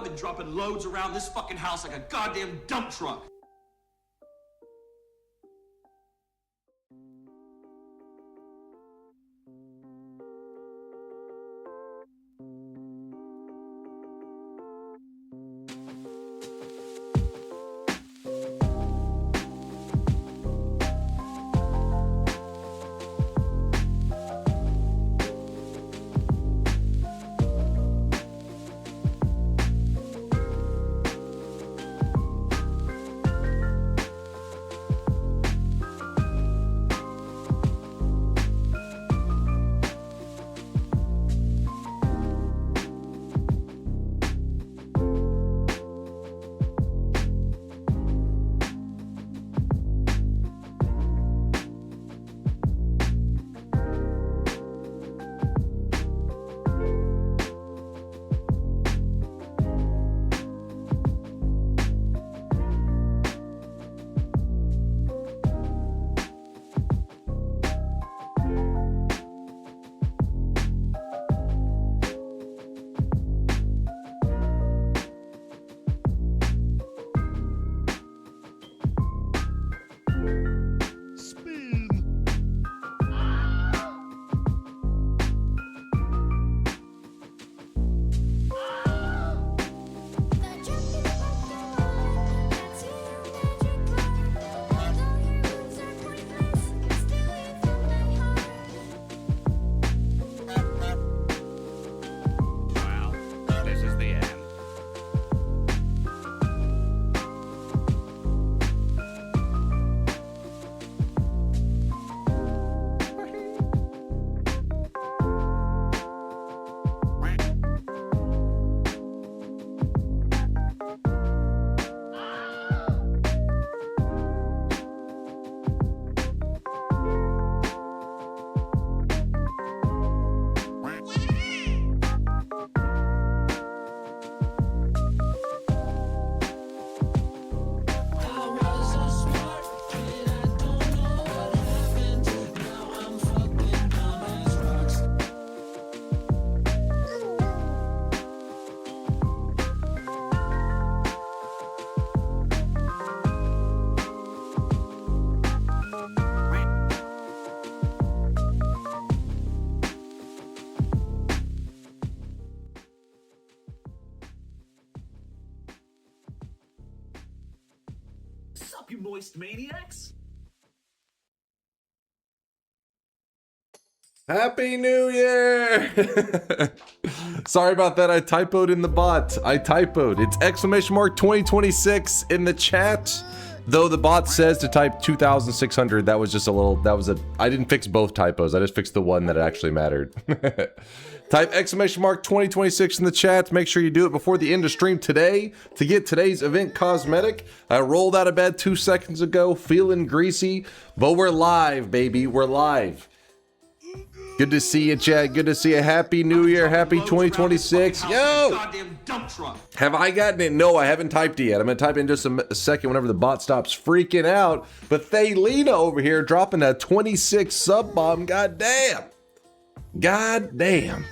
I've been dropping loads around this fucking house like a goddamn dump truck. Sup, you moist maniacs? Happy New Year! Sorry about that, I typoed in the bot. I typoed. It's exclamation mark 2026 in the chat. Though the bot says to type 2,600, that was just a little, I didn't fix both typos. I just fixed the one that actually mattered. Type exclamation mark 2026 in the chat. Make sure you do it before the end of stream today to get today's event cosmetic. I rolled out of bed 2 seconds ago, feeling greasy, but we're live, baby. We're live. Good to see you, Chad. Good to see you. Happy New Year. Happy 2026. Yo! Have I gotten it? No, I haven't typed it yet. I'm going to type in just a second whenever the bot stops freaking out. But Thaylena over here dropping that 26 sub bomb. God damn. God damn.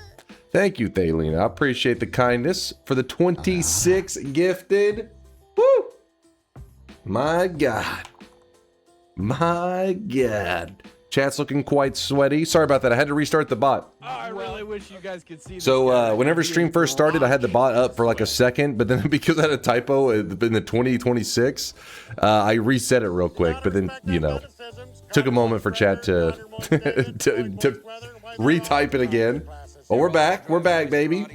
Thank you, Thaylena. I appreciate the kindness for the 26 gifted. Woo! My God. My God. Chat's looking quite sweaty. Sorry about that. I had to restart the bot. I really wish you guys could see this. So whenever stream first started, I had the bot up for like a second, but then because I had a typo in the 2026, I reset it real quick. But then, you know, took a moment for chat to to retype it again. But we're back. We're back, baby.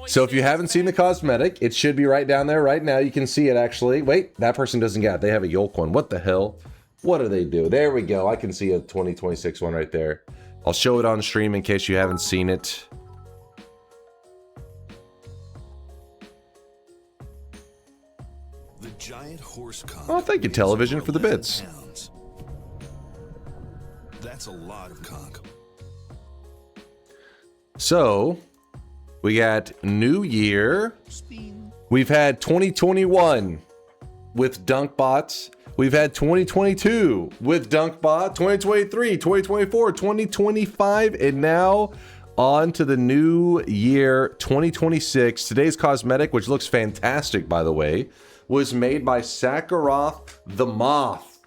So if you haven't seen the cosmetic, it should be right down there right now. You can see it actually. Wait, that person doesn't get it. They have a yolk one. What the hell? What do they do? There we go. I can see a 2026 one right there. I'll show it on stream in case you haven't seen it. The giant horse conch. Oh, thank you, television, for the bits. That's a lot of conch. So, we got New Year. We've had 2021 with DunkBots. We've had 2022 with DunkBot, 2023, 2024, 2025, and now On to the new year 2026. Today's cosmetic, which looks fantastic by the way, was made by Sakharoth the Moth.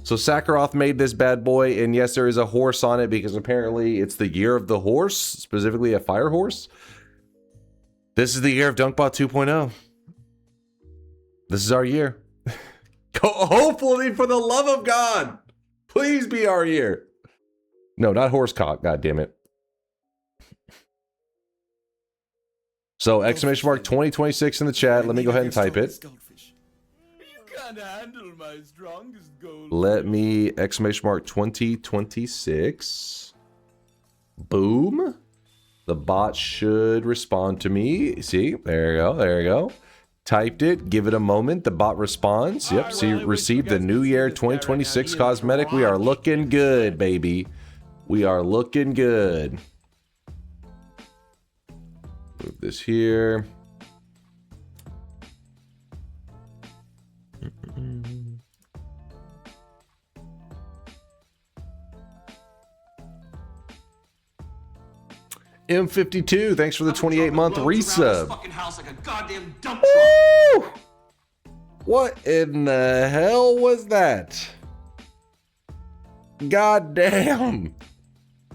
So Sakharoth made this bad boy, and yes, there is a horse on it because apparently it's the year of the horse, specifically a fire horse. This is the year of DunkBot 2.0. This is our year. Hopefully, for the love of God, please be our year. No, not horsecock, god damn it. So exclamation mark 2026 in the chat. Let me go ahead and type it. Let me exclamation mark 2026. Boom. The bot should respond to me. See, there you go, there you go. Typed it, give it a moment, the bot responds. Yep, see, received the new year 2026 cosmetic. We are looking good, baby. We are looking good. Move this here. M52, thanks for the 28-month resub. Woo! What in the hell was that? God damn.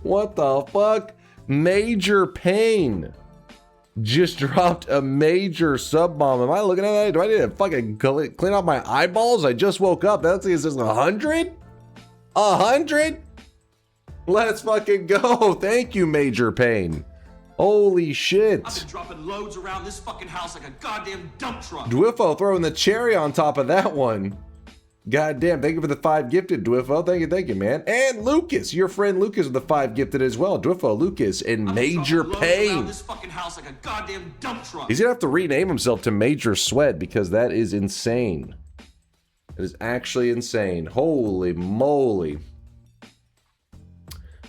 What the fuck? Major Pain just dropped a major sub bomb. Am I looking at that? Do I need to fucking clean out my eyeballs? I just woke up. That's is this 100? 100? Let's fucking go. Thank you, Major Pain. Holy shit. I've been dropping loads around this fucking house like a goddamn dump truck. Dwiffo throwing the cherry on top of that one. God damn, thank you for the 5 gifted, Dwiffo. Thank you, man. And Lucas, your friend Lucas with the 5 gifted as well. Dwiffo, Lucas, and Major Pain. This fucking house like a goddamn dump truck. He's gonna have to rename himself to Major Sweat because that is insane. It is actually insane. Holy moly.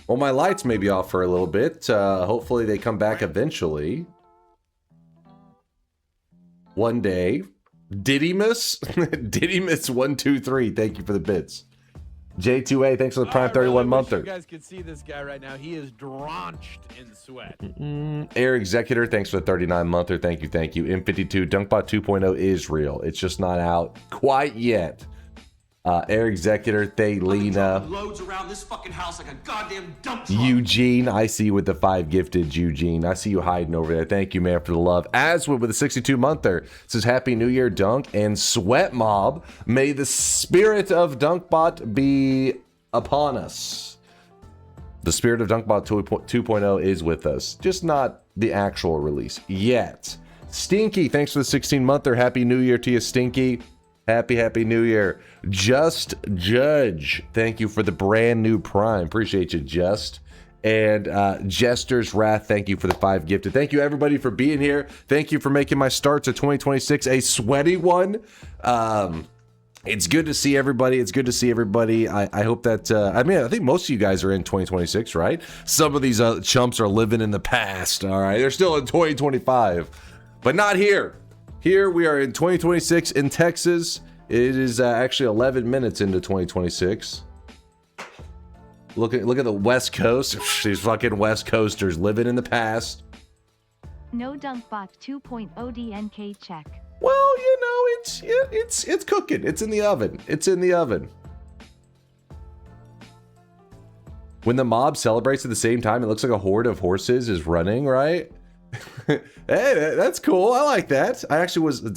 Well, my lights may be off for a little bit. Hopefully they come back eventually. One day. Didymus? Didymus123, thank you for the bits. J2A, thanks for the Prime 31 monther. You guys can see this guy right now. He is drenched in sweat. Air Executor, thanks for the 39 monther. Thank you. M52, DunkBot 2.0 is real. It's just not out quite yet. Air Executor, Thaylina. Loads around this fucking house like a goddamn dump truck. Eugene, I see you with the 5 gifted, Eugene. I see you hiding over there. Thank you, man, for the love. Aswood with the 62 monther. It says Happy New Year, Dunk. And Sweat Mob, may the spirit of DunkBot be upon us. The spirit of DunkBot 2.0 is with us. Just not the actual release yet. Stinky, thanks for the 16 monther. Happy New Year to you, Stinky. Happy New Year. Just Judge, thank you for the brand new Prime. Appreciate you, Just. And Jester's Wrath, thank you for the 5 gifted. Thank you, everybody, for being here. Thank you for making my start to 2026 a sweaty one. It's good to see everybody. It's good to see everybody. I hope that, I think most of you guys are in 2026, right? Some of these chumps are living in the past, all right? They're still in 2025, but not here. Here we are in 2026 in Texas. It is actually 11 minutes into 2026. Look at the West Coast. These fucking West Coasters living in the past. No DunkBot 2.0 DNK check. Well, you know, it's cooking. It's in the oven. It's in the oven. When the mob celebrates at the same time, it looks like a horde of horses is running, right? Hey, that's cool. I like that. I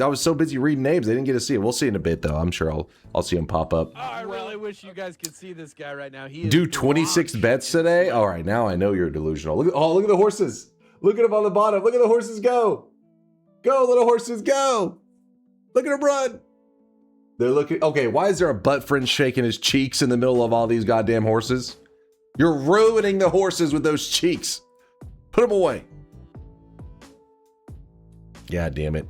was so busy reading names, I didn't get to see it. We'll see in a bit, though. I'm sure I'll see him pop up. Oh, I really wish you guys could see this guy right now. He is do 26 bets today. All right, now I know you're delusional. Look at the horses. Look at them on the bottom. Look at the horses go. Go, little horses, go. Look at them run. They're looking. Okay, why is there a butt friend shaking his cheeks in the middle of all these goddamn horses? You're ruining the horses with those cheeks. Put them away. God damn it.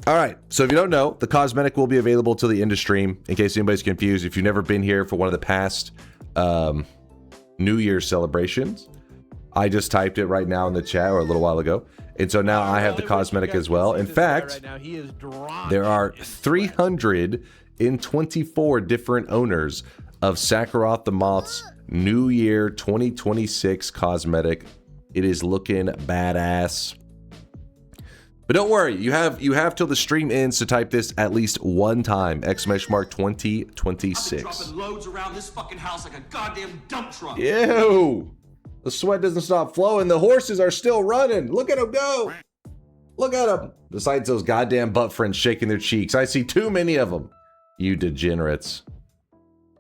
All right, so if you don't know, the cosmetic will be available till the end of stream, in case anybody's confused. If you've never been here for one of the past New Year's celebrations, I just typed it right now in the chat, or a little while ago. And so now I have the cosmetic as well. In fact, there are 324 different owners of Sakharoth the Moth's New Year 2026 cosmetic. It is looking badass. But don't worry, you have till the stream ends to type this at least one time. Exclamation mark 2026. Dropping loads around this fucking house like a goddamn dump truck. Ew! The sweat doesn't stop flowing. The horses are still running. Look at them go. Look at them. Besides those goddamn butt friends shaking their cheeks. I see too many of them. You degenerates.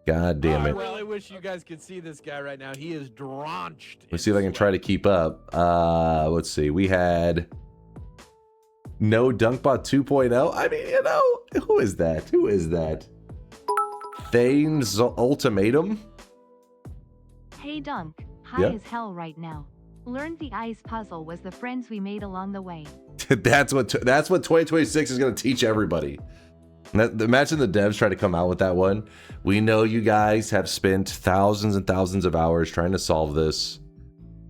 God damn I it. really wish you guys could see this guy right now. He is drenched. Let's see if I can try to keep up. Let's see. We had no Dunkbot 2.0. I mean, you know, who is that? Who is that? Thane's Ultimatum? Hey Dunk, high Yeah? as hell right now. Learned the eyes puzzle was the friends we made along the way. That's what 2026 is going to teach everybody. Imagine the devs try to come out with that one. We know you guys have spent thousands and thousands of hours trying to solve this,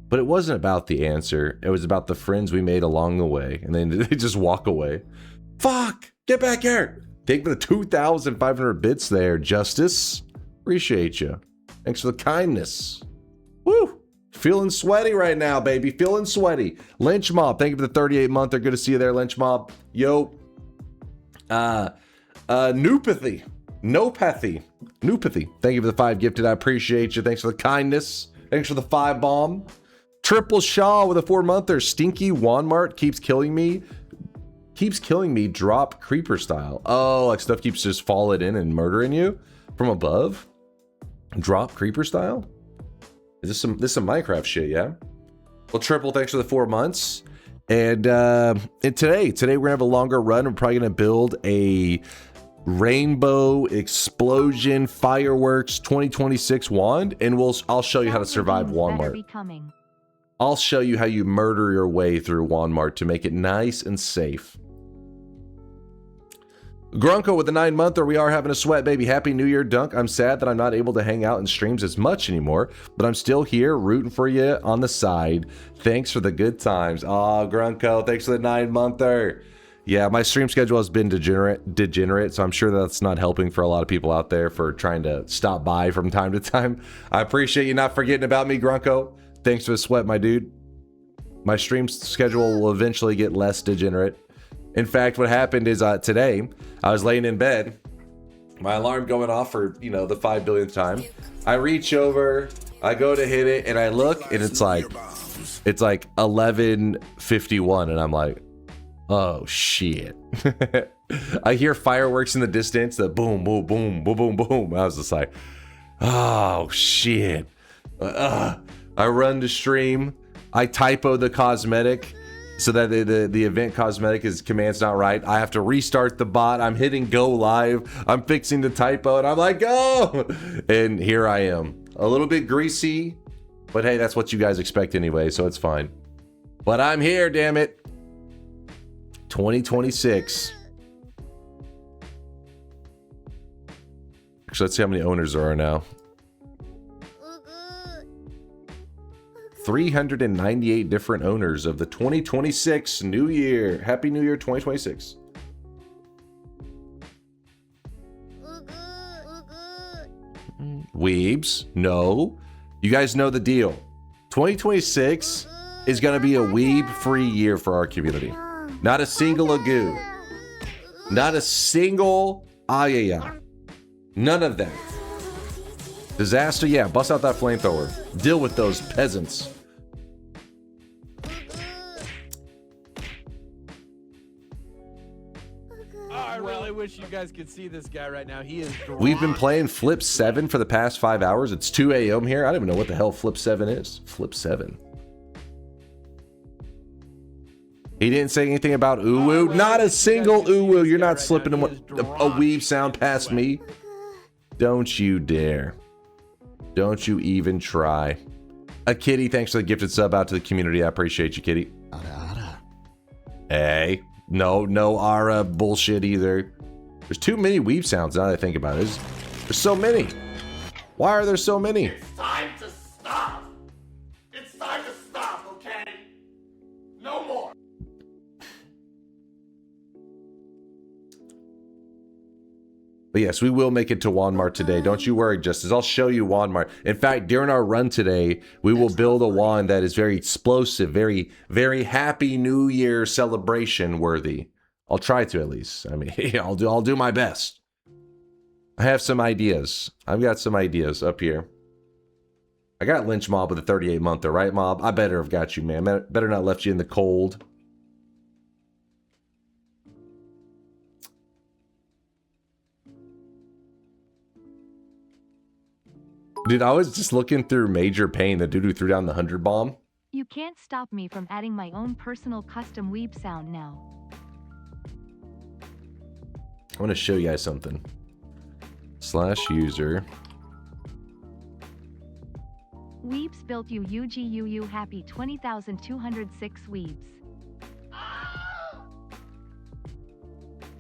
but it wasn't about the answer. It was about the friends we made along the way, and then they just walk away. Fuck! Get back here! Thank you for the 2,500 bits there, Justice. Appreciate you. Thanks for the kindness. Woo! Feeling sweaty right now, baby. Feeling sweaty. Lynch Mob, thank you for the 38 month. They're good to see you there, Lynch Mob. Yo. Newpathy. Thank you for the 5 gifted. I appreciate you. Thanks for the kindness. Thanks for the 5 bomb. Triple Shaw with a 4-monther. Stinky Walmart keeps killing me. Drop creeper style. Oh, like stuff keeps just falling in and murdering you from above. Drop creeper style. Is this some Minecraft shit? Yeah. Well, Triple, thanks for the 4 months. And today we're gonna have a longer run. We're probably gonna build a rainbow explosion fireworks 2026 wand, and I'll show you how to survive Walmart. I'll show you how you murder your way through Walmart to make it nice and safe. Grunko with the 9-monther, we are having a sweat, baby. Happy New Year, Dunk. I'm sad that I'm not able to hang out in streams as much anymore, but I'm still here rooting for you on the side. Thanks for the good times. Oh, Grunko, thanks for the 9-monther. Yeah, my stream schedule has been degenerate, so I'm sure that's not helping for a lot of people out there for trying to stop by from time to time. I appreciate you not forgetting about me, Grunko. Thanks for the sweat, my dude. My stream schedule will eventually get less degenerate. In fact, what happened is today, I was laying in bed, my alarm going off for, the 5 billionth time. I reach over, I go to hit it, and I look, and it's like 11:51, and I'm like, oh, shit. I hear fireworks in the distance, the boom, boom, boom, boom, boom, boom. I was just like, oh, shit. I run to stream. I typo the cosmetic. So that the event cosmetic is command's not right. I have to restart the bot. I'm hitting go live. I'm fixing the typo, and I'm like, go! And here I am. A little bit greasy, but hey, that's what you guys expect anyway, so it's fine. But I'm here, damn it. 2026. Actually, let's see how many owners there are now. 398 different owners of the 2026 New Year. Happy New Year 2026. Weebs, no. You guys know the deal. 2026 is going to be a weeb-free year for our community. Not a single agoo. Not a single ayaya. None of that. Disaster, yeah, bust out that flamethrower. Deal with those peasants. I really wish you guys could see this guy right now. He is drenched. We've been playing Flip 7 for the past 5 hours. It's 2 a.m. here. I don't even know what the hell Flip 7 is. Flip 7. He didn't say anything about ooh-woo. Not a single ooh-woo. You're not slipping a weeb sound past me. Don't you dare. Don't you even try. A Kitty, thanks for the gifted sub out to the community. I appreciate you, Kitty. Hey. No Ara bullshit either. There's too many weeb sounds now that I think about it. There's so many. Why are there so many? It's time to stop. It's time to stop, okay? No more. But yes, we will make it to Walmart today. Don't you worry, Justice. I'll show you Walmart. In fact, during our run today, we will build a wand that is very explosive, very, very happy New Year celebration worthy. I'll try to at least. I mean, I'll do my best. I have some ideas. I've got some ideas up here. I got Lynch Mob with a 38-monther, right, Mob? I better have got you, man. Better not left you in the cold. Dude, I was just looking through Major Pain, the dude who threw down the 100 bomb. You can't stop me from adding my own personal custom weeb sound now. I want to show you guys something. /user. Weebs built you UGUU happy 20,206 weebs.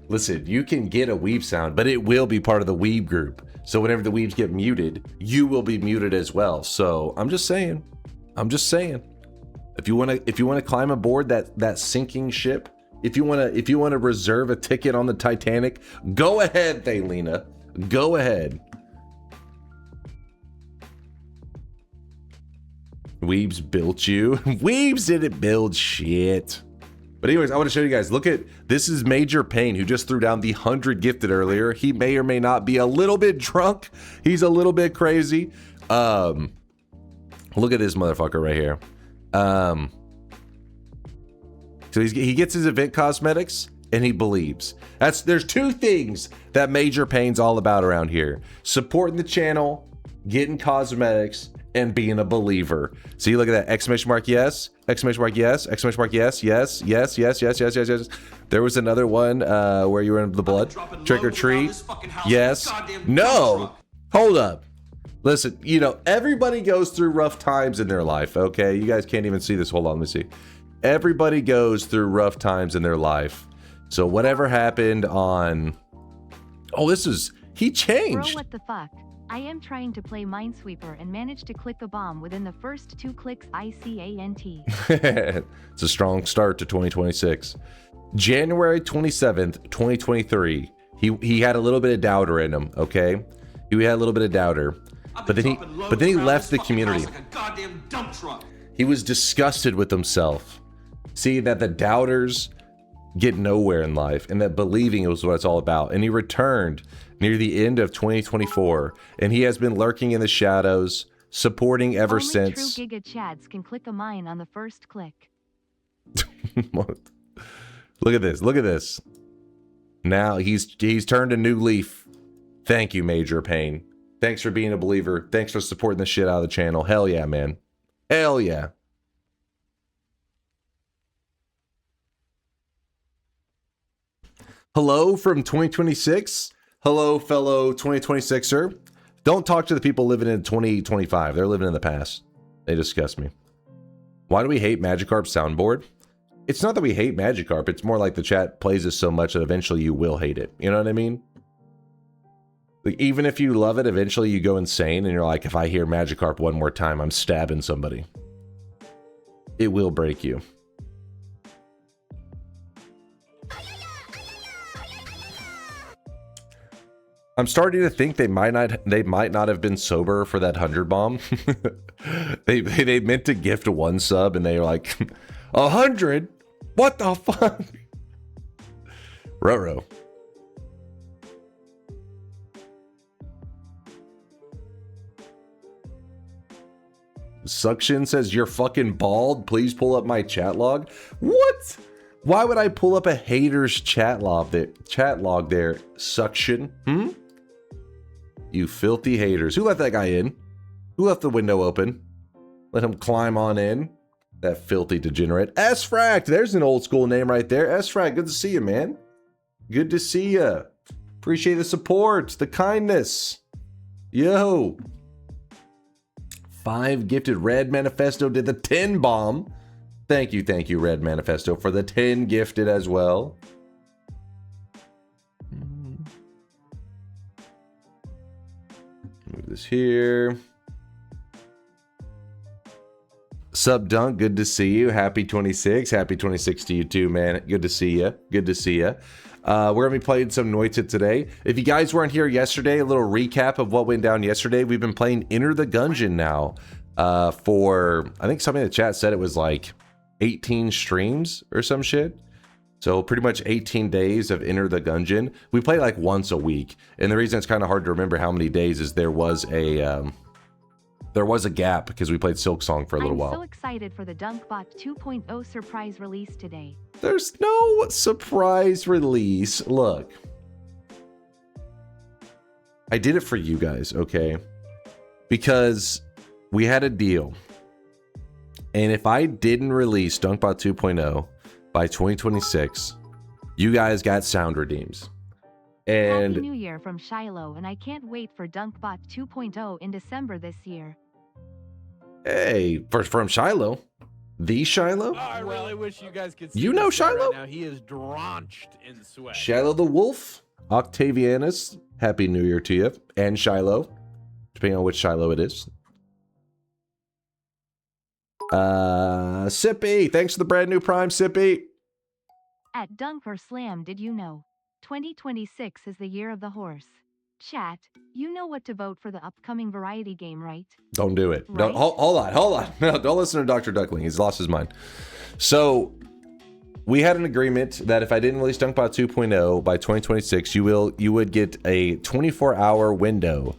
Listen, you can get a weeb sound, but it will be part of the weeb group. So whenever the weebs get muted, you will be muted as well. So I'm just saying. I'm just saying. If you wanna climb aboard that sinking ship, if you wanna reserve a ticket on the Titanic, go ahead, Thaylena. Go ahead. Weebs built you. Weebs didn't build shit. But anyways, I want to show you guys. Look at this is Major Pain, who just threw down the 100 gifted earlier. He may or may not be a little bit drunk. He's a little bit crazy. Look at this motherfucker right here. So he gets his event cosmetics and he believes. There's two things that Major Pain's all about around here: supporting the channel, getting cosmetics, and being a believer. See, look at that! Exclamation mark yes! Exclamation mark yes! Exclamation mark yes! Yes! Yes! Yes! Yes! Yes! Yes! Yes! There was another one where you were in the blood. Trick or treat. Yes. No. Hold up. Listen, you know, everybody goes through rough times in their life. Okay, you guys can't even see this. Hold on, let me see. Everybody goes through rough times in their life. So whatever happened on. Oh, he changed. Bro, what the fuck? I am trying to play Minesweeper and managed to click a bomb within the first 2 clicks. ICANT. It's a strong start to 2026. January 27th, 2023. He had a little bit of doubter in him, okay? He had a little bit of doubter. But then he left the community. He was disgusted with himself. See that the doubters get nowhere in life and that believing was what it's all about. And he returned near the end of 2024, and he has been lurking in the shadows, supporting ever since. Only true Giga Chads can click a mine on the first click. Look at this. Look at this. Now he's turned a new leaf. Thank you, Major Pain. Thanks for being a believer. Thanks for supporting the shit out of the channel. Hell yeah, man. Hell yeah. Hello from 2026. Hello, fellow 2026er. Don't talk to the people living in 2025. They're living in the past. They disgust me. Why do we hate Magikarp's soundboard? It's not that we hate Magikarp. It's more like the chat plays this so much that eventually you will hate it. You know what I mean? Like, even if you love it, eventually you go insane and you're like, if I hear Magikarp one more time, I'm stabbing somebody. It will break you. I'm starting to think they might not have been sober for that 100 bomb. they meant to gift 1 sub and they were like, 100? What the fuck? Roro. Suction says, you're fucking bald. Please pull up my chat log. What? Why would I pull up a hater's chat log there? Suction? You filthy haters. Who let that guy in? Who left the window open? Let him climb on in. That filthy degenerate. S-Fract. There's an old school name right there. S-Fract. Good to see you, man. Good to see you. Appreciate the support. The kindness. Yo. 5 gifted. Red Manifesto did the 10 bomb. Thank you, Red Manifesto, for the 10 gifted as well. Move this here. Sub Dunk, good to see you. Happy 26. Happy 26 to you too, man. Good to see you. Good to see you. We're going to be playing some Noita today. If you guys weren't here yesterday, a little recap of what went down yesterday. We've been playing Enter the Gungeon now for, I think somebody in the chat said it was like 18 streams or some shit. So pretty much 18 days of Enter the Gungeon. We play like once a week. And the reason it's kind of hard to remember how many days is there was a gap because we played Silk Song for a little while. I'm so excited for the DunkBot 2.0 surprise release today. There's no surprise release. Look, I did it for you guys, okay? Because we had a deal. And if I didn't release DunkBot 2.0 by 2026, you guys got sound redeems. And Happy New Year from Shiloh, and I can't wait for DunkBot 2.0 in December this year. hey, first from Shiloh. The Shiloh? Oh, I really wish you guys could see You know this guy Shiloh? right now. He is drenched in sweat. Shiloh the Wolf, Octavianus, Happy New Year to you, and Shiloh, depending on which Shiloh it is. Sippy, thanks for the brand new Prime, Sippy. At DunkOrSlam, did you know? 2026 is the year of the horse. Chat, you know what to vote for the upcoming variety game, right? Don't do it. Right? Don't, hold on. No, don't listen to Dr. Duckling. He's lost his mind. So we had an agreement that if I didn't release DunkBot 2.0 by 2026, you would get a 24-hour window.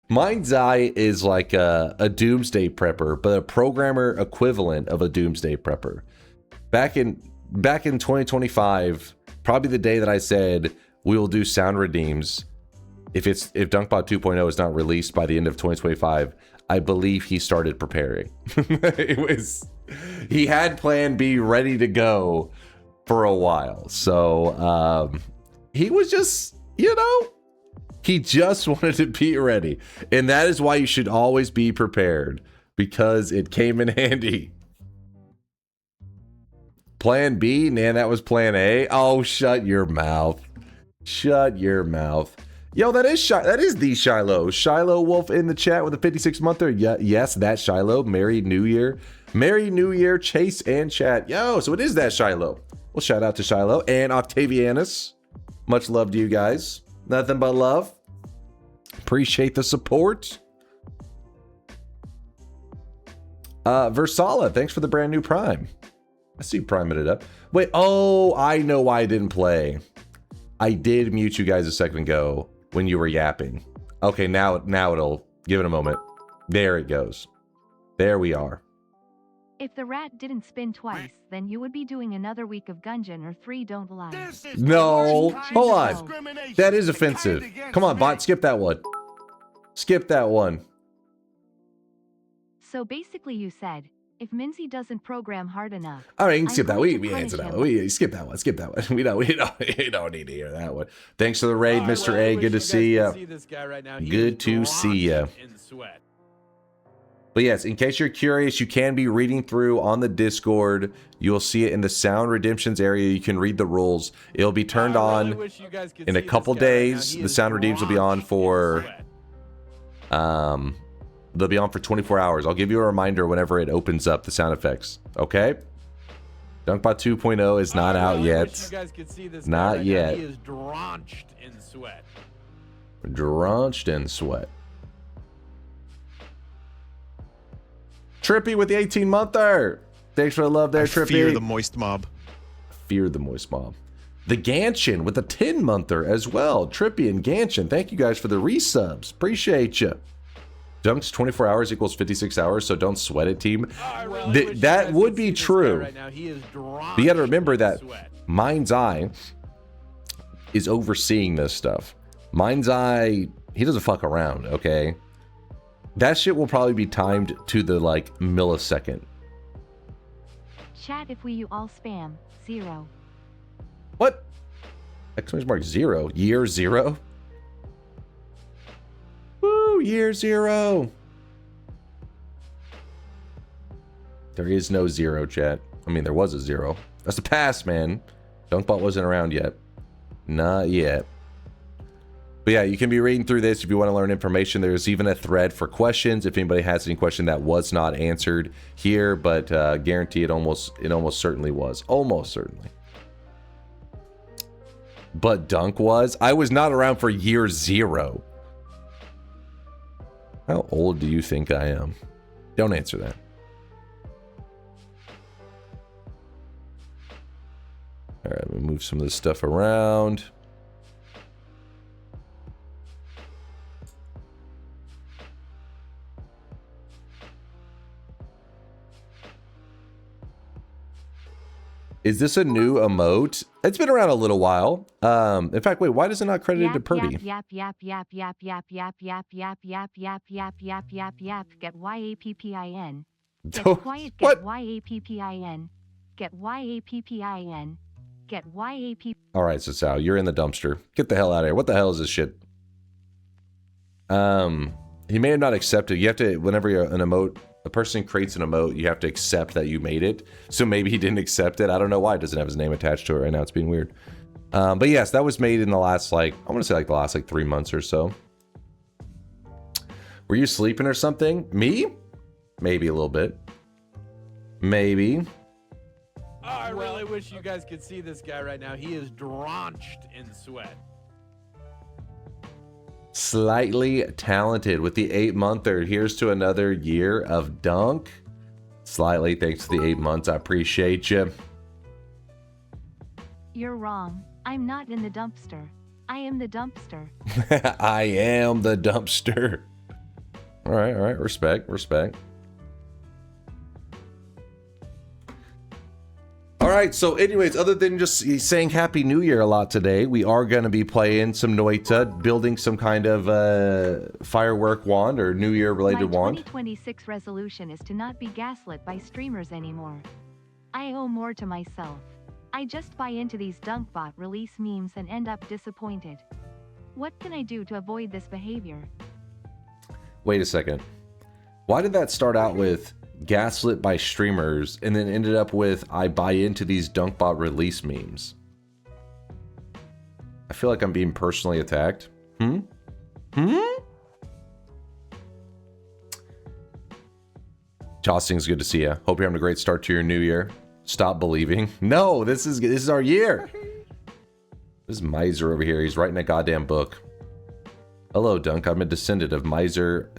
Mind's Eye is like a doomsday prepper, but a programmer equivalent of a doomsday prepper. Back in 2025, probably the day that I said we will do sound redeems, if DunkBot 2.0 is not released by the end of 2025, I believe he started preparing. He had Plan B ready to go for a while. So he was just, he just wanted to be ready. And that is why you should always be prepared, because it came in handy. Plan B? Man, that was Plan A. Oh, shut your mouth. Shut your mouth. Yo, that is the Shiloh. Shiloh Wolf in the chat with a 56-monther. Yeah, yes, that Shiloh. Merry New Year. Merry New Year, Chase and chat. Yo, so it is that Shiloh. Well, shout out to Shiloh and Octavianus. Much love to you guys. Nothing but love. Appreciate the support. Versala, thanks for the brand new Prime. I see you priming it up. Wait, oh, I know why I didn't play. I did mute you guys a second ago when you were yapping. Okay, now it'll give it a moment. There it goes. There we are. If the rat didn't spin twice, then you would be doing another week of Gungeon or 3 Don't Lie. No, hold on. That is offensive. Come on, bot, skip that one. Skip that one. So basically you said, if Minzy doesn't program hard enough... All right, you can skip that. We punish answered that him. one. We skip that one. Skip that one. We don't need to hear that one. Thanks for the raid, Mr. A. Good to see you. Good to see you. But yes, in case you're curious, you can be reading through on the Discord. You'll see it in the Sound Redemptions area. You can read the rules. It'll be turned on in a couple days. The Sound Redeems will be on for... they'll be on for 24 hours. I'll give you a reminder whenever it opens up the sound effects. Okay? DunkBot 2.0 is not out yet. Not yet. He is drenched in sweat. Drenched in sweat. Trippy with the 18-monther. Thanks for the love there, Trippy. Fear the moist mob. Fear the moist mob. The Ganshin with a 10-monther as well. Trippy and Ganshin, thank you guys for the resubs. Appreciate you. Dunks 24 hours equals 56 hours, so don't sweat it, team. That would be true. But you got to remember that Mind's Eye is overseeing this stuff. Mind's Eye, he doesn't fuck around, okay? That shit will probably be timed to the, like, millisecond. Chat if you all spam. 0. What? Exclamation mark 0? Year 0? Woo, year 0. There is no 0, chat. I mean, there was a 0. That's the past, man. DunkBot wasn't around yet. Not yet. But yeah, you can be reading through this if you want to learn information. There's even a thread for questions if anybody has any question that was not answered here, but guarantee it almost certainly was. Almost certainly. But Dunk was? I was not around for year 0. How old do you think I am? Don't answer that. All right, we'll move some of this stuff around. Is this a new emote? It's been around a little while. In fact, wait, why does it not credit to Purdy? Yap. Get YAPPIN. Get quiet. Get YAPPIN. Get YAPPIN. Get YAP. All right, so Sal, you're in the dumpster. Get the hell out of here. What the hell is this shit? He may have not accepted. You have to, whenever you're an emote, a person creates an emote, you have to accept that you made it. So maybe he didn't accept it. I don't know why it doesn't have his name attached to it right now. It's being weird. But yes, that was made in the last, like, I want to say like the last like 3 months or so. Were you sleeping or something? Me? Maybe a little bit. Maybe. Oh, I really wish you guys could see this guy right now. He is drenched in sweat. Slightly talented with the 8-monther. Here's to another year of Dunk. Slightly, thanks to the 8 months. I appreciate you. You're wrong. I'm not in the dumpster. I am the dumpster. I am the dumpster. All right. Respect. All right, so anyways, other than just saying Happy New Year a lot today, we are going to be playing some Noita, building some kind of firework wand or New Year related My wand. 2026 resolution is to not be gaslit by streamers anymore. I owe more to myself. I just buy into these DunkBot release memes and end up disappointed. What can I do to avoid this behavior? Wait a second. Why did that start out with gaslit by streamers and then ended up with I buy into these DunkBot release memes? I feel like I'm being personally attacked. Jostings, good to see you. Hope you're having a great start to your new year. Stop believing. No, this is our year. This is Miser over here. He's writing a goddamn book. Hello, Dunk. I'm a descendant of Miser,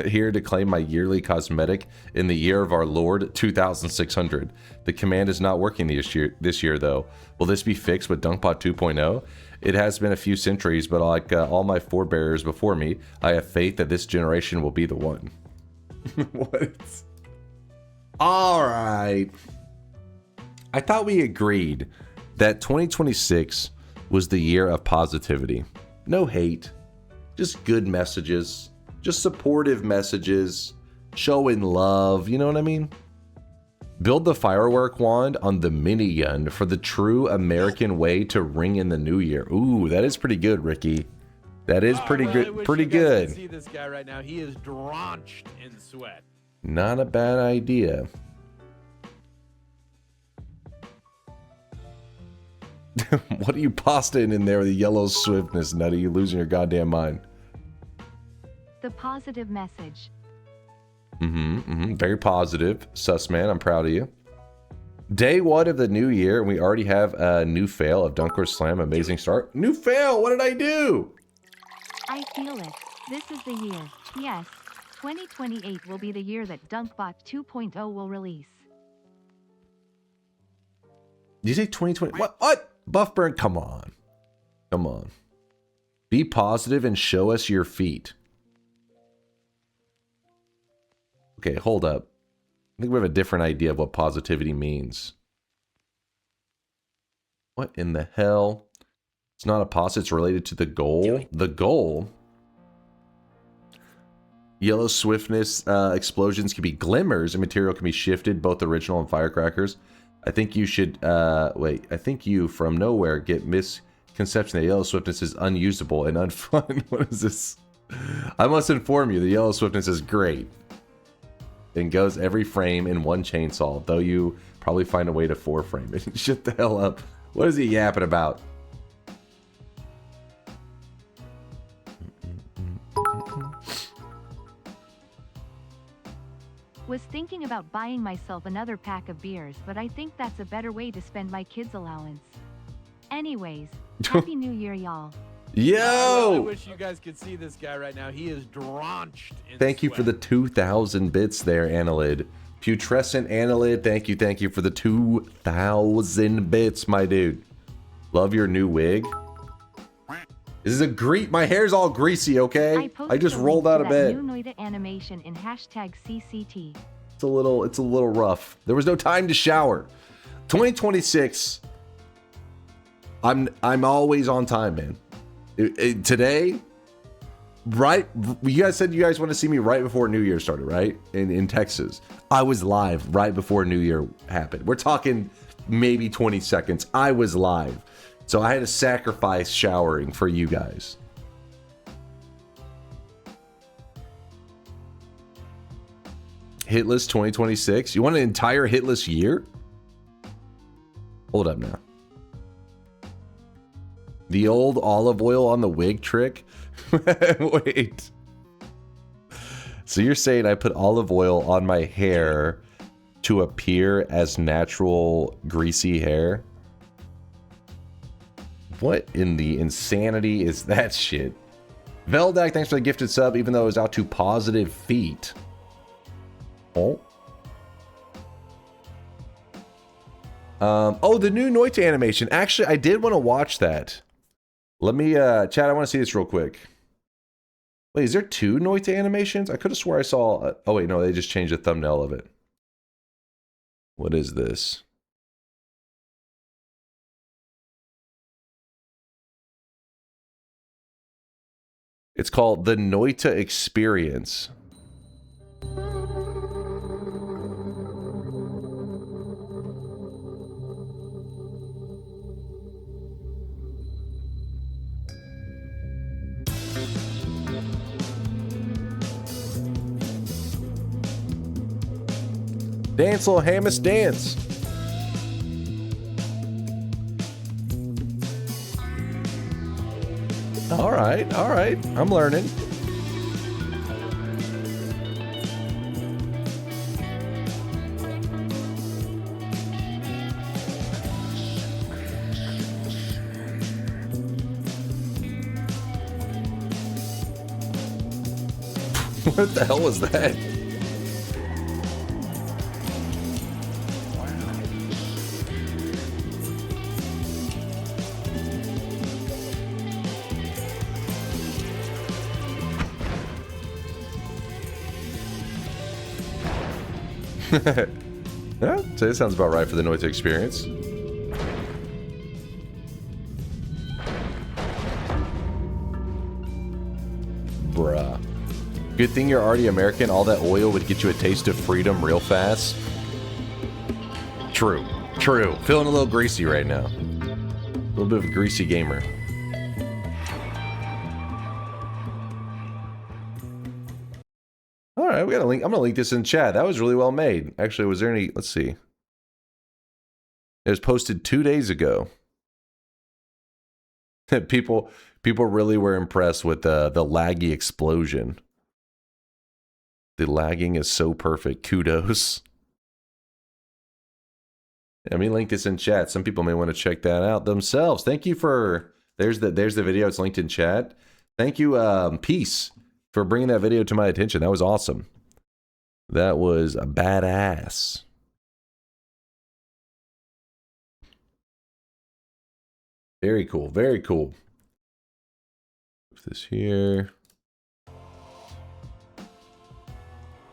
here to claim my yearly cosmetic in the year of our Lord 2600. The command is not working this year, though. Will this be fixed with DunkBot 2.0? It has been a few centuries, but like all my forebears before me, I have faith that this generation will be the one. What? All right. I thought we agreed that 2026 was the year of positivity. No hate. Just good messages, just supportive messages, showing love, you know what I mean? Build the firework wand on the minigun for the true American way to ring in the new year. Ooh, that is pretty good, Ricky. That is pretty good. Pretty good. See this guy right now. He is drenched in sweat. Not a bad idea. What are you pastaing in there with the yellow swiftness, Nutty? You losing your goddamn mind. The positive message. Very positive. Sus man, I'm proud of you. Day one of the new year, and we already have a new fail of DunkOrSlam. Amazing start. New fail! What did I do? I feel it. This is the year. Yes. 2028 will be the year that DunkBot 2.0 will release. Did you say 2020? What? Buffburn, come on. Come on. Be positive and show us your feet. Okay, hold up. I think we have a different idea of what positivity means. What in the hell? It's not a positive, it's related to the goal. The goal? Yellow swiftness explosions can be glimmers and material can be shifted, both original and firecrackers. I think you should, wait, I think you from nowhere get misconception that yellow swiftness is unusable and unfun. What is this? I must inform you, the yellow swiftness is great. And goes every frame in one chainsaw, though you probably find a way to 4-frame it. Shut the hell up. What is he yapping about? Was thinking about buying myself another pack of beers, but I think that's a better way to spend my kids' allowance. Anyways, Happy New Year, y'all. Yo! I wish you guys could see this guy right now. He is drenched in Thank you sweat. for the 2,000 bits there, Annelid. Putrescent Annelid, thank you for the 2,000 bits, my dude. Love your new wig. This is my hair's all greasy, okay? I just rolled out of bed. New Noita animation in #CCT. It's a little rough. There was no time to shower. 2026. I'm always on time, man. Today, right? You guys said you guys want to see me right before New Year started, right? In Texas. I was live right before New Year happened. We're talking maybe 20 seconds. I was live. So I had to sacrifice showering for you guys. Hitless 2026? You want an entire hitless year? Hold up now. The old olive oil on the wig trick? Wait. So you're saying I put olive oil on my hair to appear as natural greasy hair? What in the insanity is that shit? Veldak, thanks for the gifted sub, even though it was out to positive feet. Oh. Oh, the new Noita animation. Actually, I did want to watch that. Let me, chat, I want to see this real quick. Wait, is there 2 Noita animations? I could have swore I saw... oh, wait, no, they just changed the thumbnail of it. What is this? It's called the Noita Experience. Dance, little Hamus, dance. All right, all right. I'm learning. What the hell was that? Yeah, so that sounds about right for the Noita Experience. Bruh. Good thing you're already American. All that oil would get you a taste of freedom real fast. True. True. Feeling a little greasy right now. A little bit of a greasy gamer. All right, we got a link. I'm gonna link this in chat. That was really well made. Actually, was there any? Let's see. It was posted 2 days ago. people really were impressed with the laggy explosion. The lagging is so perfect. Kudos. Let me link this in chat. Some people may want to check that out themselves. Thank you for there's the video. It's linked in chat. Thank you, Peace, for bringing that video to my attention. That was awesome. That was a badass. Very cool. Very cool. Put this here.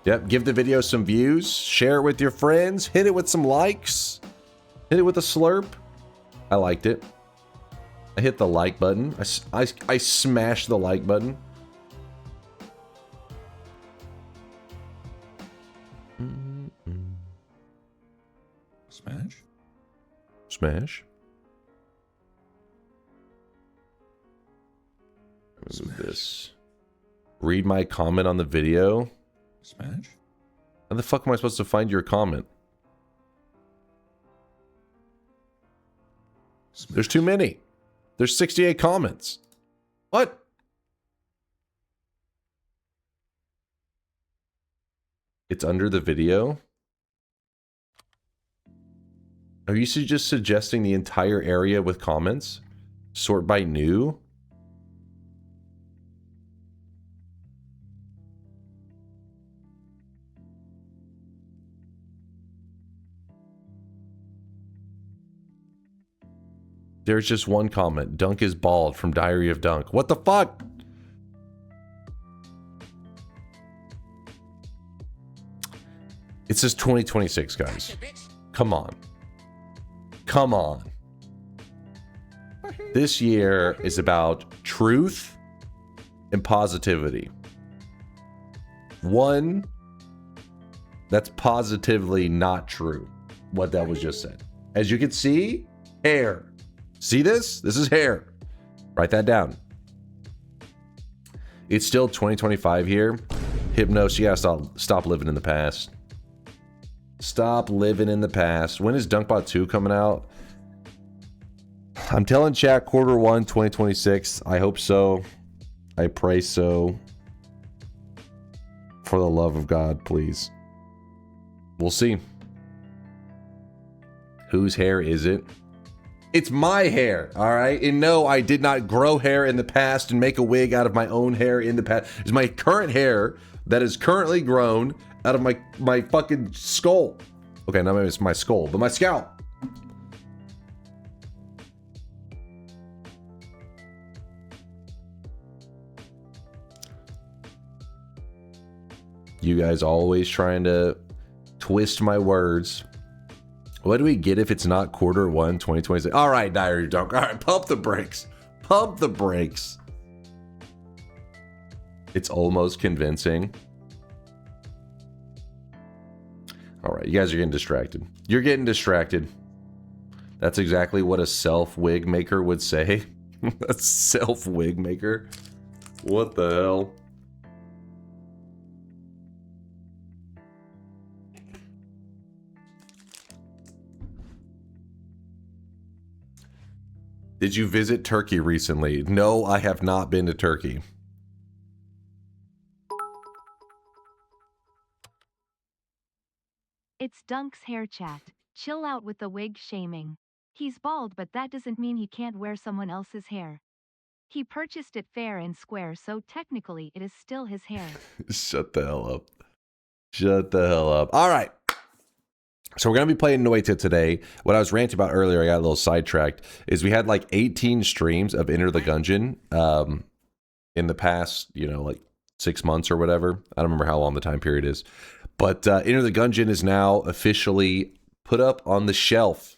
Yep. Give the video some views. Share it with your friends. Hit it with some likes. Hit it with a slurp. I liked it. I hit the like button. I smashed the like button. Smash? Smash. Move this. Read my comment on the video. Smash? How the fuck am I supposed to find your comment? Smash. There's too many. There's 68 comments. What? It's under the video? Are you just suggesting the entire area with comments? Sort by new? There's just one comment. Dunk is bald from Diary of Dunk. What the fuck? It says 2026, guys. Come on. Come on. This year is about truth and positivity. One, that's positively not true, what that was just said. As you can see, hair. See this? This is hair. Write that down. It's still 2025 here. Hypnos, you gotta stop living in the past. Stop living in the past. When is Dunkbot 2 coming out? I'm telling chat Q1 2026. I hope so. I pray so. For the love of God, please. We'll see. Whose hair is it? It's my hair, all right? And no, I did not grow hair in the past and make a wig out of my own hair in the past. It's my current hair that is currently grown out of my fucking skull. Okay, not maybe it's my skull, but my scalp. You guys always trying to twist my words. What do we get if it's not Q1 2026? All right, Diary Dunk. All right, pump the brakes. Pump the brakes. It's almost convincing. All right, you guys are getting distracted. You're getting distracted. That's exactly what a self-wig maker would say. A self-wig maker? What the hell? Did you visit Turkey recently? No, I have not been to Turkey. It's Dunk's hair chat. Chill out with the wig shaming. He's bald, but that doesn't mean he can't wear someone else's hair. He purchased it fair and square, so technically it is still his hair. Shut the hell up. Shut the hell up. All right. So we're going to be playing Noita today. What I was ranting about earlier, I got a little sidetracked, is we had like 18 streams of Enter the Gungeon in the past, you know, like 6 months or whatever. I don't remember how long the time period is. But Enter the Gungeon is now officially put up on the shelf.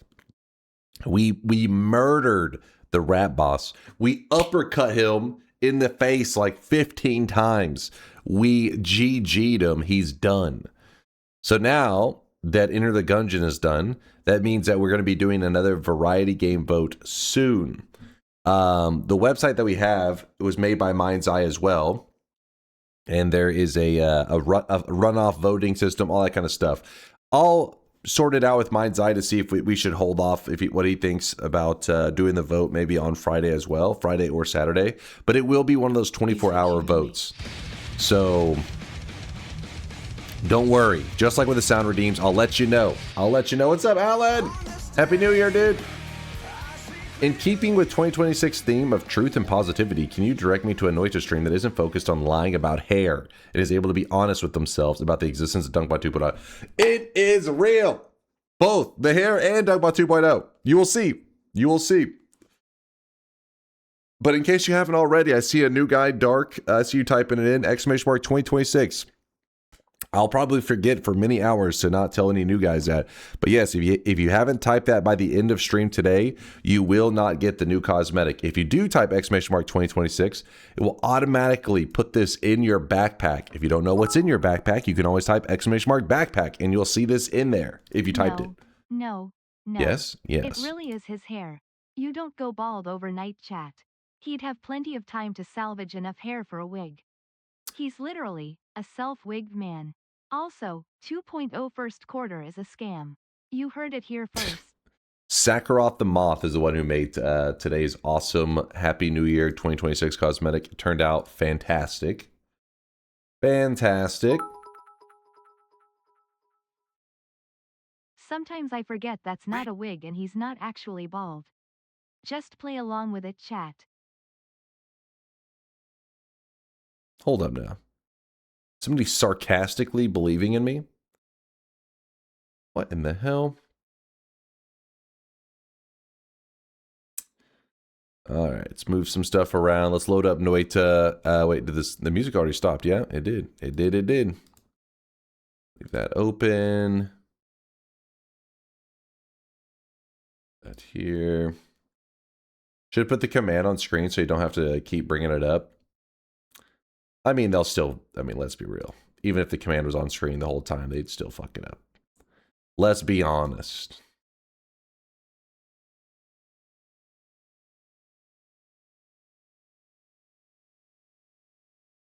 We murdered the rat boss. We uppercut him in the face like 15 times. We GG'd him. He's done. So now that Enter the Gungeon is done, that means that we're going to be doing another variety game vote soon. The website that we have was made by Mind's Eye as well. And there is a runoff voting system, all that kind of stuff. I'll sort it out with Mind's Eye to see if we should hold off what he thinks about doing the vote maybe on Friday as well, Friday or Saturday. But it will be one of those 24-hour votes. So don't worry. Just like with the sound redeems, I'll let you know. I'll let you know. What's up, Alan? Happy New Year, dude. In keeping with 2026 theme of truth and positivity, can you direct me to a Noita stream that isn't focused on lying about hair and is able to be honest with themselves about the existence of DunkBot 2.0? It is real. Both the hair and DunkBot 2.0. You will see. You will see. But in case you haven't already, I see a new guy, Dark. I see you typing it in, ! 2026. I'll probably forget for many hours to not tell any new guys that. But yes, if you haven't typed that by the end of stream today, you will not get the new cosmetic. If you do type ! 2026, it will automatically put this in your backpack. If you don't know what's in your backpack, you can always type ! backpack and you'll see this in there if you typed it. No. Yes. It really is his hair. You don't go bald overnight, chat. He'd have plenty of time to salvage enough hair for a wig. He's literally a self-wigged man. Also, 2.0 first quarter is a scam. You heard it here first. Sakharoth the Moth is the one who made today's awesome Happy New Year 2026 cosmetic. It turned out fantastic. Fantastic. Sometimes I forget that's not a wig and he's not actually bald. Just play along with it, chat. Hold up now. Somebody sarcastically believing in me? What in the hell? All right, let's move some stuff around. Let's load up Noita. Wait, the music already stopped? Yeah, it did. It did. Leave that open. That here. Should put the command on screen so you don't have to keep bringing it up. I mean, let's be real. Even if the command was on screen the whole time, they'd still fuck it up. Let's be honest.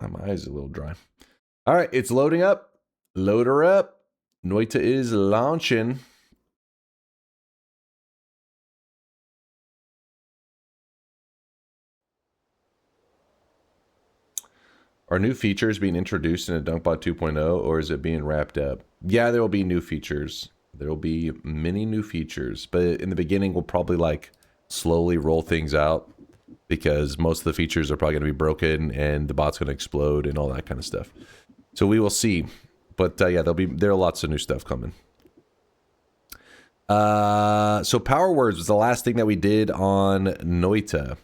My eyes are a little dry. All right, it's loading up. Load her up. Noita is launching. Are new features being introduced in a DunkBot 2.0, or is it being wrapped up? Yeah, there will be new features. There will be many new features, but in the beginning, we'll probably like slowly roll things out because most of the features are probably going to be broken and the bot's going to explode and all that kind of stuff. So we will see. But yeah, there are lots of new stuff coming. So Power Words was the last thing that we did on Noita.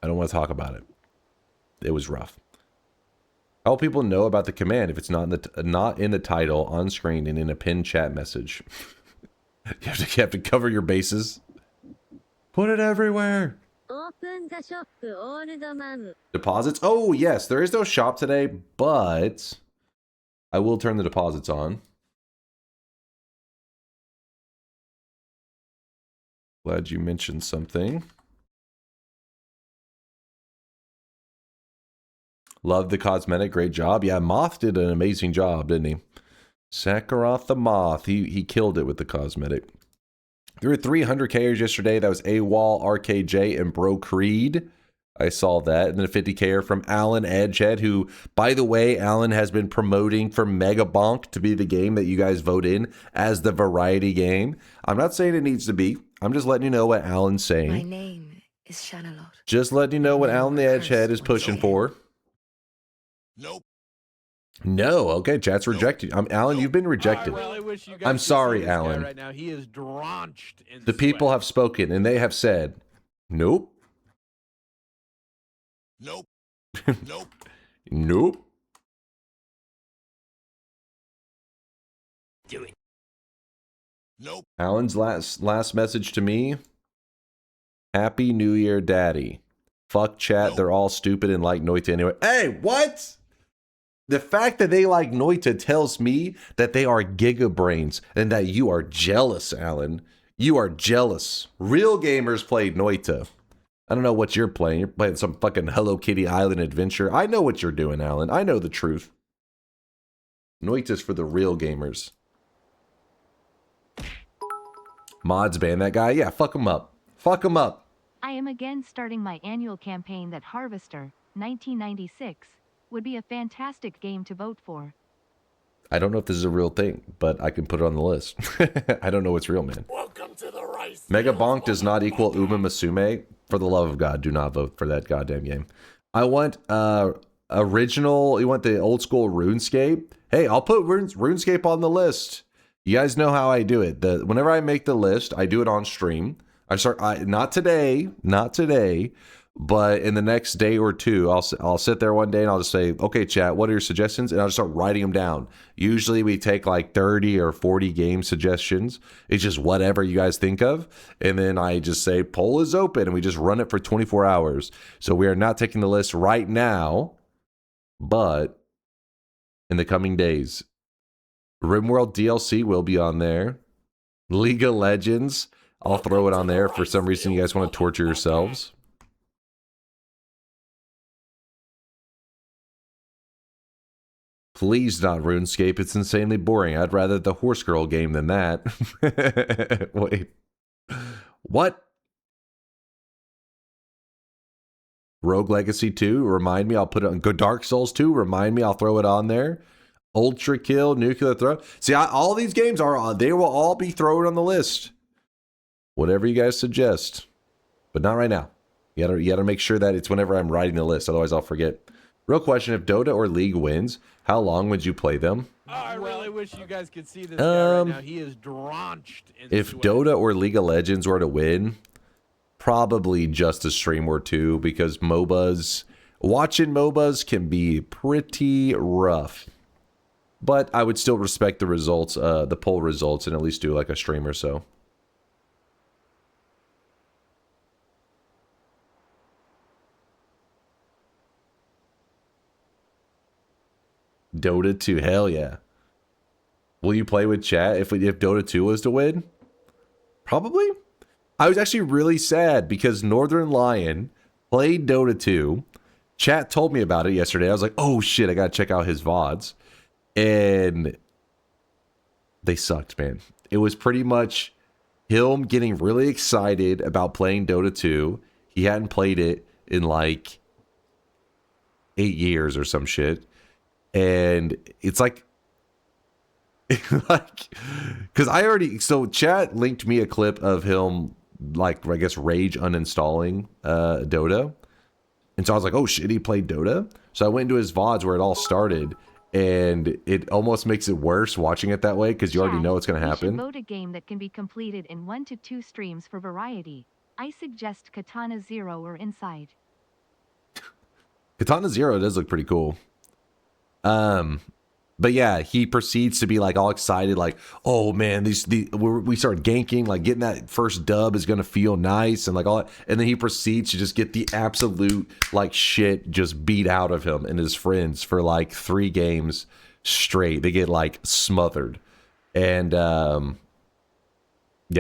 I don't want to talk about it. It was rough. How will people know about the command if it's not in the title, on screen, and in a pinned chat message? You have to cover your bases. Put it everywhere. Open the shop, old man. Deposits? Oh, yes. There is no shop today, but I will turn the deposits on. Glad you mentioned something. Love the cosmetic. Great job. Yeah, Moth did an amazing job, didn't he? Sakharoth the Moth. He killed it with the cosmetic. There were 300Kers yesterday. That was AWOL, RKJ, and Bro Creed. I saw that. And then a 50Ker from Alan Edgehead, who, by the way, Alan has been promoting for Mega Bonk to be the game that you guys vote in as the variety game. I'm not saying it needs to be. I'm just letting you know what Alan's saying. My name is Shanalot. Just letting you know what Alan the Edgehead is pushing for. Nope. No, okay, chat's rejected. Alan, you've been rejected. I really wish you guys I'm could see sorry, this guy Alan. right now. He is drenched in The people sweat. have spoken, and they have said, nope, Nope. Nope. nope. Do it. Nope. Alan's last message to me, Happy New Year, Daddy. Fuck chat, Nope. they're all stupid and like Noita anyway. Hey, what? The fact that they like Noita tells me that they are gigabrains and that you are jealous, Alan. You are jealous. Real gamers played Noita. I don't know what you're playing. You're playing some fucking Hello Kitty Island adventure. I know what you're doing, Alan. I know the truth. Noita's for the real gamers. Mods ban that guy? Yeah, fuck him up. Fuck him up. I am again starting my annual campaign that Harvester, 1996, would be a fantastic game to vote for. I don't know if this is a real thing, but I can put it on the list. I don't know what's real, man. Welcome to the rice. Mega Bonk does not equal Uma Musume. For the love of God, do not vote for that goddamn game. I want original, you want the old school RuneScape? Hey, I'll put RuneScape on the list. You guys know how I do it. Whenever I make the list, I do it on stream. Not today, but in the next day or two, I'll sit there one day and I'll just say, okay, chat, what are your suggestions? And I'll just start writing them down. Usually we take like 30 or 40 game suggestions. It's just whatever you guys think of. And then I just say, poll is open, and we just run it for 24 hours. So we are not taking the list right now, but in the coming days, RimWorld DLC will be on there. League of Legends, I'll throw it on there if for some reason you guys want to torture yourselves. Please not RuneScape. It's insanely boring. I'd rather the Horse Girl game than that. Wait. What? Rogue Legacy 2? Remind me. I'll put it on. Go Dark Souls 2? Remind me. I'll throw it on there. Ultra Kill, Nuclear Throw. See, all these games they will all be thrown on the list. Whatever you guys suggest. But not right now. You gotta make sure that it's whenever I'm writing the list. Otherwise, I'll forget. Real question, if Dota or League wins, how long would you play them? Oh, I really wish you guys could see this guy right now. He is drenched in If sweat. Dota or League of Legends were to win, probably just a stream or two, because watching MOBAs can be pretty rough. But I would still respect the results, the poll results, and at least do like a stream or so. Dota 2, hell yeah. Will you play with chat if Dota 2 was to win? Probably. I was actually really sad because Northern Lion played Dota 2. Chat told me about it yesterday. I was like, oh shit, I gotta check out his VODs. And they sucked, man. It was pretty much him getting really excited about playing Dota 2. He hadn't played it in like 8 years or some shit. And it's like because chat linked me a clip of him, like, I guess, rage uninstalling Dota. And so I was like, oh shit, he played Dota? So I went into his VODs where it all started, and it almost makes it worse watching it that way because you already know what's going to happen. Vote a game that can be completed in 1 to 2 streams for variety. I suggest Katana Zero or Inside. Katana Zero does look pretty cool. But yeah, he proceeds to be like all excited, like, oh man, we started ganking, like getting that first dub is gonna feel nice, and like all that. And then he proceeds to just get the absolute like shit just beat out of him and his friends for like 3 games straight. They get like smothered. And yeah,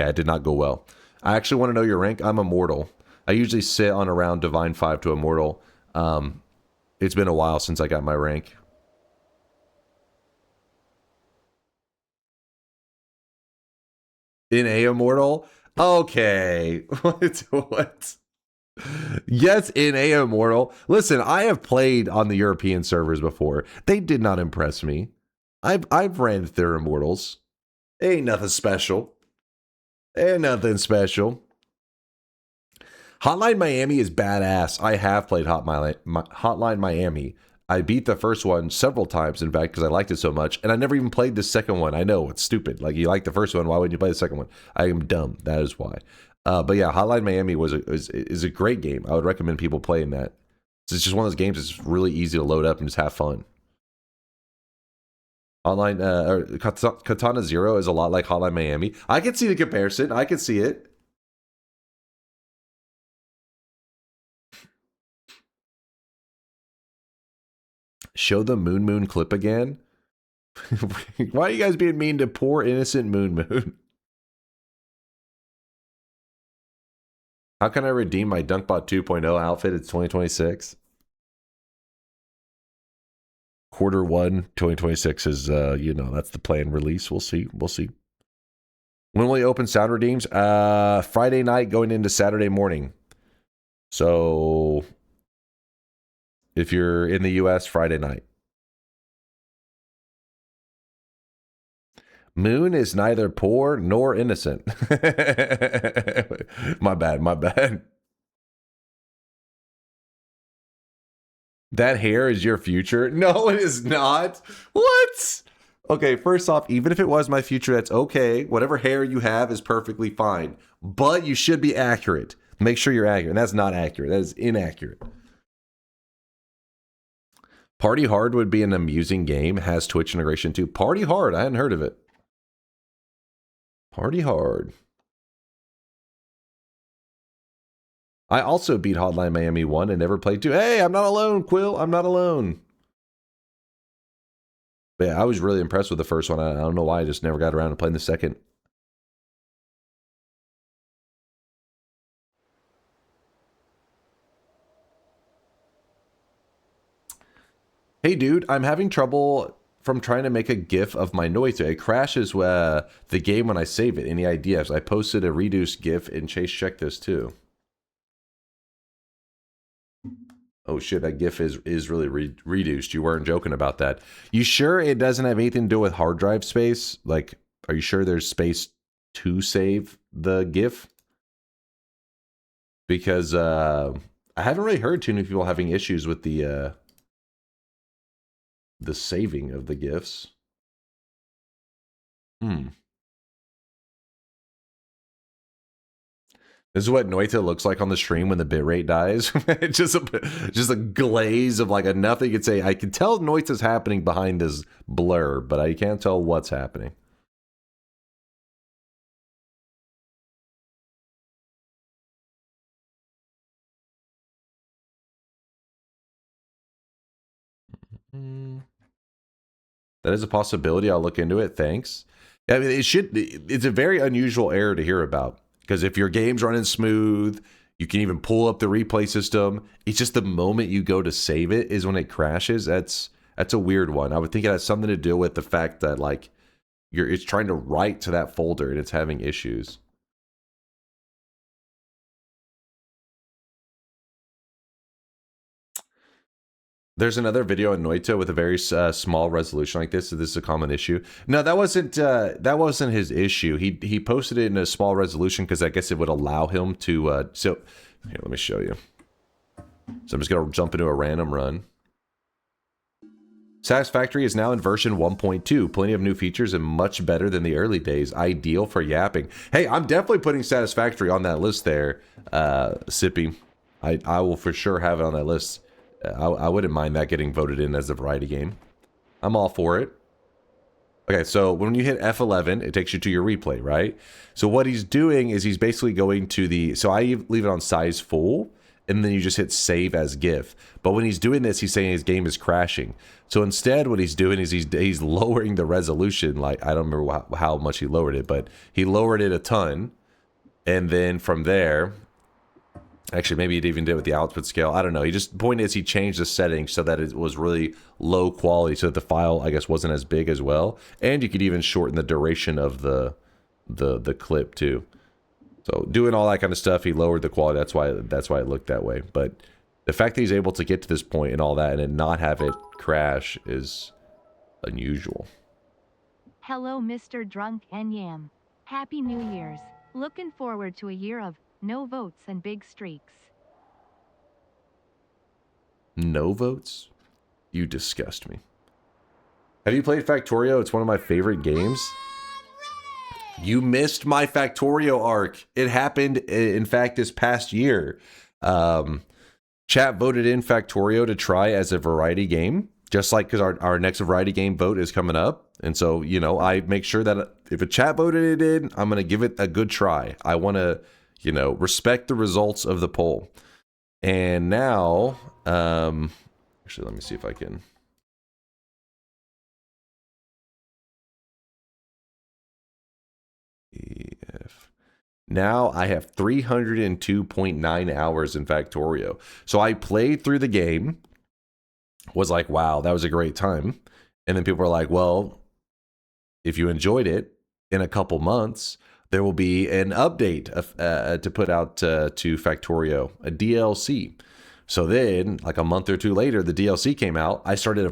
it did not go well. I actually want to know your rank. I'm Immortal. I usually sit on around Divine 5 to Immortal. It's been a while since I got my rank. In A Immortal? Okay. What? Yes, in A Immortal. Listen, I have played on the European servers before. They did not impress me. I've ran through Immortals. Ain't nothing special. Ain't nothing special. Hotline Miami is badass. I have played Hotline Miami. I beat the first one several times, in fact, because I liked it so much. And I never even played the second one. I know, it's stupid. Like, you like the first one, why wouldn't you play the second one? I am dumb. That is why. But yeah, Hotline Miami is a great game. I would recommend people playing that. It's just one of those games that's really easy to load up and just have fun. Katana Zero is a lot like Hotline Miami. I can see the comparison. I can see it. Show the Moon clip again? Why are you guys being mean to poor innocent Moon? How can I redeem my DunkBot 2.0 outfit? It's 2026. Quarter 1, 2026 is, you know, that's the planned release. We'll see. We'll see. When will you open sound redeems? Friday night going into Saturday morning. So if you're in the US, Friday night. Moon is neither poor nor innocent. My bad. That hair is your future? No, it is not. What? Okay, first off, even if it was my future, that's okay. Whatever hair you have is perfectly fine. But you should be accurate. Make sure you're accurate. And that's not accurate. That is inaccurate. Party Hard would be an amusing game. Has Twitch integration too. Party Hard. I hadn't heard of it. Party Hard. I also beat Hotline Miami 1 and never played 2. Hey, I'm not alone, Quill. I'm not alone. But yeah, I was really impressed with the first one. I don't know why I just never got around to playing the second. Hey, dude, I'm having trouble from trying to make a GIF of my Noita. It crashes the game when I save it. Any ideas? I posted a reduced GIF and Chase checked this too. Oh shit, that GIF is really reduced. You weren't joking about that. You sure it doesn't have anything to do with hard drive space? Like, are you sure there's space to save the GIF? Because I haven't really heard too many people having issues with the saving of the GIFs. This is what Noita looks like on the stream when the bitrate dies. It's just a glaze of like enough that you could say, I can tell Noita's happening behind this blur, but I can't tell what's happening. That is a possibility. I'll look into it. Thanks. I mean, it's a very unusual error to hear about. Because if your game's running smooth, you can even pull up the replay system. It's just the moment you go to save it is when it crashes. That's a weird one. I would think it has something to do with the fact that like it's trying to write to that folder and it's having issues. There's another video on Noita with a very small resolution like this. So this is a common issue. No, that wasn't his issue. He posted it in a small resolution because I guess it would allow him to. So here, let me show you. So I'm just gonna jump into a random run. Satisfactory is now in version 1.2. Plenty of new features and much better than the early days. Ideal for yapping. Hey, I'm definitely putting Satisfactory on that list there, Sippy. I will for sure have it on that list. I wouldn't mind that getting voted in as a variety game. I'm all for it. Okay, so when you hit F11, it takes you to your replay, right? So what he's doing is he's basically going to the, so I leave it on size full, and then you just hit save as GIF. But when he's doing this, he's saying his game is crashing. So instead, what he's doing is he's lowering the resolution. Like, I don't remember how much he lowered it, but he lowered it a ton. And then from there, actually, maybe he even did it with the output scale. I don't know. Point is, he changed the settings so that it was really low quality, so that the file, I guess, wasn't as big as well. And you could even shorten the duration of the clip too. So doing all that kind of stuff, he lowered the quality. That's why it looked that way. But the fact that he's able to get to this point and all that, and then not have it crash, is unusual. Hello, Mr. Drunk and Yam. Happy New Year's. Looking forward to a year of no votes and big streaks. No votes? You disgust me. Have you played Factorio? It's one of my favorite games. You missed my Factorio arc. It happened, in fact, this past year. Chat voted in Factorio to try as a variety game, just like because our next variety game vote is coming up. And so, you know, I make sure that if a chat voted it in, I'm going to give it a good try. I want to, you know, respect the results of the poll. And now, actually, let me see if I can. Now I have 302.9 hours in Factorio. So I played through the game, was like, wow, that was a great time. And then people were like, well, if you enjoyed it, in a couple months, there will be an update to put out to Factorio, a DLC. So then, like a month or two later, the DLC came out. I started a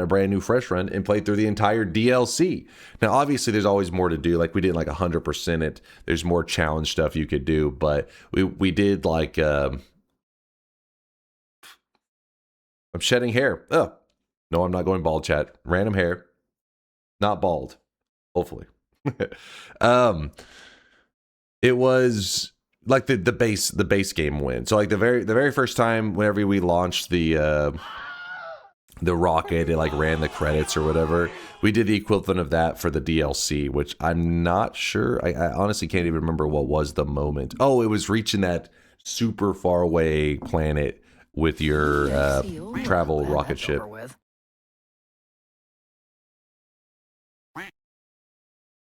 brand new fresh run, and played through the entire DLC. Now, obviously, there's always more to do. Like, we didn't like 100% it. There's more challenge stuff you could do, but we did like. I'm shedding hair. Oh, no, I'm not going bald, chat. Random hair, not bald. Hopefully, it was. Like the base game win. So like the very first time, whenever we launched the rocket, it like ran the credits or whatever. We did the equivalent of that for the DLC, which I'm not sure. I honestly can't even remember what was the moment. Oh, it was reaching that super far away planet with your travel rocket ship.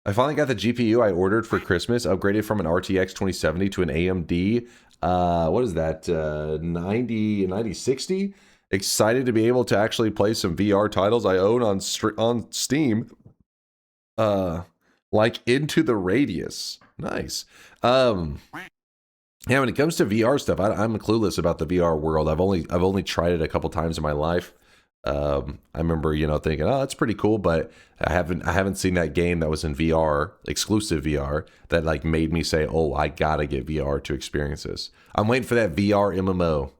I finally got the GPU I ordered for Christmas, upgraded from an RTX 2070 to an AMD, what is that, 9060? Excited to be able to actually play some VR titles I own on Steam, like Into the Radius. Nice. Yeah, when it comes to VR stuff, I'm clueless about the VR world. I've only tried it a couple times in my life. I remember, you know, thinking, oh, that's pretty cool, but I haven't seen that game that was in VR, exclusive VR, that like made me say, oh, I gotta get VR to experience this. I'm waiting for that VR MMO.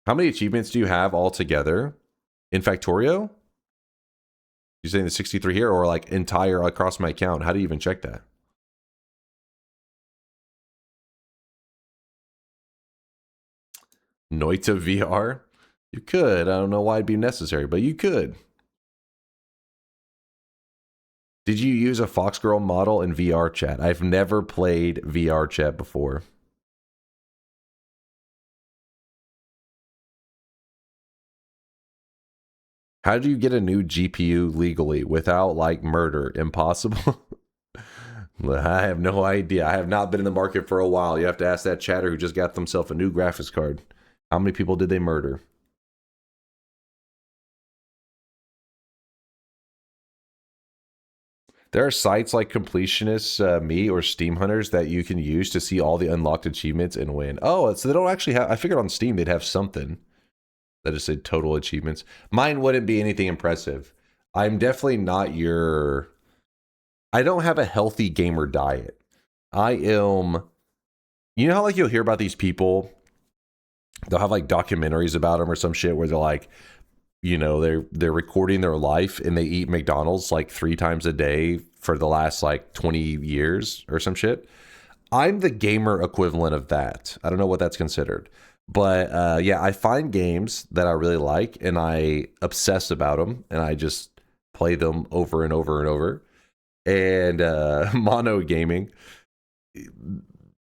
How many achievements do you have altogether in Factorio? You saying the 63 here, or like entire across my account? How do you even check that? Noita VR? You could. I don't know why it'd be necessary, but you could. Did you use a Foxgirl model in VR chat? I've never played VR chat before. How do you get a new GPU legally without like murder? Impossible. I have no idea. I have not been in the market for a while. You have to ask that chatter who just got themselves a new graphics card. How many people did they murder? There are sites like Completionists, Me, or Steam Hunters that you can use to see all the unlocked achievements and win. Oh, so they don't actually have... I figured on Steam they'd have something that just said total achievements. Mine wouldn't be anything impressive. I'm definitely not your... I don't have a healthy gamer diet. I am... You know how like you'll hear about these people? They'll have like documentaries about them or some shit where they're like... You know, they're recording their life and they eat McDonald's like 3 times a day for the last like 20 years or some shit. I'm the gamer equivalent of that. I don't know what that's considered. But yeah, I find games that I really like and I obsess about them and I just play them over and over and over. And mono gaming,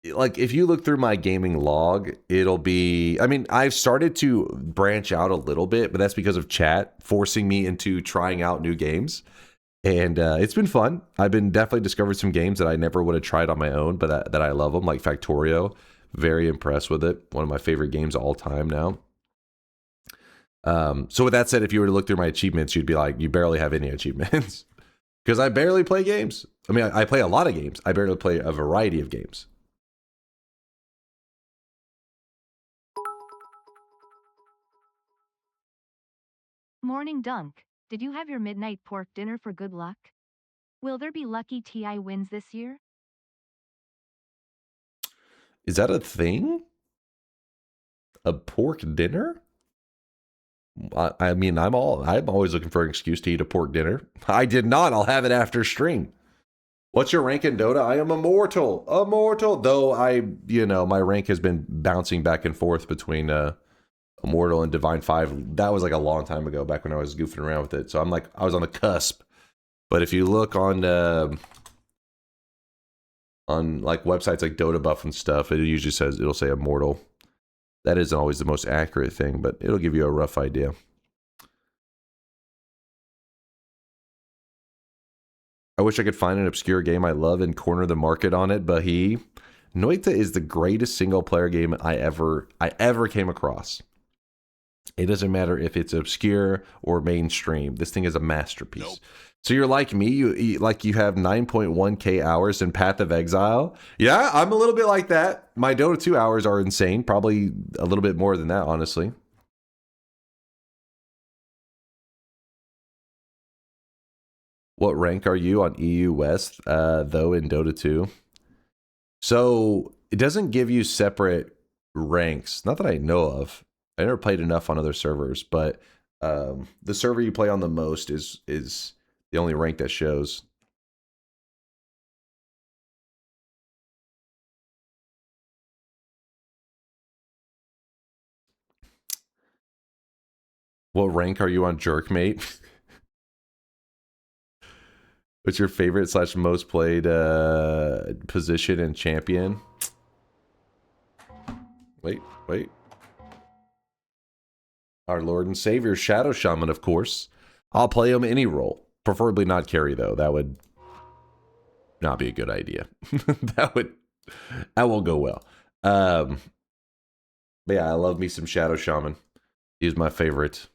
like if you look through my gaming log, it'll be, I mean, I've started to branch out a little bit, but that's because of chat forcing me into trying out new games. And it's been fun. I've been definitely discovered some games that I never would have tried on my own, but that I love them, like Factorio. Very impressed with it. One of my favorite games of all time now. So with that said, if you were to look through my achievements, you'd be like, you barely have any achievements. Because I barely play games. I mean, I play a lot of games. I barely play a variety of games. Morning Dunk. Did you have your midnight pork dinner for good luck? Will there be lucky TI wins this year? Is that a thing? A pork dinner? I mean, I'm always looking for an excuse to eat a pork dinner. I did not. I'll have it after stream. What's your rank in Dota? I am immortal. Immortal. Though my rank has been bouncing back and forth between Immortal and Divine 5. That was like a long time ago, back when I was goofing around with it. So I was on the cusp. But if you look on like websites like Dota Buff and stuff, it'll say Immortal. That isn't always the most accurate thing, but it'll give you a rough idea. I wish I could find an obscure game I love and corner the market on it, but Noita is the greatest single player game I ever came across. It doesn't matter if it's obscure or mainstream. This thing is a masterpiece. Nope. So you're like me, you have 9.1k hours in Path of Exile. Yeah, I'm a little bit like that. My Dota 2 hours are insane. Probably a little bit more than that, honestly. What rank are you on EU West, though, in Dota 2? So it doesn't give you separate ranks. Not that I know of. I never played enough on other servers, but the server you play on the most is the only rank that shows. What rank are you on Jerkmate? What's your favorite / most played position and champion? Wait. Our Lord and Savior, Shadow Shaman, of course. I'll play him any role. Preferably not carry, though. That would not be a good idea. that won't go well. But yeah, I love me some Shadow Shaman. He's my favorite.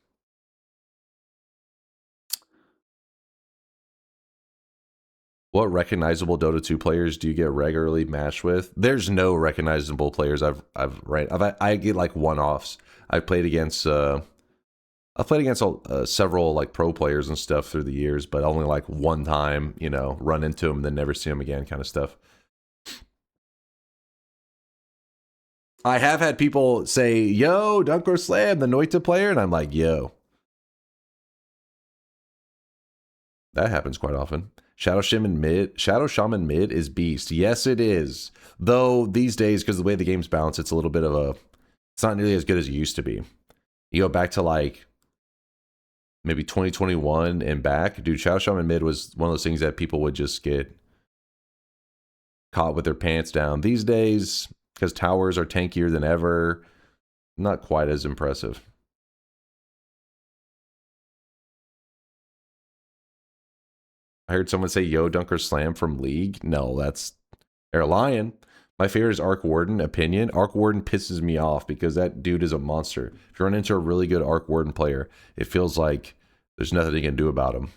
What recognizable Dota 2 players do you get regularly matched with? There's no recognizable players I get like one-offs. I've played against several like pro players and stuff through the years, but only like one time, run into them and then never see them again kind of stuff. I have had people say, yo, DunkOrSlam, the Noita player, and I'm like, yo. That happens quite often. Shadow Shaman mid is beast. Yes, it is. Though these days, because the way the game's balanced, it's not nearly as good as it used to be. You go back to like maybe 2021 and back, dude, Shadow Shaman mid was one of those things that people would just get caught with their pants down. These days, because towers are tankier than ever, not quite as impressive. I heard someone say, yo, DunkOrSlam from League. No, that's Air Lion. My favorite is Arc Warden. Opinion. Arc Warden pisses me off because that dude is a monster. If you run into a really good Arc Warden player, it feels like there's nothing you can do about him.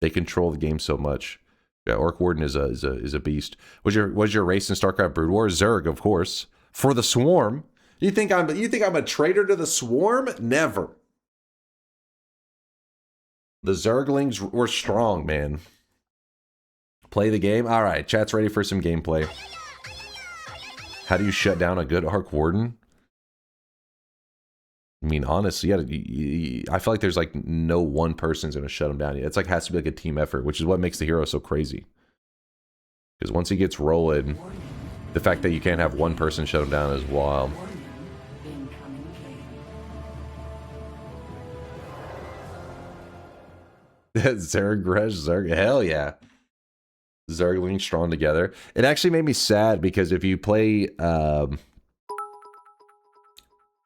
They control the game so much. Yeah, Arc Warden is a beast. Was your race in StarCraft Brood War? Zerg, of course. For the Swarm. You think I'm a traitor to the Swarm? Never. The Zerglings were strong, man. Play the game? All right, chat's ready for some gameplay. How do you shut down a good Arc Warden? I mean, honestly, I feel like there's like no one person's going to shut him down yet. It's like has to be like a team effort, which is what makes the hero so crazy. Because once he gets rolling, the fact that you can't have one person shut him down is wild. Zerg, hell yeah. Zergling strong together. It actually made me sad because if you play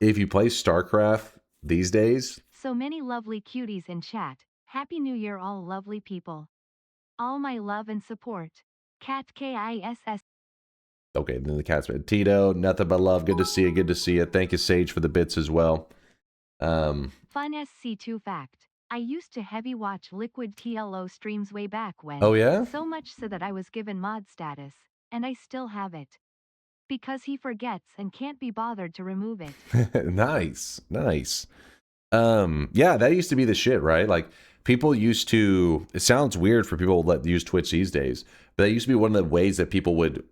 StarCraft these days. So many lovely cuties in chat. Happy New Year, all lovely people. All my love and support. Cat KISS. Okay, then the cat's been Tito, nothing but love. Good to see you. Good to see you. Thank you, Sage, for the bits as well. Fun SC2 fact. I used to heavy watch Liquid TLO streams way back when. Oh, yeah? So much so that I was given mod status, and I still have it. Because he forgets and can't be bothered to remove it. Nice. Nice. Yeah, that used to be the shit, right? Like, people used to, it sounds weird for people that use Twitch these days, but that used to be one of the ways that people would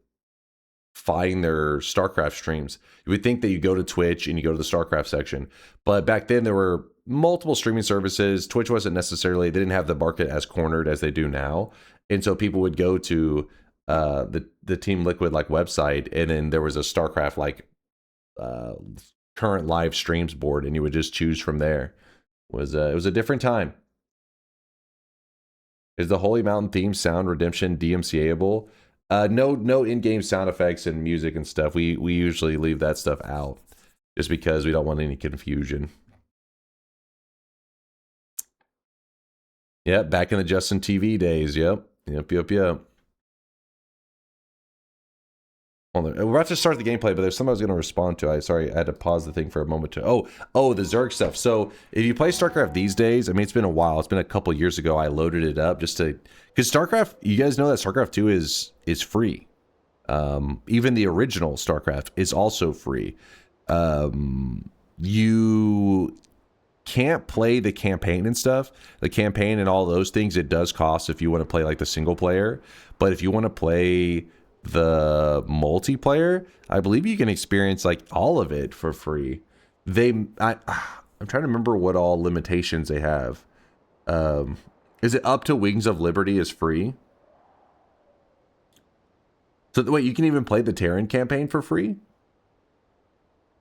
find their StarCraft streams. You would think that you go to Twitch and you go to the StarCraft section, but back then there were multiple streaming services. Twitch wasn't necessarily, they didn't have the market as cornered as they do now, and so people would go to the Team Liquid like website, and then there was a StarCraft like current live streams board, and you would just choose from there. It was a different time. Is the Holy Mountain theme sound redemption DMCA-able? No in-game sound effects and music and stuff. We usually leave that stuff out just because we don't want any confusion. Yep, back in the Justin TV days. Yep. We're about to start the gameplay, but there's something I was going to respond to. Sorry, I had to pause the thing for a moment to. Oh, the Zerg stuff. So if you play StarCraft these days, I mean, it's been a while. It's been a couple years ago. I loaded it up just to, because StarCraft. You guys know that StarCraft 2 is free. Even the original StarCraft is also free. You can't play the campaign and stuff. The campaign and all those things, it does cost if you want to play like the single player. But if you want to play the multiplayer, I believe you can experience like all of it for free. I'm trying to remember what all limitations they have. Is it up to Wings of Liberty is free? So wait, you can even play the Terran campaign for free?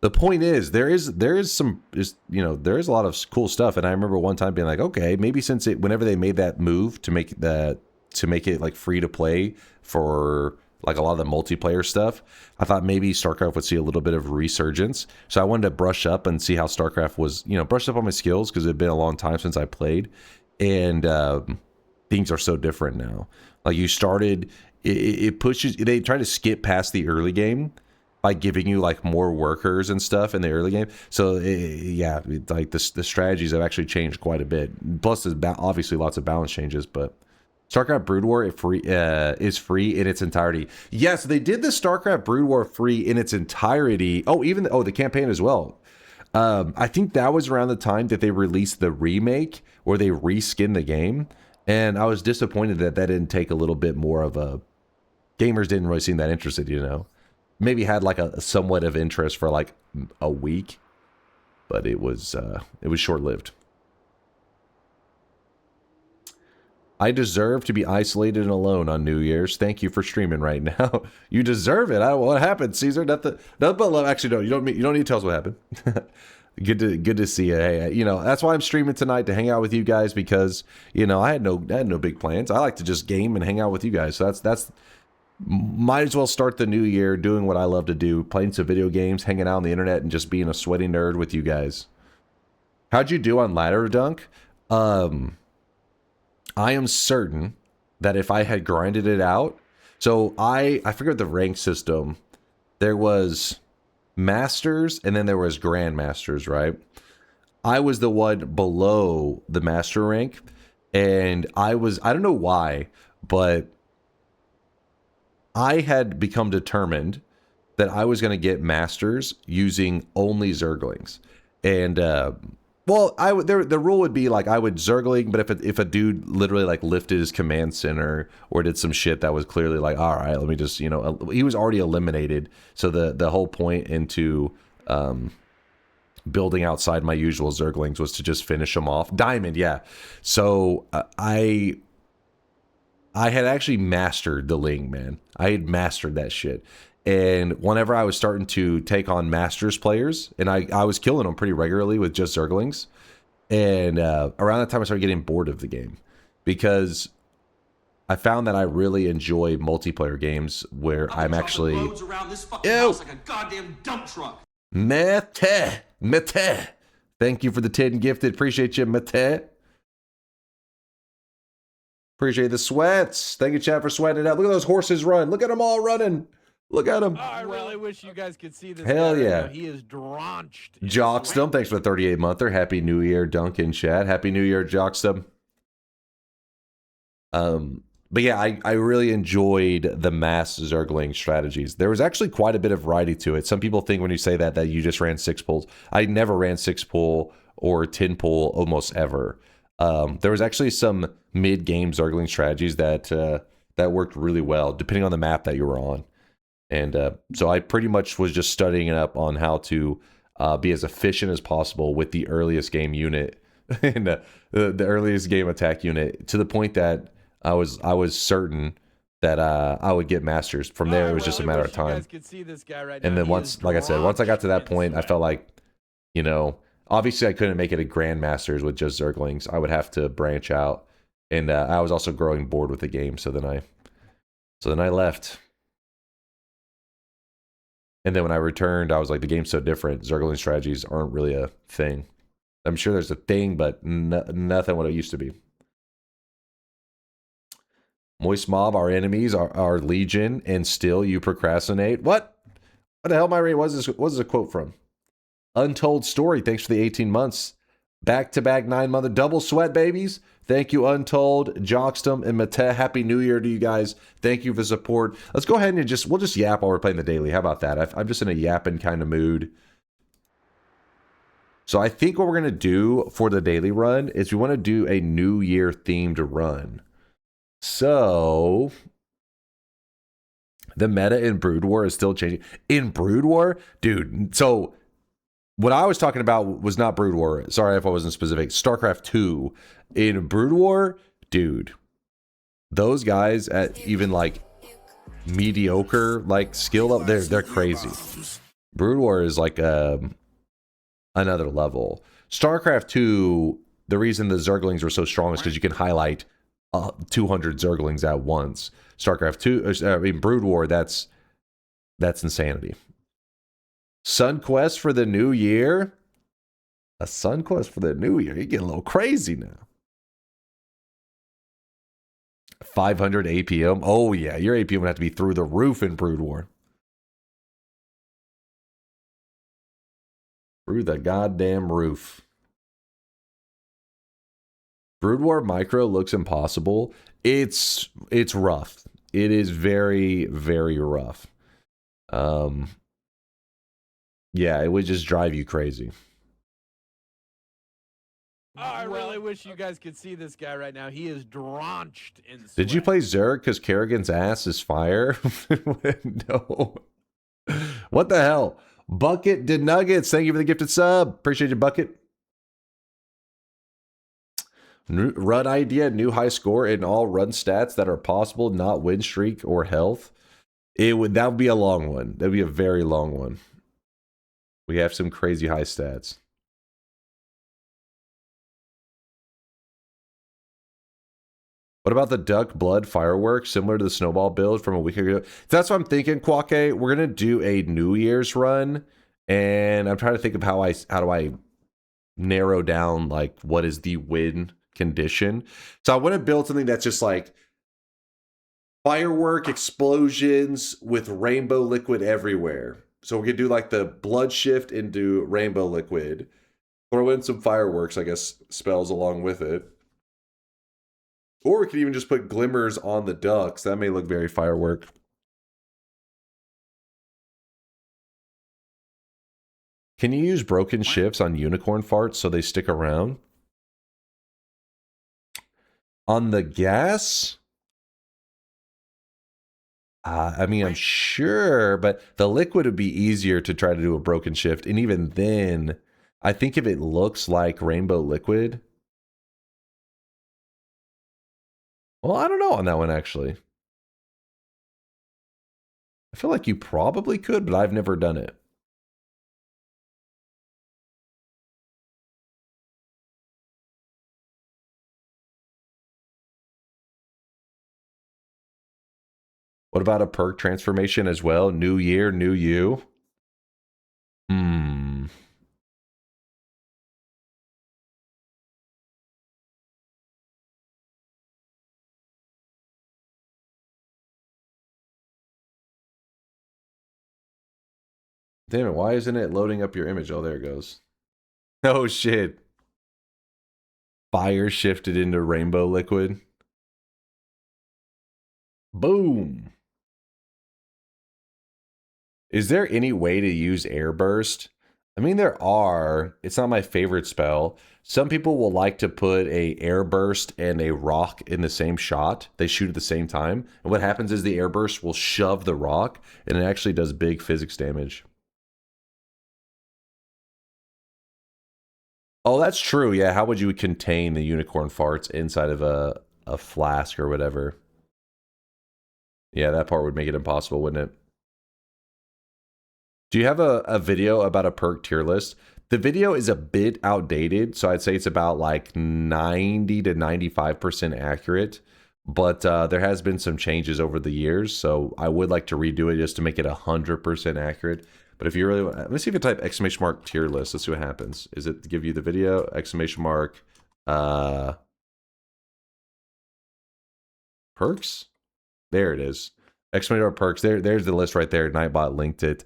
The point is, there is a lot of cool stuff, and I remember one time being like, okay, maybe whenever they made that move to make it like free to play for like a lot of the multiplayer stuff, I thought maybe StarCraft would see a little bit of resurgence. So I wanted to brush up and see how StarCraft was, brush up on my skills because it had been a long time since I played, and things are so different now. Like you started, it pushes. They try to skip past the early game by giving you like more workers and stuff in the early game. So like the strategies have actually changed quite a bit. Plus, there's obviously lots of balance changes, but StarCraft Brood War is free in its entirety. Yes, they did the StarCraft Brood War free in its entirety. The campaign as well. I think that was around the time that they released the remake where they reskinned the game, and I was disappointed that didn't take a little bit more of a. Gamers didn't really seem that interested, Maybe had like a somewhat of interest for like a week, but it was short-lived. I deserve to be isolated and alone on New Year's. Thank you for streaming right now. You deserve it. What happened, Caesar? Nothing but love. Actually, no. You don't need to tell us what happened. Good to see you. Hey, that's why I'm streaming tonight, to hang out with you guys, because I had no big plans. I like to just game and hang out with you guys. So that's might as well start the new year doing what I love to do, playing some video games, hanging out on the internet, and just being a sweaty nerd with you guys. How'd you do on ladder dunk? I am certain that if I had grinded it out, so I forget the rank system. There was masters and then there was grandmasters, right? I was the one below the master rank, and I don't know why, but I had become determined that I was going to get masters using only Zerglings. And the rule would be like I would Zergling, but if a dude literally like lifted his command center or did some shit that was clearly like, all right, let me just, he was already eliminated. So the whole point into building outside my usual Zerglings was to just finish them off. Diamond, yeah. So I had actually mastered the Ling, man. I had mastered that shit. And whenever I was starting to take on Masters players, and I was killing them pretty regularly with just Zerglings, and around that time I started getting bored of the game. because I found that I really enjoy multiplayer games where I'm actually ew. Like a goddamn dump truck. Mete. Thank you for the 10 gifted. Appreciate you, Mete. Appreciate the sweats. Thank you, chat, for sweating it out. Look at those horses run. Look at them all running. Look at them. Oh, I really wish you guys could see this Hell guy right yeah. now. He is drenched in Jockstum, thanks for the 38-monther. Happy New Year, Duncan chat. Happy New Year, Jockstum. But yeah, I really enjoyed the mass Zergling strategies. There was actually quite a bit of variety to it. Some people think when you say that you just ran 6 pulls. I never ran 6 pull or 10 pull almost ever. There was actually some mid-game Zergling strategies that worked really well, depending on the map that you were on. And so I pretty much was just studying up on how to be as efficient as possible with the earliest game unit and the earliest game attack unit, to the point that I was certain that I would get masters. From there, it was just a matter of time. And then once, like I said, once I got to that point, I felt like, you know, obviously I couldn't make it a grandmasters with just Zerglings. I would have to branch out, and I was also growing bored with the game. So then I left. And then when I returned, I was like, the game's so different. Zergling strategies aren't really a thing. I'm sure there's a thing, but nothing what it used to be. Moist Mob, our enemies are legion, and still you procrastinate. What? What the hell, Myri? What is this quote from? Untold Story, thanks for the 18 months. Back-to-back 9-month double sweat, babies. Thank you, Untold, Jockstum, and Mate. Happy New Year to you guys. Thank you for the support. Let's go ahead and we'll just yap while we're playing the daily. How about that? I'm just in a yapping kind of mood. So I think what we're going to do for the daily run is we want to do a New Year themed run. So the meta in Brood War is still changing. In Brood War, dude, so what I was talking about was not Brood War. Sorry if I wasn't specific. StarCraft 2. In Brood War, dude, those guys at even like mediocre like skill level, they're crazy. Brood War is like another level. StarCraft 2, the reason the Zerglings were so strong is because you can highlight 200 Zerglings at once. StarCraft 2, Brood War, that's insanity. Sun Quest for the new year? A Sun Quest for the new year? You're getting a little crazy now. 500 APM? Oh yeah, your APM would have to be through the roof in Brood War. Through the goddamn roof. Brood War Micro looks impossible. It's rough. It is very, very rough. Yeah, it would just drive you crazy. Oh, I really wish you guys could see this guy right now. He is drenched in sweat. Did you play Zerg because Kerrigan's ass is fire? No. What the hell? Bucket did Nuggets. Thank you for the gifted sub. Appreciate you, Bucket. Run idea, new high score in all run stats that are possible, not win streak or health. That would be a long one. That'd be a very long one. We have some crazy high stats. What about the duck blood fireworks, similar to the snowball build from a week ago? That's what I'm thinking, Kwake. We're gonna do a New Year's run, and I'm trying to think of how do I narrow down like what is the win condition. So I want to build something that's just like firework explosions with rainbow liquid everywhere. So we could do like the blood shift into rainbow liquid, throw in some fireworks, I guess, spells along with it. Or we could even just put glimmers on the ducks. That may look very firework. Can you use broken shifts on unicorn farts so they stick around? On the gas? I mean, I'm sure, but the liquid would be easier to try to do a broken shift. And even then, I think if it looks like rainbow liquid... Well, I don't know on that one, actually. I feel like you probably could, but I've never done it. What about a perk transformation as well? New year, new you. Hmm. Damn it, why isn't it loading up your image? Oh, there it goes. Oh shit. Fire shifted into rainbow liquid. Boom. Is there any way to use air burst? I mean, there are. It's not my favorite spell. Some people will like to put a air burst and a rock in the same shot. They shoot at the same time. And what happens is the air burst will shove the rock and it actually does big physics damage. Oh, that's true. Yeah, how would you contain the unicorn farts inside of a flask or whatever? Yeah, that part would make it impossible, wouldn't it? Do you have a video about a perk tier list? The video is a bit outdated, so I'd say it's about like 90 to 95% accurate. But there has been some changes over the years, so I would like to redo it just to make it 100% accurate. But if you really want, let me see if you type exclamation mark tier list. Let's see what happens. Is it give you the video exclamation mark perks? There it is. Exclamation mark perks. There's the list right there. Nightbot linked it.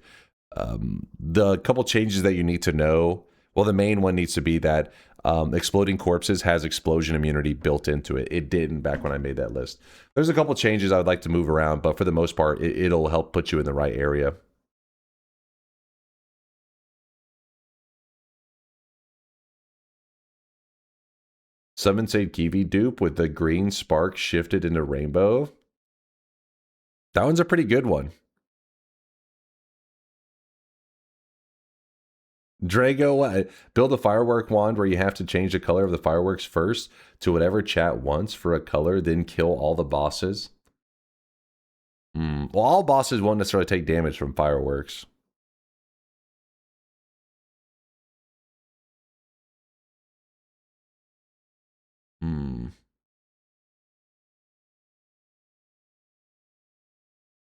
The couple changes that you need to know. Well, the main one needs to be that exploding corpses has explosion immunity built into it. It didn't back when I made that list. There's a couple changes I would like to move around, but for the most part, it'll help put you in the right area. Summon Saint Kiwi dupe with the green spark shifted into rainbow. That one's a pretty good one. Drago, build a firework wand where you have to change the color of the fireworks first to whatever chat wants for a color, then kill all the bosses. Well, all bosses won't necessarily take damage from fireworks.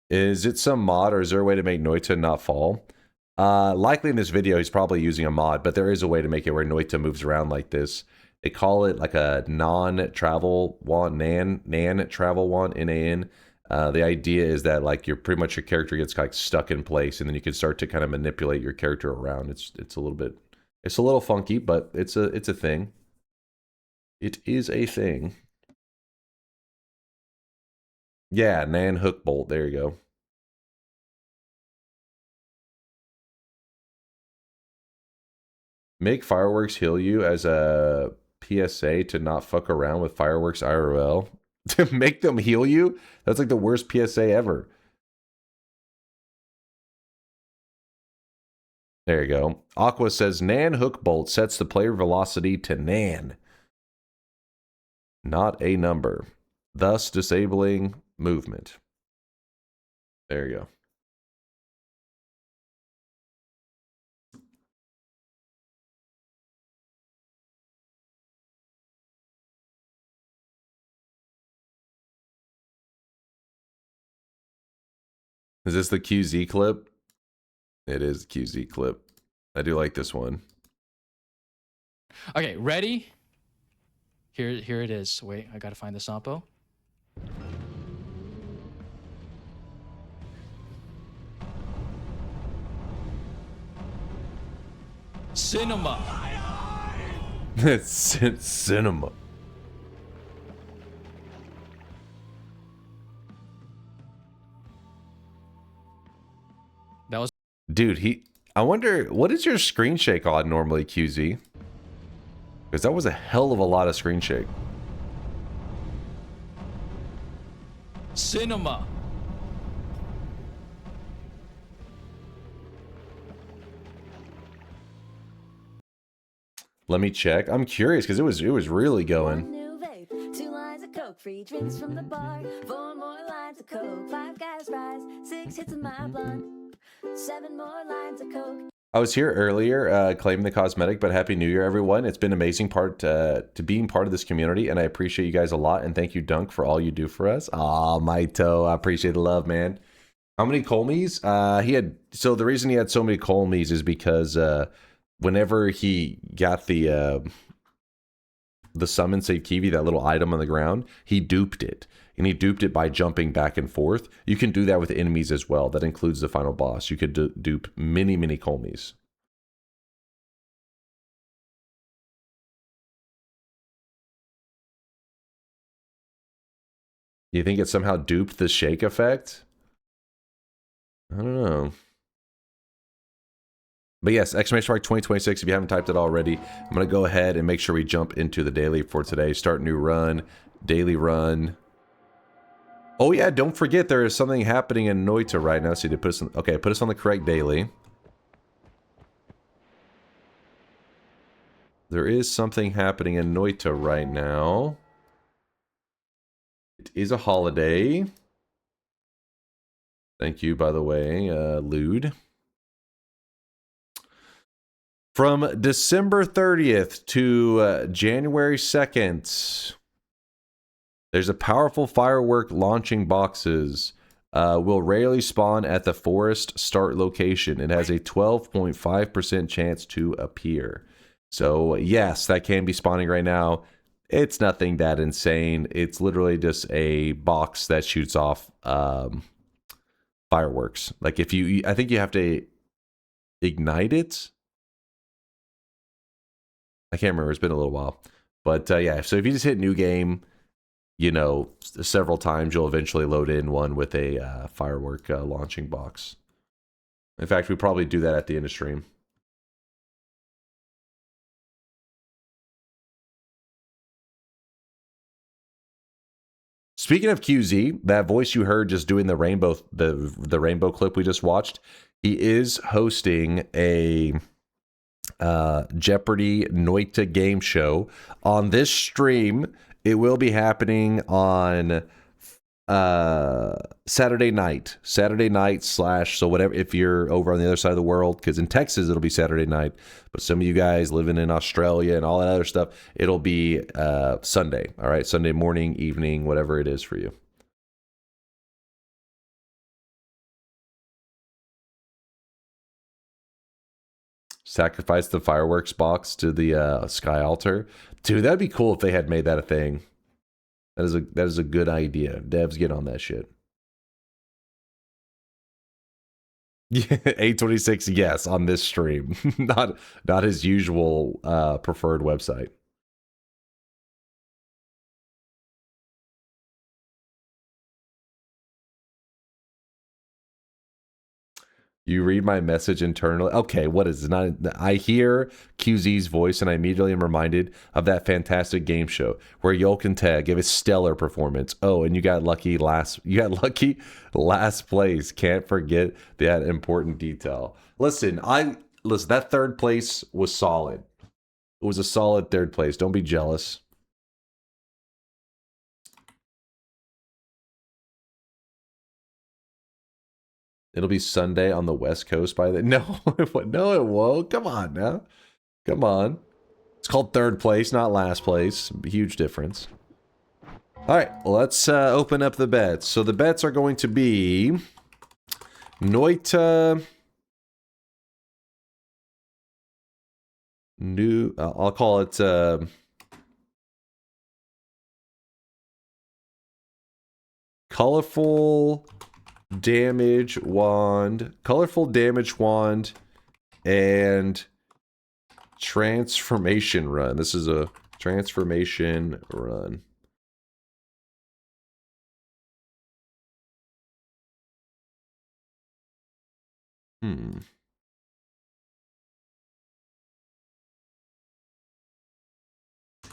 Is it some mod or is there a way to make Noita not fall? Likely in this video, he's probably using a mod, but there is a way to make it where Noita moves around like this. They call it like a non-travel wand, nan travel wand, N-A-N. The idea is that like your pretty much your character gets like stuck in place, and then you can start to kind of manipulate your character around. It's a little funky, but it's a thing. It is a thing. Yeah, Nan hook bolt. There you go. Make fireworks heal you as a PSA to not fuck around with fireworks IRL. To make them heal you? That's like the worst PSA ever. There you go. Aqua says, Nan hook bolt sets the player velocity to Nan. Not a number. Thus disabling movement. There you go. Is this the QZ clip? It is the QZ clip. I do like this one. Okay, ready? Here it is. Wait, I gotta find the sample. Cinema. It's cinema. That was. Dude, I wonder, what is your screen shake on normally, QZ? Because that was a hell of a lot of screen shake. Cinema. Let me check. I'm curious because it was really going. 2 lines of Coke, free drinks from the bar. 4 more lines of Coke, 5 guys rise, 6 hits of my blunt. 7 more lines of Coke. I was here earlier claiming the cosmetic, but Happy New Year, everyone. It's been amazing to being part of this community, and I appreciate you guys a lot, and thank you, Dunk, for all you do for us. Aw, Maito, I appreciate the love, man. How many Colmies? So the reason he had so many Colmies is because whenever he got the summon save Kiwi, that little item on the ground, he duped it. And he duped it by jumping back and forth. You can do that with enemies as well. That includes the final boss. You could dupe many, many Colmies. You think it somehow duped the shake effect? I don't know. But yes, exclamation mark 2026 if you haven't typed it already. I'm going to go ahead and make sure we jump into the daily for today. Start new run, daily run. Oh yeah, don't forget there is something happening in Noita right now. So you put us on, okay, put us on the correct daily. There is something happening in Noita right now. It is a holiday. Thank you, by the way, Lude. From December 30th to January 2nd, there's a powerful firework launching boxes. Will rarely spawn at the forest start location. It has a 12.5% chance to appear. So yes, that can be spawning right now. It's nothing that insane. It's literally just a box that shoots off fireworks. Like if you, I think you have to ignite it. I can't remember. It's been a little while. But yeah, so if you just hit new game, you know, several times, you'll eventually load in one with a firework launching box. In fact, we probably do that at the end of stream. Speaking of QZ, that voice you heard just doing the rainbow clip we just watched, he is hosting a Jeopardy Noita game show on this stream. It will be happening on Saturday night / so whatever, if you're over on the other side of the world, because in Texas it'll be Saturday night, but some of you guys living in Australia and all that other stuff, it'll be Sunday. All right, Sunday morning, evening, whatever it is for you. Sacrifice the fireworks box to the sky altar. Dude, that'd be cool if they had made that a thing. That is a good idea. Devs, get on that shit. Yeah, 826, yes, on this stream. not his usual preferred website. You read my message internally. Okay, what is it? Not, I hear QZ's voice and I immediately am reminded of that fantastic game show where Yolk and Tag gave a stellar performance. Oh, and you got lucky last place. Can't forget that important detail. Listen, that third place was solid. It was a solid third place. Don't be jealous. It'll be Sunday on the West Coast by then. No, no, it won't. Come on now. Come on. It's called third place, not last place. Huge difference. All right, let's open up the bets. So the bets are going to be Noita. I'll call it colorful damage wand, and transformation run. This is a transformation run.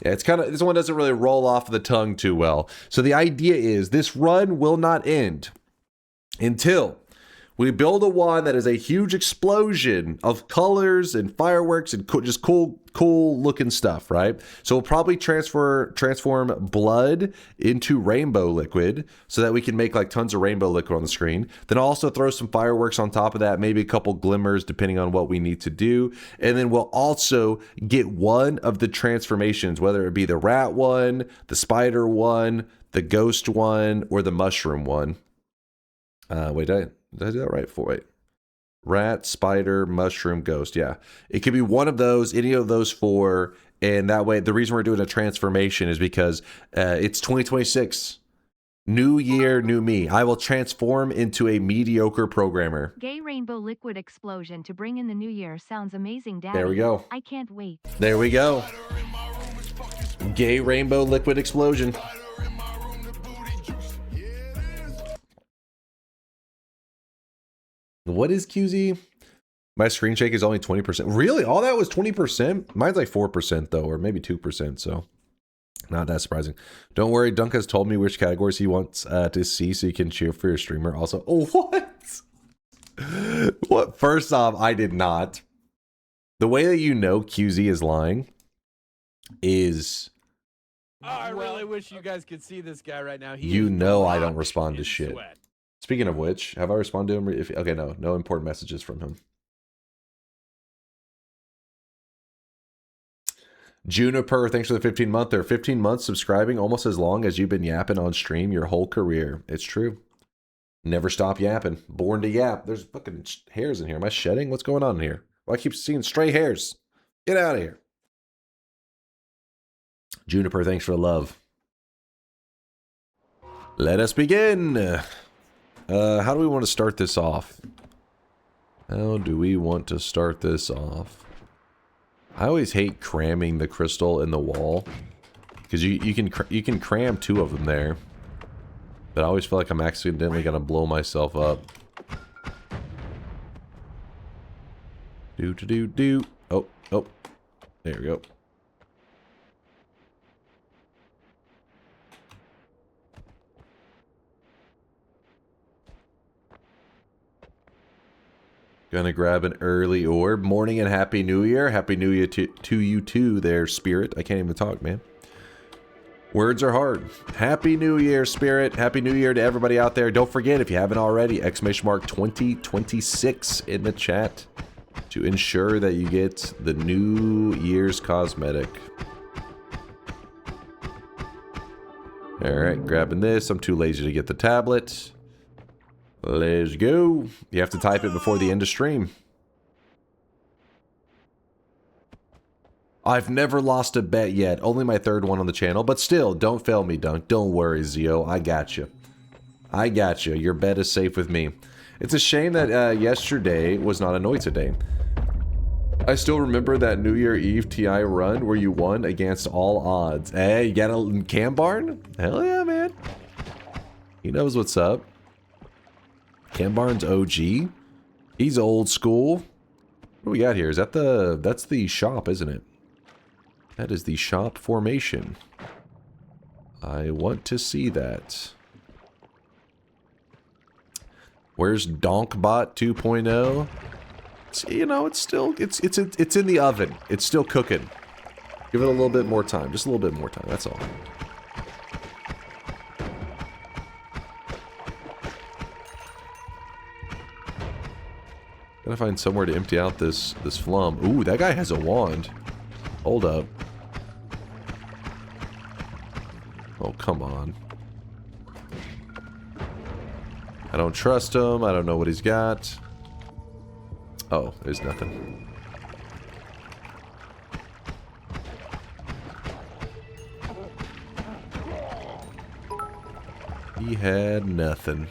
Yeah, it's kind of, this one doesn't really roll off the tongue too well. So the idea is this run will not end until We build a wand that is a huge explosion of colors and fireworks and just cool looking stuff, right? So we'll probably transform blood into rainbow liquid so that we can make like tons of rainbow liquid on the screen. Then I'll also throw some fireworks on top of that, maybe a couple glimmers depending on what we need to do. And then we'll also get one of the transformations, whether it be the rat one, the spider one, the ghost one, or the mushroom one. Wait, did I do that right? Wait. Rat, spider, mushroom, ghost. Yeah. It could be one of those, any of those four. And that way, the reason we're doing a transformation is because it's 2026. New year, new me. I will transform into a mediocre programmer. Gay rainbow liquid explosion to bring in the new year sounds amazing, Daddy. There we go. I can't wait. There we go. Gay rainbow liquid explosion. What is QZ? My screen shake is only 20%. Really? All that was 20%? Mine's like 4% though, or maybe 2%, so not that surprising. Don't worry, Dunk has told me which categories he wants to see so you can cheer for your streamer also. Oh, what? What? First off, I did not. The way that you know QZ is lying is... Oh, I really wish you guys could see this guy right now. You know I don't respond to shit. Speaking of which, have I responded to him? Okay, no important messages from him. Juniper, thanks for the 15-month. There 15 months subscribing, almost as long as you've been yapping on stream your whole career. It's true. Never stop yapping. Born to yap. There's fucking hairs in here. Am I shedding? What's going on in here? Well, I keep seeing stray hairs. Get out of here. Juniper, thanks for the love. Let us begin. How do we want to start this off? How do we want to start this off? I always hate cramming the crystal in the wall because you can cram two of them there, but I always feel like I'm accidentally gonna blow myself up. Do. Oh, there we go. Gonna grab an early orb. Morning and Happy New Year. Happy New Year to you too there, Spirit. I can't even talk, man. Words are hard. Happy New Year, Spirit. Happy New Year to everybody out there. Don't forget, if you haven't already, exclamation mark 2026 in the chat to ensure that you get the New Year's cosmetic. Alright, grabbing this. I'm too lazy to get the tablet. Let's go. You have to type it before the end of stream. I've never lost a bet yet. Only my third one on the channel. But still, don't fail me, Dunk. Don't worry, Zio. I got you. I got you. Your bet is safe with me. It's a shame that yesterday was not a Noita day. I still remember that New Year Eve TI run where you won against all odds. Hey, you got a cam barn? Hell yeah, man. He knows what's up. Cam Barnes OG. He's old school. What do we got here? Is that that's the shop, isn't it? That is the shop formation. I want to see that. Where's DonkBot 2.0? You know, it's still it's in the oven. It's still cooking. Give it a little bit more time. Just a little bit more time. That's all. Gotta find somewhere to empty out this flum. Ooh, that guy has a wand. Hold up. Oh, come on. I don't trust him. I don't know what he's got. Oh, there's nothing. He had nothing.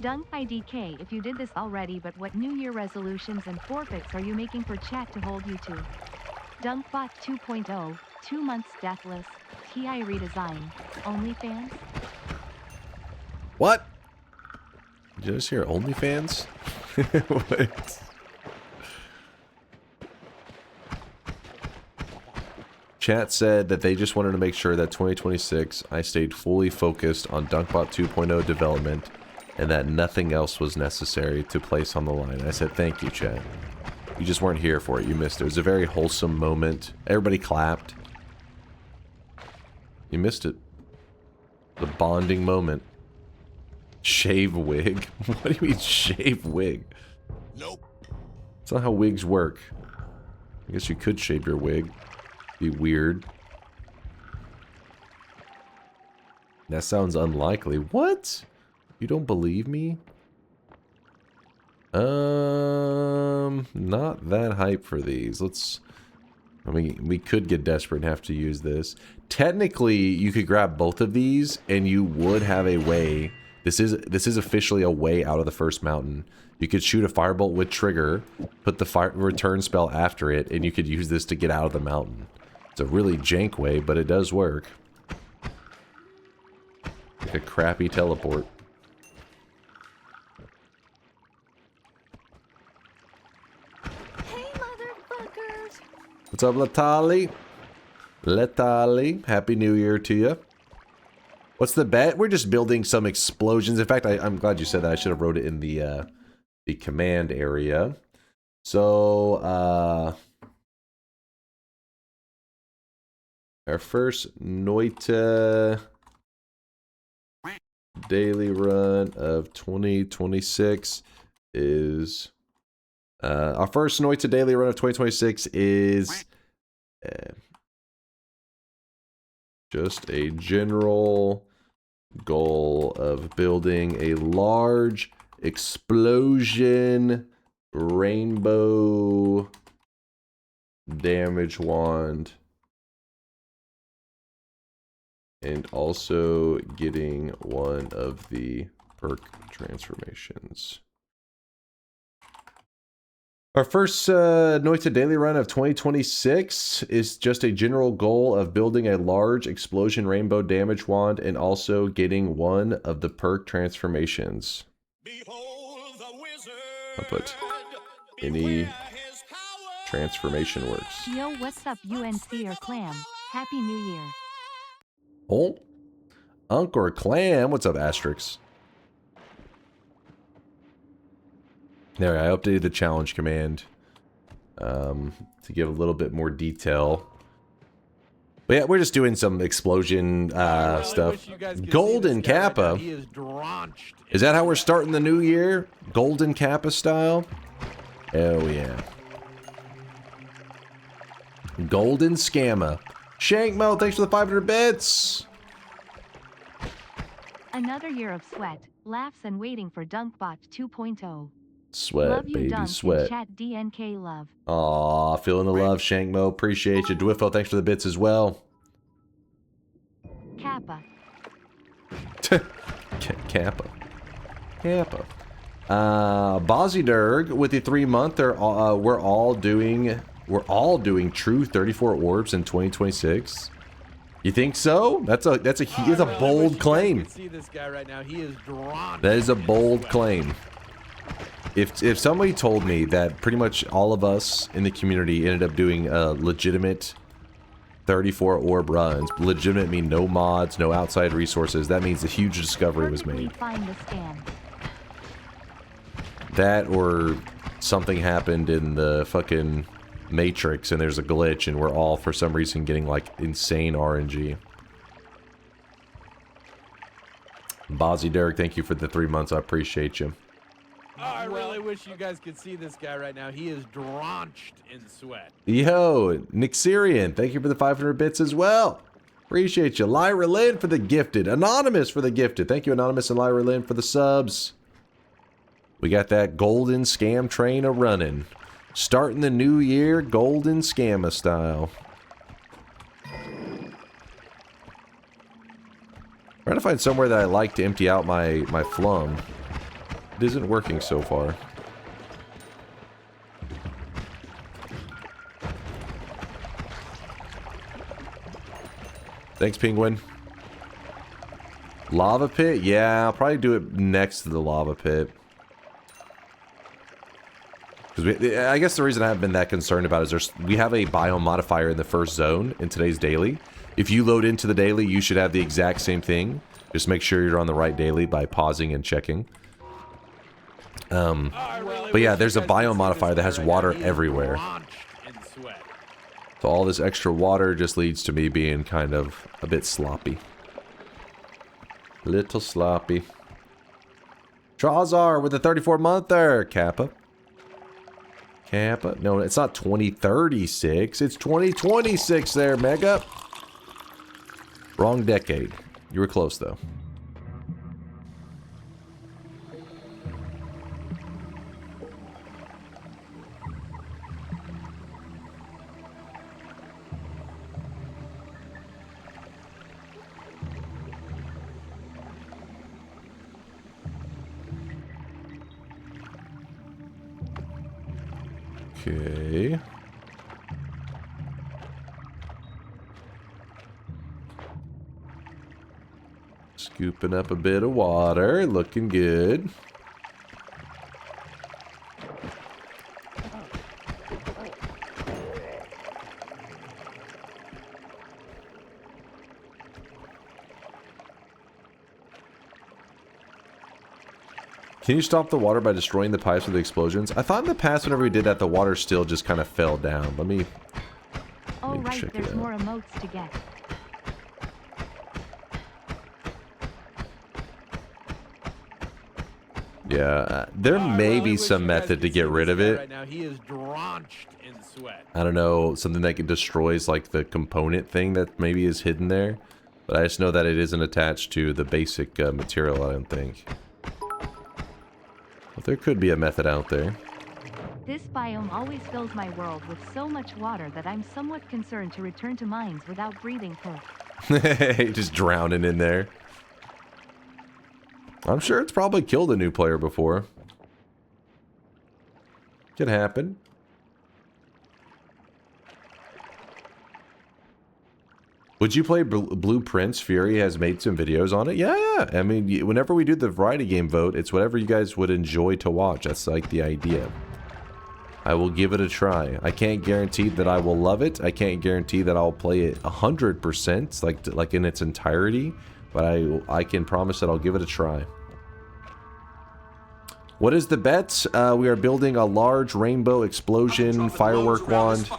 Dunk IDK if you did this already, but what New Year resolutions and forfeits are you making for chat to hold you to? DunkBot 2.0, 2 months deathless, TI redesign, OnlyFans? What? Did you just hear OnlyFans? What? Chat said that they just wanted to make sure that 2026 I stayed fully focused on DunkBot 2.0 development and that nothing else was necessary to place on the line. I said, thank you, chat. You just weren't here for it. You missed it. It was a very wholesome moment. Everybody clapped. You missed it. The bonding moment. Shave wig? What do you mean shave wig? Nope. That's not how wigs work. I guess you could shave your wig. Be weird. That sounds unlikely. What? You don't believe me? Not that hype for these. I mean, we could get desperate and have to use this. Technically, you could grab both of these and you would have a way. This is officially a way out of the first mountain. You could shoot a firebolt with trigger, put the fire return spell after it, and you could use this to get out of the mountain. It's a really jank way, but it does work. Like a crappy teleport. Hey, motherfuckers! What's up, Latali? Latali, Happy New Year to you. What's the bet? We're just building some explosions. In fact, I'm glad you said that. I should have wrote it in the command area. So, our first Noita daily run of 2026 is... our first Noita daily run of 2026 is... just a general goal of building a large explosion rainbow damage wand, and also getting one of the perk transformations. Our first Noita daily run of 2026 is just a general goal of building a large explosion rainbow damage wand and also getting one of the perk transformations. I'll put any transformation works. Yo, what's up, UNC or Clam? Happy New Year. Oh, DunkOrSlam, what's up, Asterix? There, I updated the challenge command to give a little bit more detail. But yeah, we're just doing some explosion stuff. Golden Kappa. Is that how we're starting the new year? Golden Kappa style? Oh yeah. Golden Scammer. Shankmo, thanks for the 500 bits. Another year of sweat, laughs, and waiting for DunkBot 2.0. Sweat, love you, baby, Dunk, sweat. and chat DNK love. Aw, feeling the love, Shankmo. Appreciate you. Dwiffo, thanks for the bits as well. Kappa. Kappa. Kappa. Bozzyderg with the 3-month. We're all doing true 34 orbs in 2026. You think so? That's a bold claim. See this guy right now. He is drawn. That is a bold claim. If somebody told me that pretty much all of us in the community ended up doing legitimate 34 orb runs, legitimate mean no mods, no outside resources, that means a huge discovery was made. Find the stand. That or something happened in the fucking Matrix and there's a glitch and we're all for some reason getting like insane RNG. Bozzy Derek, thank you for the 3 months. I appreciate you. Oh, I really wish you guys could see this guy right now. He is drenched in sweat. Yo, Nick Syrian, thank you for the 500 bits as well. Appreciate you. Lyra Lynn for the gifted. Anonymous for the gifted. Thank you, Anonymous and Lyra Lynn, for the subs. We got that golden scam train a-running. Starting the new year, golden scammer style. Trying to find somewhere that I like to empty out my flum. It isn't working so far. Thanks, Penguin. Lava pit? Yeah, I'll probably do it next to the lava pit. Because I guess the reason I haven't been that concerned about it is we have a biome modifier in the first zone in today's daily. If you load into the daily, you should have the exact same thing. Just make sure you're on the right daily by pausing and checking. But yeah, there's a biome modifier that has water everywhere. So all this extra water just leads to me being kind of a bit sloppy. Little sloppy. Trazar with a 34-monther. Kappa. Kappa. No, it's not 2036. It's 2026 there, Mega. Wrong decade. You were close, though. Okay. Scooping up a bit of water, looking good. Can you stop the water by destroying the pipes with the explosions? I thought in the past whenever we did that, the water still just kind of fell down. Let me right, there's more emotes to get. Yeah, there may be some method to get rid of it. Right now, he is drenched in sweat. I don't know, something that destroys like the component thing that maybe is hidden there. But I just know that it isn't attached to the basic material, I don't think. But there could be a method out there. This biome always fills my world with so much water that I'm somewhat concerned to return to mines without breathing for. Just drowning in there. I'm sure it's probably killed a new player before. Could happen. Would you play Blueprints? Fury has made some videos on it. Yeah. I mean, whenever we do the variety game vote, it's whatever you guys would enjoy to watch. That's like the idea. I will give it a try. I can't guarantee that I will love it. I can't guarantee that I'll play it 100%, like in its entirety. But I can promise that I'll give it a try. What is the bet? We are building a large rainbow explosion firework wand.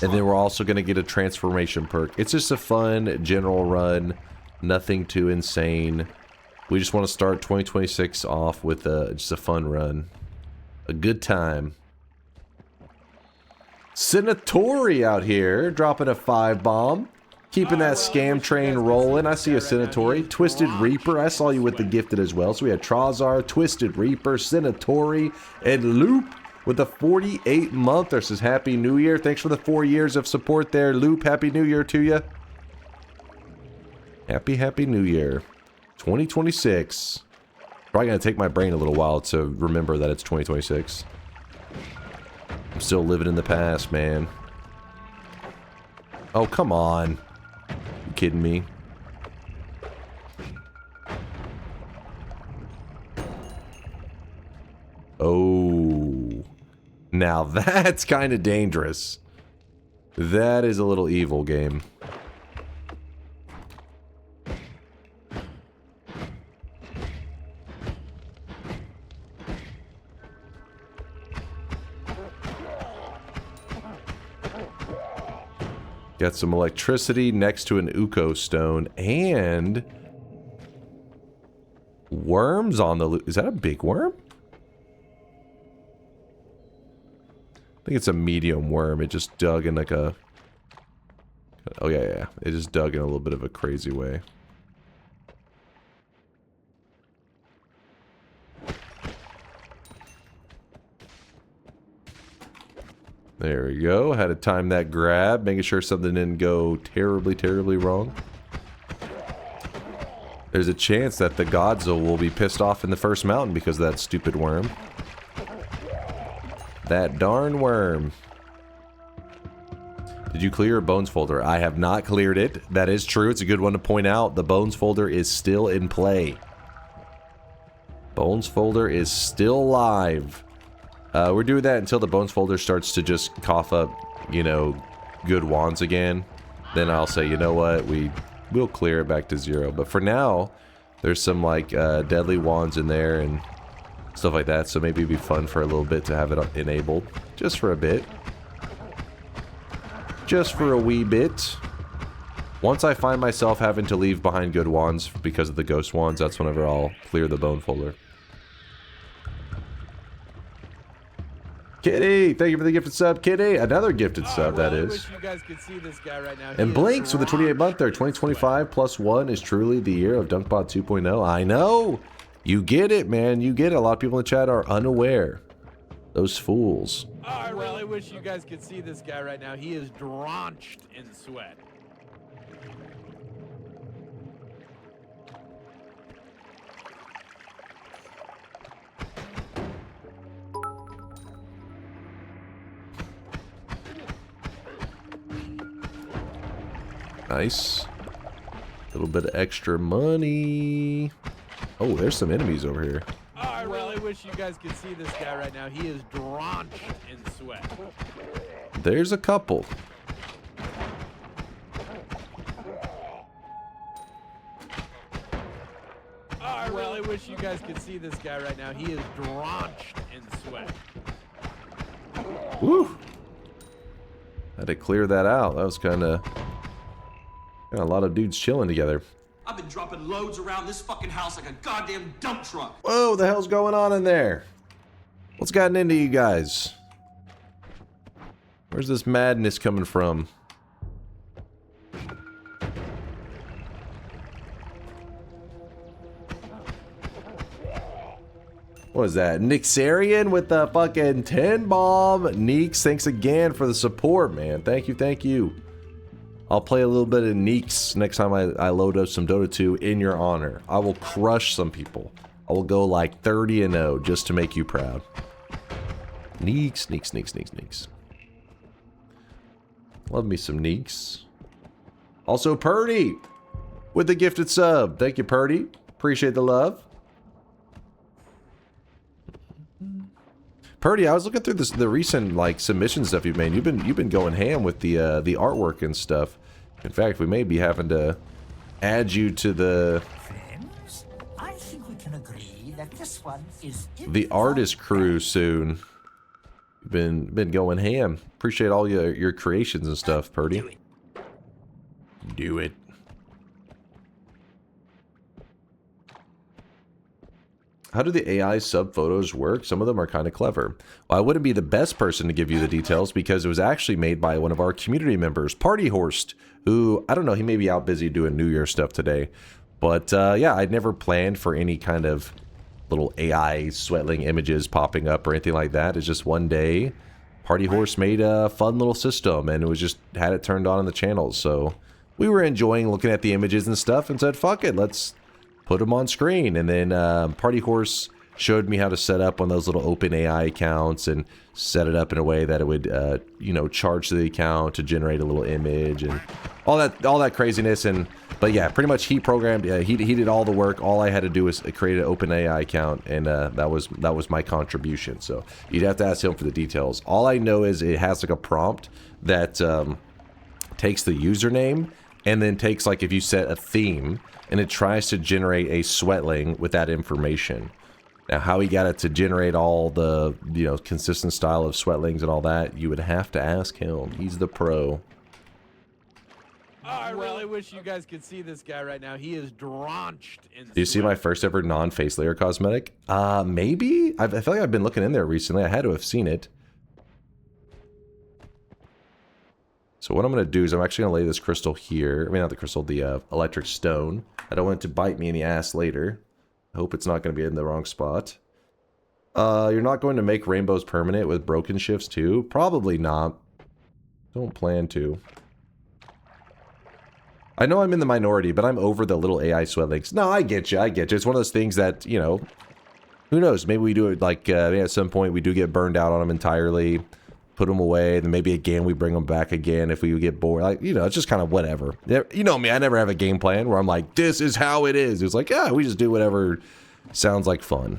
And then we're also going to get a transformation perk. It's just a fun general run. Nothing too insane. We just want to start 2026 off with just a fun run. A good time. Senatori out here dropping a 5-bomb. Keeping that scam train rolling. I see a Senatori. Twisted Reaper. I saw you with the gifted as well. So we had Trazar, Twisted Reaper, Senatori, and Loop with a 48-monther. Says Happy New Year. Thanks for the 4 years of support there, Loop. Happy New Year to you. Happy New Year. 2026. Probably going to take my brain a little while to remember that it's 2026. I'm still living in the past, man. Oh, come on. You kidding me? Oh. Now that's kind of dangerous. That is a little evil, game. Got some electricity next to an Uko stone and worms on the... Is that a big worm? I think it's a medium worm. It just dug in like a... Oh, yeah. It just dug in a little bit of a crazy way. There we go. Had to time that grab, making sure something didn't go terribly, terribly wrong. There's a chance that the Godzilla will be pissed off in the first mountain because of that stupid worm. That darn worm. Did you clear your bones folder? I have not cleared it. That is true. It's a good one to point out. The bones folder is still in play. Bones folder is still live. We're doing that until the bones folder starts to just cough up, you know, good wands again. Then I'll say, you know what, we'll clear it back to 0. But for now, there's some like deadly wands in there, and stuff like that. So maybe it'd be fun for a little bit to have it enabled, just for a bit, just for a wee bit. Once I find myself having to leave behind good wands because of the ghost wands, that's whenever I'll clear the bone folder. Kitty, thank you for the gifted sub. Kitty, another gifted sub, that is. Wish you guys could see this guy right now. And Blinks with the 28 month there. 2025 plus 1 is truly the year of DunkBot 2.0. I know. You get it, man. You get it. A lot of people in the chat are unaware. Those fools. Oh, I really wish you guys could see this guy right now. He is drenched in sweat. Nice. A little bit of extra money. Oh, there's some enemies over here. Oh, I really wish you guys could see this guy right now. He is drenched in sweat. There's a couple. Oh, I really wish you guys could see this guy right now. He is drenched in sweat. Woo! Had to clear that out. That was kind of... Got a lot of dudes chilling together. I've been dropping loads around this fucking house like a goddamn dump truck. Whoa, the hell's going on in there? What's gotten into you guys? Where's this madness coming from? What is that? Nixarian with the fucking 10 bomb. Neeks, thanks again for the support, man. Thank you, thank you. I'll play a little bit of Neeks next time I load up some Dota 2 in your honor. I will crush some people. I will go like 30-0 just to make you proud. Neeks, Neeks, Neeks, Neeks, Neeks. Love me some Neeks. Also, Purdy with the gifted sub. Thank you, Purdy. Appreciate the love. Purdy, I was looking through the recent like submission stuff you've made. You've been going ham with the artwork and stuff. In fact, we may be having to add you to the Friends, I think we can agree that this one is the artist crew soon. You've been going ham. Appreciate all your creations and stuff, Purdy. Do it. How do the AI sub photos work? Some of them are kind of clever. Well, I wouldn't be the best person to give you the details because it was actually made by one of our community members, Party Horst, who, I don't know, he may be out busy doing New Year stuff today. But yeah, I'd never planned for any kind of little AI sweatling images popping up or anything like that. It's just one day, Party Horse made a fun little system and it was just, had it turned on in the channels. So we were enjoying looking at the images and stuff and said, fuck it, let's put them on screen. And then Party Horse showed me how to set up one of those little open AI accounts and set it up in a way that it would, you know, charge the account to generate a little image and all that craziness. And but yeah, pretty much he programmed. He did all the work. All I had to do was create an open AI account, and that was my contribution. So you'd have to ask him for the details. All I know is it has like a prompt that takes the username and then takes, like, if you set a theme, and it tries to generate a sweatling with that information. Now, how he got it to generate all the, you know, consistent style of sweatlings and all that, you would have to ask him. He's the pro. Oh, I really wish you guys could see this guy right now. He is drenched in sweat. Do you see my first ever non-face layer cosmetic? Maybe? I feel like I've been looking in there recently. I had to have seen it. So what I'm going to do is I'm actually going to lay this crystal here. I mean, not the crystal, the electric stone. I don't want it to bite me in the ass later. I hope it's not going to be in the wrong spot. You're not going to make rainbows permanent with broken shifts too? Probably not. Don't plan to. I know I'm in the minority, but I'm over the little AI sweatlings. No, I get you. I get you. It's one of those things that, you know, who knows? Maybe we do it like at some point we do get burned out on them entirely. Put them away, then maybe again we bring them back again if we get bored. Like, you know, it's just kind of whatever. You know me, I never have a game plan where I'm like, this is how it is. It's like, yeah, we just do whatever sounds like fun.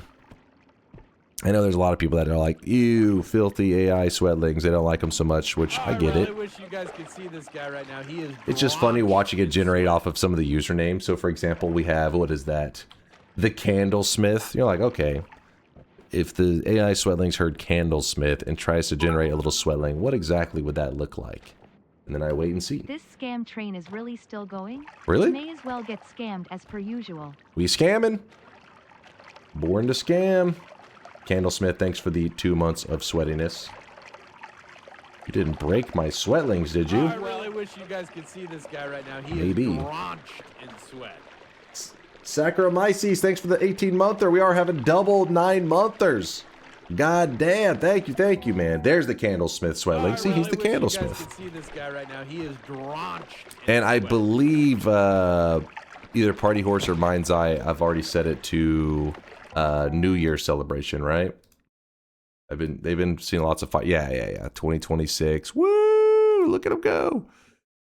I know there's a lot of people that are like, ew, filthy AI sweatlings. They don't like them so much, which I get it. I wish you guys could see this guy right now. He is. It's just funny watching it generate off of some of the usernames. So, for example, we have, what is that? The Candlesmith. You're like, okay. if the AI Sweatlings heard Candlesmith and tries to generate a little Sweatling, what exactly would that look like? And then I wait and see. This scam train is really still going? Really? May as well get scammed as per usual. We scamming? Born to scam. Candlesmith, thanks for the 2 months of sweatiness. You didn't break my Sweatlings, did you? I really wish you guys could see this guy right now. He Maybe. is drenched in sweat. Saccharomyces, thanks for the 18-monther. We are having double 9-monthers. God damn, thank you, man. There's the Candlesmith Sweatling. See, he's the Candlesmith. You guys could see this guy right now. He is drenched And I believe either Party Horse or Mind's Eye, I've already set it to New Year celebration, right? They've been seeing lots of fight. Yeah. 2026. Woo! Look at him go.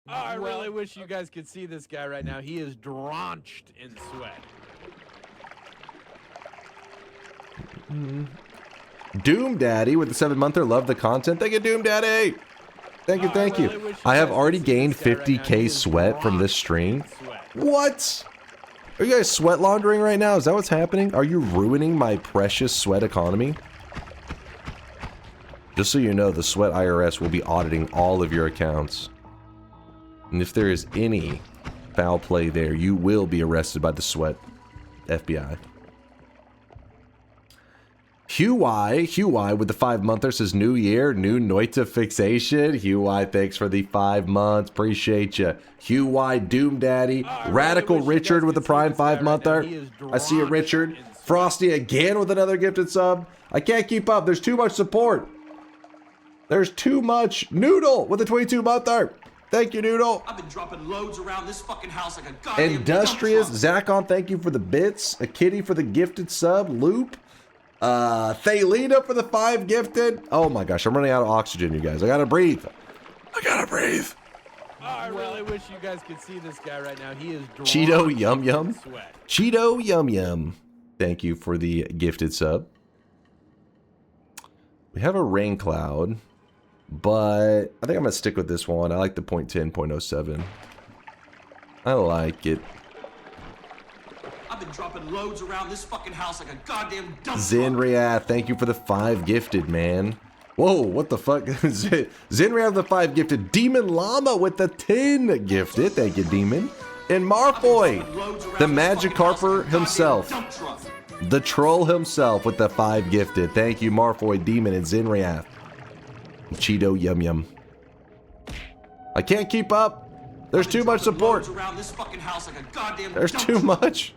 I really wish you guys could see this guy right now. He is drenched in sweat. Doom Daddy with the 7-monther. Love the content. Thank you, Doom Daddy. Thank you. I have already gained 50k sweat from this stream. What? Are you guys sweat laundering right now? Is that what's happening? Are you ruining my precious sweat economy? Just so you know, the Sweat IRS will be auditing all of your accounts. And if there is any foul play there, you will be arrested by the Sweat FBI. Hugh Y with the 5-monther says New Year, new Noita fixation. Hugh Y, thanks for the 5 months. Appreciate you. Hugh Y, Doom Daddy. Radical Richard with the Prime 5-monther. I see you, Richard. Frosty again with another gifted sub. I can't keep up. There's too much support. There's too much. Noodle with a 22-monther. Thank you, Noodle. I've been dropping loads around this fucking house like a goddamn Industrious. dump truck. Zakon, thank you for the bits. A kitty for the gifted sub. Loop. Thalina for the 5 gifted. Oh my gosh, I'm running out of oxygen, you guys. I gotta breathe. I really wish you guys could see this guy right now. He is Cheeto Yum Yum. in sweat. Cheeto Yum Yum. Thank you for the gifted sub. We have a rain cloud, but I think I'm gonna stick with this one. I like the 0.10, 0.07. I like it. I've been dropping loads around this fucking house like a goddamn dump truck. Zinriath, thank you for the 5 gifted, man. Whoa, what the fuck? Zinriath the 5 gifted. Demon Llama with the 10 gifted. Thank you, Demon. And Marfoy, the Magikarper himself. The troll himself with the 5 gifted. Thank you, Marfoy, Demon, and Zinriath. Cheeto Yum Yum. I can't keep up. There's too much support. There's too much.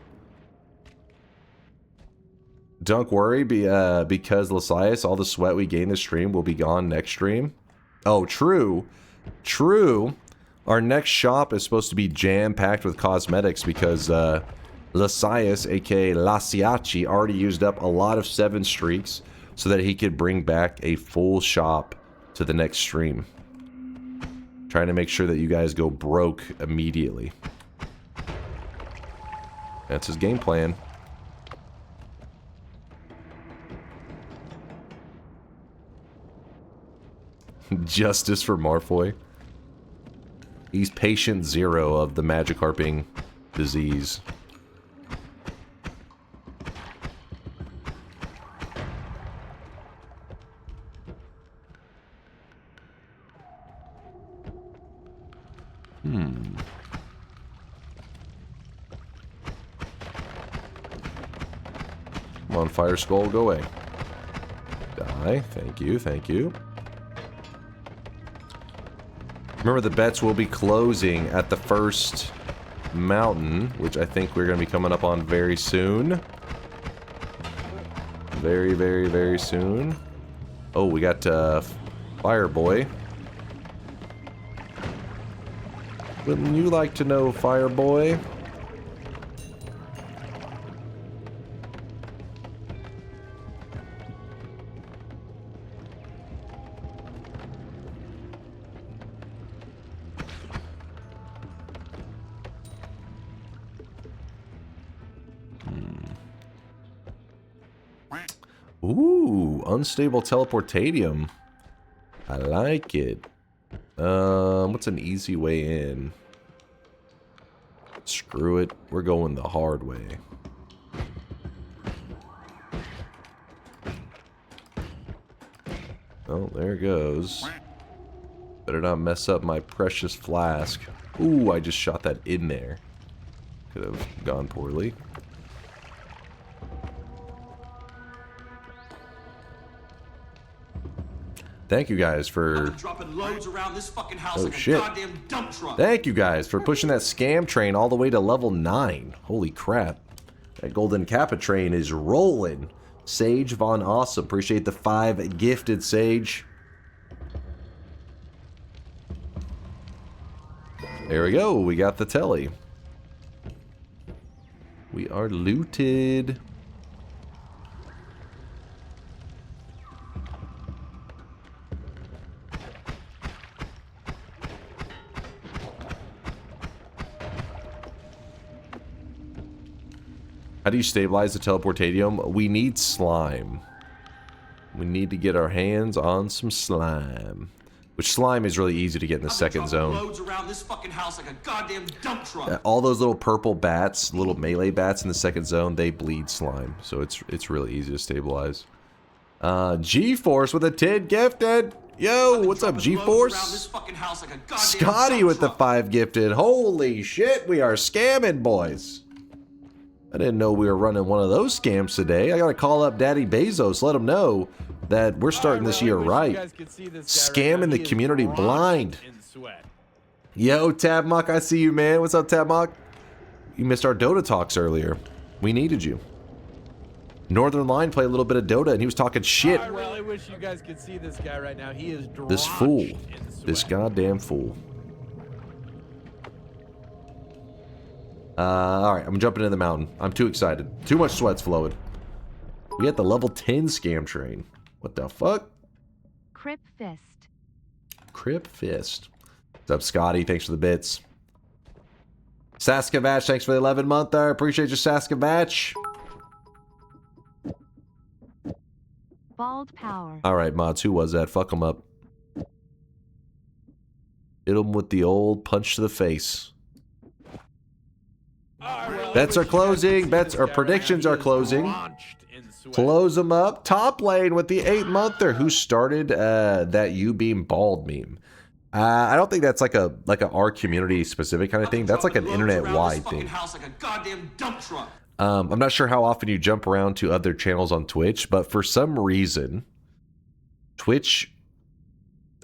Don't worry, because Lasias, all the sweat we gain this stream will be gone next stream. Oh, true. True. Our next shop is supposed to be jam-packed with cosmetics because Lasias, aka Lasiachi, already used up a lot of 7 streaks so that he could bring back a full shop to the next stream. Trying to make sure that you guys go broke immediately. That's his game plan. Justice for Marfoy. He's patient 0 of the Magikarping disease. Come on, Fire Skull, go away. Die. Thank you, thank you. Remember, the bets will be closing at the first mountain, which I think we're going to be coming up on very soon. Very, very, very soon. Oh, we got Fire Boy. Wouldn't you like to know, Fire Boy? Ooh, unstable teleportadium. I like it. What's an easy way in? Screw it. We're going the hard way. Oh, there it goes. Better not mess up my precious flask. Ooh, I just shot that in there. Could have gone poorly. Thank you guys for... dropping loads around this fucking house Oh, like shit. a goddamn dump truck. Thank you guys for pushing that scam train all the way to level 9. Holy crap. That golden kappa train is rolling. Sage Von Awesome. Appreciate the 5 gifted, Sage. There we go. We got the telly. We are looted. How do you stabilize the teleportadium? We need slime. We need to get our hands on some slime. Which slime is really easy to get in the second zone. Loads around this fucking house like a goddamn dump truck. All those little purple bats, little melee bats in the second zone, they bleed slime. So it's really easy to stabilize. G-Force with a 10 gifted. Yo, what's up, G-Force? Scotty with the 5 gifted. Holy shit, we are scamming, boys. I didn't know we were running one of those scams today. I gotta call up Daddy Bezos, let him know that we're starting this year right. Scamming the community blind. Yo, Tabmock, I see you, man. What's up, Tabmock? You missed our Dota talks earlier. We needed you. Northern Line played a little bit of Dota, and he was talking shit. I really wish you guys could see this guy right now. He is This fool. This goddamn fool. Alright, I'm jumping in the mountain. I'm too excited. Too much sweat's flowing. We got the level 10 scam train. What the fuck? Crip Fist. Crip Fist. What's up, Scotty? Thanks for the bits. Saskavach, thanks for the 11-monther. Appreciate you, Saskavach. Bald Power. Alright, mods, who was that? Fuck him up. Hit him with the old punch to the face. Bets are closing. Bets or predictions are closing. Close them up. Top lane with the 8-monther. Who started that you being bald meme? I don't think that's like a our community specific kind of thing. That's like an internet wide thing. I'm not sure how often you jump around to other channels on Twitch, but for some reason, Twitch,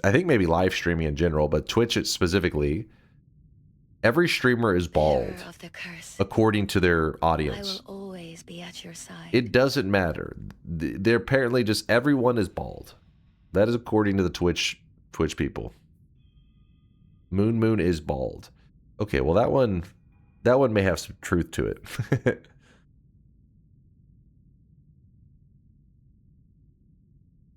I think maybe live streaming in general, but Twitch specifically, every streamer is bald, according to their audience. I will always be at your side. It doesn't matter. They're apparently just everyone is bald. That is according to the Twitch people. Moon is bald. Okay, well that one may have some truth to it.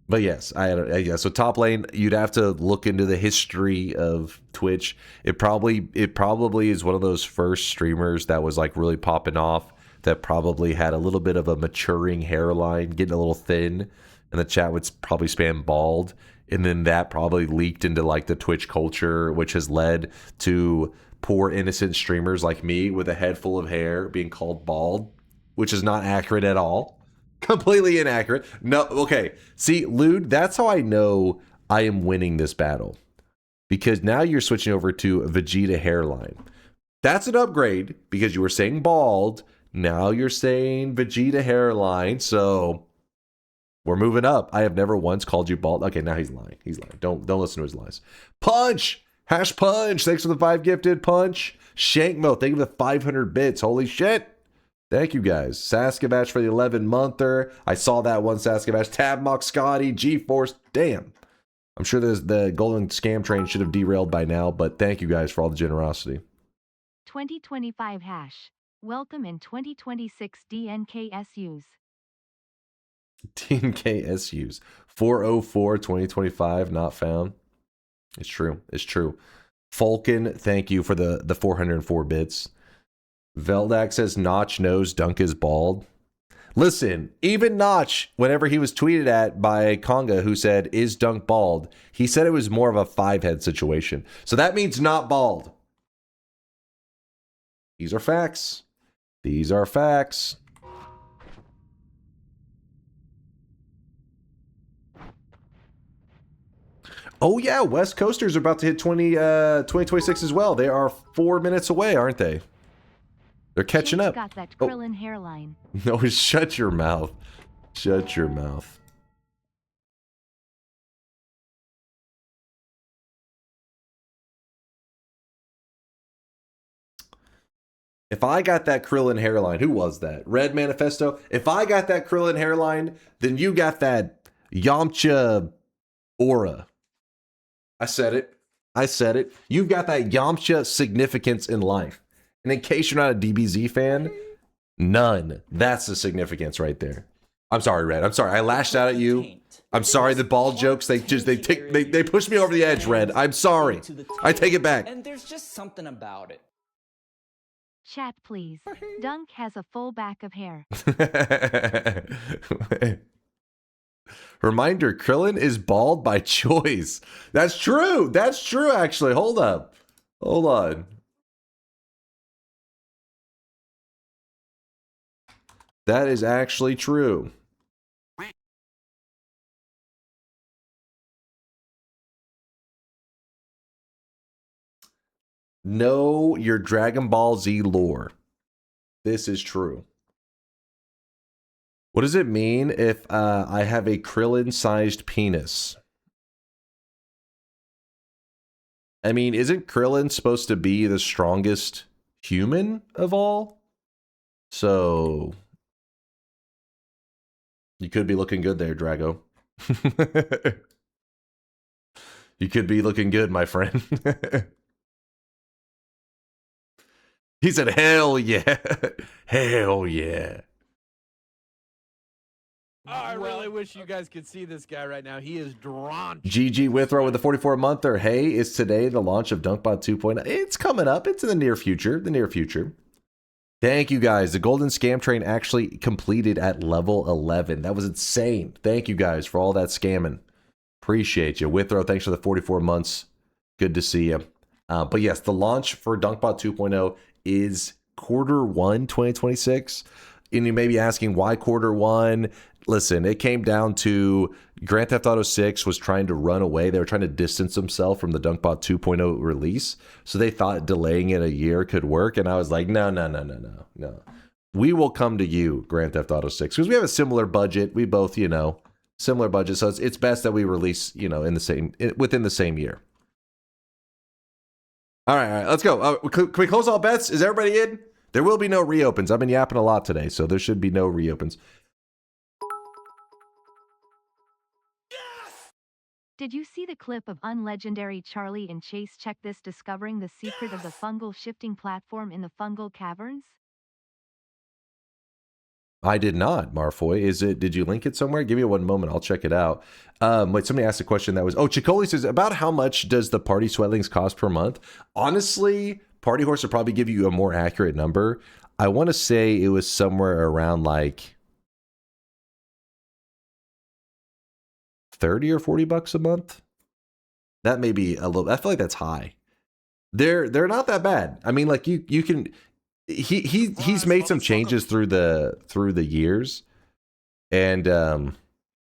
But yes, yeah. So top lane, you'd have to look into the history of Twitch. It probably is one of those first streamers that was like really popping off. That probably had a little bit of a maturing hairline, getting a little thin, and the chat would probably spam bald, and then that probably leaked into like the Twitch culture, which has led to poor innocent streamers like me with a head full of hair being called bald, which is not accurate at all. Completely inaccurate. No, okay. See, Lude, that's how I know I am winning this battle. Because now you're switching over to Vegeta hairline. That's an upgrade because you were saying bald. Now you're saying Vegeta hairline. So we're moving up. I have never once called you bald. Okay, now he's lying. He's lying. Don't listen to his lies. Punch! Hash Punch! Thanks for the 5 gifted. Punch! Shankmo, thank you for the 500 bits. Holy shit! Thank you guys. Saskavach for the 11-monther. I saw that one, Saskavach. Tabmock, Scotty, G-Force. Damn. I'm sure the golden scam train should have derailed by now, but thank you guys for all the generosity. 2025 hash. Welcome in 2026 DNKSUs. DNKSUs. 404 2025 not found. It's true. It's true. Falcon, thank you for the 404 bits. Veldak says Notch knows Dunk is bald. Listen, even Notch, whenever he was tweeted at by Conga, who said, is Dunk bald? He said it was more of a 5-head situation. So that means not bald. These are facts. These are facts. Oh yeah, West Coasters are about to hit 2026 as well. They are 4 minutes away, aren't they? They're catching Chase up. got that Krillin hairline. No, shut your mouth. Shut your mouth. If I got that Krillin hairline, who was that? Red Manifesto? If I got that Krillin hairline, then you got that Yamcha aura. I said it. I said it. You've got that Yamcha significance in life. And in case you're not a DBZ fan, none. That's the significance right there. I'm sorry, Red. I'm sorry. I lashed out at you. I'm sorry. The bald jokes, they push me over the edge, Red. I'm sorry. I take it back. And there's just something about it. Chat, please. Dunk has a full back of hair. Reminder, Krillin is bald by choice. That's true. That's true, actually. Hold up. Hold on. That is actually true. Know your Dragon Ball Z lore. This is true. What does it mean if I have a Krillin-sized penis? I mean, isn't Krillin supposed to be the strongest human of all? So you could be looking good there, Drago. You could be looking good, my friend. He said, hell yeah. Hell yeah. I really wish you guys could see this guy right now. He is drenched. GG Withrow with the 44-monther. Hey, is today the launch of DunkBot 2.0? It's coming up. It's in the near future. The near future. Thank you, guys. The Golden Scam Train actually completed at level 11. That was insane. Thank you, guys, for all that scamming. Appreciate you. Withrow, thanks for the 44 months. Good to see you. But yes, the launch for DunkBot 2.0 is Q1 2026. And you may be asking, why Q1? Listen, it came down to Grand Theft Auto 6 was trying to run away. They were trying to distance themselves from the DunkBot 2.0 release. So they thought delaying it a year could work. And I was like, no. We will come to you, Grand Theft Auto 6. Because we have a similar budget. We both, similar budget. So it's best that we release, within the same year. All right, let's go. Can we close all bets? Is everybody in? There will be no reopens. I've been yapping a lot today, so there should be no reopens. Did you see the clip of unlegendary Charlie and Chase Check This discovering the secret of the fungal shifting platform in the fungal caverns? I did not, Marfoy. Did you link it somewhere? Give me one moment. I'll check it out. Wait, somebody asked a question that was, Chicoli says, about how much does the party sweatlings cost per month? Honestly, Party Horse will probably give you a more accurate number. I want to say it was somewhere around like 30 or 40 bucks a month. That may be a little, I feel like that's high. They're not that bad. I mean, like you can, he's made some changes through the years, and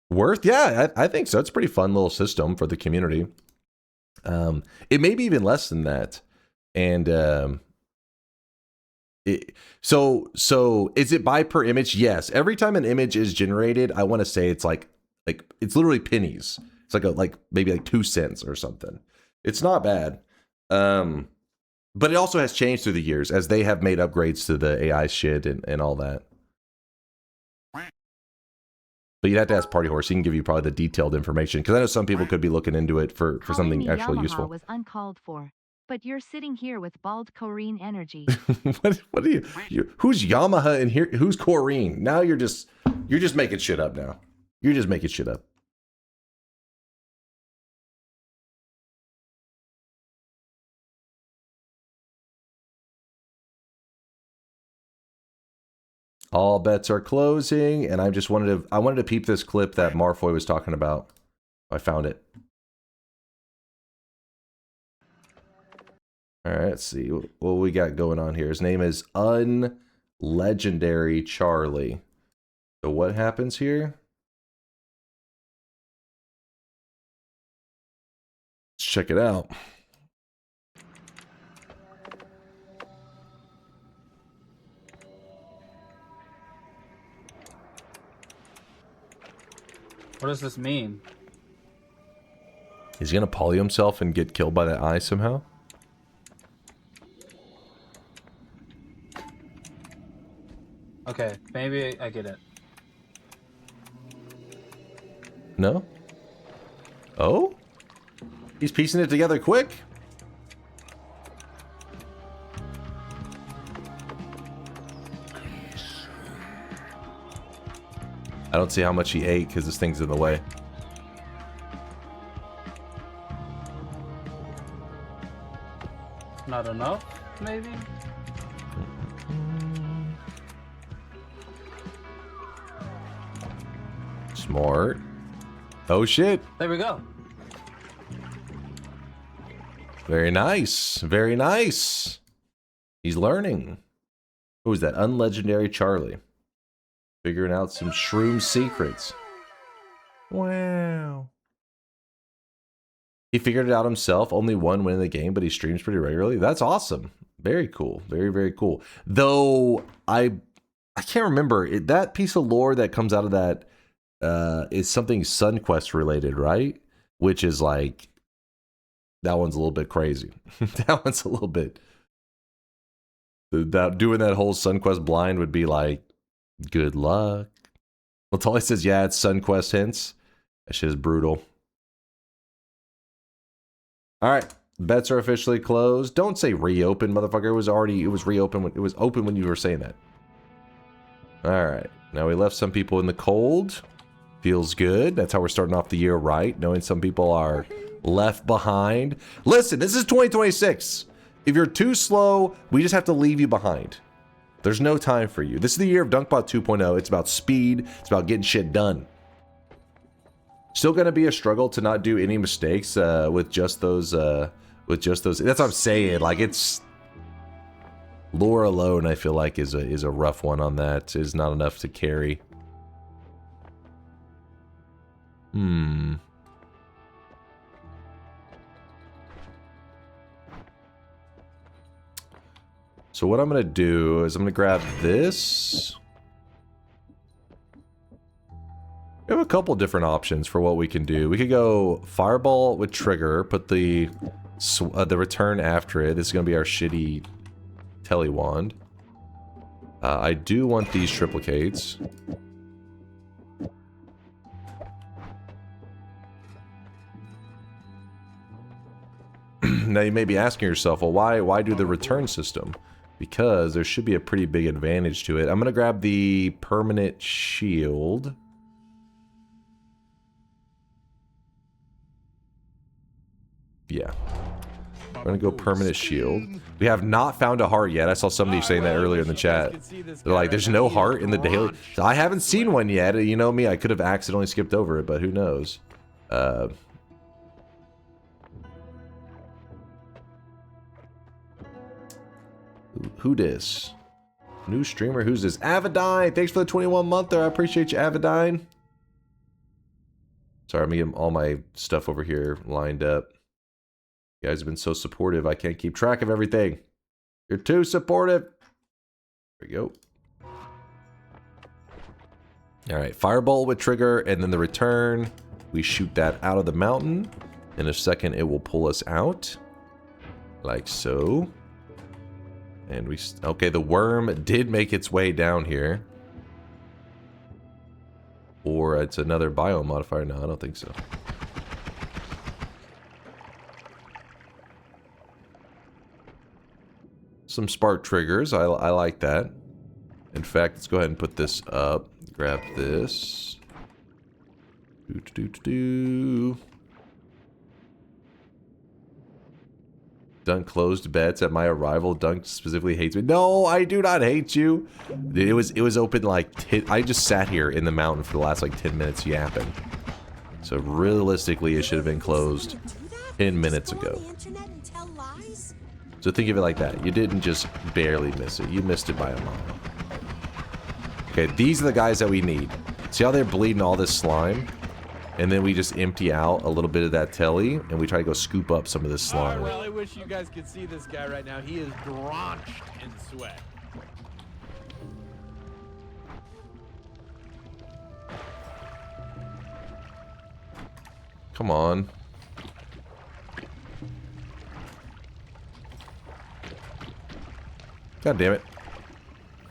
worth, yeah, I think so. It's a pretty fun little system for the community. It may be even less than that. And so is it by per image? Yes. Every time an image is generated, I want to say it's like it's literally pennies. It's like maybe like 2 cents or something. It's not bad. But it also has changed through the years as they have made upgrades to the AI shit and all that. But you'd have to ask Party Horse. He can give you probably the detailed information, because I know some people could be looking into it for something actually Yamaha useful. Was uncalled for, but you're sitting here with bald Corrine energy. What are you? Who's Yamaha in here? Who's Corrine? Now you're just making shit up now. You're just making shit up. All bets are closing, and I wanted to peep this clip that Marfoy was talking about. I found it. All right, let's see what we got going on here. His name is Unlegendary Charlie. So what happens here? check it out. What does this mean? He's gonna poly himself and get killed by that eye somehow? Okay, maybe I get it. No? Oh? He's piecing it together quick. I don't see how much he ate because this thing's in the way. Not enough, maybe? Smart. Oh shit. There we go. Very nice. Very nice. He's learning. Who is that? Unlegendary Charlie. Figuring out some shroom secrets. Wow. He figured it out himself. Only one win in the game, but he streams pretty regularly. That's awesome. Very cool. Very, very cool. Though, I can't remember. That piece of lore that comes out of that is something SunQuest related, right? Which is like... That one's a little bit crazy. That one's a little bit... Doing that whole SunQuest blind would be like... Good luck. Latali says, yeah, it's SunQuest hints. That shit is brutal. Alright. Bets are officially closed. Don't say reopen, motherfucker. It was reopened. It was open when you were saying that. Alright. Now we left some people in the cold. Feels good. That's how we're starting off the year right. Knowing some people are left behind. Listen, this is 2026. If you're too slow, we just have to leave you behind. There's no time for you. This is the year of DunkBot 2.0. It's about speed. It's about getting shit done. Still gonna be a struggle to not do any mistakes with just those. That's what I'm saying. Like it's lore alone. I feel like is a rough one on that. Is not enough to carry. So what I'm going to do is I'm going to grab this. We have a couple different options for what we can do. We could go fireball with trigger, put the return after it. This is going to be our shitty telly wand. I do want these triplicates. Now you may be asking yourself, well, why do the return system? Because there should be a pretty big advantage to it. I'm going to grab the permanent shield. Yeah. I'm going to go permanent shield. We have not found a heart yet. I saw somebody saying that earlier in the chat. They're like, there's no heart in the daily... I haven't seen one yet. You know me, I could have accidentally skipped over it, but who knows? Who dis? New streamer, who's this? Avidine! Thanks for the 21 month there. I appreciate you, Avidine. Sorry, I'm getting all my stuff over here lined up. You guys have been so supportive. I can't keep track of everything. You're too supportive. There we go. Alright, fireball with trigger, and then the return. We shoot that out of the mountain. In a second, it will pull us out. Like so. And we... Okay, the worm did make its way down here. Or it's another biome modifier. No, I don't think so. Some spark triggers. I like that. In fact, let's go ahead and put this up. Grab this. Dunk closed bets at my arrival. Dunk specifically hates me. No, I do not hate you. It was open like... I just sat here in the mountain for the last like 10 minutes yapping. So realistically, it should have been closed 10 minutes ago. So think of it like that. You didn't just barely miss it. You missed it by a mile. Okay, these are the guys that we need. See how they're bleeding all this slime? and then we just empty out a little bit of that telly, and we try to go scoop up some of this I slime. really wish you guys could see this guy right now. He is drenched in sweat. Come on. God damn it.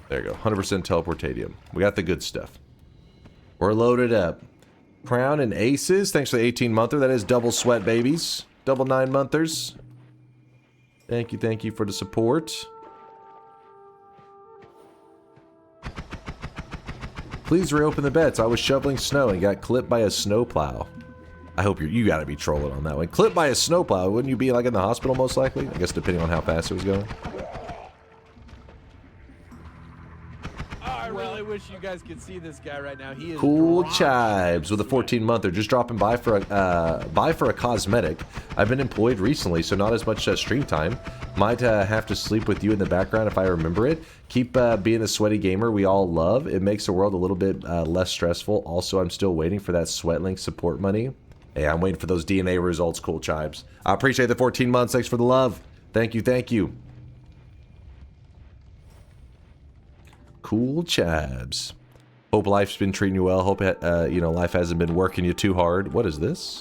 There you go. 100% teleportadium. We got the good stuff. We're loaded up. Crown and Aces. Thanks for the 18-monther. That is double sweat, babies. Double 9-monthers. Thank you for the support. Please reopen the bets. I was shoveling snow and got clipped by a snowplow. I hope you gotta be trolling on that one. Clipped by a snowplow. Wouldn't you be like in the hospital most likely? I guess depending on how fast it was going. I really wish you guys could see this guy right now. He is Cool drenched. Chives with a 14-monther. Just dropping by for a cosmetic. I've been employed recently, so not as much stream time. Might have to sleep with you in the background if I remember it. Keep being the sweaty gamer we all love. It makes the world a little bit less stressful. Also, I'm still waiting for that Sweatlink support money. Hey, I'm waiting for those DNA results, Cool Chives. I appreciate the 14 months. Thanks for the love. Thank you. Cool Chives. Hope life's been treating you well. Hope life hasn't been working you too hard. What is this?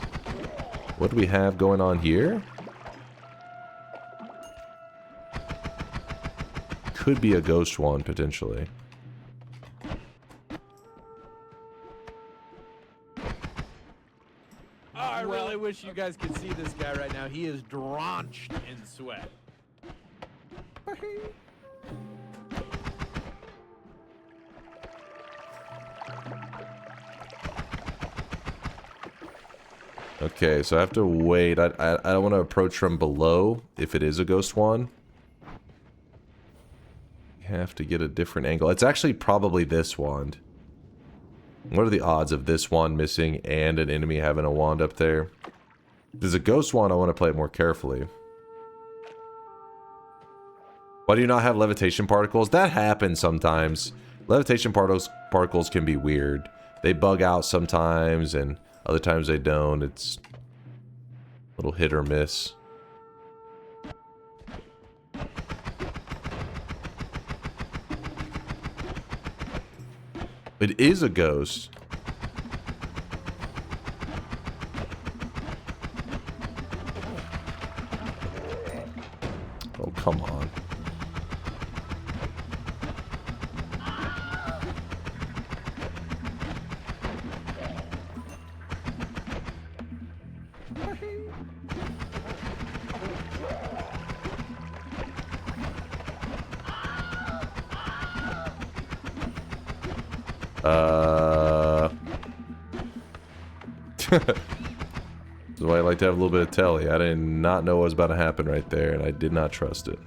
What do we have going on here? Could be a ghost wand potentially. I really wish you guys could see this guy right now. He is drenched in sweat. Okay, so I have to wait. I don't want to approach from below if it is a ghost wand. You have to get a different angle. It's actually probably this wand. What are the odds of this wand missing and an enemy having a wand up there? If there's a ghost wand, I want to play it more carefully. Why do you not have levitation particles? That happens sometimes. Levitation particles can be weird. They bug out sometimes, and other times they don't. It's a little hit or miss. It is a ghost. Oh, come on. That's why I like to have a little bit of telly. I did not know what was about to happen right there, and I did not trust it.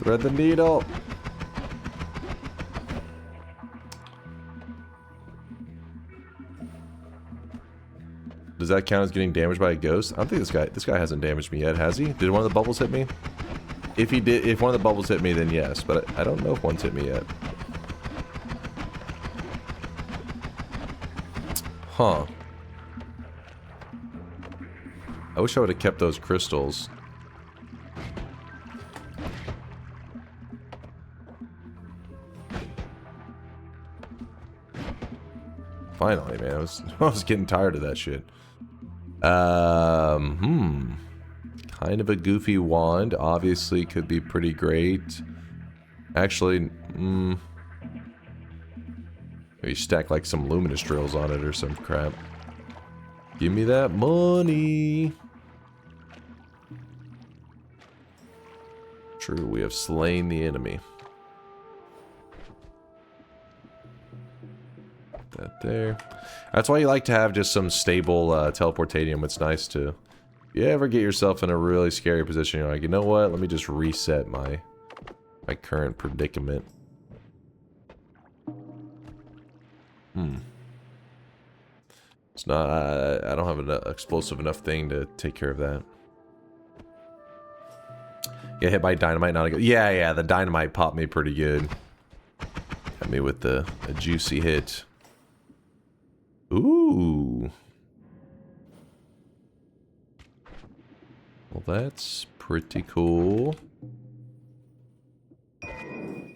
Thread the needle. Does that count as getting damaged by a ghost? I don't think this guy hasn't damaged me yet, has he? Did one of the bubbles hit me? If he did, if one of the bubbles hit me, then yes, but I don't know if one's hit me yet. Huh. I wish I would have kept those crystals. Finally, man. I was getting tired of that shit. Kind of a goofy wand. Obviously could be pretty great. Actually, maybe stack like some luminous drills on it or some crap. Give me that money. True, we have slain the enemy. that there. That's why you like to have just some stable teleportanium. It's nice to... If you ever get yourself in a really scary position, you're like, you know what? Let me just reset my current predicament. It's not... I don't have an explosive enough thing to take care of that. Get hit by dynamite, not a good... Yeah, the dynamite popped me pretty good. Got me with a juicy hit. Ooh. Well, that's pretty cool.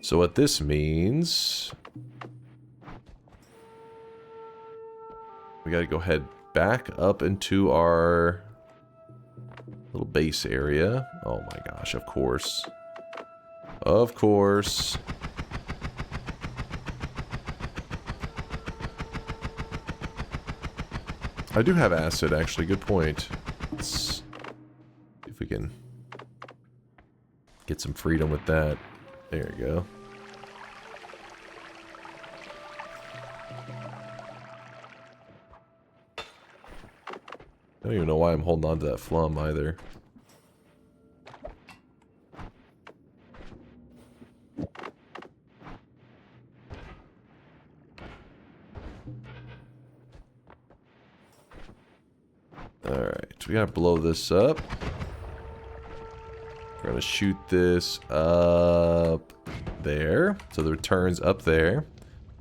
So what this means... We gotta go head back up into our little base area. Oh my gosh, of course. Of course. I do have acid, actually. Good point. Let's see if we can get some freedom with that. There we go. I don't even know why I'm holding on to that flum either. Alright, we gotta blow this up. We're gonna shoot this up there. So the return's up there.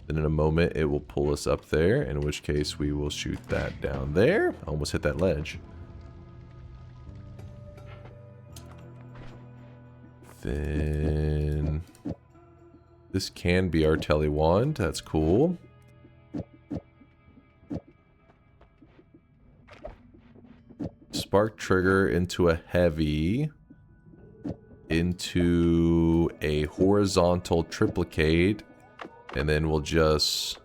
Then in a moment it will pull us up there, in which case we will shoot that down there. Almost hit that ledge. Then this can be our tele wand. That's cool. Spark trigger into a heavy, into a horizontal triplicate, and then we'll just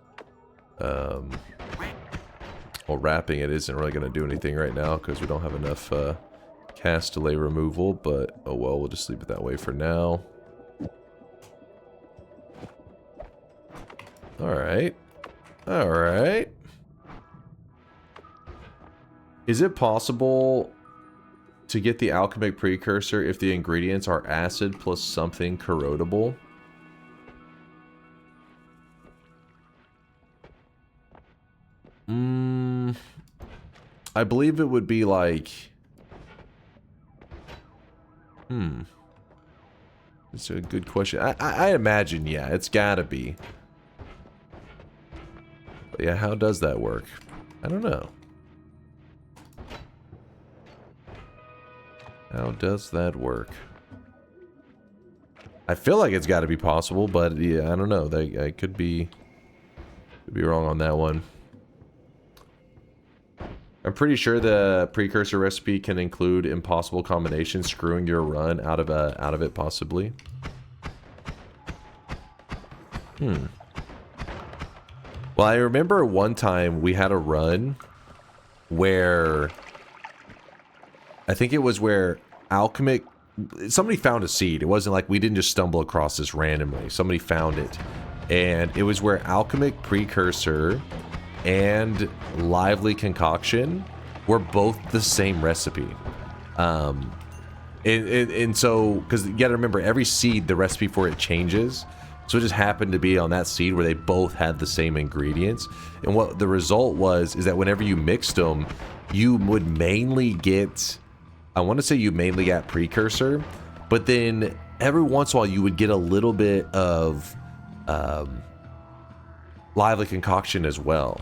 well, wrapping it isn't really going to do anything right now because we don't have enough cast delay removal, but oh well, we'll just leave it that way for now. Alright. Alright. Is it possible to get the alchemic precursor if the ingredients are acid plus something corrodable? I believe it would be like... It's a good question. I imagine, yeah, it's gotta be. But yeah, how does that work? I don't know. How does that work? I feel like it's got to be possible, but yeah, I don't know. I could be wrong on that one. I'm pretty sure the precursor recipe can include impossible combinations, screwing your run out of it possibly. Well, I remember one time we had a run where I think it was where alchemic... Somebody found a seed. It wasn't like we didn't just stumble across this randomly. Somebody found it. And it was where alchemic precursor and lively concoction were both the same recipe. And so... Because you gotta remember, every seed, the recipe for it changes. So it just happened to be on that seed where they both had the same ingredients. And what the result was is that whenever you mixed them, you would mainly get... I want to say you mainly got precursor, but then every once in a while you would get a little bit of lively concoction as well.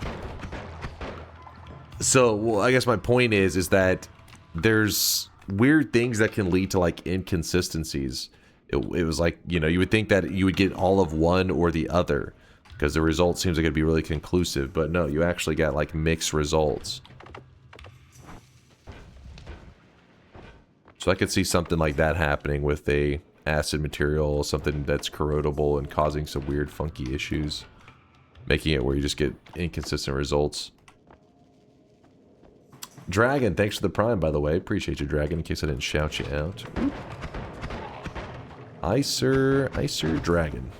So, well, I guess my point is that there's weird things that can lead to like inconsistencies. It was like, you know, you would think that you would get all of one or the other because the result seems like it'd be really conclusive, but no, you actually got like mixed results. So I could see something like that happening with a acid material, something that's corrodable and causing some weird funky issues, making it where you just get inconsistent results. Dragon, thanks for the prime, by the way. Appreciate you, Dragon, in case I didn't shout you out. Acer Dragon.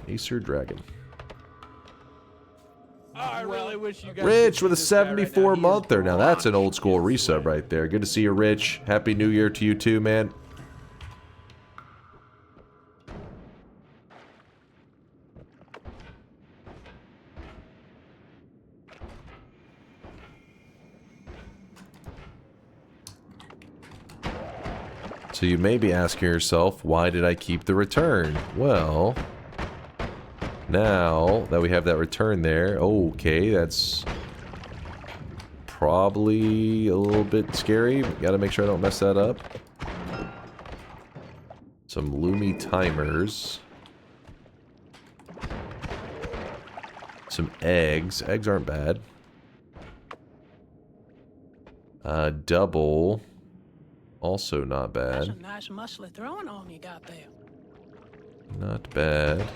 I really wish you guys Rich could with a see this guy right now. 74 He is monther. Now that's an old school drenched in resub right there. Good to see you, Rich. Happy New Year to you too, man. So you may be asking yourself, why did I keep the return? Well, now that we have that return there, okay, that's probably a little bit scary. Gotta make sure I don't mess that up. Some Lumi timers. Some eggs. Eggs aren't bad. Double. Also not That's a bad. nice muscly throwing arm you got there. Not bad.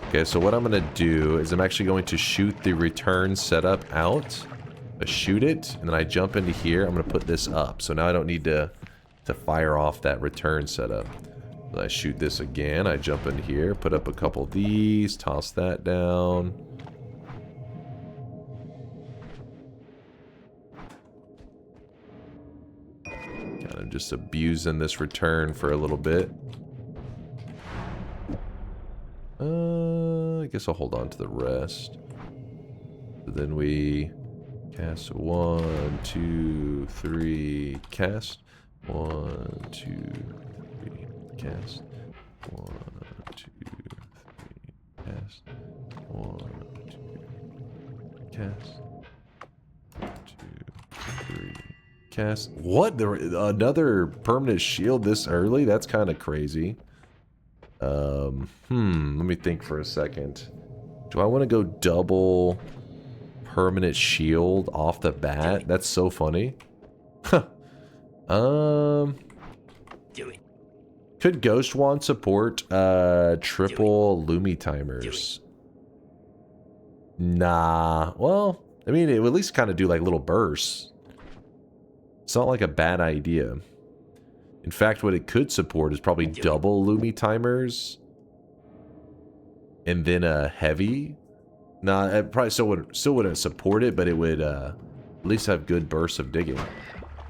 Okay, so what I'm going to do is I'm actually going to shoot the return setup out. I shoot it, and then I jump into here. I'm going to put this up. So now I don't need to fire off that return setup. Then I shoot this again. I jump in here, put up a couple of these, toss that down. Kind of just abusing this return for a little bit. I guess I'll hold on to the rest. So then we cast 1, 2, 3, cast. 1, 2, 3, cast. 1, 2, 3, cast. 1, 2, cast. 2, 3, cast. What? Another permanent shield this early? That's kind of crazy. Let me think for a second. Do I want to go double permanent shield off the bat? That's so funny. Huh. Do it. Could Ghost Wand support triple Lumi timers? Nah. Well, I mean, it would at least kind of do like little bursts. It's not like a bad idea. In fact, what it could support is probably double Lumi timers. And then a heavy. Nah, it probably still wouldn't support it, but it would at least have good bursts of digging.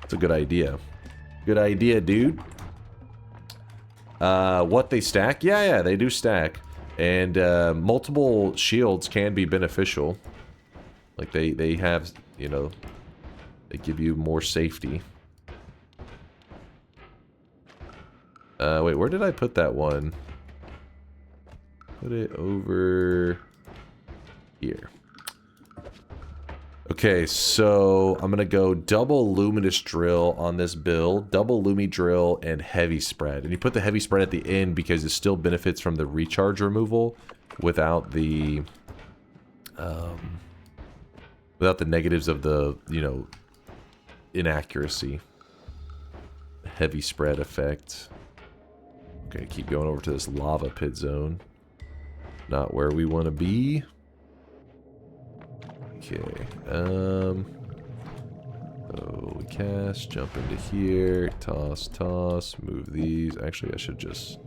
It's a good idea. Good idea, dude. What they stack? Yeah, they do stack. And multiple shields can be beneficial. Like they have, you know, they give you more safety. Wait, where did I put that one? Put it over here. Okay, so I'm gonna go double luminous drill on this build, double lumi drill and heavy spread. And you put the heavy spread at the end because it still benefits from the recharge removal without the negatives of the, you know, inaccuracy. Heavy spread effect. Okay, keep going over to this lava pit zone. Not where we want to be. Okay, so we cast, jump into here, toss, move these. Actually, I should just...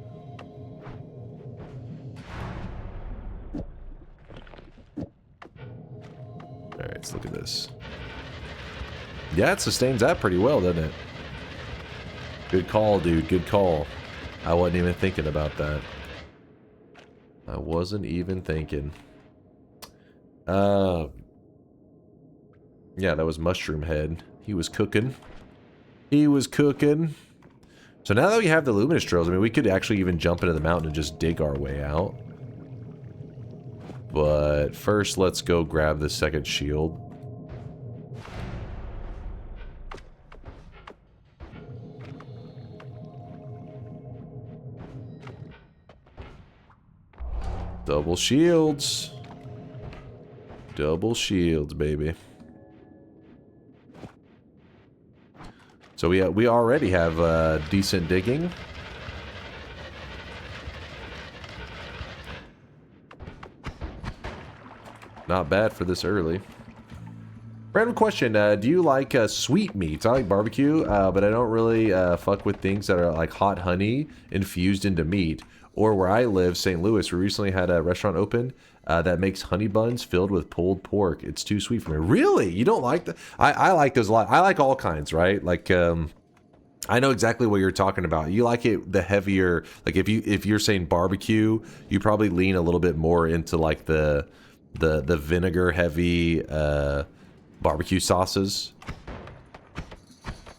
Alright, let's look at this. Yeah, it sustains that pretty well, doesn't it? Good call, dude, good call. I wasn't even thinking about that. I wasn't even thinking. Yeah, that was Mushroom Head. He was cooking. He was cooking. So now that we have the luminous drills, I mean, we could actually even jump into the mountain and just dig our way out. But first, let's go grab the second shield. Double shields. Double shields, baby. So we already have decent digging. Not bad for this early. Random question, do you like sweet meats? I like barbecue, but I don't really fuck with things that are like hot honey infused into meat. Or where I live, St. Louis, we recently had a restaurant open that makes honey buns filled with pulled pork. It's too sweet for me. Really? You don't like that? I like those a lot. I like all kinds, right? Like, I know exactly what you're talking about. You like it the heavier, like if you're saying barbecue, you probably lean a little bit more into like the vinegar heavy barbecue sauces.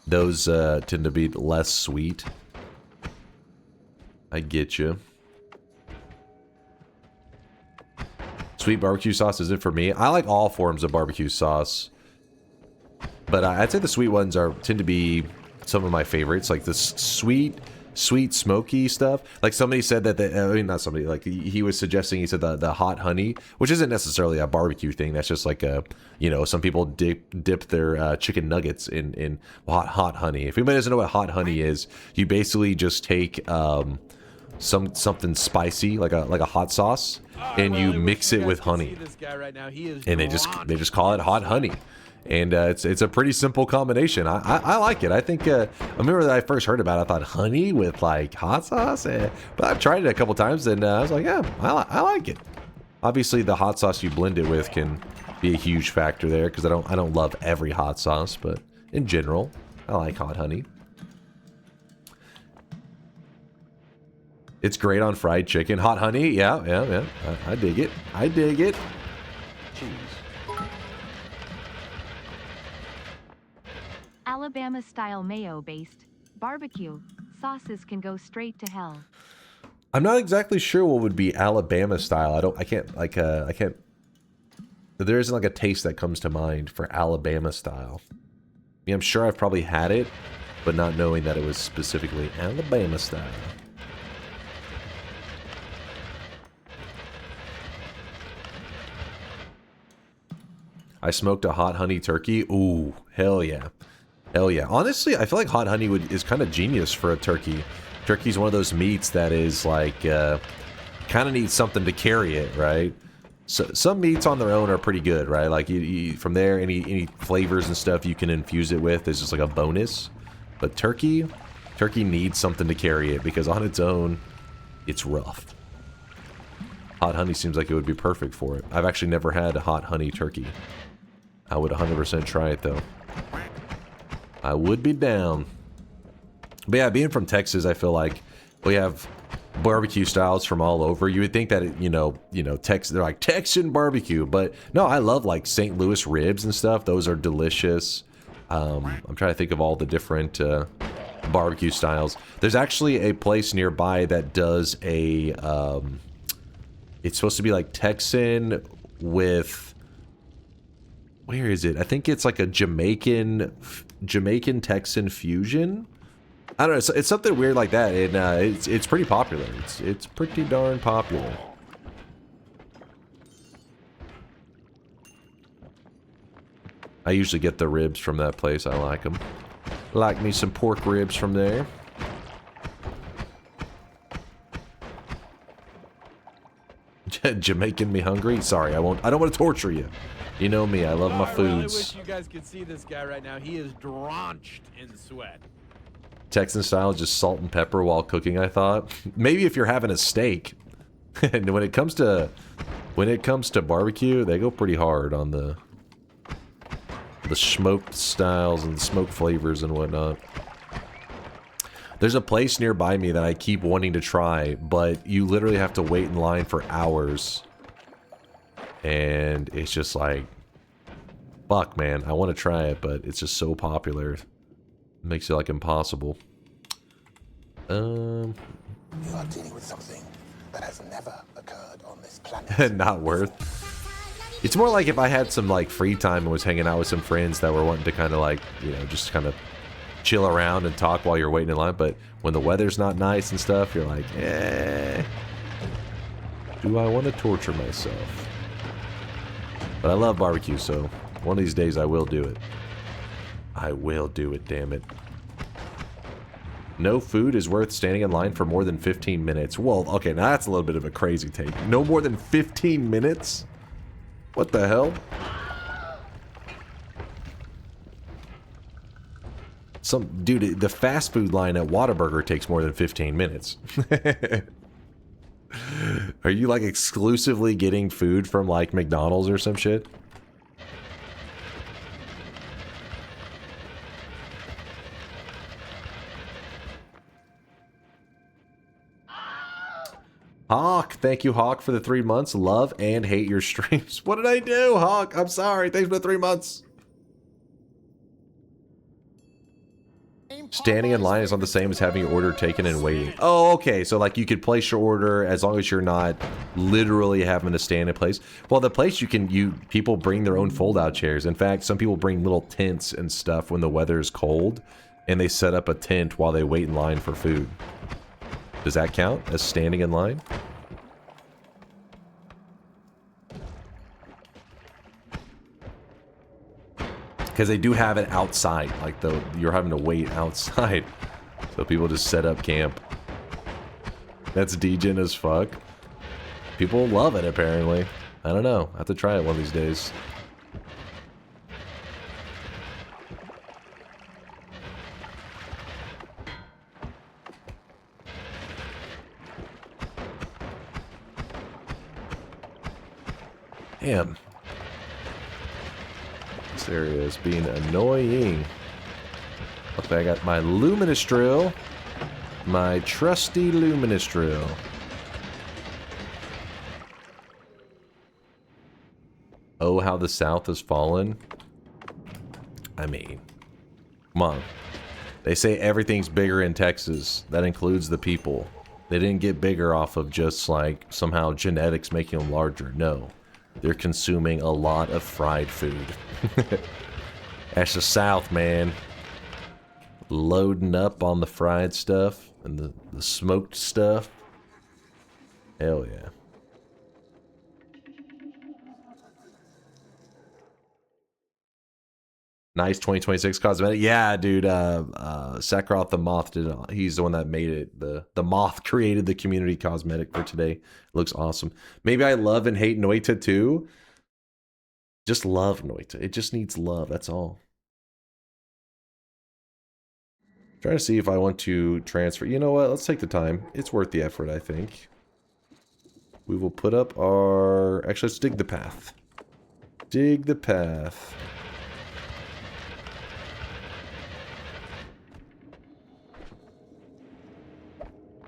Those tend to be less sweet. I get you. Sweet barbecue sauce isn't for me. I like all forms of barbecue sauce, but I'd say the sweet ones tend to be some of my favorites. Like the sweet smoky stuff. Like somebody said that I mean, not somebody, like he was suggesting, he said the hot honey, which isn't necessarily a barbecue thing. That's just like a, you know, some people dip their chicken nuggets in hot honey. If anybody doesn't know what hot honey is, you basically just take something spicy, like a hot sauce, and you mix it with honey, and they just call it hot honey. And it's a pretty simple combination. I like it. I think I remember that I first heard about it, I thought honey with like hot sauce, but I've tried it a couple times, and I was like, yeah, I like it. Obviously, the hot sauce you blend it with can be a huge factor there, because I don't love every hot sauce, but in general, I like hot honey. It's great on fried chicken. Hot honey, yeah. I dig it. I dig it. Alabama-style mayo-based barbecue sauces can go straight to hell. I'm not exactly sure what would be Alabama style. I can't. There isn't like a taste that comes to mind for Alabama style. I mean, I'm sure I've probably had it, but not knowing that it was specifically Alabama style. I smoked a hot honey turkey. Ooh, hell yeah. Hell yeah. Honestly, I feel like hot honey is kind of genius for a turkey. Turkey's one of those meats that is like, kind of needs something to carry it, right? So some meats on their own are pretty good, right? Like you from there, any flavors and stuff you can infuse it with is just like a bonus. But turkey needs something to carry it, because on its own, it's rough. Hot honey seems like it would be perfect for it. I've actually never had a hot honey turkey. I would 100% try it though. I would be down. But yeah, being from Texas, I feel like we have barbecue styles from all over. You would think that, they're like Texan barbecue, but no, I love like St. Louis ribs and stuff. Those are delicious. I'm trying to think of all the different barbecue styles. There's actually a place nearby that does a, it's supposed to be like Texan with, where is it? I think it's like a Jamaican Texan fusion. I don't know. It's something weird like that, and it's pretty popular. It's pretty darn popular. I usually get the ribs from that place. I like them. Like me some pork ribs from there. Jamaican me hungry? Sorry, I won't. I don't want to torture you. You know me. I love my foods. I really wish you guys could see this guy right now. He is drenched in sweat. Texan style, just salt and pepper while cooking, I thought. Maybe if you're having a steak. And when it comes to barbecue, they go pretty hard on the smoked styles and smoked flavors and whatnot. There's a place nearby me that I keep wanting to try, but you literally have to wait in line for hours. And it's just like, fuck, man, I want to try it, but it's just so popular. It makes it like impossible. You are dealing with something that has never occurred on this planet. Not worth. It's more like if I had some like free time and was hanging out with some friends that were wanting to kind of like, just kind of chill around and talk while you're waiting in line. But when the weather's not nice and stuff, you're like, do I want to torture myself? But I love barbecue, so one of these days I will do it. I will do it, damn it. No food is worth standing in line for more than 15 minutes. Well, okay, now that's a little bit of a crazy take. No more than 15 minutes? What the hell? Dude, the fast food line at Whataburger takes more than 15 minutes. Are you like exclusively getting food from like McDonald's or some shit? Hawk, thank you, Hawk, for the 3 months. Love and hate your streams. What did I do, Hawk? I'm sorry. Thanks for the 3 months. Standing in line is not the same as having your order taken and waiting. Oh, okay. So, like, you could place your order as long as you're not literally having to stand in place. Well, the place people bring their own fold-out chairs. In fact, some people bring little tents and stuff when the weather is cold, and they set up a tent while they wait in line for food. Does that count as standing in line? Because they do have it outside, like you're having to wait outside. So people just set up camp. That's degen as fuck. People love it, apparently. I don't know. I have to try it one of these days. Damn. This area is being annoying. Okay, I got my luminous drill. My trusty luminous drill. Oh, how the South has fallen. I mean, come on. They say everything's bigger in Texas. That includes the people. They didn't get bigger off of just like somehow genetics making them larger. No. They're consuming a lot of fried food. That's the South, man. Loading up on the fried stuff and the smoked stuff. Hell yeah. Nice 2026 cosmetic. Yeah, dude. Sakroth the Moth did. He's the one that made it. The Moth created the community cosmetic for today. It looks awesome. Maybe I love and hate Noita too. Just love Noita. It just needs love. That's all. Trying to see if I want to transfer. You know what? Let's take the time. It's worth the effort, I think. We will put up our... Actually, let's dig the path. Dig the path.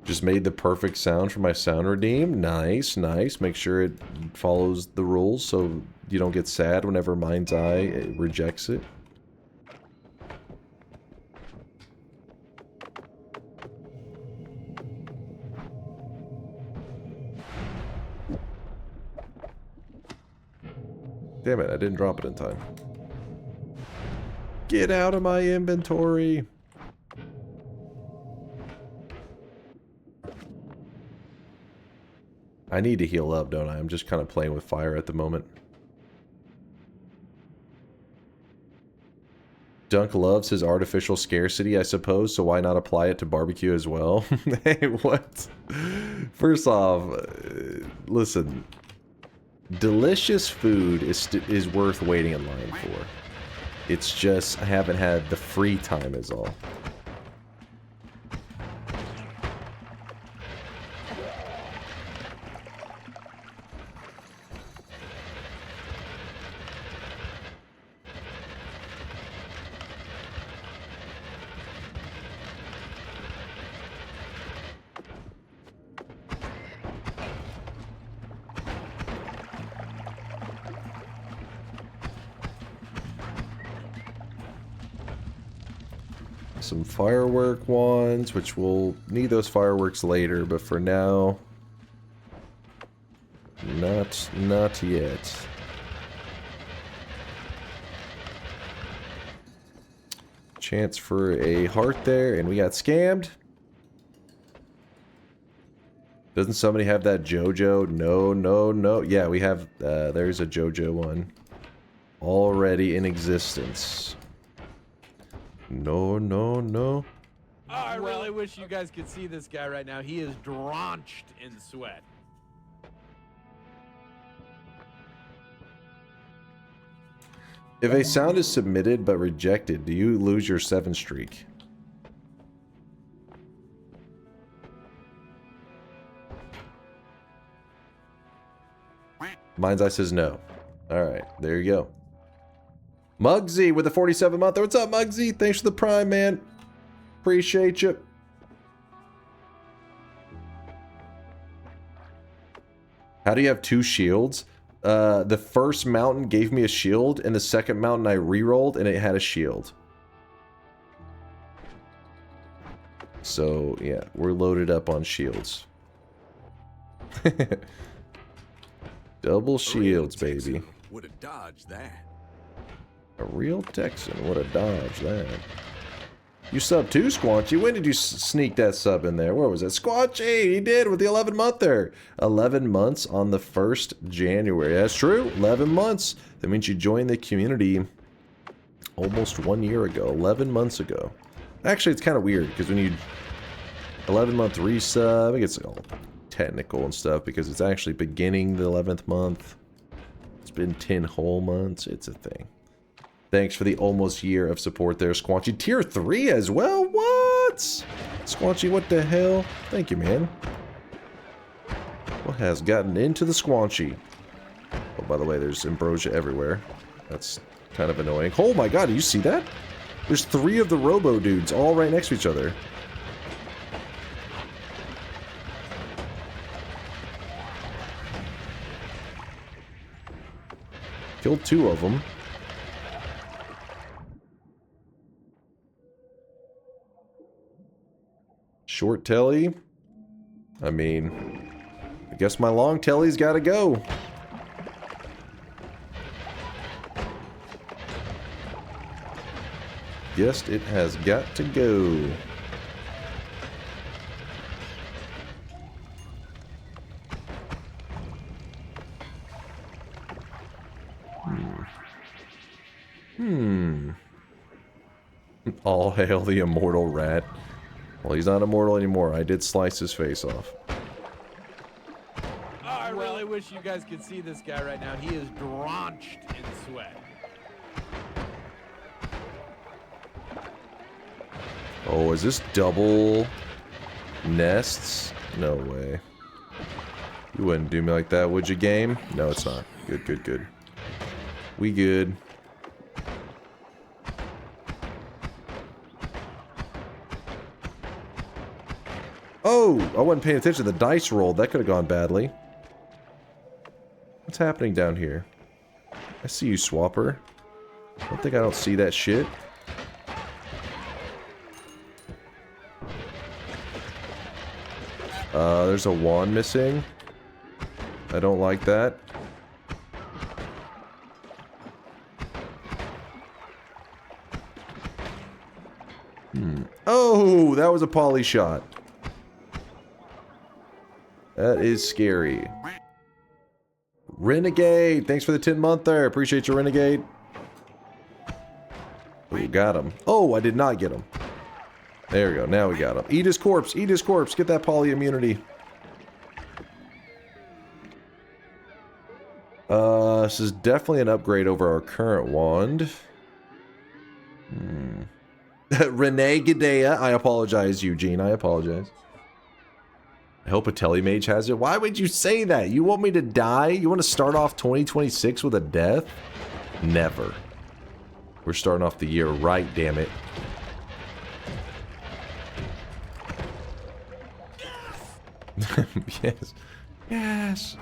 Just made the perfect sound for my sound redeem. Nice, nice. Make sure it follows the rules so you don't get sad whenever Mind's Eye rejects it. Damn it, I didn't drop it in time. Get out of my inventory. I need to heal up, don't I? I'm just kind of playing with fire at the moment. Dunk loves his artificial scarcity, I suppose, so why not apply it to barbecue as well? Hey, what? First off, listen. Delicious food is worth waiting in line for. It's just I haven't had the free time is all. Some firework ones, which we'll need those fireworks later, but for now, not yet. Chance for a heart there, and we got scammed. Doesn't somebody have that JoJo? No, no, no. Yeah, we have, there's a JoJo one already in existence. No, no, no. Oh, I really wish you guys could see this guy right now. He is drenched in sweat. If a sound is submitted but rejected, do you lose your 7 streak? Mind's Eye says no. Alright, there you go. Muggsy with the 47 month. What's up, Muggsy? Thanks for the prime, man. Appreciate you. How do you have 2 shields? The first mountain gave me a shield, and the second mountain I re-rolled, and it had a shield. So, yeah, we're loaded up on shields. Double shields, baby. Would have dodged that. A real Texan would have dodged that. You sub too, Squanchy. When did you sneak that sub in there? Where was it? Squanchy! He did with the 11-monther. 11 months on the 1st January. That's true. 11 months. That means you joined the community almost 1 year ago. 11 months ago. Actually, it's kind of weird because when you 11-month resub, it gets all technical and stuff because it's actually beginning the 11th month. It's been 10 whole months. It's a thing. Thanks for the almost year of support there, Squanchy. Tier 3 as well? What? Squanchy, what the hell? Thank you, man. What has gotten into the Squanchy? Oh, by the way, there's ambrosia everywhere. That's kind of annoying. Oh my god, do you see that? There's 3 of the Robo dudes all right next to each other. Killed 2 of them. Short telly. I mean, I guess my long telly's gotta go. Guess it has got to go. All hail the immortal rat. Well, he's not immortal anymore. I did slice his face off. Oh, I really wish you guys could see this guy right now. He is drenched in sweat. Oh, is this double nests? No way. You wouldn't do me like that, would you, game? No, it's not. Good, good, good. We good. Oh, I wasn't paying attention to the dice roll. That could have gone badly. What's happening down here? I see you, Swapper. Don't think I don't see that shit. There's a wand missing. I don't like that. Oh, that was a poly shot. That is scary. Renegade, thanks for the 10-month there. Appreciate you, Renegade. We got him. Oh, I did not get him. There we go. Now we got him. Eat his corpse. Eat his corpse. Get that poly immunity. This is definitely an upgrade over our current wand. Renee Gadea. I apologize, Eugene. I apologize. I hope a telemage has it. Why would you say that? You want me to die? You want to start off 2026 with a death? Never. We're starting off the year right, damn it. Yes. Yes.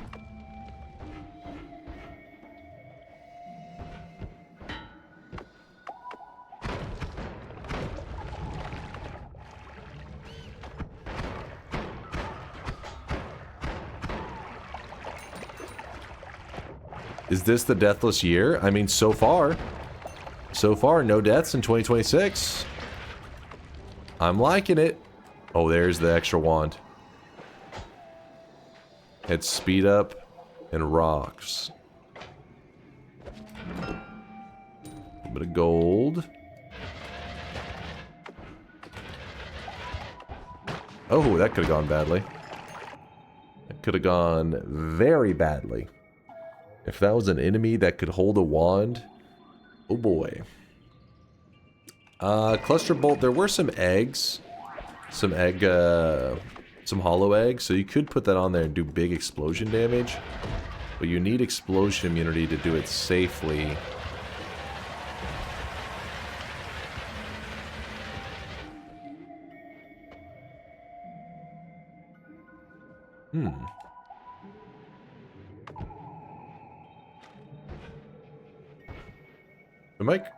Is this the deathless year? I mean, so far. So far, no deaths in 2026. I'm liking it. Oh, there's the extra wand. It's speed up and rocks. A bit of gold. Oh, that could have gone badly. It could have gone very badly. If that was an enemy that could hold a wand, oh boy. Cluster bolt, there were some eggs. Some hollow eggs, so you could put that on there and do big explosion damage. But you need explosion immunity to do it safely.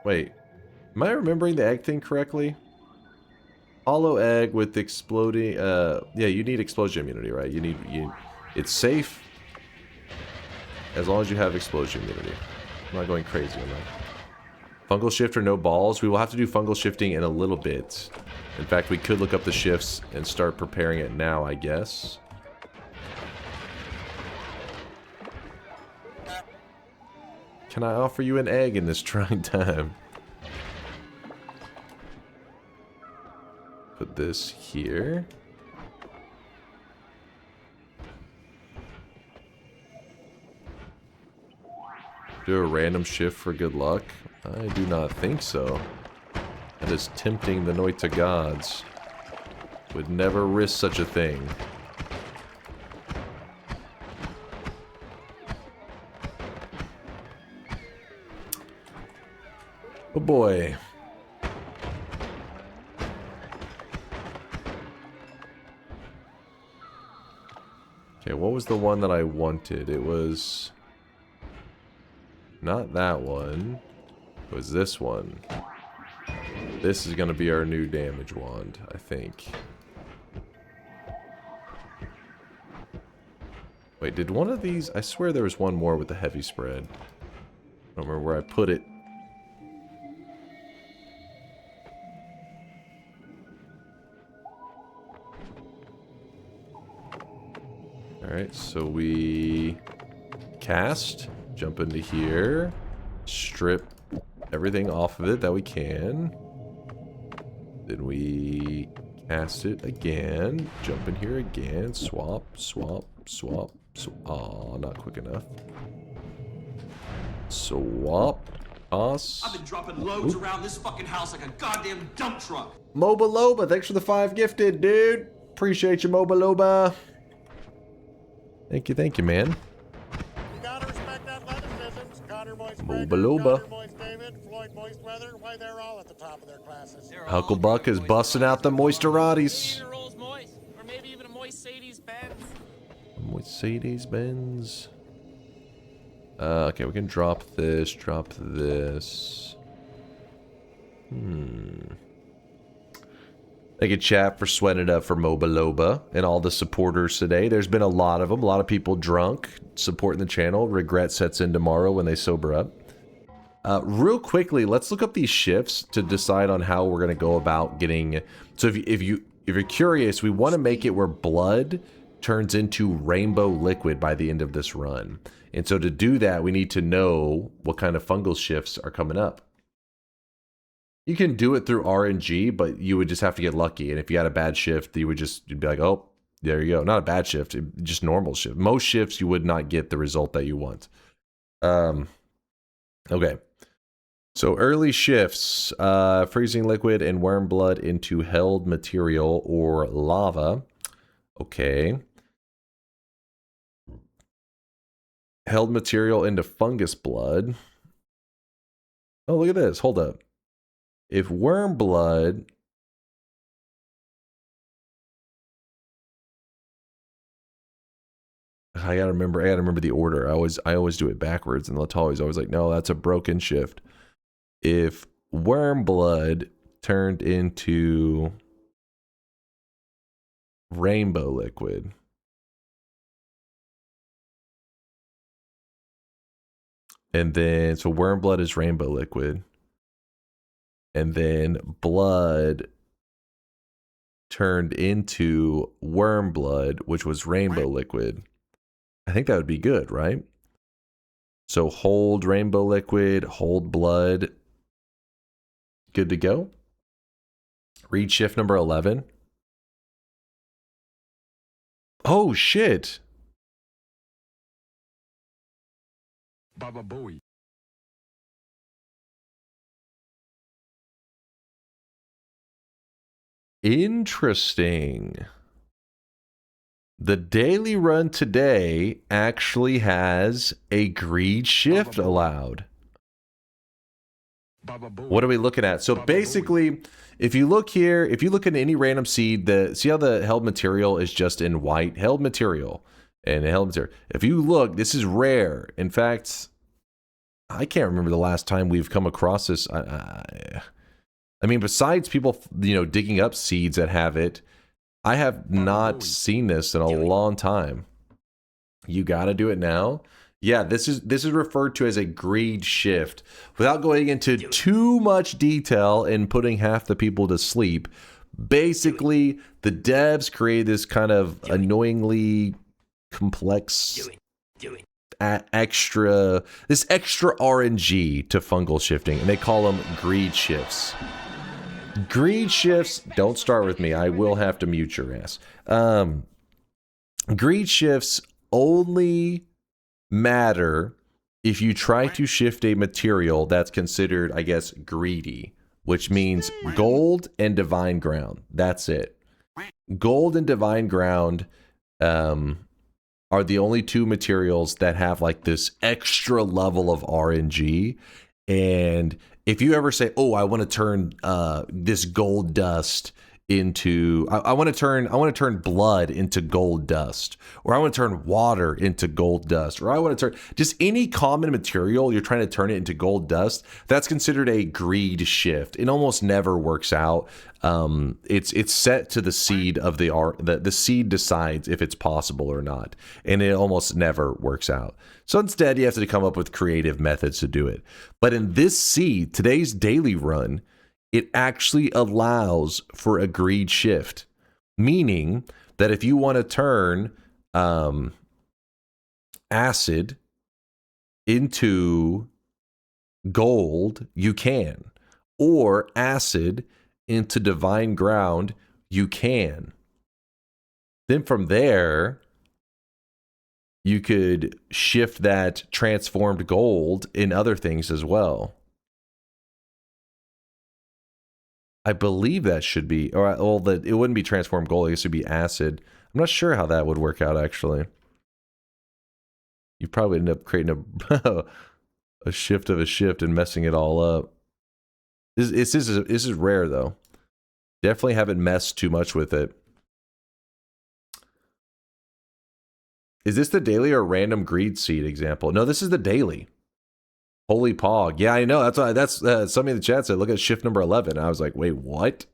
Wait. Am I remembering the egg thing correctly? Hollow egg with exploding, yeah, you need explosion immunity, right? It's safe as long as you have explosion immunity. I'm not going crazy on that. Fungal shift or no balls? We will have to do fungal shifting in a little bit. In fact, we could look up the shifts and start preparing it now, I guess. Can I offer you an egg in this trying time? Put this here. Do a random shift for good luck? I do not think so. That is tempting the Noita gods. Would never risk such a thing. Oh boy. Okay, what was the one that I wanted? It was... not that one. It was this one. This is going to be our new damage wand, I think. Wait, did one of these... I swear there was one more with the heavy spread. I don't remember where I put it. Alright, so we cast, jump into here, strip everything off of it that we can. Then we cast it again, jump in here again, swap, swap, swap, aw, not quick enough. Swap, toss. I've been dropping loads around this fucking house like a goddamn dump truck. Moba Loba, thanks for the 5 gifted, dude. Appreciate you, Moba Loba. Thank you, man. You gotta respect athleticism. Connor Moist Moba Loba. Connor Moist David, Floyd Moist Weather. Why, they're all at the top of their classes. Huckle Buck is busting out the Moisteratis. Or maybe even a Moist Sadie's Benz. Mercedes Benz. Okay, we can drop this, drop this. Thank you, chat, for sweating it up for Moba Loba and all the supporters today. There's been a lot of them. A lot of people drunk, supporting the channel. Regret sets in tomorrow when they sober up. Real quickly, let's look up these shifts to decide on how we're going to go about getting... So if you're curious, we want to make it where blood turns into rainbow liquid by the end of this run. And so to do that, we need to know what kind of fungal shifts are coming up. You can do it through RNG, but you would just have to get lucky. And if you had a bad shift, you'd be like, oh, there you go. Not a bad shift, just normal shift. Most shifts, you would not get the result that you want. Okay. So early shifts, freezing liquid and worm blood into held material or lava. Okay. Held material into fungus blood. Oh, look at this. Hold up. If worm blood I gotta remember the order. I always do it backwards, and Latali's always like, no, that's a broken shift. If worm blood turned into rainbow liquid, and then so worm blood is rainbow liquid. And then blood turned into worm blood, which was rainbow liquid. I think that would be good, right? So hold rainbow liquid, hold blood. Good to go. Read shift number 11. Oh, shit. Baba Booey. Interesting. The daily run today actually has a greed shift allowed. What are we looking at? So basically, if you look here, if you look at any random seed, see how the held material is just in white? Held material. And held material. If you look, this is rare. In fact, I can't remember the last time we've come across this. I mean, besides people, digging up seeds that have it, I have not seen this in a long time. You got to do it now. Yeah, this is referred to as a greed shift. Without going into too much detail and putting half the people to sleep, basically the devs created this kind of annoyingly complex extra RNG to fungal shifting, and they call them greed shifts. Greed shifts, don't start with me. I will have to mute your ass. Greed shifts only matter if you try to shift a material that's considered, I guess, greedy, which means gold and divine ground. That's it. Gold and divine ground are the only two materials that have like this extra level of RNG. And if you ever say, "Oh, I want to turn this gold dust into I want to turn blood into gold dust, or I want to turn water into gold dust, or I want to turn just any common material, you're trying to turn it into gold dust," that's considered a greed shift. It almost never works out. It's set to the seed of the seed decides if it's possible or not, and it almost never works out. So instead, you have to come up with creative methods to do it. But in this seed, today's daily run, it actually allows for a greed shift, meaning that if you want to turn acid into gold, you can, or acid into divine ground, you can. Then from there, you could shift that transformed gold in other things as well. I believe that should be, or well, it wouldn't be transformed gold. I guess it would be acid. I'm not sure how that would work out, actually. You probably end up creating a shift of a shift and messing it all up. This is rare, though. Definitely haven't messed too much with it. Is this the daily or random greed seed example? No, this is the daily. Holy pog. Yeah, I know. That's somebody in the chat said, look at shift number 11. I was like, wait, what?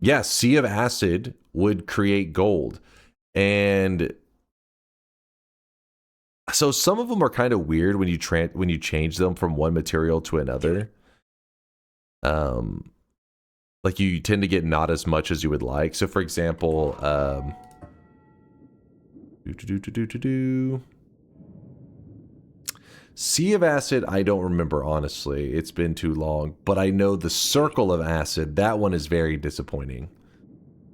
Yeah, sea of acid would create gold. And so some of them are kind of weird when you change them from one material to another. Like you tend to get not as much as you would like. So for example, sea of acid, I don't remember, honestly. It's been too long. But I know the circle of acid, that one is very disappointing.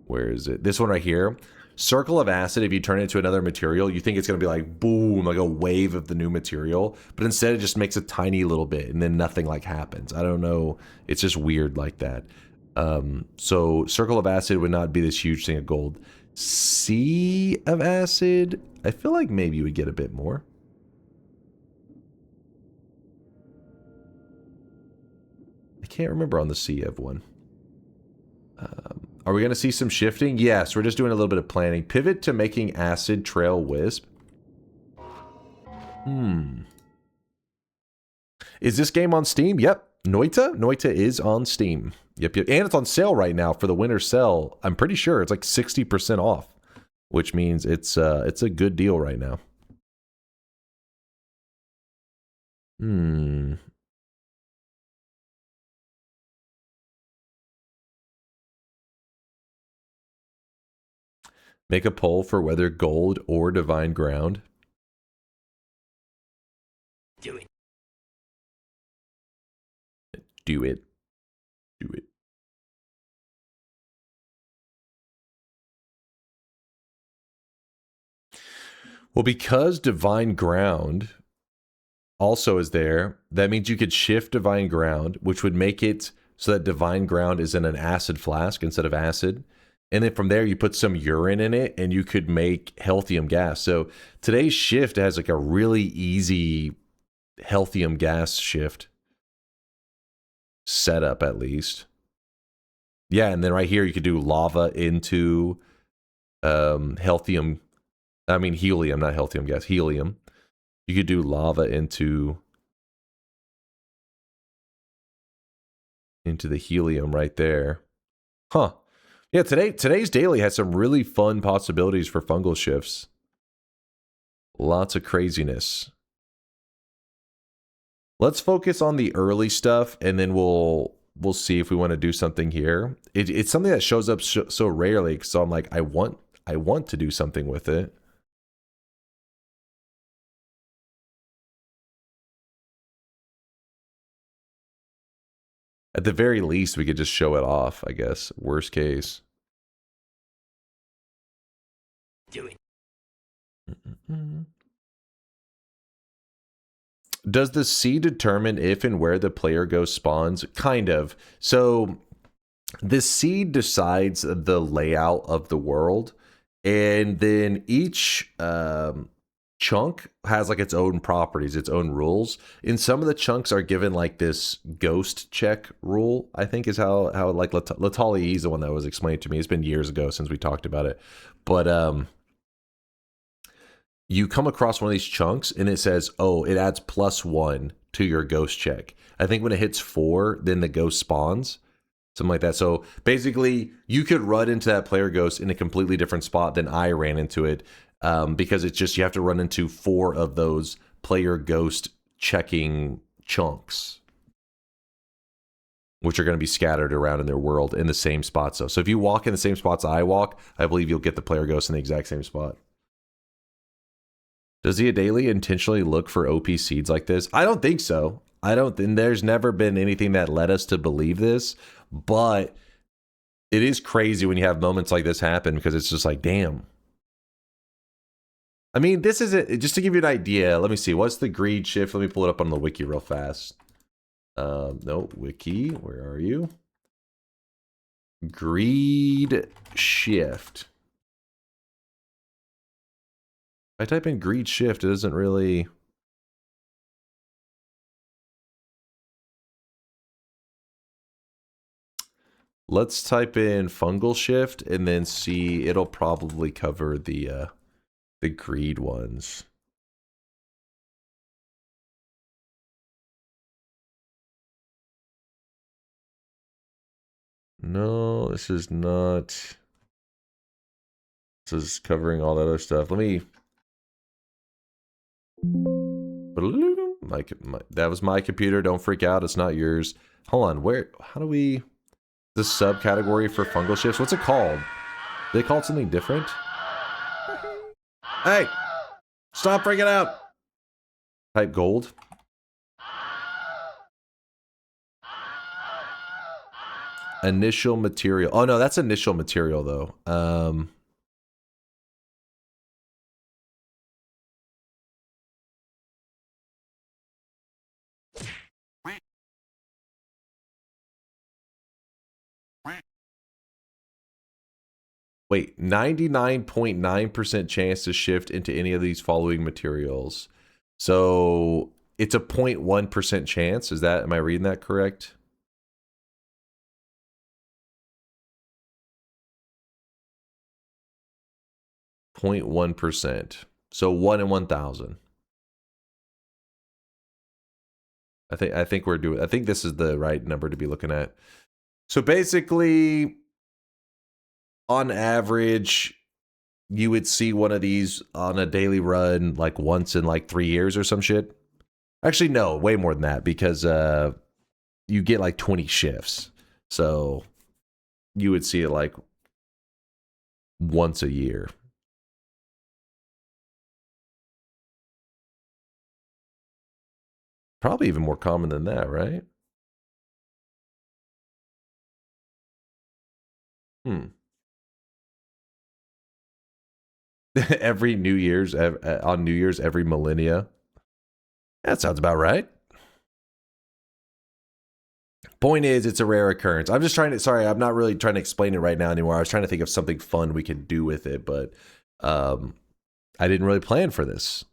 Where is it? This one right here. Circle of acid, if you turn it into another material, you think it's going to be like, boom, like a wave of the new material. But instead, it just makes a tiny little bit, and then nothing like happens. I don't know. It's just weird like that. So circle of acid would not be this huge thing of gold. Sea of acid, I feel like maybe you would get a bit more. I can't remember on the sea of one. Are we going to see some shifting? Yes, we're just doing a little bit of planning. Pivot to making acid trail wisp. Is this game on Steam? Yep. Noita? Noita is on Steam. Yep. And it's on sale right now for the winter sale. I'm pretty sure it's like 60% off, which means it's a good deal right now. Make a poll for whether gold or divine ground. Do it. Do it. Do it. Well, because divine ground also is there, that means you could shift divine ground, which would make it so that divine ground is in an acid flask instead of acid. And then from there, you put some urine in it and you could make healthium gas. So today's shift has like a really easy healthium gas shift setup, at least. Yeah, and then right here, you could do lava into helium, not healthium gas, helium. You could do lava into the helium right there. Huh. Yeah, today's daily has some really fun possibilities for fungal shifts. Lots of craziness. Let's focus on the early stuff, and then we'll see if we want to do something here. It's something that shows up so rarely, so I'm like, I want to do something with it. At the very least, we could just show it off, I guess. Worst case. Do it. Does the seed determine if and where the player ghost spawns? Kind of. So the seed decides the layout of the world, and then each chunk has like its own properties, its own rules. And some of the chunks are given like this ghost check rule, I think is how like Latali is the one that was explained to me. It's been years ago since we talked about it. But you come across one of these chunks and it says, oh, it adds +1 to your ghost check. I think when it hits 4, then the ghost spawns. Something like that. So basically, you could run into that player ghost in a completely different spot than I ran into it. Because it's just you have to run into 4 of those player ghost checking chunks, which are going to be scattered around in their world in the same spots. So if you walk in the same spots I walk, I believe you'll get the player ghost in the exact same spot. Does the daily intentionally look for OP seeds like this? I don't think so. And there's never been anything that led us to believe this, but it is crazy when you have moments like this happen because it's just like, damn. I mean, this is it. Just to give you an idea, let me see. What's the greed shift? Let me pull it up on the wiki real fast. No, wiki. Where are you? Greed shift. If I type in greed shift, it doesn't really... Let's type in fungal shift and then see. It'll probably cover the greed ones. No, this is not. This is covering all that other stuff. Let me. That was my computer. Don't freak out. It's not yours. Hold on. Where? How do we? The subcategory for fungal shifts. What's it called? Do they call it something different? Hey! Stop freaking out! Type gold. Initial material. Oh no, that's initial material though. Wait, 99.9% chance to shift into any of these following materials. So it's a 0.1% chance. Is that, am I reading that correct? .1%. So 1 in 1,000. I think we're doing, I think this is the right number to be looking at. So basically, on average, you would see one of these on a daily run like once in like 3 years or some shit. Actually, no, way more than that because you get like 20 shifts. So you would see it like once a year. Probably even more common than that, right? Every New Year's, on New Year's, every millennia. That sounds about right. Point is, it's a rare occurrence. I'm just trying to, sorry, I'm not really trying to explain it right now anymore. I was trying to think of something fun we could do with it, but I didn't really plan for this.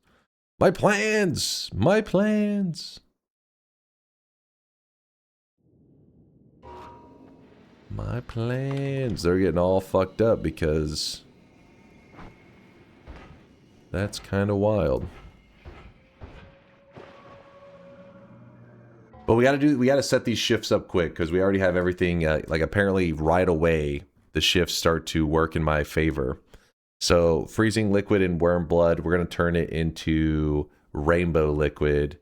My plans! My plans! My plans. They're getting all fucked up because that's kind of wild. But we gotta set these shifts up quick because we already have everything, like apparently right away, the shifts start to work in my favor. So freezing liquid and worm blood, we're gonna turn it into rainbow liquid,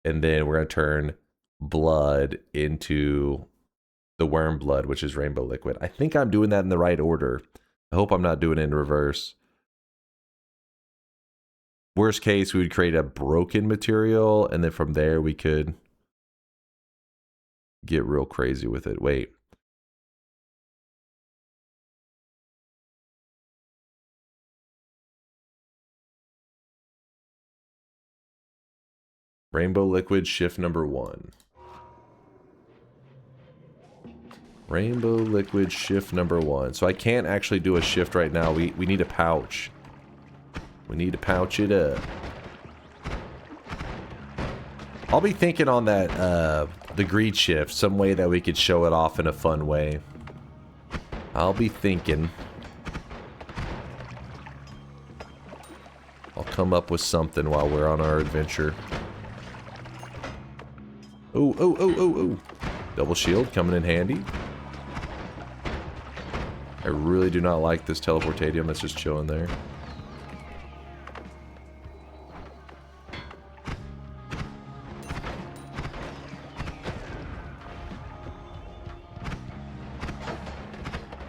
and then we're gonna turn blood into the worm blood, which is rainbow liquid. I think I'm doing that in the right order. I hope I'm not doing it in reverse. Worst case, we would create a broken material, and then from there we could get real crazy with it. Wait. Rainbow liquid shift number 1. Rainbow liquid shift number 1. So I can't actually do a shift right now. We need a pouch. We need to pouch it up. I'll be thinking on that the greed shift, some way that we could show it off in a fun way. I'll be thinking. I'll come up with something while we're on our adventure. Oh, oh, oh, oh, oh. Double shield coming in handy. I really do not like this teleportadium that's just chilling there.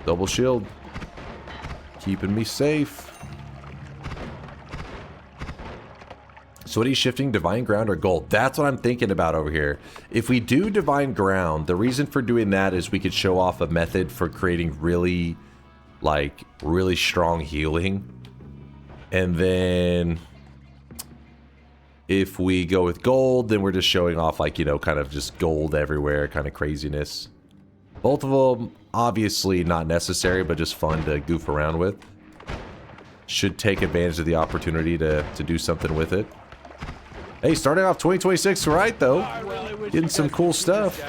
Double shield. Keeping me safe. So what are you shifting? Divine Ground or Gold? That's what I'm thinking about over here. If we do Divine Ground, the reason for doing that is we could show off a method for creating really, like, really strong healing. And then if we go with Gold, then we're just showing off, like, you know, kind of just gold everywhere, kind of craziness. Both of them, obviously not necessary, but just fun to goof around with. Should take advantage of the opportunity to do something with it. Hey, starting off 2026 right, though. Getting some cool stuff.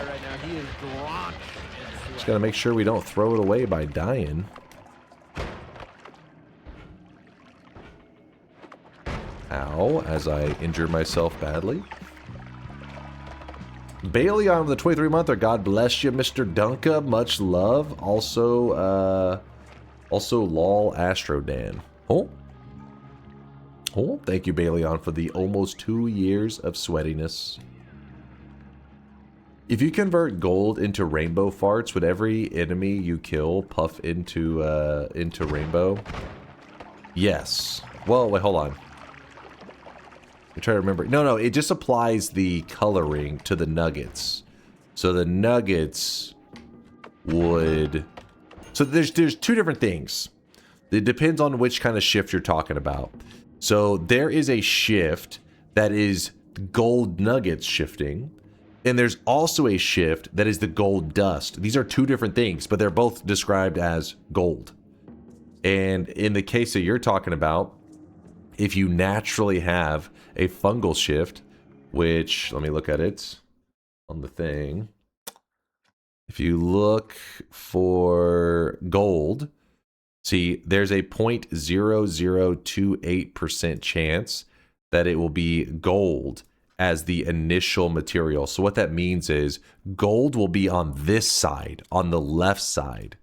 Just gotta make sure we don't throw it away by dying. Ow, as I injure myself badly. Bailey on the 23-monther. God bless you, Mr. Dunka. Much love. Also, lol Astrodan. Oh. Oh, thank you, Bailey, on for the almost 2 years of sweatiness. If you convert gold into rainbow farts, would every enemy you kill puff into rainbow? Yes. Well, wait, hold on. I'm trying to remember. No, it just applies the coloring to the nuggets. So the nuggets would... So there's two different things. It depends on which kind of shift you're talking about. So there is a shift that is gold nuggets shifting, and there's also a shift that is the gold dust. These are two different things, but they're both described as gold. And in the case that you're talking about, if you naturally have a fungal shift, which, let me look at it on the thing. If you look for gold, see, there's a 0.0028% chance that it will be gold as the initial material. So what that means is gold will be on this side, on the left side.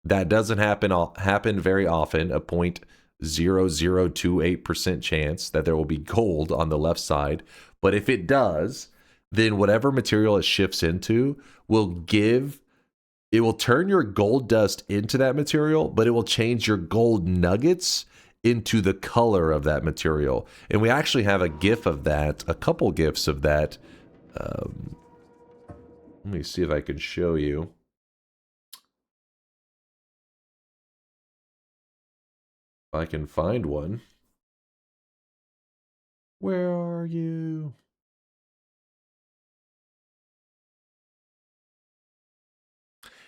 That doesn't happen very often, a 0.0028% chance that there will be gold on the left side. But if it does, then whatever material it shifts into will give... It will turn your gold dust into that material, but it will change your gold nuggets into the color of that material. And we actually have a GIF of that, a couple GIFs of that. Let me see if I can show you. If I can find one. Where are you?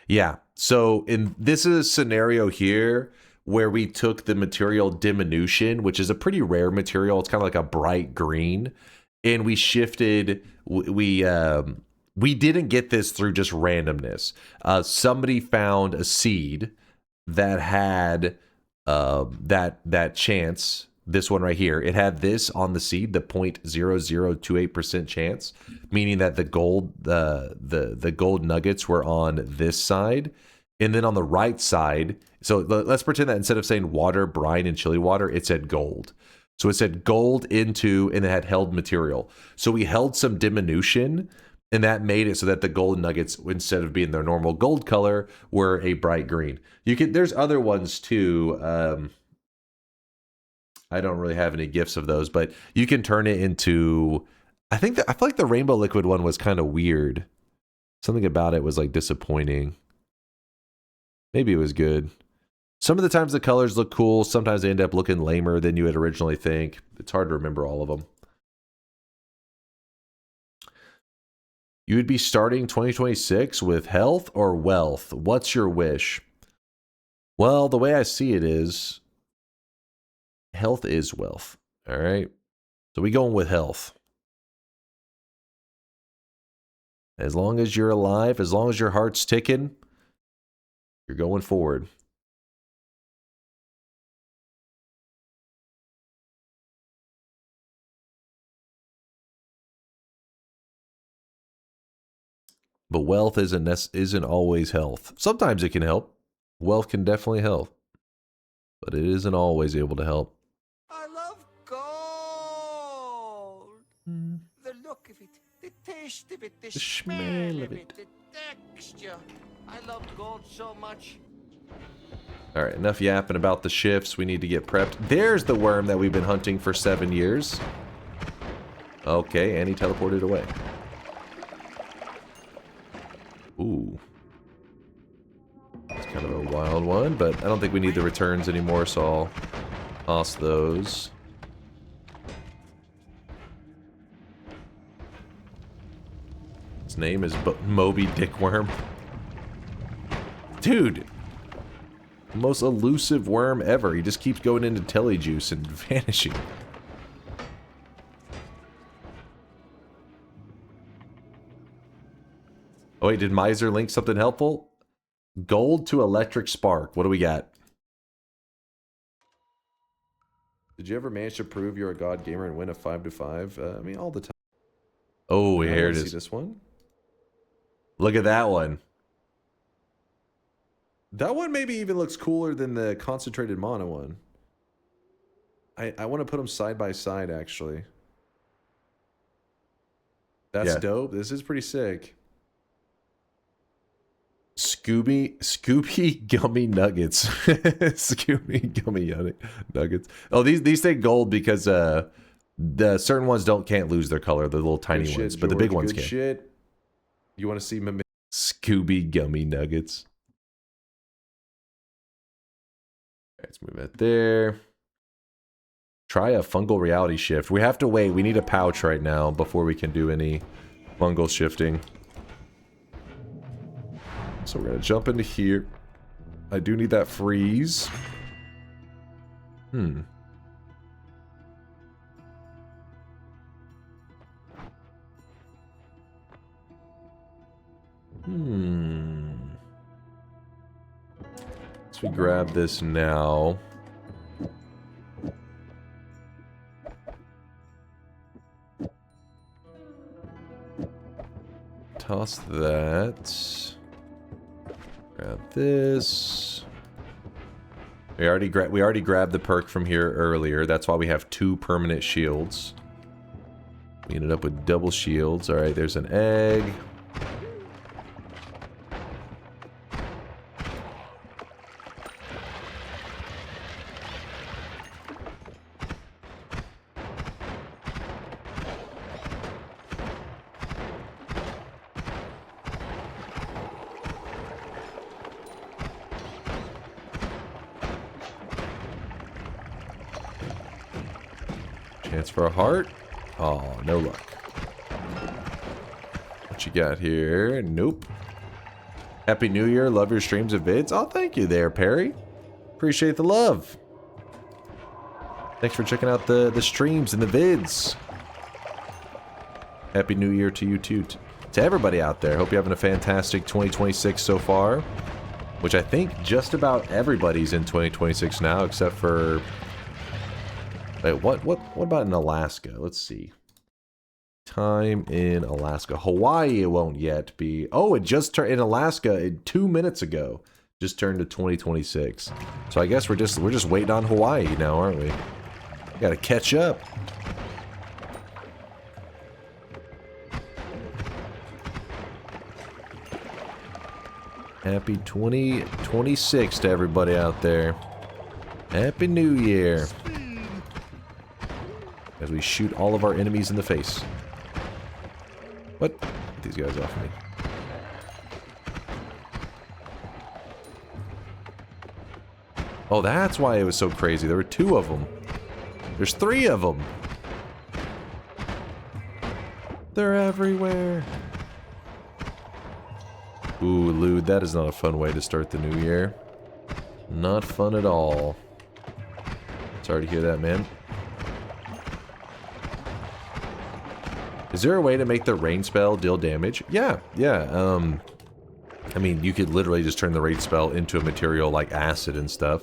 Yeah. So this is a scenario here where we took the material diminution, which is a pretty rare material. It's kind of like a bright green, and we shifted. We didn't get this through just randomness. Somebody found a seed that had that chance. This one right here, it had this on the seed, the 0.0028% chance, meaning that the gold nuggets were on this side, and then on the right side. So let's pretend that instead of saying water, brine, and chili water, it said gold. So it said gold into, and it had held material. So we held some diminution, and that made it so that the gold nuggets, instead of being their normal gold color, were a bright green. There's other ones too. I don't really have any gifs of those, but you can turn it into. I feel like the rainbow liquid one was kind of weird. Something about it was like disappointing. Maybe it was good. Some of the times the colors look cool. Sometimes they end up looking lamer than you would originally think. It's hard to remember all of them. You would be starting 2026 with health or wealth. What's your wish? Well, the way I see it is, health is wealth. All right. So we going with health. As long as you're alive, as long as your heart's ticking, you're going forward. But wealth isn't always health. Sometimes it can help. Wealth can definitely help. But it isn't always able to help. I love gold. The look of it, the taste of it, the smell of it, the texture. I love gold so much. All right, enough yapping about the shifts. We need to get prepped. There's the worm that we've been hunting for 7 years. Okay, and he teleported away. Ooh. It's kind of a wild one, but I don't think we need the returns anymore, so I'll toss those. His name is Moby Dickworm. Dude! The most elusive worm ever. He just keeps going into Telejuice and vanishing. Oh wait, did Miser link something helpful? Gold to electric spark. What do we got? Did you ever manage to prove you're a god gamer and win a 5-5? I mean, all the time. Oh, here it is. See this one? Look at that one. That one maybe even looks cooler than the concentrated mana one. I want to put them side by side, actually. That's dope. This is pretty sick. Scooby gummy nuggets. Scooby gummy nuggets. Oh, these take gold because the certain ones can't lose their color. The little tiny ones, but the big ones can. Shit. You want to see Scooby gummy nuggets? Let's move that there. Try a fungal reality shift. We have to wait. We need a pouch right now before we can do any fungal shifting. So we're going to jump into here. I do need that freeze. So we grab this now. Toss that. Grab this. We already grabbed the perk from here earlier. That's why we have 2 permanent shields. We ended up with double shields. All right, there's an egg. Chance for a heart. Oh, no luck. What you got here? Nope. Happy New Year. Love your streams and vids. Oh, thank you there, Perry. Appreciate the love. Thanks for checking out the streams and the vids. Happy New Year to you too. To everybody out there. Hope you're having a fantastic 2026 so far. Which I think just about everybody's in 2026 now, except for... Wait, what about in Alaska? Let's see. Time in Alaska. Hawaii, it won't yet be. Oh, it just turned in Alaska 2 minutes ago. Just turned to 2026. So I guess we're just waiting on Hawaii now, aren't we? Got to catch up. Happy 2026 to everybody out there. Happy New Year. As we shoot all of our enemies in the face. What? Get these guys off me. Oh, that's why it was so crazy. There were 2 of them. There's 3 of them. They're everywhere. Ooh, Lude, that is not a fun way to start the new year. Not fun at all. Sorry to hear that, man. Is there a way to make the rain spell deal damage? Yeah. I mean, you could literally just turn the rain spell into a material like acid and stuff.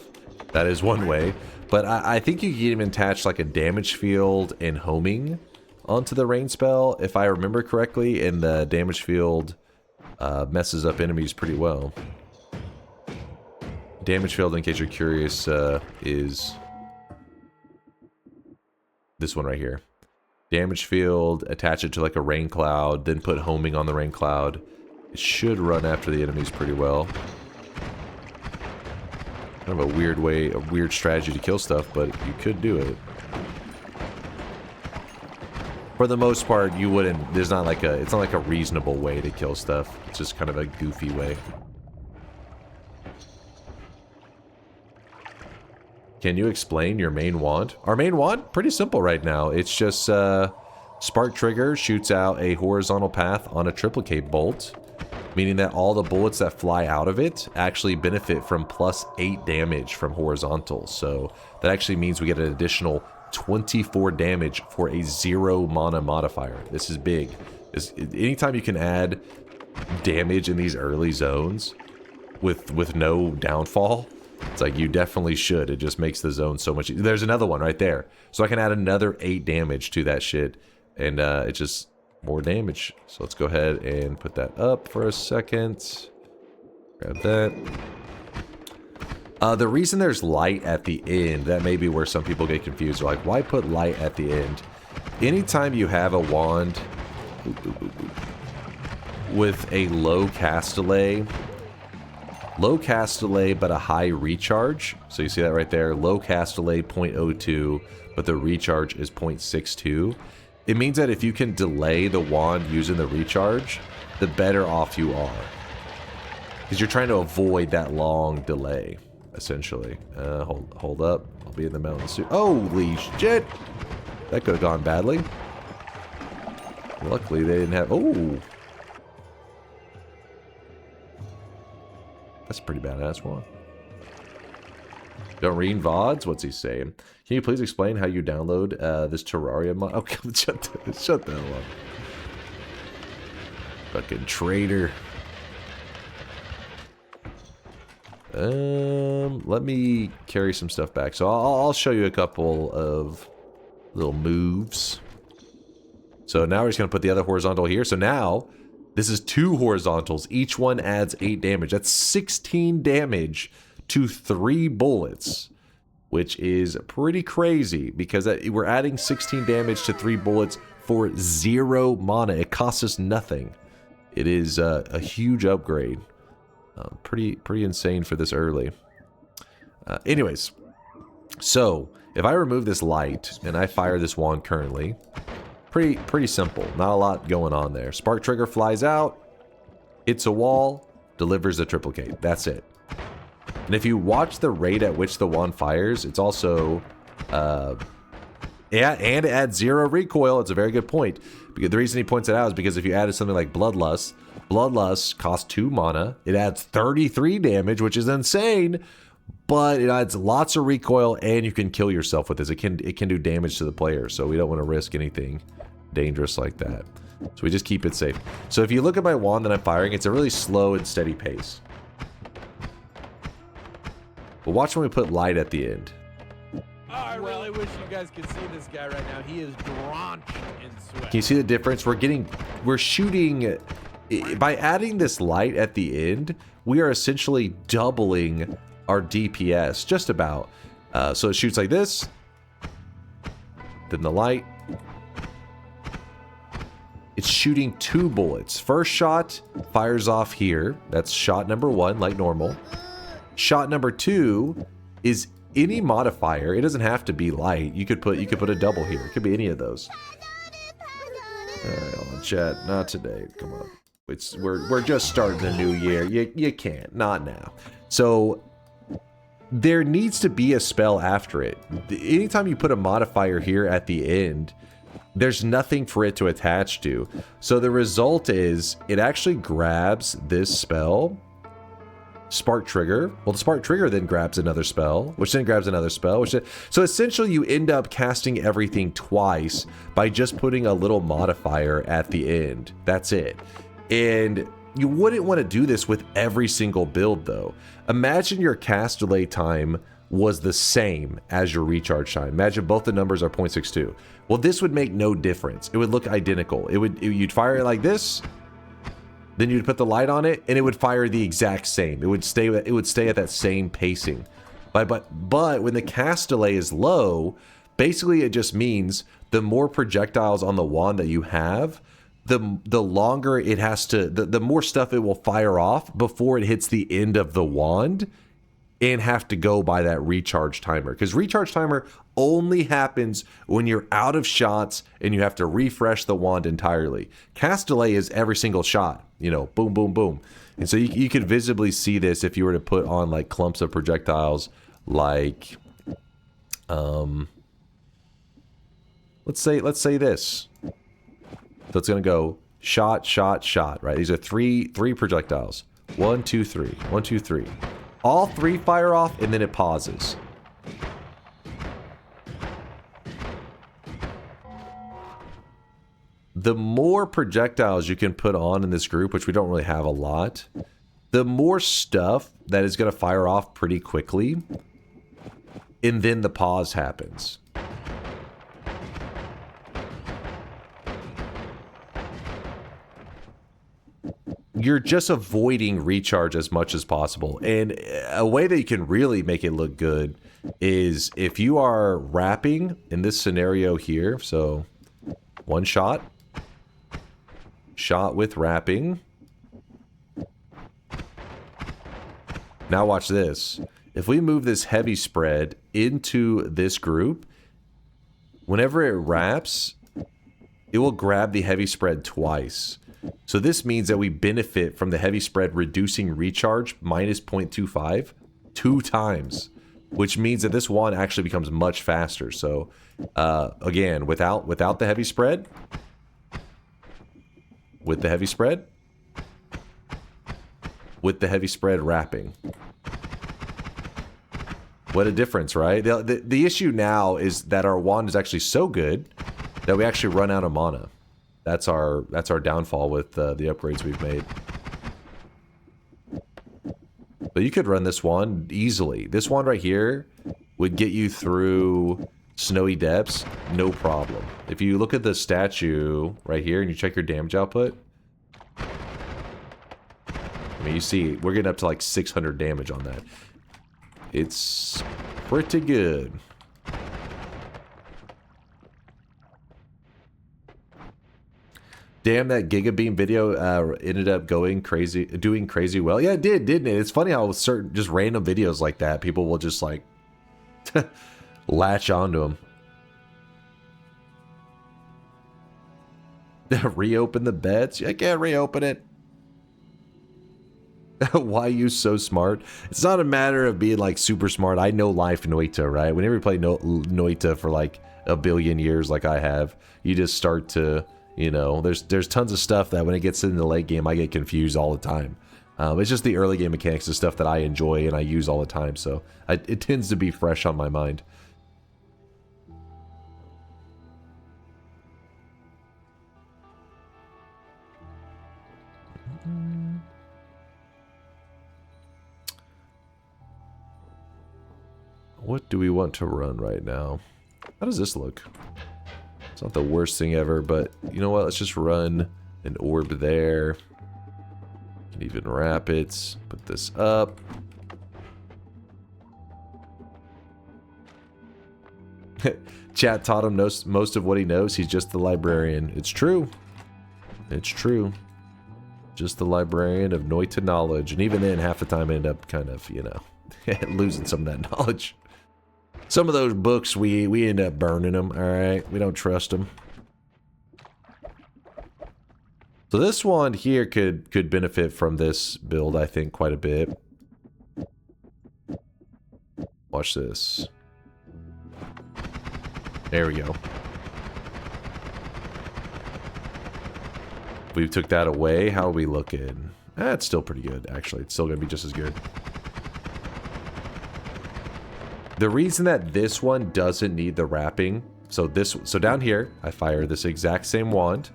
That is one way. But I think you can even attach like a damage field and homing onto the rain spell, if I remember correctly, and the damage field messes up enemies pretty well. Damage field, in case you're curious, is this one right here. Damage field, attach it to like a rain cloud, then put homing on the rain cloud. It should run after the enemies pretty well. Kind of a weird way, a weird strategy to kill stuff, but you could do it. For the most part, you wouldn't, there's not like a, it's not like a reasonable way to kill stuff. It's just kind of a goofy way. Can you explain your main wand? Our main wand? Pretty simple right now. It's just Spark Trigger shoots out a horizontal path on a triplicate bolt, meaning that all the bullets that fly out of it actually benefit from +8 damage from horizontal. So that actually means we get an additional 24 damage for a 0 mana modifier. This is big. Anytime you can add damage in these early zones with no downfall, it's like you definitely should. It just makes the zone so much easier. There's another one right there. So I can add another 8 damage to that shit. And it's just more damage. So let's go ahead and put that up for a second. Grab that. The reason there's light at the end, that may be where some people get confused. They're like, why put light at the end? Anytime you have a wand with a low cast delay but a high recharge. So you see that right there, low cast delay 0.02, but the recharge is 0.62. It means that if you can delay the wand using the recharge, the better off you are. Because you're trying to avoid that long delay, essentially. Hold up. I'll be in the mountain soon. Holy shit! That could have gone badly. Luckily, they didn't have... Oh! That's a pretty badass one. Don't read VODs? What's he saying? Can you please explain how you download this Terraria mod? Oh, come shut the hell up. Fucking traitor. Let me carry some stuff back. So I'll show you a couple of little moves. So now we're just going to put the other horizontal here. So now, this is 2 horizontals. Each one adds 8 damage. That's 16 damage to 3 bullets, which is pretty crazy because we're adding 16 damage to 3 bullets for 0 mana. It costs us nothing. It is a huge upgrade. Pretty insane for this early. Anyways, so if I remove this light and I fire this wand currently, pretty simple. Not a lot going on there. Spark Trigger flies out, hits a wall, delivers a triplicate. That's it. And if you watch the rate at which the wand fires, it's also, yeah, and it adds 0 recoil. It's a very good point. Because the reason he points it out is because if you added something like Bloodlust, Bloodlust costs 2 mana. It adds 33 damage, which is insane, but it adds lots of recoil, and you can kill yourself with this. It can do damage to the player, so we don't want to risk anything dangerous like that. So we just keep it safe. So if you look at my wand that I'm firing, it's a really slow and steady pace. But watch when we put light at the end. Oh, I really wish you guys could see this guy right now. He is drenched in sweat. Can you see the difference? We're shooting, by adding this light at the end, we are essentially doubling our DPS, just about. So it shoots like this, then the light. It's shooting 2 bullets. First shot fires off here. That's shot number 1, like normal. Shot number 2 is any modifier. It doesn't have to be light. You could put a double here. It could be any of those. Alright, hold on, chat. Not today. Come on. We're just starting the new year. You can't. Not now. So there needs to be a spell after it. Anytime you put a modifier here at the end, there's nothing for it to attach to. So the result is it actually grabs this spell, Spark Trigger. Well, the Spark Trigger then grabs another spell, which then grabs another spell. So essentially you end up casting everything twice by just putting a little modifier at the end. That's it. And you wouldn't want to do this with every single build, though. Imagine your cast delay time was the same as your recharge time. Imagine both the numbers are 0.62. Well, this would make no difference. It would look identical. You'd fire it like this, then you'd put the light on it, and it would fire the exact same. It would stay at that same pacing. But when the cast delay is low, basically it just means the more projectiles on the wand that you have, the longer it has to, the more stuff it will fire off before it hits the end of the wand and have to go by that recharge timer. Because recharge timer only happens when you're out of shots and you have to refresh the wand entirely. Cast delay is every single shot, you know, boom, boom, boom. And so you could visibly see this if you were to put on like clumps of projectiles like, let's say this. So it's going to go shot, shot, shot, right? These are three projectiles. 1, 2, 3. 1, 2, 3. All 3 fire off, and then it pauses. The more projectiles you can put on in this group, which we don't really have a lot, the more stuff that is going to fire off pretty quickly, and then the pause happens. You're just avoiding recharge as much as possible. And a way that you can really make it look good is if you are wrapping in this scenario here. So 1 shot. Shot with wrapping. Now watch this. If we move this heavy spread into this group, whenever it wraps, it will grab the heavy spread twice. So this means that we benefit from the heavy spread reducing recharge minus 0.25 2 times, which means that this wand actually becomes much faster. So again, without the heavy spread, with the heavy spread, with the heavy spread wrapping. What a difference, right? The issue now is that our wand is actually so good that we actually run out of mana. That's our downfall with the upgrades we've made. But you could run this wand easily. This wand right here would get you through Snowy Depths, no problem. If you look at the statue right here and you check your damage output, I mean, you see, we're getting up to like 600 damage on that. It's pretty good. Damn, that Giga Beam video ended up doing crazy well. Yeah, it did, didn't it? It's funny how certain just random videos like that, people will just like latch onto them. Reopen the beds? I can't reopen it. Why you so smart? It's not a matter of being like super smart. I know life Noita, right? Whenever you play Noita for like a billion years like I have, you just start to You know, there's tons of stuff that when it gets into the late game, I get confused all the time. It's just the early game mechanics is stuff that I enjoy and I use all the time, so it tends to be fresh on my mind. What do we want to run right now? How does this look? It's not the worst thing ever, but you know what? Let's just run an orb there. Can even wrap it. Put this up. Chat taught him most of what he knows. He's just the librarian. It's true. It's true. Just the librarian of Noita knowledge. And even then, half the time I end up kind of, you know, losing some of that knowledge. Some of those books, we end up burning them, alright? We don't trust them. So this one here could benefit from this build, I think, quite a bit. Watch this. There we go. We took that away. How are we looking? It's still pretty good, actually. It's still going to be just as good. The reason that this one doesn't need the wrapping, so down here, I fire this exact same wand.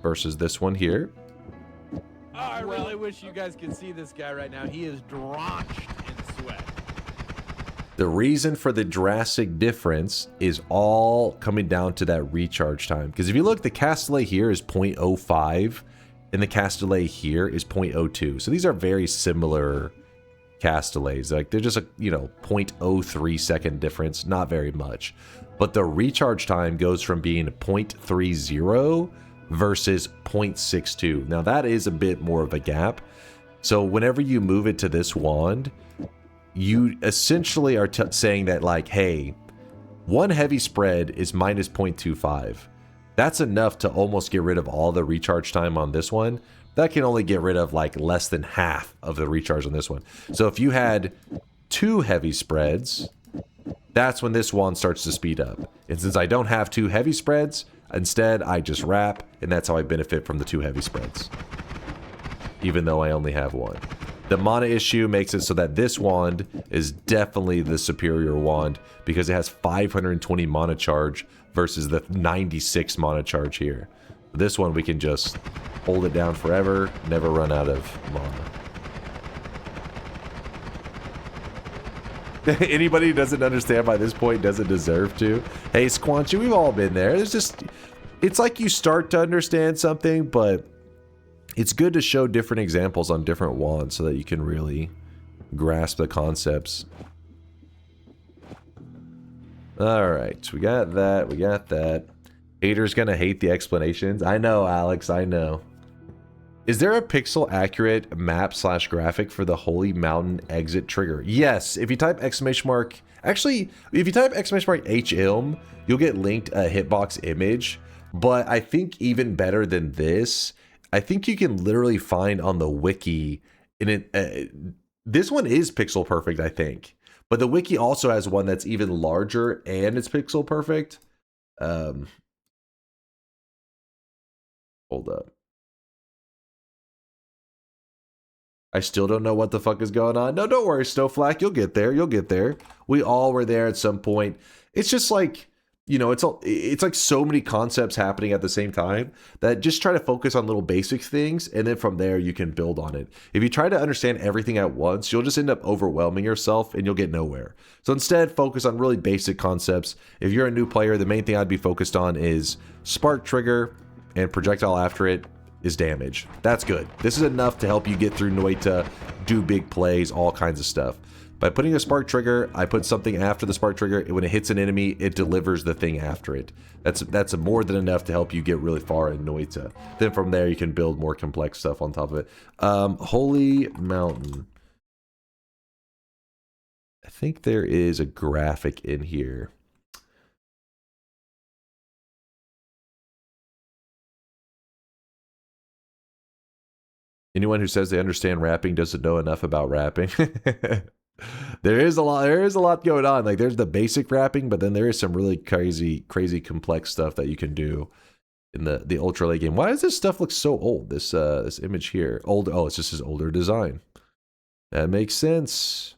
Versus this one here. Oh, I really wish you guys could see this guy right now. He is drenched in sweat. The reason for the drastic difference is all coming down to that recharge time. Because if you look, the cast delay here is 0.05. And the cast delay here is 0.02. So these are very similar cast delays. Like they're just a, you know, 0.03 second difference, not very much. But the recharge time goes from being 0.30 versus 0.62. Now that is a bit more of a gap. So whenever you move it to this wand, you essentially are saying that like, hey, one heavy spread is minus 0.25. That's enough to almost get rid of all the recharge time on this one. That can only get rid of like less than half of the recharge on this one. So if you had 2 heavy spreads, that's when this wand starts to speed up. And since I don't have 2 heavy spreads, instead I just wrap, and that's how I benefit from the 2 heavy spreads. Even though I only have 1. The mana issue makes it so that this wand is definitely the superior wand because it has 520 mana charge versus the 96 mana charge here. This one we can just hold it down forever, never run out of mana. Anybody who doesn't understand by this point doesn't deserve to. Hey, Squanchy, we've all been there. It's like you start to understand something, but it's good to show different examples on different wands so that you can really grasp the concepts. Alright, we got that, we got that. Haters gonna hate the explanations. I know, Alex, I know. Is there a pixel accurate map / graphic for the Holy Mountain exit trigger? Yes, if you type exclamation mark, actually, if you type exclamation mark HM, you'll get linked a hitbox image. But I think even better than this, I think you can literally find on the wiki, this one is pixel perfect, I think. But the wiki also has one that's even larger and it's pixel perfect. Hold up. I still don't know what the fuck is going on. No, don't worry, Snowflake. You'll get there. You'll get there. We all were there at some point. It's just like, you know, it's like so many concepts happening at the same time that just try to focus on little basic things, and then from there you can build on it. If you try to understand everything at once, you'll just end up overwhelming yourself and you'll get nowhere. So instead, focus on really basic concepts. If you're a new player, the main thing I'd be focused on is spark trigger, and projectile after it is damage. That's good. This is enough to help you get through Noita, do big plays, all kinds of stuff. By putting a spark trigger, I put something after the spark trigger. When it hits an enemy, it delivers the thing after it. That's more than enough to help you get really far in Noita. Then from there, you can build more complex stuff on top of it. Holy Mountain. I think there is a graphic in here. Anyone who says they understand rapping doesn't know enough about rapping. There is a lot going on. Like there's the basic wrapping, but then there is some really crazy complex stuff that you can do in the ultra late game. Why does this stuff look so old? This this image here. Old. Oh, it's just his older design. That makes sense.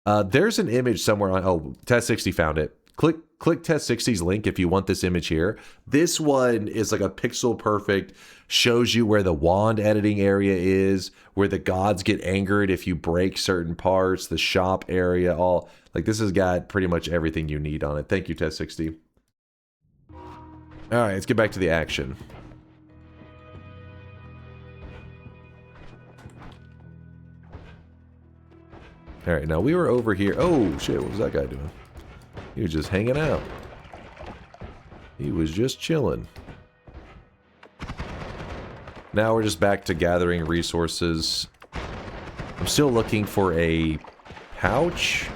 There's an image somewhere on, oh, Test60 found it. Click Test60's link if you want this image here. This one is like a pixel perfect, shows you where the wand editing area is, where the gods get angered if you break certain parts, the shop area, all. Like this has got pretty much everything you need on it. Thank you, Test60. All right, let's get back to the action. All right, now we were over here. Oh, shit, what was that guy doing? He was just hanging out. He was just chilling. Now we're just back to gathering resources. I'm still looking for a pouch.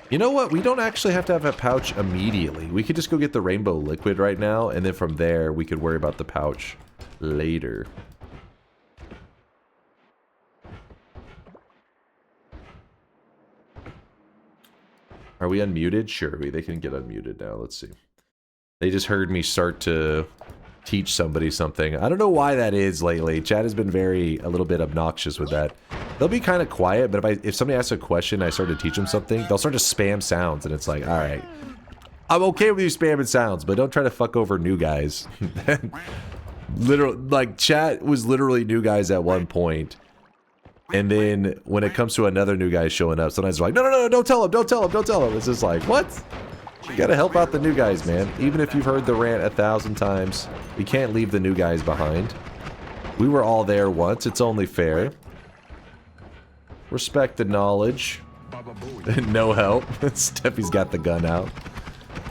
You know what? We don't actually have to have a pouch immediately. We could just go get the rainbow liquid right now, and then from there, we could worry about the pouch later. Are we unmuted? Sure, they can get unmuted now. Let's see. They just heard me start to teach somebody something. I don't know why that is lately. Chat has been a little bit obnoxious with that. They'll be kind of quiet, but if somebody asks a question, I start to teach them something, they'll start to spam sounds, and it's like, all right, I'm okay with you spamming sounds, but don't try to fuck over new guys. Literally, like, chat was literally new guys at one point. And then when it comes to another new guy showing up, sometimes they're like, no, don't tell him, don't tell him, don't tell him. It's just like, what? You gotta help out the new guys, man. Even if you've heard the rant 1,000 times, you can't leave the new guys behind. We were all there once, it's only fair. Respect the knowledge. No help. Steffi's got the gun out.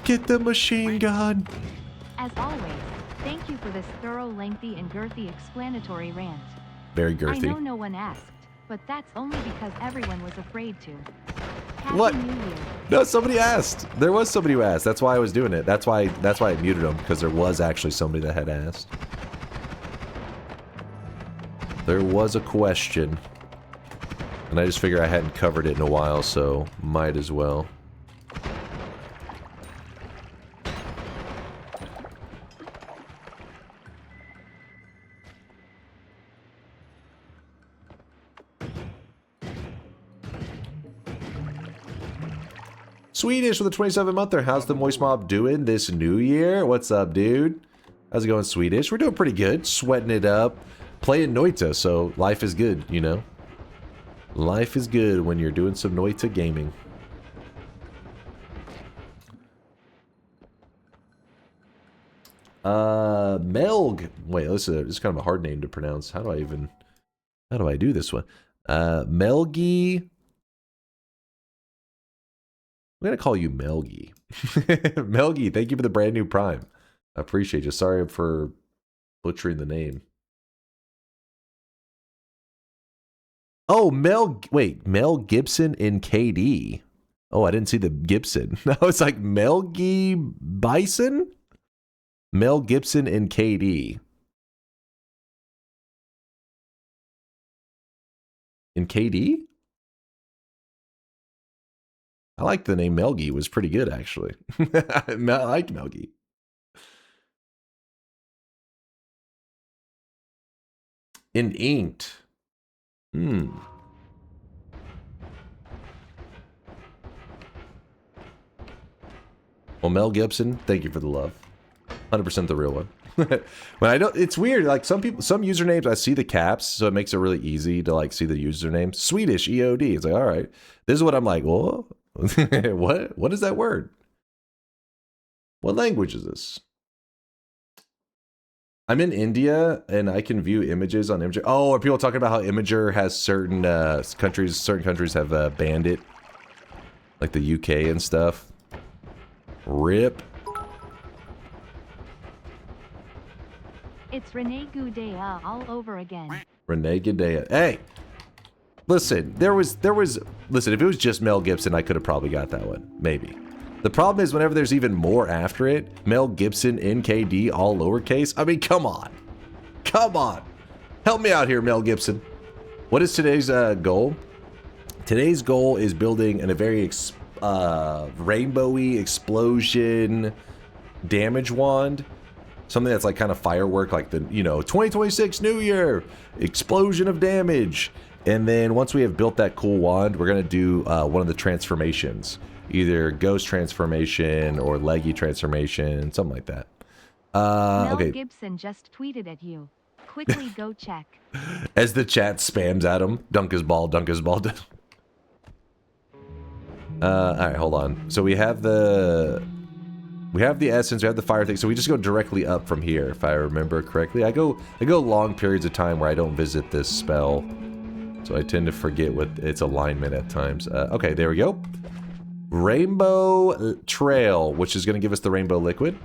Get the machine gun. As always, thank you for this thorough, lengthy, and girthy explanatory rant. Very girthy. I know no one asked, but that's only because everyone was afraid to. Happy What? New Year. No, somebody asked. There was somebody who asked. That's why I was doing it. That's why I muted them, because there was actually somebody that had asked. There was a question. And I just figured I hadn't covered it in a while, so might as well. Swedish with a 27 monther. How's the Moist Mob doing this new year? What's up, dude? How's it going, Swedish? We're doing pretty good. Sweating it up. Playing Noita, so life is good, you know? Life is good when you're doing some Noita gaming. Melg. Wait, this is kind of a hard name to pronounce. How do I do this one? Melgi. I'm gonna call you Melgi. Melgi, thank you for the brand new Prime. I appreciate you. Sorry for butchering the name. Oh, Mel Gibson in KD. Oh, I didn't see the Gibson. No, it's like Melgi Bison? Mel Gibson in KD. In KD? I like the name Melgi. It was pretty good, actually. I liked Melgi. In Inked. Well, Mel Gibson, thank you for the love. 100% the real one. When I don't, it's weird. Like some usernames, I see the caps, so it makes it really easy to like see the username. Swedish EOD. It's like, all right, this is what I'm like. Whoa, what is that word? What language is this? I'm in India and I can view images on Imager. Oh, are people talking about how Imager has certain countries have banned it, like the UK and stuff? RIP. It's Rene Gudea all over again. Rene Gudea. Hey, listen. There was. Listen, if it was just Mel Gibson, I could have probably got that one, maybe. The problem is whenever there's even more after it, Mel Gibson, NKD, all lowercase. I mean, come on. Come on. Help me out here, Mel Gibson. What is today's goal? Today's goal is building a very rainbowy explosion damage wand. Something that's like kind of firework, like the, 2026 New Year, explosion of damage. And then once we have built that cool wand, we're going to do one of the transformations. Either ghost transformation or leggy transformation, something like that. Mel Okay. Gibson just tweeted at you. Quickly go check. As the chat spams at him, dunk his ball, dunk his ball. Alright, hold on. So we have the essence, we have the fire thing, so we just go directly up from here, if I remember correctly. I go long periods of time where I don't visit this spell, so I tend to forget what its alignment at times. Okay, there we go. Rainbow Trail, which is going to give us the rainbow liquid.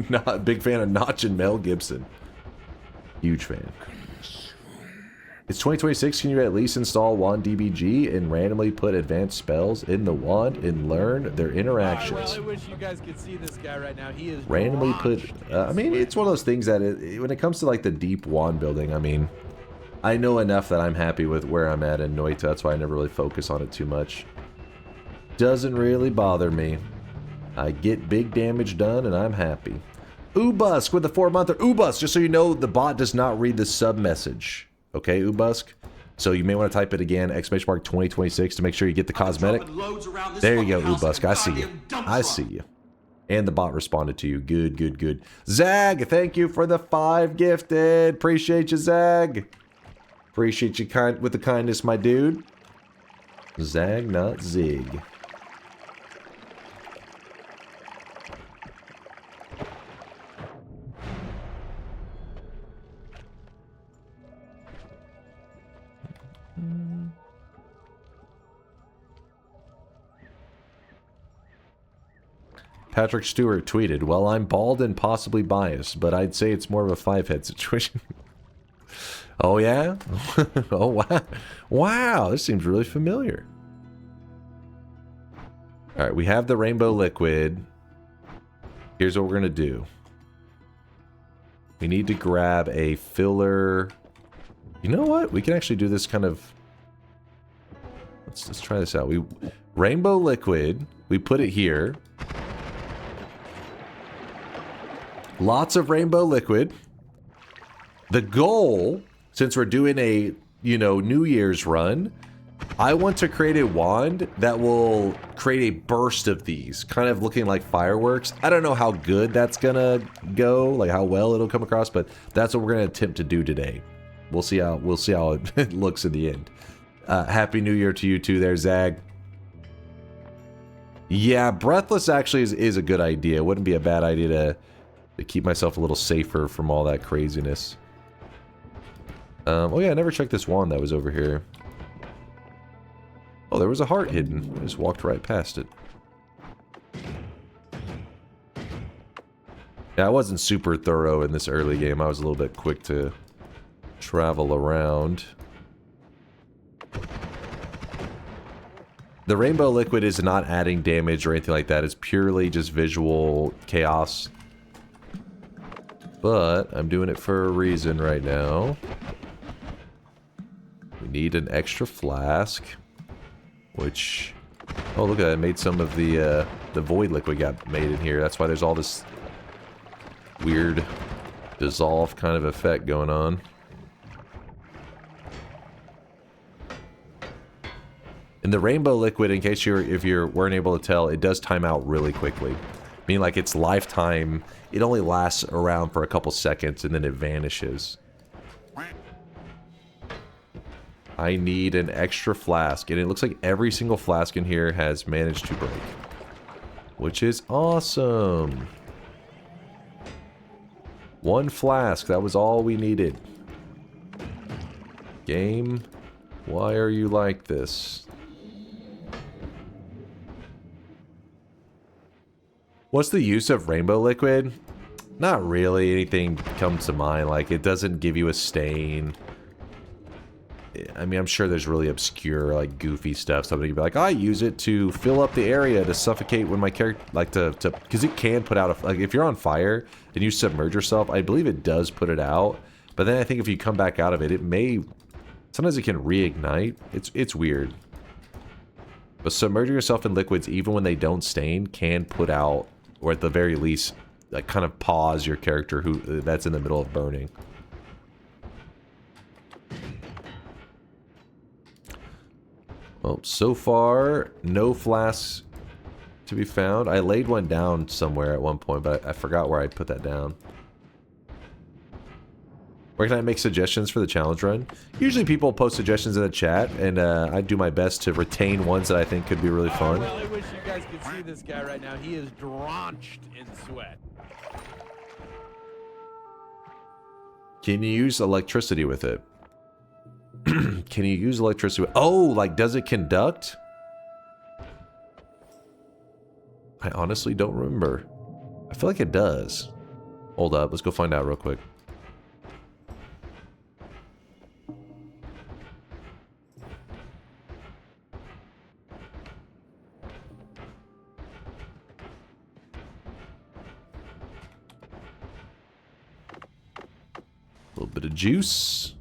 Not a big fan of Notch and Mel Gibson. Huge fan. It's 2026. Can you at least install Wand DBG and randomly put advanced spells in the wand and learn their interactions? Well, I wish you guys could see this guy right now. He is Randomly put... I mean, it's one of those things that when it comes to like the deep wand building, I mean, I know enough that I'm happy with where I'm at in Noita. That's why I never really focus on it too much. Doesn't really bother me. I get big damage done and I'm happy. Ubusk with the 4-monther. Ubusk, just so you know, the bot does not read the sub message. Okay, Ubusk? So you may want to type it again, !2026, to make sure you get the cosmetic. There you go, Ubusk. I see you. I see you. And the bot responded to you. Good, good, good. Zag, thank you for the 5 gifted. Appreciate you, Zag. Appreciate you with the kindness, my dude. Zag, not Zig. Patrick Stewart tweeted, well, I'm bald and possibly biased, but I'd say it's more of a 5-head situation. Oh, yeah? Oh, wow. Wow, this seems really familiar. All right, we have the rainbow liquid. Here's what we're going to do. We need to grab a filler. You know what? We can actually do this kind of... Let's try this out. Rainbow liquid. We put it here. Lots of rainbow liquid. The goal, since we're doing a, New Year's run, I want to create a wand that will create a burst of these, kind of looking like fireworks. I don't know how good that's gonna go, like how well it'll come across, but that's what we're gonna attempt to do today. We'll see how it looks in the end. Happy New Year to you too there, Zag. Yeah, Breathless actually is a good idea. It wouldn't be a bad idea to keep myself a little safer from all that craziness. Oh yeah, I never checked this wand that was over here. Oh, there was a heart hidden. I just walked right past it. Yeah, I wasn't super thorough in this early game. I was a little bit quick to travel around. The rainbow liquid is not adding damage or anything like that. It's purely just visual chaos. But I'm doing it for a reason right now. We need an extra flask, which, oh look at that, I made some of the void liquid got made in here. That's why there's all this weird dissolve kind of effect going on. And the rainbow liquid, in case if you weren't able to tell, it does time out really quickly. I mean, like its lifetime, it only lasts around for a couple seconds and then it vanishes. I need an extra flask, and it looks like every single flask in here has managed to break, which is awesome. 1 flask, that was all we needed. Game, why are you like this? What's the use of rainbow liquid? Not really anything comes to mind. Like, it doesn't give you a stain. I mean, I'm sure there's really obscure, like, goofy stuff. Somebody could be like, I use it to fill up the area to suffocate when my character, like, because it can put out, like, if you're on fire and you submerge yourself, I believe it does put it out. But then I think if you come back out of it, it may... Sometimes it can reignite. It's weird. But submerging yourself in liquids, even when they don't stain, can put out, or at the very least, like kind of pause your character that's in the middle of burning. Well, so far, no flasks to be found. I laid one down somewhere at one point, but I forgot where I put that down. Where can I make suggestions for the challenge run? Usually people post suggestions in the chat, and I do my best to retain ones that I think could be really fun. Well, I wish you guys could see this guy right now. He is drenched in sweat. Can you use electricity with it? Can you use electricity? Oh, like, does it conduct? I honestly don't remember. I feel like it does. Hold up, let's go find out real quick. A little bit of juice.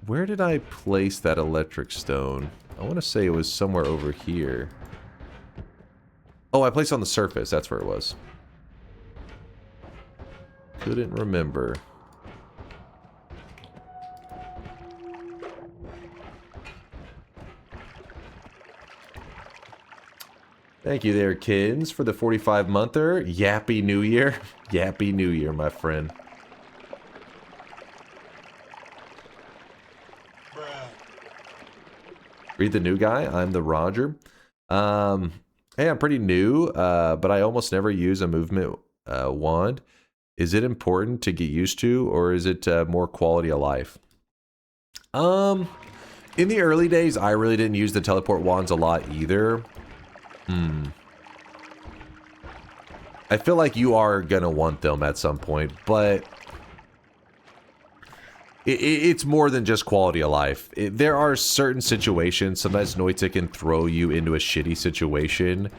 Where did I place that electric stone? I want to say it was somewhere over here. Oh, I placed it on the surface. That's where it was. Couldn't remember. Thank you there, kids, for the 45-monther. Yappy New Year. Yappy New Year, my friend. Read the new guy. I'm the Roger. Hey, I'm pretty new, but I almost never use a movement wand. Is it important to get used to, or is it more quality of life? In the early days, I really didn't use the teleport wands a lot either. I feel like you are gonna want them at some point, but it's more than just quality of life. There are certain situations, sometimes Noita can throw you into a shitty situation,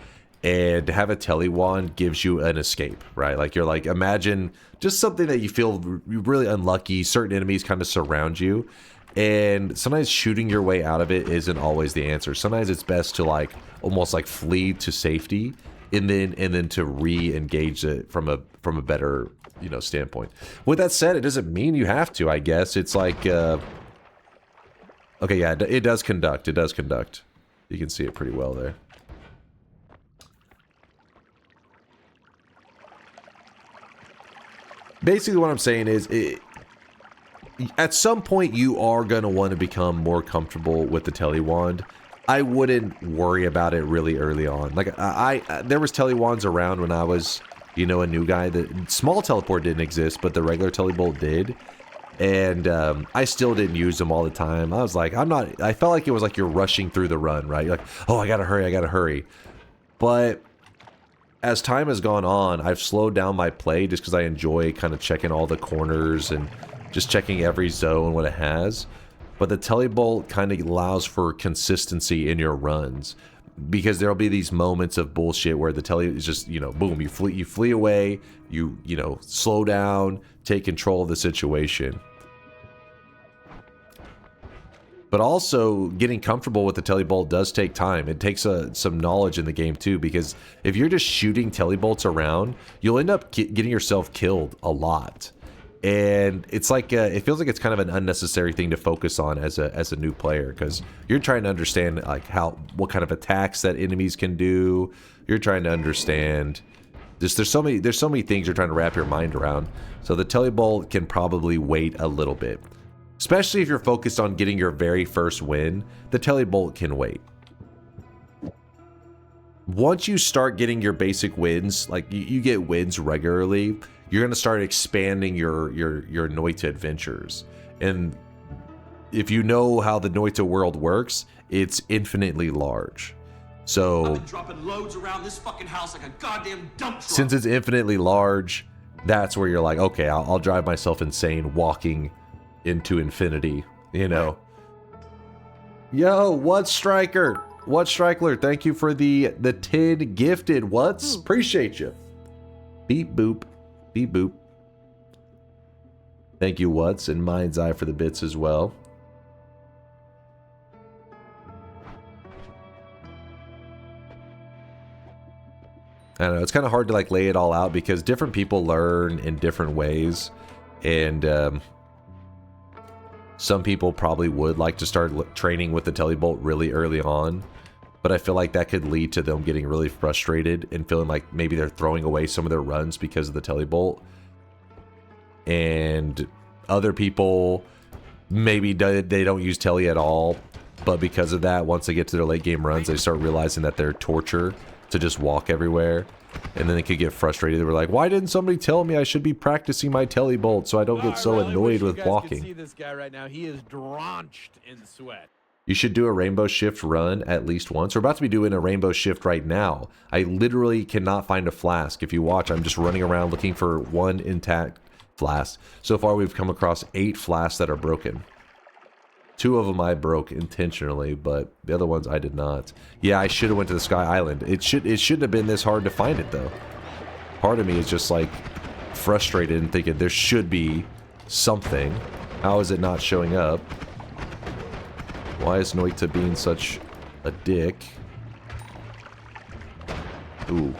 and to have a tele-wand gives you an escape, right? Like, you're like, imagine just something that you feel really unlucky, certain enemies kind of surround you, and sometimes shooting your way out of it isn't always the answer. Sometimes it's best to, like, almost like flee to safety, and then to re-engage it from a better, you know, standpoint. With that said, it doesn't mean you have to, I guess. It's like, okay, yeah, it does conduct. It does conduct. You can see it pretty well there. Basically, what I'm saying is, at some point, you are going to want to become more comfortable with the tele-wand. I wouldn't worry about it really early on. Like, there was tele-wands around when I was, you know, a new guy. The small teleport didn't exist, but the regular telebolt did. And I still didn't use them all the time. I was like, I felt like it was like you're rushing through the run, right? You're like, oh, I gotta hurry. But as time has gone on, I've slowed down my play just because I enjoy kind of checking all the corners and just checking every zone, what it has. But the telebolt kind of allows for consistency in your runs, because there'll be these moments of bullshit where the tele is just, you know, boom, you flee away, you know, slow down, take control of the situation. But also, getting comfortable with the telebolt does take time. It takes some knowledge in the game too, because if you're just shooting telebolts around, you'll end up getting yourself killed a lot. And it's like, it feels like it's kind of an unnecessary thing to focus on as a new player, because you're trying to understand like what kind of attacks that enemies can do. You're trying to understand there's so many things you're trying to wrap your mind around. So the telebolt can probably wait a little bit. Especially if you're focused on getting your very first win, the telebolt can wait. Once you start getting your basic wins, like you get wins regularly, you're going to start expanding your Noita adventures. And if you know how the Noita world works, it's infinitely large. So I've been dropping loads around this fucking house like a goddamn dump truck. Since it's infinitely large, that's where you're like, okay, I'll drive myself insane walking into infinity, you know. Yo, what, Striker? What Strikler? Thank you for the 10 gifted. What's? Appreciate you. Beep boop. Beep boop. Thank you, What's, and Mind's Eye for the bits as well. I don't know, it's kind of hard to like lay it all out because different people learn in different ways, and some people probably would like to start training with the Telebolt really early on, but I feel like that could lead to them getting really frustrated and feeling like maybe they're throwing away some of their runs because of the Telebolt. And other people, maybe they don't use Telly at all, but because of that, once they get to their late game runs, they start realizing that they're torture to just walk everywhere, and then they could get frustrated. They were like, why didn't somebody tell me I should be practicing my Telebolt so I don't get so annoyed with walking? See this guy right now. He is drenched in sweat. You should do a rainbow shift run at least once. We're about to be doing a rainbow shift right now. I literally cannot find a flask. If you watch, I'm just running around looking for one intact flask. So far, we've come across 8 flasks that are broken. 2 of them I broke intentionally, but the other ones I did not. Yeah, I should have went to the Sky Island. It shouldn't have been this hard to find it, though. Part of me is just, like, frustrated and thinking there should be something. How is it not showing up? Why is Noita being such a dick? Ooh.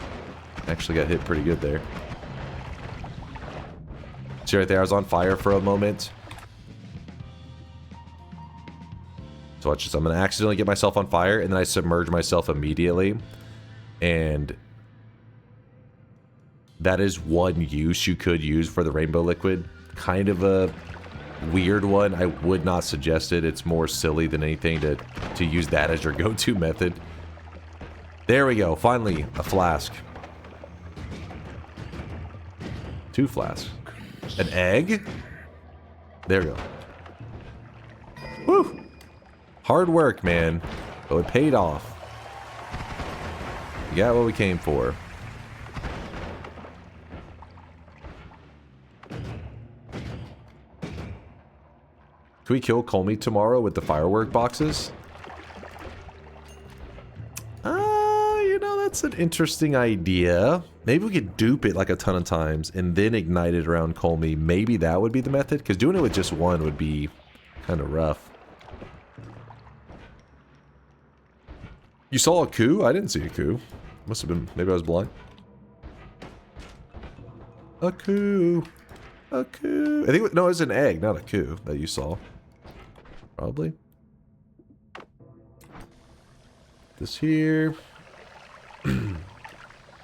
Actually got hit pretty good there. See right there, I was on fire for a moment. So watch this. I'm going to accidentally get myself on fire, and then I submerge myself immediately. And that is one use you could use for the rainbow liquid. Kind of a weird one. I would not suggest it. It's more silly than anything to use that as your go-to method. There we go. Finally, a flask. 2 flasks. An egg? There we go. Woo! Hard work, man. But it paid off. We got what we came for. Can we kill Colmy tomorrow with the firework boxes? You know, that's an interesting idea. Maybe we could dupe it like a ton of times and then ignite it around Colmy. Maybe that would be the method, because doing it with just one would be kind of rough. You saw a coup? I didn't see a coup. Must have been, maybe I was blind. A coup. A coup. I think, no, it was an egg, not a coup that you saw. Probably. This here.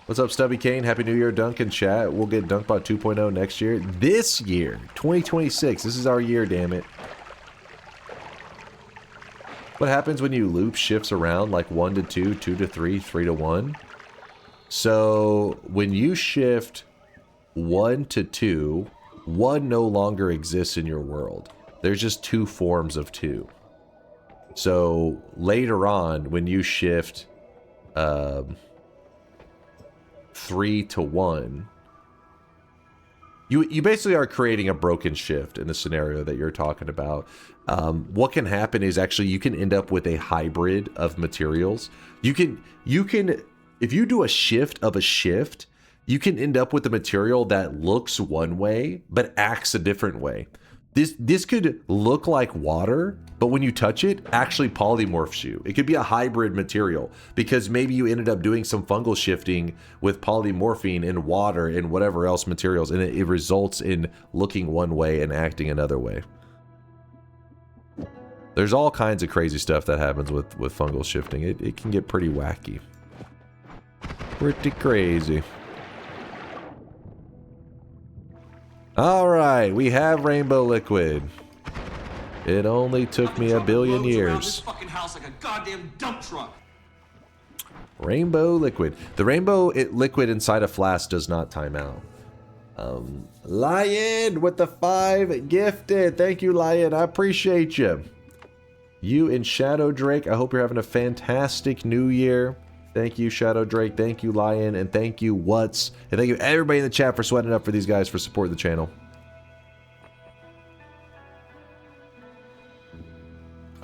What's up, Stubby Kane? Happy New Year, Dunk and chat. We'll get Dunkbot 2.0 next year. This year, 2026. This is our year, damn it. What happens when you loop shifts around like 1 to 2, 2 to 3, 3 to 1? So when you shift 1 to 2, 1 no longer exists in your world. There's just 2 forms of 2. So later on, when you shift 3 to 1, you basically are creating a broken shift in the scenario that you're talking about. What can happen is actually you can end up with a hybrid of materials. You can if you do a shift of a shift, you can end up with a material that looks one way but acts a different way. This could look like water, but when you touch it, actually polymorphs you. It could be a hybrid material because maybe you ended up doing some fungal shifting with polymorphine in water and whatever else materials, and it results in looking one way and acting another way. There's all kinds of crazy stuff that happens with fungal shifting. It can get pretty wacky. Pretty crazy. Alright, we have rainbow liquid. It only took me a billion years. This fucking house like a goddamn dump truck. Rainbow liquid. The rainbow liquid inside a flask does not time out. Lion with the 5 gifted. Thank you, Lion. I appreciate you. You and Shadow Drake, I hope you're having a fantastic new year. Thank you, Shadow Drake. Thank you, Lion. And thank you, What's. And thank you, everybody in the chat, for sweating up for these guys for supporting the channel.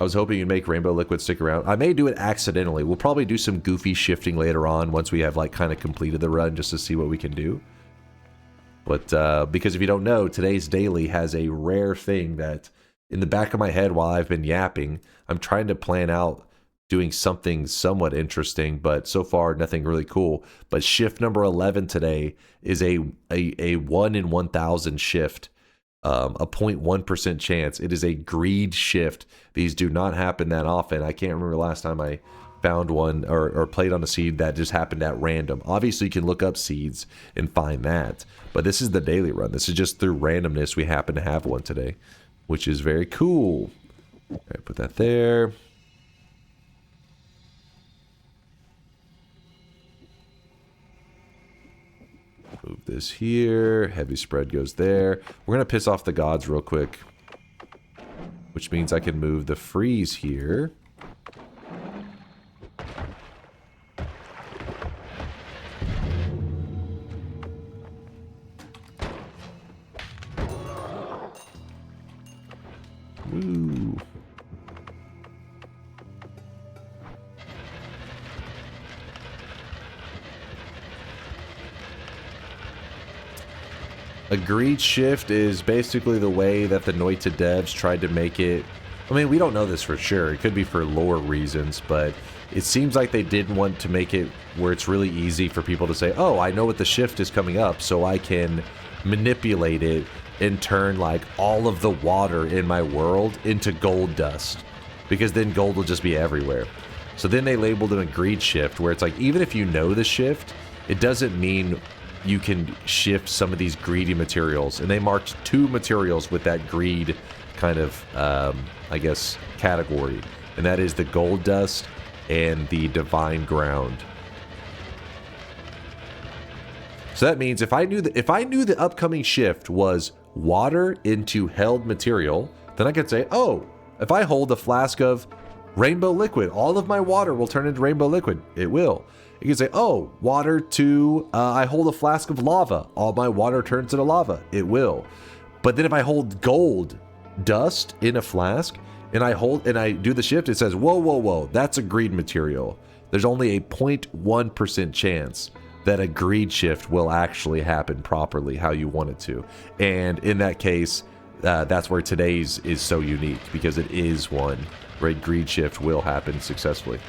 I was hoping you'd make Rainbow Liquid stick around. I may do it accidentally. We'll probably do some goofy shifting later on once we have like kind of completed the run just to see what we can do. But because if you don't know, today's daily has a rare thing that in the back of my head while I've been yapping, I'm trying to plan out doing something somewhat interesting, but so far nothing really cool. But shift number 11 today is a 1 in 1,000 shift. A 0.1% chance. It is a greed shift. These do not happen that often. I can't remember the last time I found one or played on a seed that just happened at random. Obviously, you can look up seeds and find that. But this is the daily run. This is just through randomness. We happen to have one today, which is very cool. All right, put that there. Move this here. Heavy spread goes there. We're going to piss off the gods real quick. Which means I can move the freeze here. Woo. A greed shift is basically the way that the Noita devs tried to make it. I mean, we don't know this for sure. It could be for lore reasons, but it seems like they didn't want to make it where it's really easy for people to say, oh, I know what the shift is coming up, so I can manipulate it and turn like all of the water in my world into gold dust, because then gold will just be everywhere. So then they labeled it a greed shift, where it's like, even if you know the shift, it doesn't mean you can shift some of these greedy materials. And they marked 2 materials with that greed kind of, I guess, category. And that is the gold dust and the divine ground. So that means if I knew the upcoming shift was water into held material, then I could say, oh, if I hold a flask of rainbow liquid, all of my water will turn into rainbow liquid. It will. You can say, oh, water to, I hold a flask of lava. All my water turns into lava. It will. But then if I hold gold dust in a flask and I do the shift, it says, whoa, whoa, whoa, that's a greed material. There's only a 0.1% chance that a greed shift will actually happen properly how you want it to. And in that case, that's where today's is so unique, because it is one where a greed shift will happen successfully.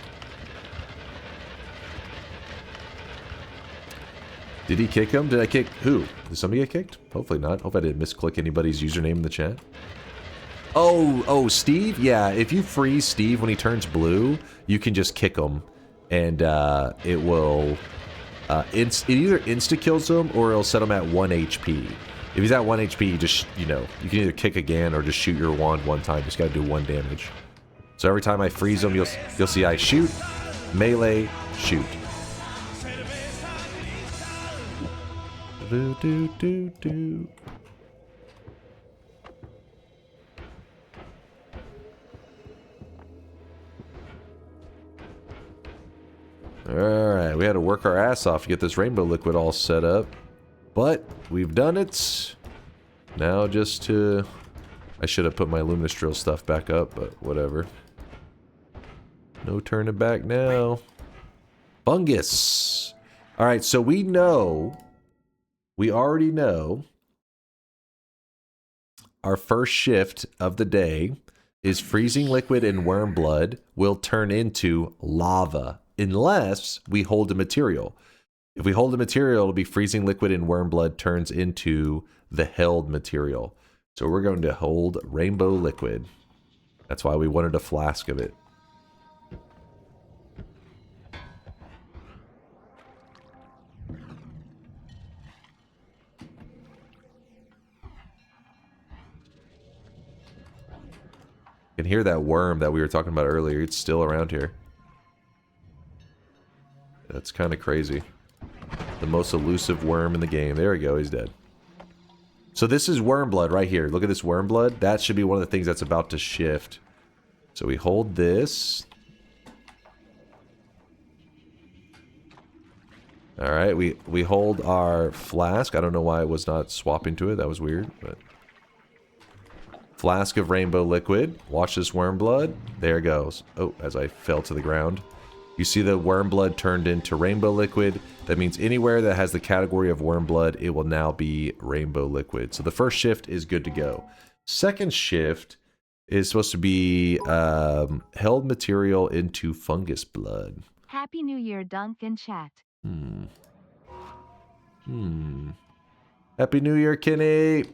Did he kick him? Did I kick who? Did somebody get kicked? Hopefully not. Hope I didn't misclick anybody's username in the chat. Oh, Steve? Yeah, if you freeze Steve when he turns blue, you can just kick him. And it will... it either insta-kills him or it'll set him at 1 HP. If he's at 1 HP, you just, you know, you can either kick again or just shoot your wand one time. Just gotta do 1 damage. So every time I freeze him, you'll see I shoot, melee, shoot. Do, do, do, do. Alright, we had to work our ass off to get this rainbow liquid all set up. But we've done it. Now just to... I should have put my luminous drill stuff back up, but whatever. No turning back now. Fungus. Alright, so we already know our first shift of the day is freezing liquid and worm blood will turn into lava unless we hold a material. If we hold a material, it'll be freezing liquid and worm blood turns into the held material. So we're going to hold rainbow liquid. That's why we wanted a flask of it. You can hear that worm that we were talking about earlier. It's still around here. That's kind of crazy. The most elusive worm in the game. There we go. He's dead. So this is worm blood right here. Look at this worm blood. That should be one of the things that's about to shift. So we hold this. Alright, we hold our flask. I don't know why it was not swapping to it. That was weird, but... Flask of rainbow liquid. Watch this worm blood. There it goes. Oh, as I fell to the ground. You see the worm blood turned into rainbow liquid. That means anywhere that has the category of worm blood, it will now be rainbow liquid. So the first shift is good to go. Second shift is supposed to be held material into fungus blood. Happy New Year, Dunk and chat. Happy New Year, Kenny.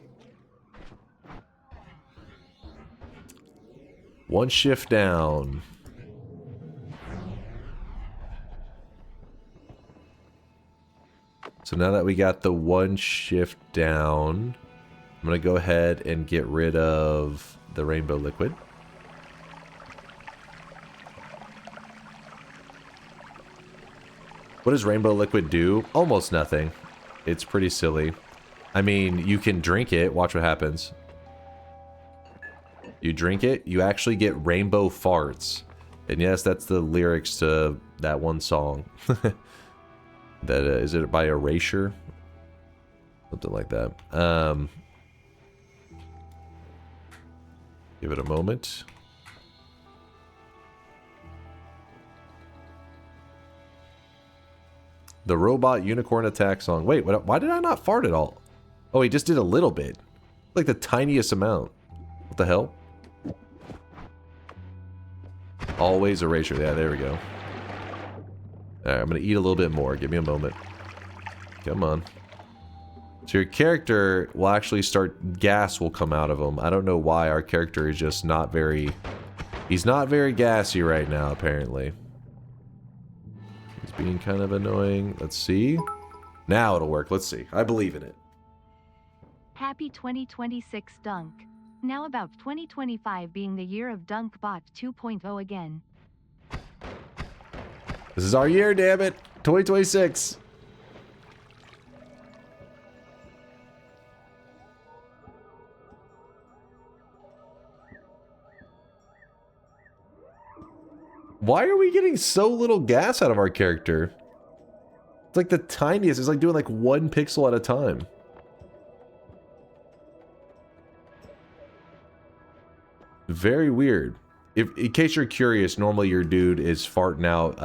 One shift down. So now that we got the one shift down, I'm going to go ahead and get rid of the rainbow liquid. What does rainbow liquid do? Almost nothing. It's pretty silly. I mean, you can drink it. Watch what happens. You drink it, you actually get rainbow farts. And yes, that's the lyrics to that one song. That is it by Erasure? Something like that. Give it a moment. The robot unicorn attack song. Wait, what, why did I not fart at all? Oh, he just did a little bit. Like the tiniest amount. What the hell? Always Erasure. Yeah, there we go. Alright, I'm going to eat a little bit more. Give me a moment. Come on. So your character will actually start... Gas will come out of him. I don't know why. Our character is just not very... He's not very gassy right now, apparently. He's being kind of annoying. Let's see. Now it'll work. Let's see. I believe in it. Happy 2026, Dunk. Now about 2025 being the year of DunkBot 2.0 again. This is our year, damn it. 2026. Why are we getting so little gas out of our character? It's like the tiniest. It's like doing like 1 pixel at a time. Very weird. If, in case you're curious, normally your dude is farting out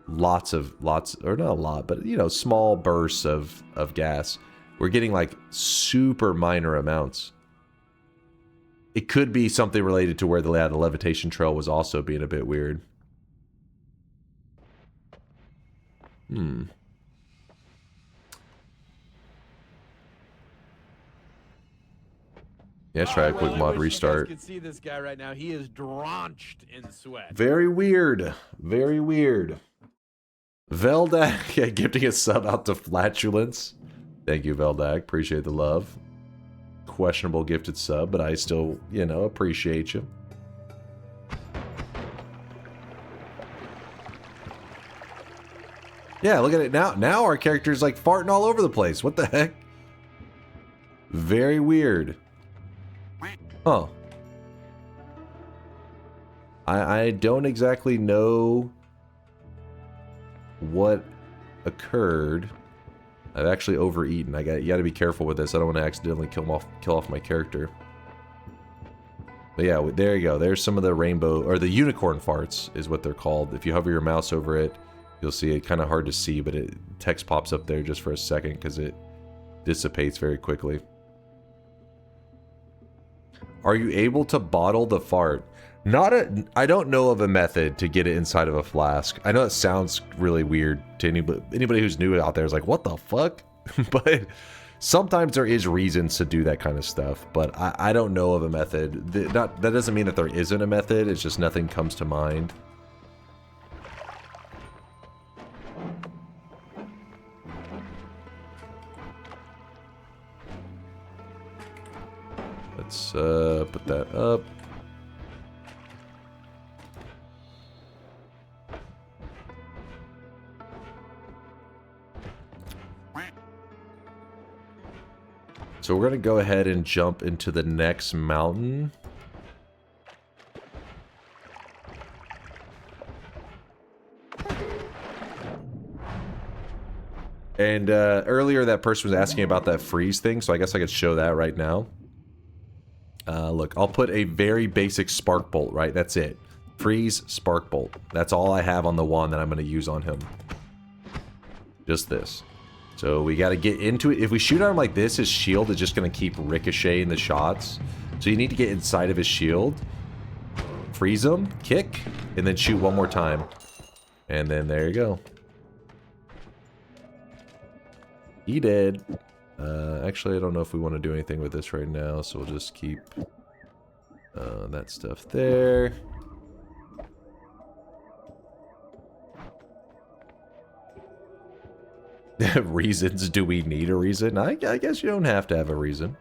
lots, or not a lot, but you know, small bursts of gas. We're getting like super minor amounts. It could be something related to where the levitation trail was also being a bit weird. Yeah, let's try a quick mod restart. You guys can see this guy right now. He is drenched in sweat. Very weird. Very weird. Veldak gifting a sub out to Flatulence. Thank you, Veldak. Appreciate the love. Questionable gifted sub, but I still, you know, appreciate you. Yeah, look at it now. Now our character's like farting all over the place. What the heck? Very weird. Huh. I don't exactly know what occurred. I've actually overeaten. You got to be careful with this. I don't want to accidentally kill off my character. But yeah, there you go. There's some of the rainbow or the unicorn farts is what they're called. If you hover your mouse over it, you'll see it. Kind of hard to see, but text pops up there just for a second because it dissipates very quickly. Are you able to bottle the fart? I don't know of a method to get it inside of a flask. I know it sounds really weird to anybody who's new out there is like, what the fuck? But sometimes there is reasons to do that kind of stuff, but I don't know of a method. That doesn't mean that there isn't a method, it's just nothing comes to mind. Let's put that up. So we're going to go ahead and jump into the next mountain. And earlier that person was asking about that freeze thing, so I guess I could show that right now. Look, I'll put a very basic spark bolt, right? That's it. Freeze, spark bolt. That's all I have on the wand that I'm going to use on him. Just this. So we got to get into it. If we shoot at him like this, his shield is just going to keep ricocheting the shots. So you need to get inside of his shield. Freeze him, kick, and then shoot one more time. And then there you go. He did. Actually, I don't know if we want to do anything with this right now, so we'll just keep that stuff there. Reasons? Do we need a reason? I guess you don't have to have a reason.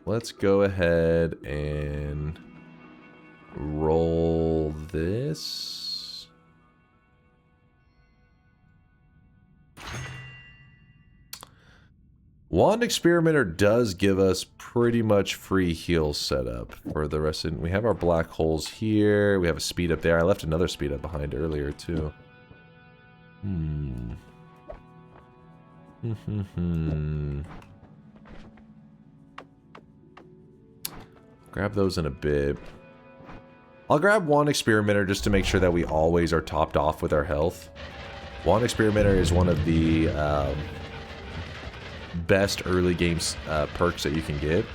Let's go ahead and roll this. Wand Experimenter does give us pretty much free heals set up for the rest of... We have our black holes here. We have a speed up there. I left another speed up behind earlier, too. Grab those in a bit. I'll grab Wand Experimenter just to make sure that we always are topped off with our health. Wand Experimenter is one of the best early game perks that you can get.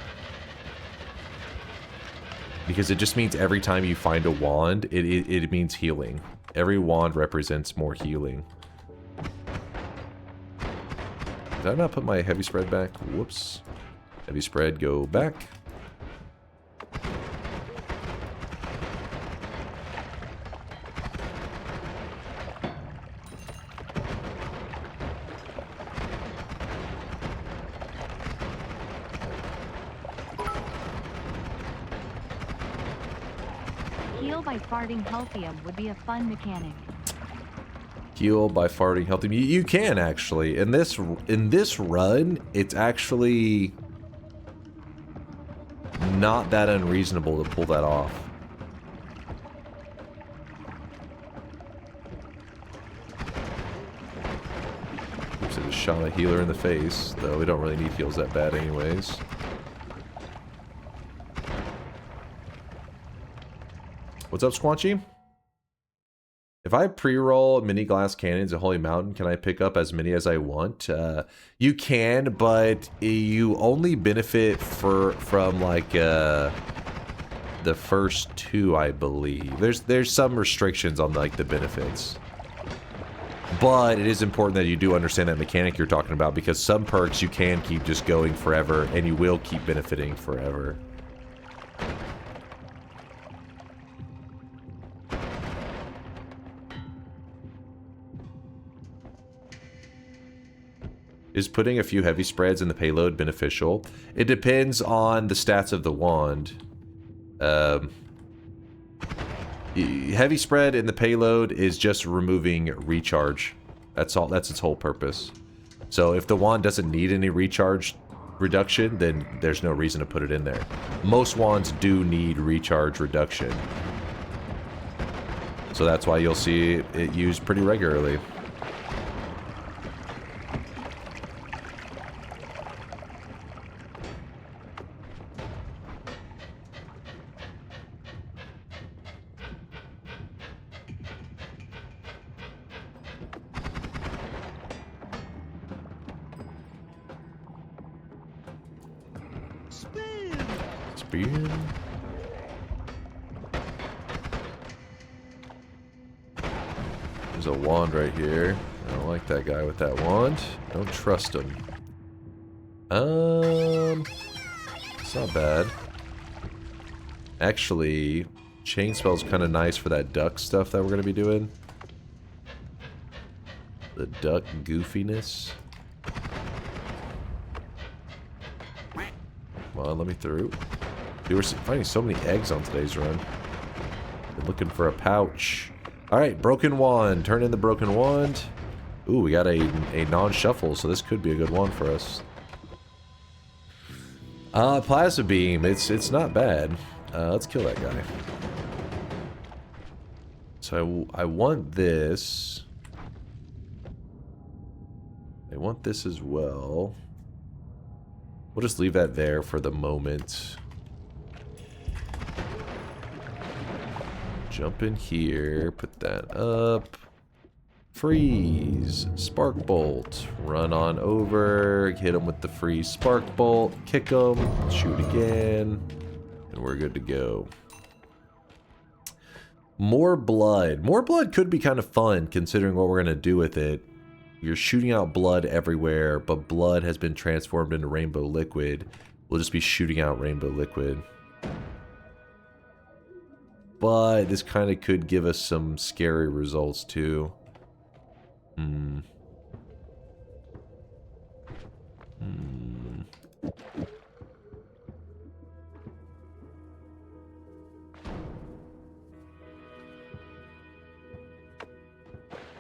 Because it just means every time you find a wand, it means healing. Every wand represents more healing. Did I not put my heavy spread back? Whoops. Heavy spread, go back. Heal by farting healthium would be a fun mechanic. Heal by farting healthy. You can actually. In this run, it's actually not that unreasonable to pull that off. Oops, I just shot a healer in the face, though we don't really need heals that bad anyways. What's up, Squanchy? If I pre-roll mini glass cannons at Holy Mountain, can I pick up as many as I want? You can, but you only benefit from like the first two, I believe. There's some restrictions on like the benefits. But it is important that you do understand that mechanic you're talking about, because some perks you can keep just going forever and you will keep benefiting forever. Is putting a few heavy spreads in the payload beneficial? It depends on the stats of the wand. Heavy spread in the payload is just removing recharge. That's all. That's its whole purpose. So if the wand doesn't need any recharge reduction, then there's no reason to put it in there. Most wands do need recharge reduction. So that's why you'll see it used pretty regularly. There's a wand right here. I don't like that guy with that wand. Don't trust him. It's not bad. Actually, chain spell's kind of nice for that duck stuff that we're going to be doing. The duck goofiness. Come on, let me through. Dude, we're finding so many eggs on today's run. Been looking for a pouch. Alright, broken wand. Turn in the broken wand. Ooh, we got a non-shuffle, so this could be a good one for us. Plasma beam. It's not bad. Let's kill that guy. So I want this. I want this as well. We'll just leave that there for the moment. Jump in here, put that up. Freeze, spark bolt, run on over, hit him with the freeze spark bolt, kick him, shoot again, and we're good to go. More blood. More blood could be kind of fun considering what we're going to do with it. You're shooting out blood everywhere, but blood has been transformed into rainbow liquid. We'll just be shooting out rainbow liquid. But this kind of could give us some scary results too.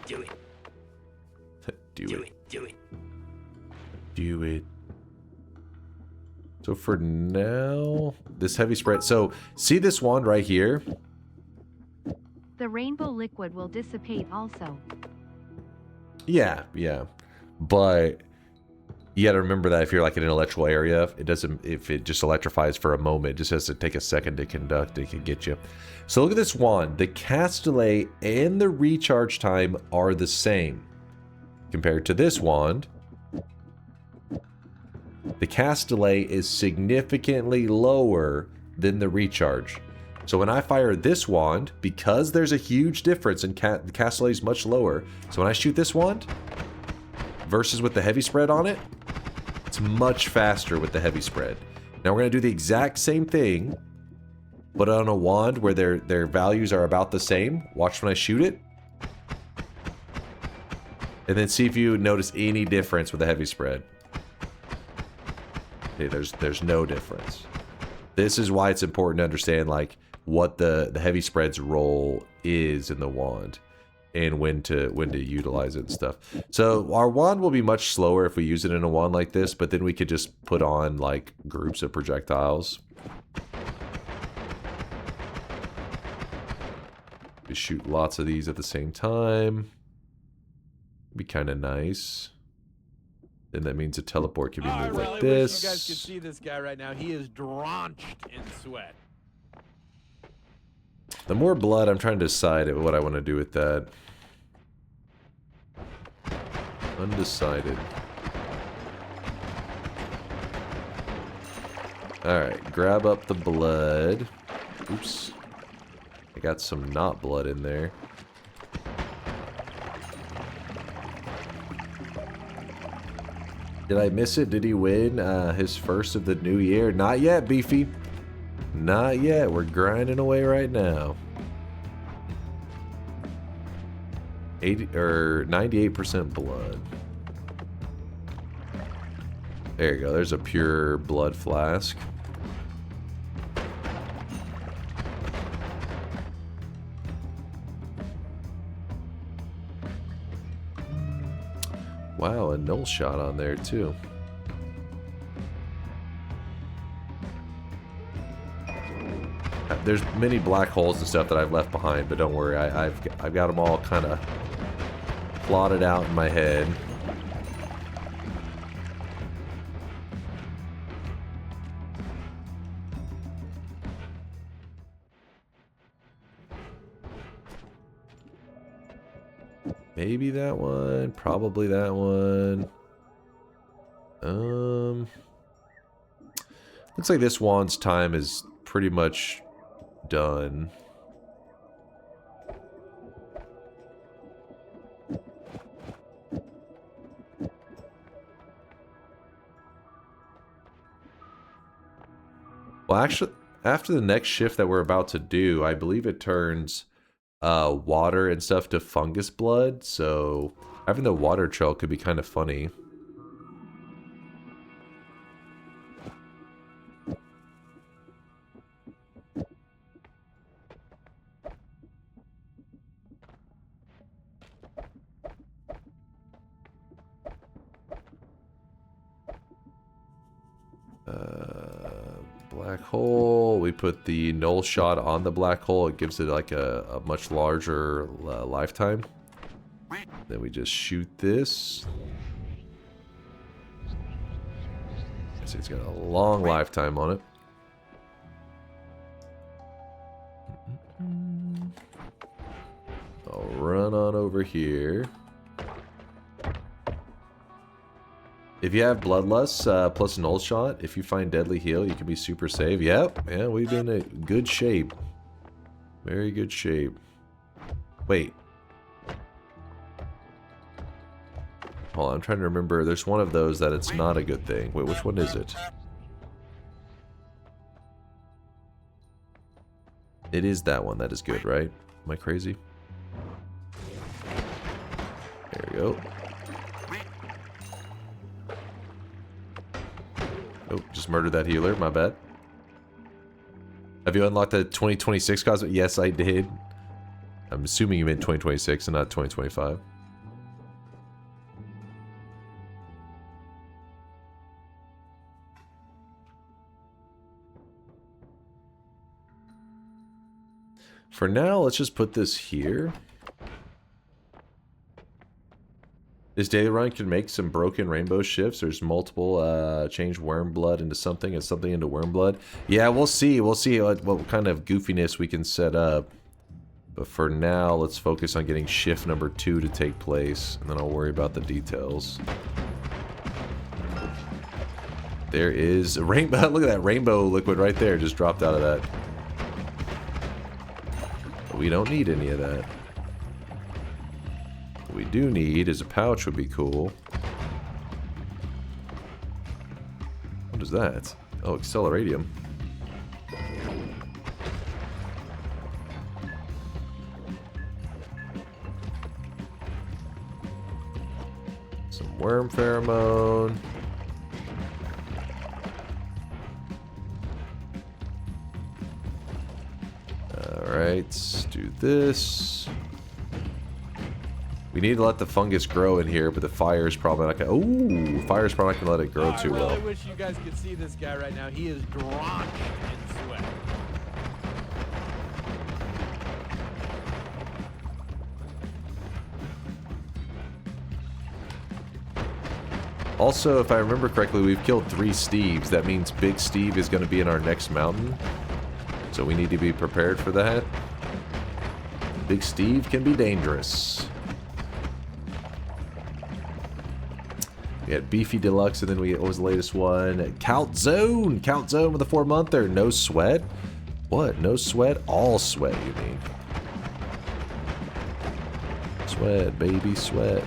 Do it. Do it. Do it. Do it. So for now, this heavy spread. So see this wand right here? The rainbow liquid will dissipate also. Yeah, yeah. But you got to remember that if you're like in an electrical area, it doesn't, if it just electrifies for a moment, it just has to take a second to conduct, it can get you. So look at this wand. The cast delay and the recharge time are the same. Compared to this wand, the cast delay is significantly lower than the recharge. So when I fire this wand, because there's a huge difference in the cast delay is much lower. So when I shoot this wand versus with the heavy spread on it, it's much faster with the heavy spread. Now we're going to do the exact same thing, but on a wand where their values are about the same. Watch when I shoot it. And then see if you notice any difference with the heavy spread. Okay, there's no difference. This is why it's important to understand like what the heavy spread's role is in the wand and when to utilize it and stuff. So our wand will be much slower if we use it in a wand like this, but then we could just put on like groups of projectiles. We shoot lots of these at the same time. Be kind of nice. Then that means a teleport can be moved like this. Wish you guys could see this guy right now. He is drenched in sweat. The more blood, I'm trying to decide what I want to do with that. Undecided. Alright, grab up the blood. Oops. I got some not blood in there. Did I miss it? Did he win his first of the new year? Not yet, Beefy. Not yet. We're grinding away right now. 98% blood. There you go. There's a pure blood flask. Wow, a null shot on there too. There's many black holes and stuff that I've left behind, but don't worry, I've got them all kind of plotted out in my head. Maybe that one, probably that one. Looks like this wand's time is pretty much done. Well, actually, after the next shift that we're about to do, I believe it turns water and stuff to fungus blood, so having the water trail could be kind of funny. Black hole. We put the null shot on the black hole. It gives it like a much larger lifetime. Then we just shoot this. See, it's got a long lifetime on it. I'll run on over here. If you have Bloodlust plus Null Shot, if you find Deadly Heal, you can be super safe. Yep, yeah, we've been in good shape. Very good shape. Wait. Hold on, I'm trying to remember. There's one of those that it's not a good thing. Wait, which one is it? It is that one that is good, right? Am I crazy? There we go. Oh, just murdered that healer. My bad. Have you unlocked the 2026 cosmetic? Yes, I did. I'm assuming you meant 2026 and not 2025. For now, let's just put this here. This daily run can make some broken rainbow shifts. There's multiple, change worm blood into something and something into worm blood. Yeah, we'll see. We'll see what kind of goofiness we can set up. But for now, let's focus on getting shift number 2 to take place. And then I'll worry about the details. There is a rainbow. Look at that rainbow liquid right there. Just dropped out of that. But we don't need any of that. What we do need is a pouch would be cool. What is that? Oh, Acceleratium. Some worm pheromone. Alright, let's do this. We need to let the fungus grow in here, but the fire is probably not gonna... Ooh, fire's probably not gonna let it grow too well. I really wish you guys could see this guy right now. He is drenched in sweat. Also, if I remember correctly, we've killed 3 Steves. That means Big Steve is going to be in our next mountain. So we need to be prepared for that. Big Steve can be dangerous. We had Beefy Deluxe, and then what was the latest one? Count Zone! Count Zone with a 4-monther. No sweat? What? No sweat? All sweat, you mean? Sweat, baby, sweat.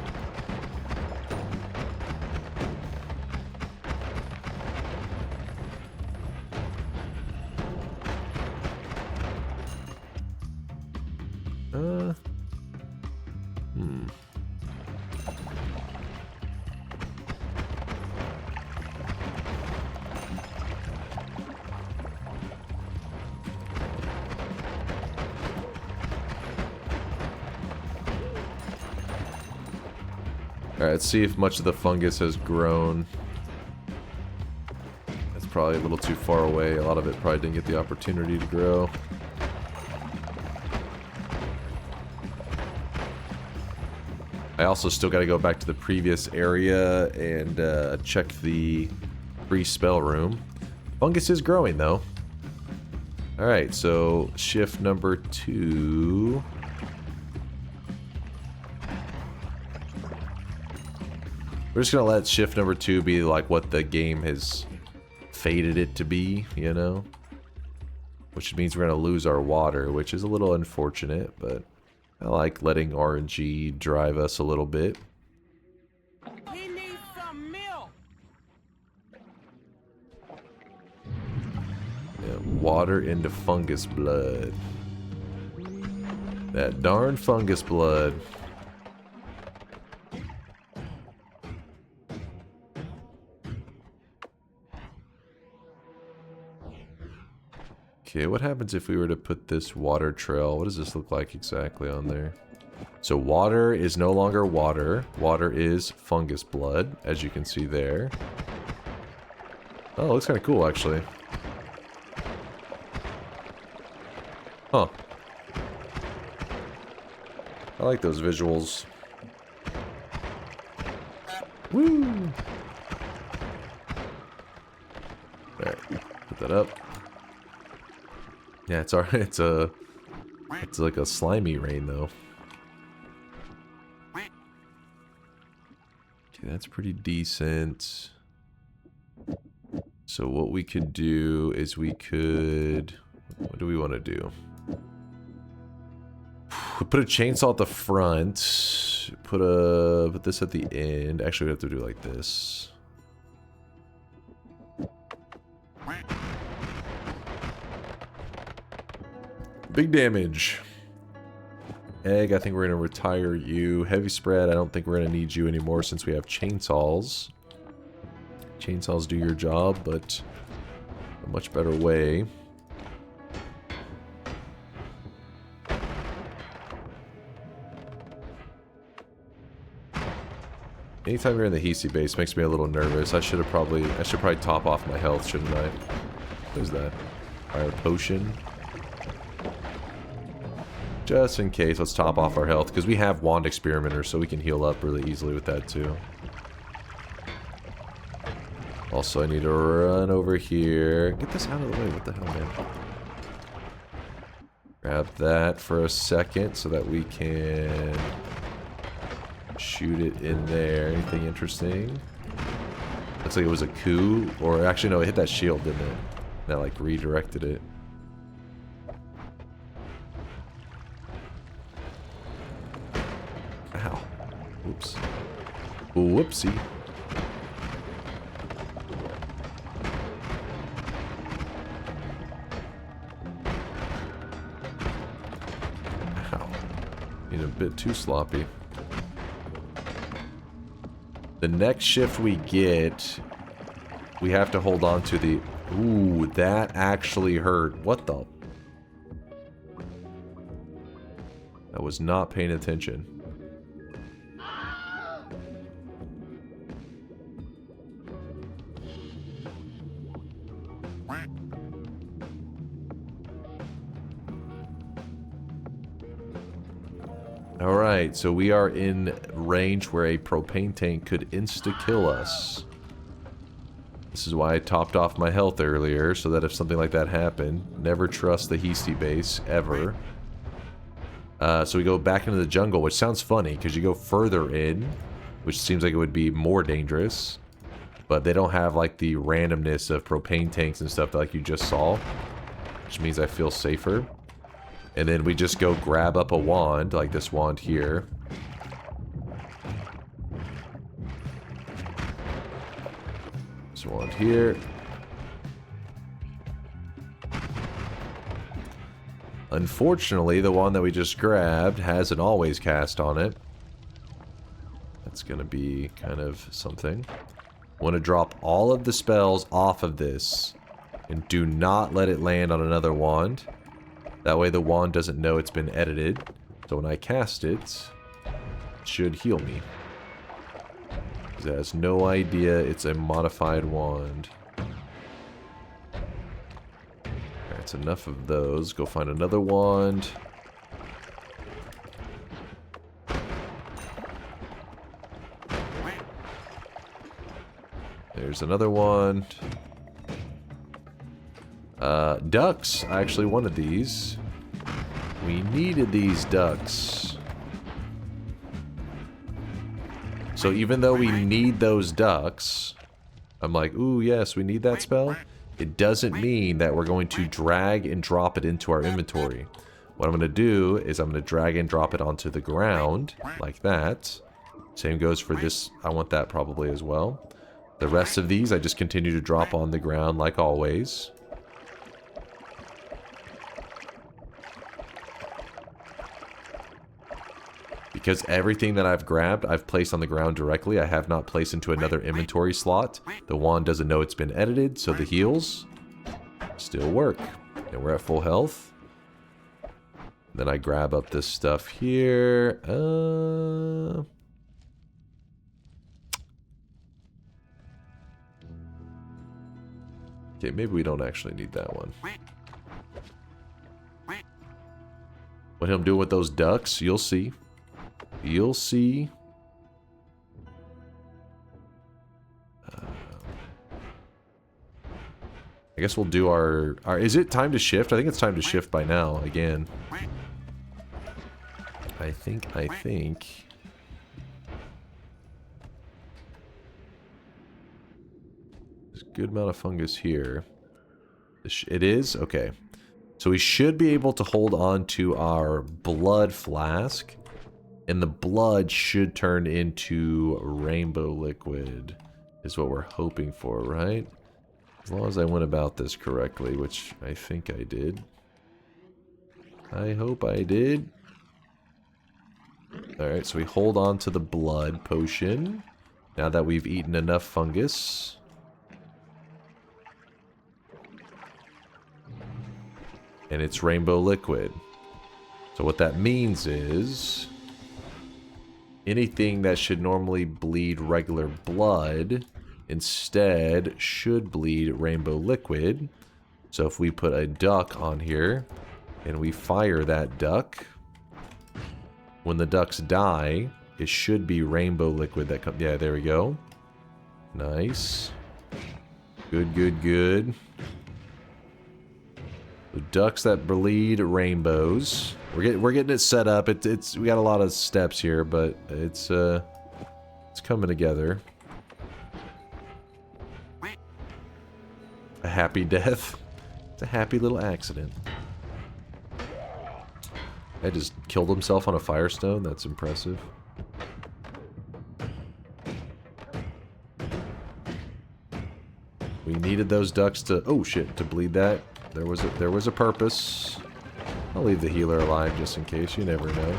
Alright, let's see if much of the fungus has grown. That's probably a little too far away. A lot of it probably didn't get the opportunity to grow. I also still got to go back to the previous area and check the free spell room. Fungus is growing though. Alright, so shift number 2. We're just gonna let shift number 2 be like what the game has fated it to be, you know? Which means we're gonna lose our water, which is a little unfortunate, but I like letting RNG drive us a little bit. He needs some milk. Yeah, water into fungus blood. That darn fungus blood. Okay, what happens if we were to put this water trail? What does this look like exactly on there? So water is no longer water. Water is fungus blood, as you can see there. Oh, it looks kind of cool, actually. Huh. I like those visuals. Woo! that up. Yeah, it's alright. It's like a slimy rain though. Okay, that's pretty decent. So what we could do is we could... What do we want to do? Put a chainsaw at the front. Put this at the end. Actually, we have to do it like this. Big damage. Egg, I think we're going to retire you. Heavy spread, I don't think we're going to need you anymore since we have chainsaws. Chainsaws do your job, but a much better way. Anytime you're in the Hisi base makes me a little nervous. I should probably top off my health, shouldn't I? What is that? Fire potion. Just in case, let's top off our health, because we have Wand Experimenter, so we can heal up really easily with that too. Also, I need to run over here. Get this out of the way. What the hell, man? Grab that for a second so that we can shoot it in there. Anything interesting? Looks like it was a coup. Or actually, no, it hit that shield, didn't it? That, like, redirected it. Ow. Whoops. Whoopsie. Ow. Being a bit too sloppy. The next shift we get, we have to hold on to the... Ooh, that actually hurt. What the... I was not paying attention. Alright, so we are in range where a propane tank could insta-kill us. This is why I topped off my health earlier, so that if something like that happened, never trust the Hisi base, ever. So we go back into the jungle, which sounds funny, because you go further in, which seems like it would be more dangerous. But they don't have, like, the randomness of propane tanks and stuff that, like, you just saw. Which means I feel safer. And then we just go grab up a wand, like this wand here. This wand here. Unfortunately, the one that we just grabbed has an always cast on it. That's going to be kind of something. I want to drop all of the spells off of this. And do not let it land on another wand. That way the wand doesn't know it's been edited. So when I cast it, it should heal me. It has no idea it's a modified wand. That's enough of those. Go find another wand. There's another wand. Ducks. I actually wanted these. We needed these ducks. So even though we need those ducks, I'm like, ooh, yes, we need that spell. It doesn't mean that we're going to drag and drop it into our inventory. What I'm going to do is I'm going to drag and drop it onto the ground, like that. Same goes for this. I want that probably as well. The rest of these, I just continue to drop on the ground like always. Because everything that I've grabbed, I've placed on the ground directly. I have not placed into another inventory slot. The wand doesn't know it's been edited, so the heals still work. And we're at full health. Then I grab up this stuff here. Okay, maybe we don't actually need that one. What I'm doing with those ducks, you'll see. You'll see. I guess we'll do our... Is it time to shift? I think it's time to shift by now, again. I think... There's a good amount of fungus here. It is? Okay. So we should be able to hold on to our blood flask. And the blood should turn into rainbow liquid. Is what we're hoping for, right? As long as I went about this correctly, which I think I did. I hope I did. Alright, so we hold on to the blood potion. Now that we've eaten enough fungus. And it's rainbow liquid. So what that means is... anything that should normally bleed regular blood instead should bleed rainbow liquid. So if we put a duck on here and we fire that duck, when the ducks die, it should be rainbow liquid that comes. Yeah, there we go. Nice. Good, good, good. The ducks that bleed rainbows. We're getting it set up. It's we got a lot of steps here, but it's coming together. A happy death. It's a happy little accident. I just killed himself on a firestone. That's impressive. We needed those ducks to... oh shit, to bleed that. There was a purpose. I'll leave the healer alive just in case. You never know.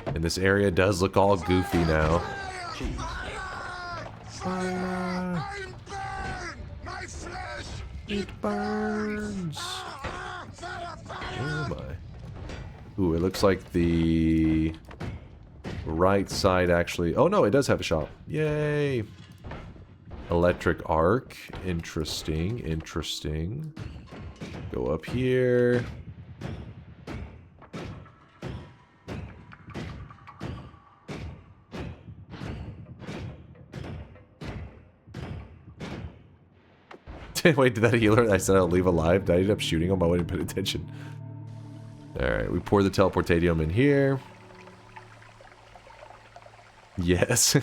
And this area does look all goofy now. It burns. Oh my. Ooh, it looks like the right side actually... oh no, it does have a shop. Yay. Electric arc. Interesting, interesting. Go up here. Wait, did that healer I said I'll leave alive? Did I end up shooting him? I wasn't paying attention. Alright, we pour the teleportadium in here. Yes.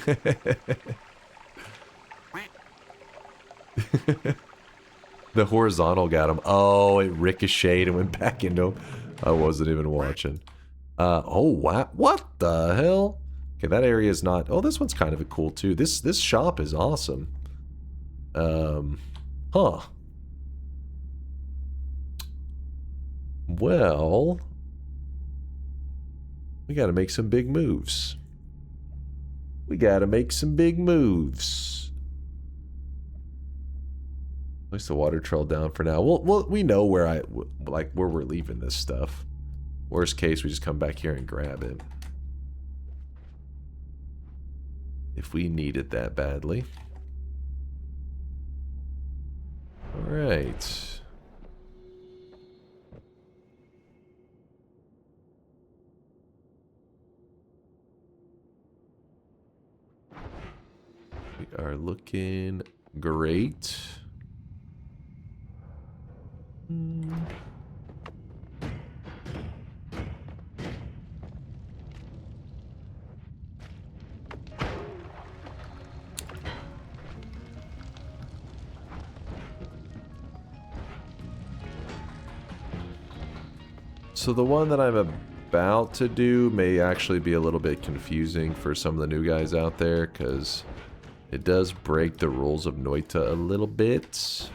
The horizontal got him. Oh, it ricocheted and went back into him. I wasn't even watching. Oh, wow. What the hell? Okay, that area is not... oh, this one's kind of cool, too. This shop is awesome. Huh. Well... we gotta make some big moves. We gotta make some big moves. Place the water trail down for now. We know where where we're leaving this stuff. Worst case, we just come back here and grab it. If we need it that badly. Alright. We are looking great. So the one that I'm about to do may actually be a little bit confusing for some of the new guys out there, because it does break the rules of Noita a little bit.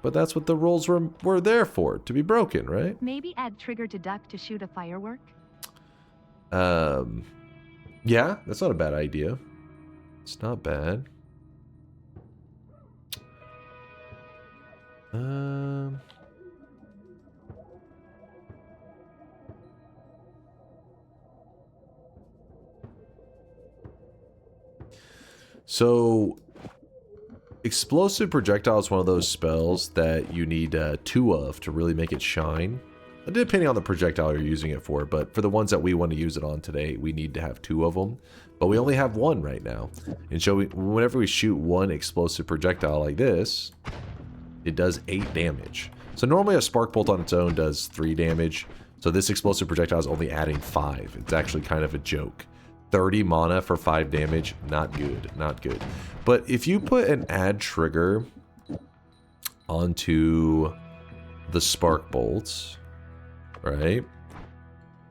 But that's what the rules were there for, to be broken, right? Maybe add trigger to duck to shoot a firework? Yeah, that's not a bad idea. It's not bad. So, Explosive Projectile is one of those spells that you need 2 of to really make it shine. depending on the projectile you're using it for, but for the ones that we want to use it on today, we need to have 2 of them. But we only have 1 right now. And so whenever we shoot 1 explosive projectile like this, it does 8 damage. So normally a spark bolt on its own does 3 damage. So this explosive projectile is only adding 5. It's actually kind of a joke. 30 mana for 5 damage, not good, not good. But if you put an add trigger onto the spark bolts, right?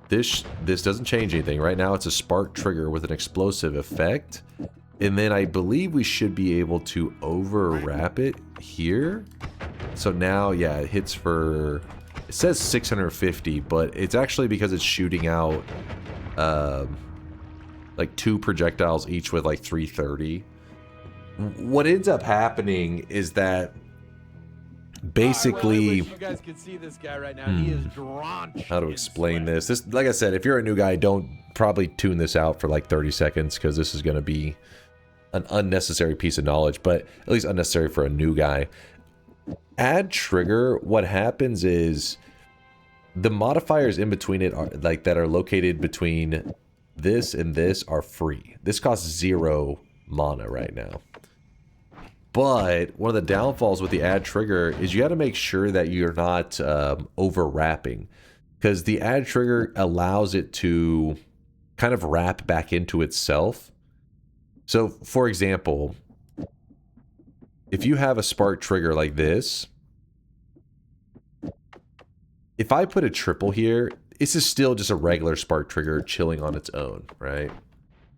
This doesn't change anything. Right now it's a spark trigger with an explosive effect. And then I believe we should be able to overwrap it here. So now, yeah, it hits for, it says 650, but it's actually because it's shooting out like 2 projectiles each with like 330. What ends up happening is that basically, I wish you guys could see this guy right now. He is drenched. How to explain this? This, like I said, if you're a new guy, don't probably tune this out for like 30 seconds because this is going to be an unnecessary piece of knowledge, but at least unnecessary for a new guy. Add trigger, what happens is the modifiers in between it are like that are located between this and this are free. This costs 0 mana right now. But one of the downfalls with the add trigger is you got to make sure that you're not overwrapping, because the add trigger allows it to kind of wrap back into itself. So, for example, if you have a spark trigger like this, if I put a triple here, this is still just a regular spark trigger chilling on its own, right?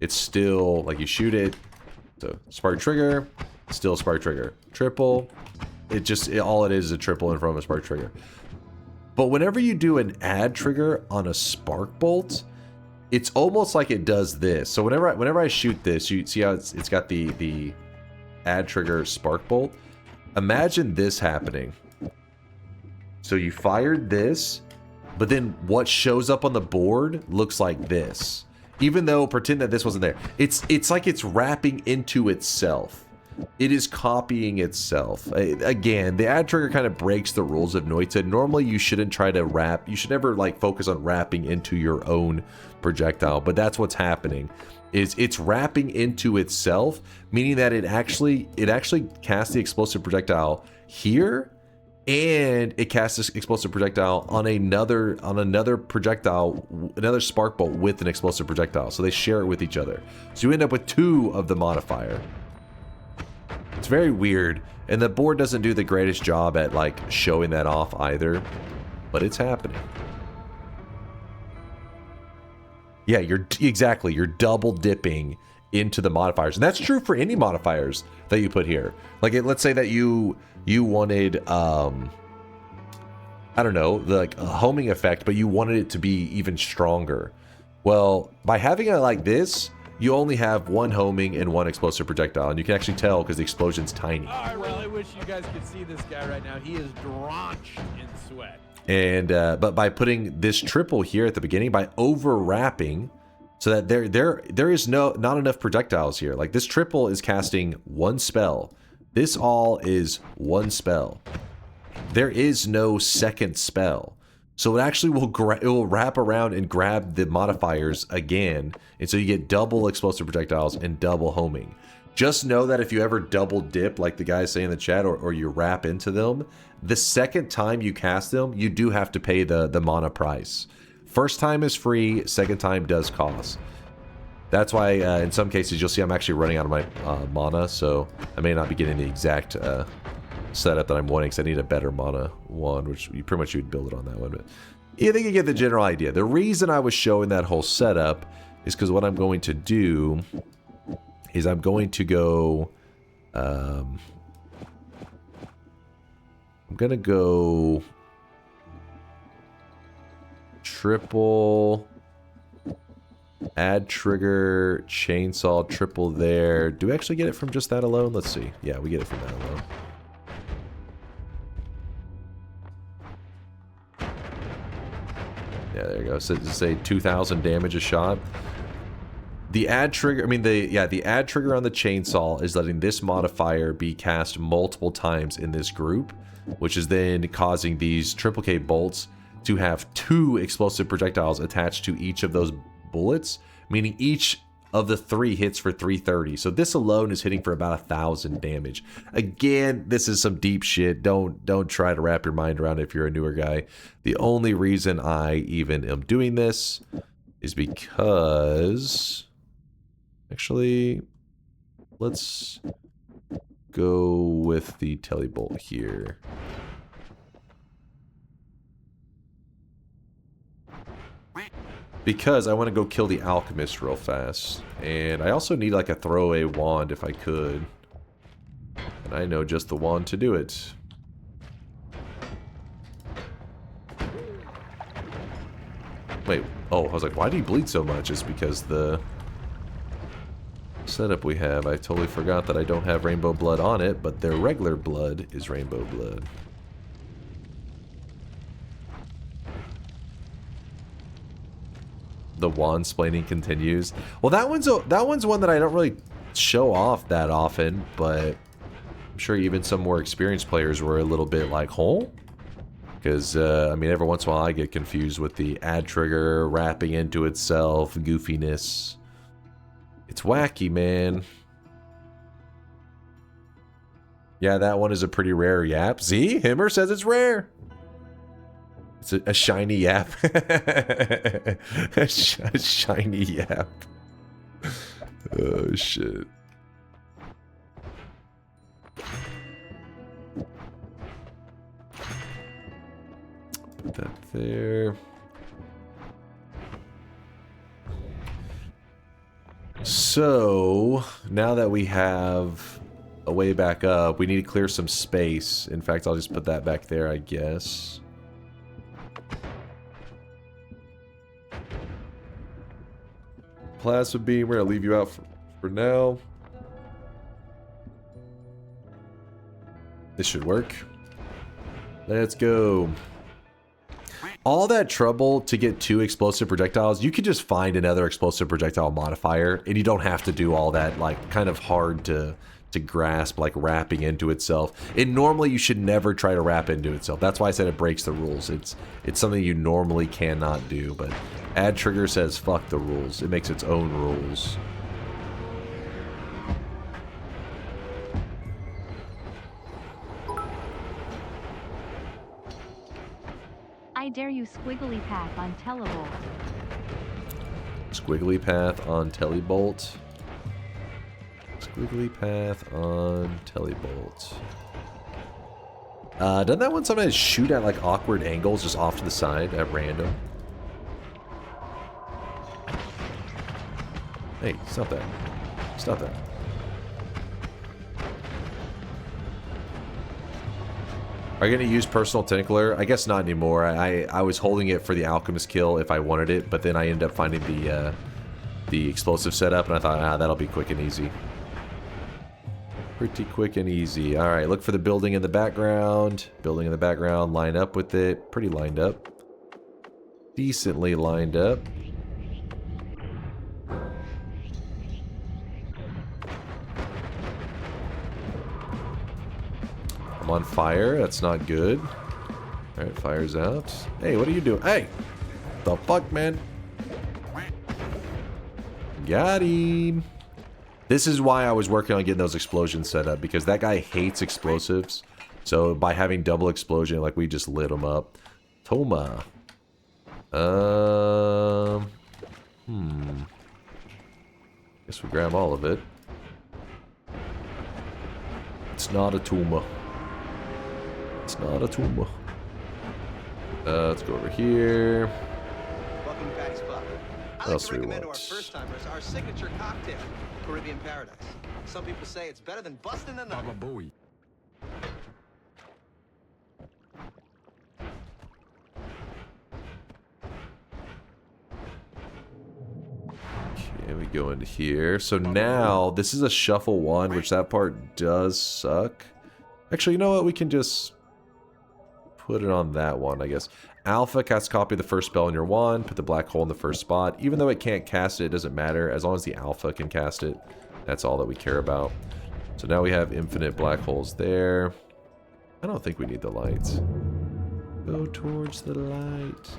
It's still, like, you shoot it, so spark trigger, still spark trigger. Triple, all it is a triple in front of a spark trigger. But whenever you do an add trigger on a spark bolt, it's almost like it does this. So whenever I shoot this, you see how it's got the add trigger spark bolt. Imagine this happening. So you fired this, but then what shows up on the board looks like this. Even though, pretend that this wasn't there. It's like it's wrapping into itself. It is copying itself. Again, the add trigger kind of breaks the rules of Noita. Normally, you shouldn't try to wrap. You should never like focus on wrapping into your own projectile, but that's what's happening. Is it's wrapping into itself, meaning that it actually casts the explosive projectile here, and it casts this explosive projectile on another projectile, another spark bolt with an explosive projectile. So they share it with each other. So you end up with 2 of the modifier. It's very weird, and the board doesn't do the greatest job at like showing that off either, but it's happening. Yeah, you're double dipping into the modifiers, and that's true for any modifiers that you put here. Like, let's say that you wanted I don't know, like a homing effect, but you wanted it to be even stronger. Well, by having it like this, you only have 1 homing and 1 explosive projectile, and you can actually tell because the explosion's tiny. I really wish you guys could see this guy right now. He is drenched in sweat. And but by putting this triple here at the beginning, by overwrapping, so that there is not enough projectiles here. Like, this triple is casting 1 spell. This all is 1 spell. There is no second spell. So it actually will wrap around and grab the modifiers again, and so you get double explosive projectiles and double homing. Just know that if you ever double dip, like the guys say in the chat, or you wrap into them, the second time you cast them, you do have to pay the mana price. First time is free, second time does cost. That's why in some cases you'll see I'm actually running out of my mana, so I may not be getting the exact setup that I'm wanting, because I need a better mana wand, which you pretty much you'd build it on that one. But yeah, I think you get the general idea. The reason I was showing that whole setup is because what I'm going to do is I'm going to go I'm gonna go triple add trigger chainsaw triple there. Do we actually get it from just that alone? Let's see. Yeah, we get it from that alone. Yeah, there you go. So say 2,000 damage a shot. The add trigger, the add trigger on the chainsaw is letting this modifier be cast multiple times in this group, which is then causing these triple K bolts to have 2 explosive projectiles attached to each of those bullets, meaning each of the 3 hits for 330. So this alone is hitting for about 1,000 damage. Again, this is some deep shit. Don't try to wrap your mind around it if you're a newer guy. The only reason I even am doing this is because... Actually, let's go with the telebolt here. Because I want to go kill the alchemist real fast. And I also need like a throwaway wand if I could. And I know just the wand to do it. Wait, oh, I was like, why do you bleed so much? It's because the setup we have, I totally forgot that I don't have rainbow blood on it, but their regular blood is rainbow blood. The wand-splaining continues. Well, that one's one that I don't really show off that often, but I'm sure even some more experienced players were a little bit like, huh? Because, I mean, every once in a while I get confused with the ad trigger wrapping into itself, goofiness. It's wacky, man. Yeah, that one is a pretty rare yap. See? Himmer says it's rare. It's a shiny yap. a shiny yap. Oh, shit. Put that there. So, now that we have a way back up, we need to clear some space. In fact, I'll just put that back there, I guess. Plasma beam, we're gonna leave you out for now. This should work. Let's go. All that trouble to get 2 explosive projectiles, you could just find another explosive projectile modifier, and you don't have to do all that, like, kind of hard to grasp, like wrapping into itself. And normally you should never try to wrap into itself. That's why I said it breaks the rules. It's something you normally cannot do, but Ad Trigger says fuck the rules. It makes its own rules. I dare you, squiggly path on telebolt. Squiggly path on telebolt. Squiggly path on telebolt. Doesn't that one sometimes shoot at like awkward angles just off to the side at random? Hey, stop that. Stop that. Are you going to use Personal Tentacler? I guess not anymore. I was holding it for the Alchemist kill if I wanted it, but then I ended up finding the explosive setup, and I thought, that'll be quick and easy. Pretty quick and easy. Alright, look for the building in the background. Building in the background, line up with it. Pretty lined up. Decently lined up. I'm on fire. That's not good. Alright, fire's out. Hey, what are you doing? Hey! The fuck, man? Got him. This is why I was working on getting those explosions set up, because that guy hates explosives. So by having double explosion, like, we just lit him up. Toma. Guess we grab all of it. It's not a tumor. It's not a tumor. Let's go over here. Welcome to Patty's Club. I like to recommend to our first-timers our signature cocktail, Caribbean Paradise. Some people say it's better than busting a nut. Baba Booey. Okay, we go into here. So now, this is a shuffle one, which that part does suck. Actually, you know what? We can just put it on that one, I guess. Alpha casts copy the first spell in your wand. Put the black hole in the first spot. Even though it can't cast it, it doesn't matter. As long as the alpha can cast it, that's all that we care about. So now we have infinite black holes there. I don't think we need the lights. Go towards the light.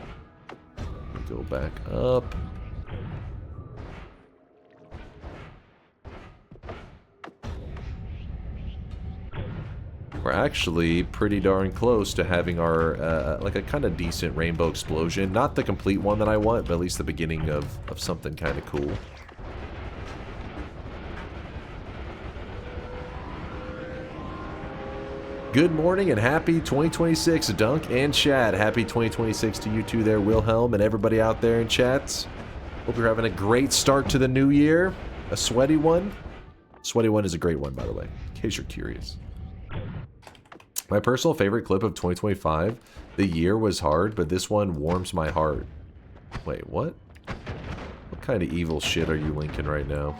Go back up. We're actually pretty darn close to having our, like a kind of decent rainbow explosion. Not the complete one that I want, but at least the beginning of something kind of cool. Good morning and happy 2026, Dunk and Chad. Happy 2026 to you two there, Wilhelm, and everybody out there in chats. Hope you're having a great start to the new year. A sweaty one. Sweaty one is a great one, by the way, in case you're curious. My personal favorite clip of 2025, the year was hard, but this one warms my heart. Wait, what? What kind of evil shit are you linking right now?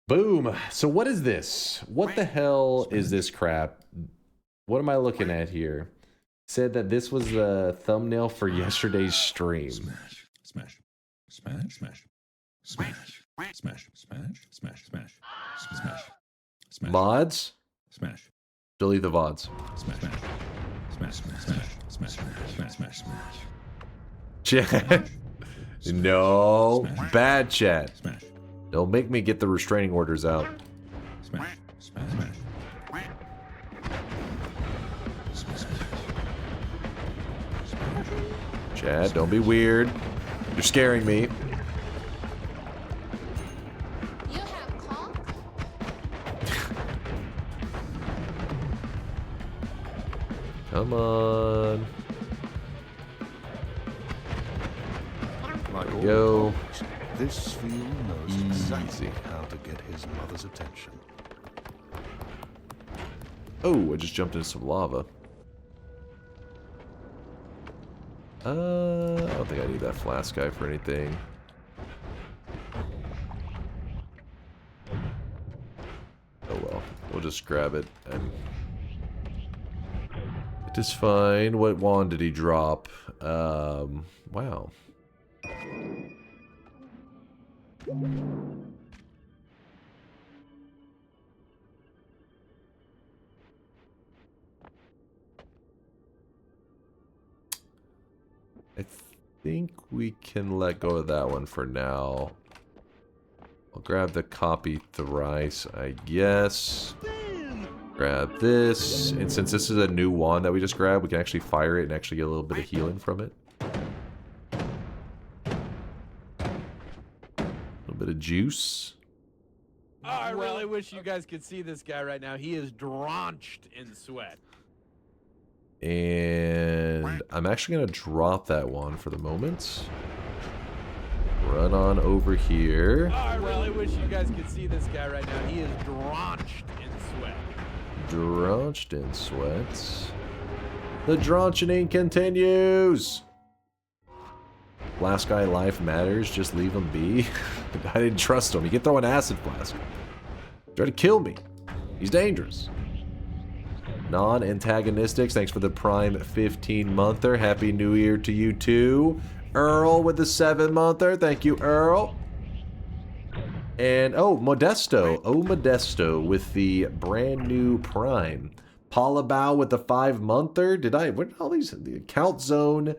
Boom. So what is this? What the hell is this crap? What am I looking at here? Said that this was the thumbnail for yesterday's stream. Smash, smash, smash, smash, smash, smash, smash, smash, smash, smash, smash. Mods? Smash. Delete the VODs. Smash, smash, smash, smash, smash, smash, smash, smash. Chat. No. Bad chat. Smash. Don't make me get the restraining orders out. Smash, smash, smash. Chad, don't be weird. You're scaring me. Come on. Like all Go. dogs, this field knows exactly how to get his mother's attention. Oh, I just jumped into some lava. I don't think I need that flask guy for anything. Oh well, we'll just grab it and it is fine. What wand did he drop? Wow. I think we can let go of that one for now. I'll grab the copy thrice, I guess. Grab this. And since this is a new wand that we just grabbed, we can actually fire it and actually get a little bit of healing from it. A little bit of juice. Oh, I really wish you guys could see this guy right now. He is drenched in sweat. And I'm actually going to drop that one for the moment. Run on over here. Oh, I really wish you guys could see this guy right now. He is drenched in sweat. Drenched in sweat. The drenching continues. Last guy life matters. Just leave him be. I didn't trust him. He can throw an acid flask. Try to kill me. He's dangerous. Non-antagonistics, thanks for the Prime 15-monther. Happy New Year to you too. Earl with the 7-monther. Thank you, Earl. And, oh, Modesto. Oh, Modesto with the brand new Prime. Paula Bow with the 5-monther. What are all these? The Count Zone,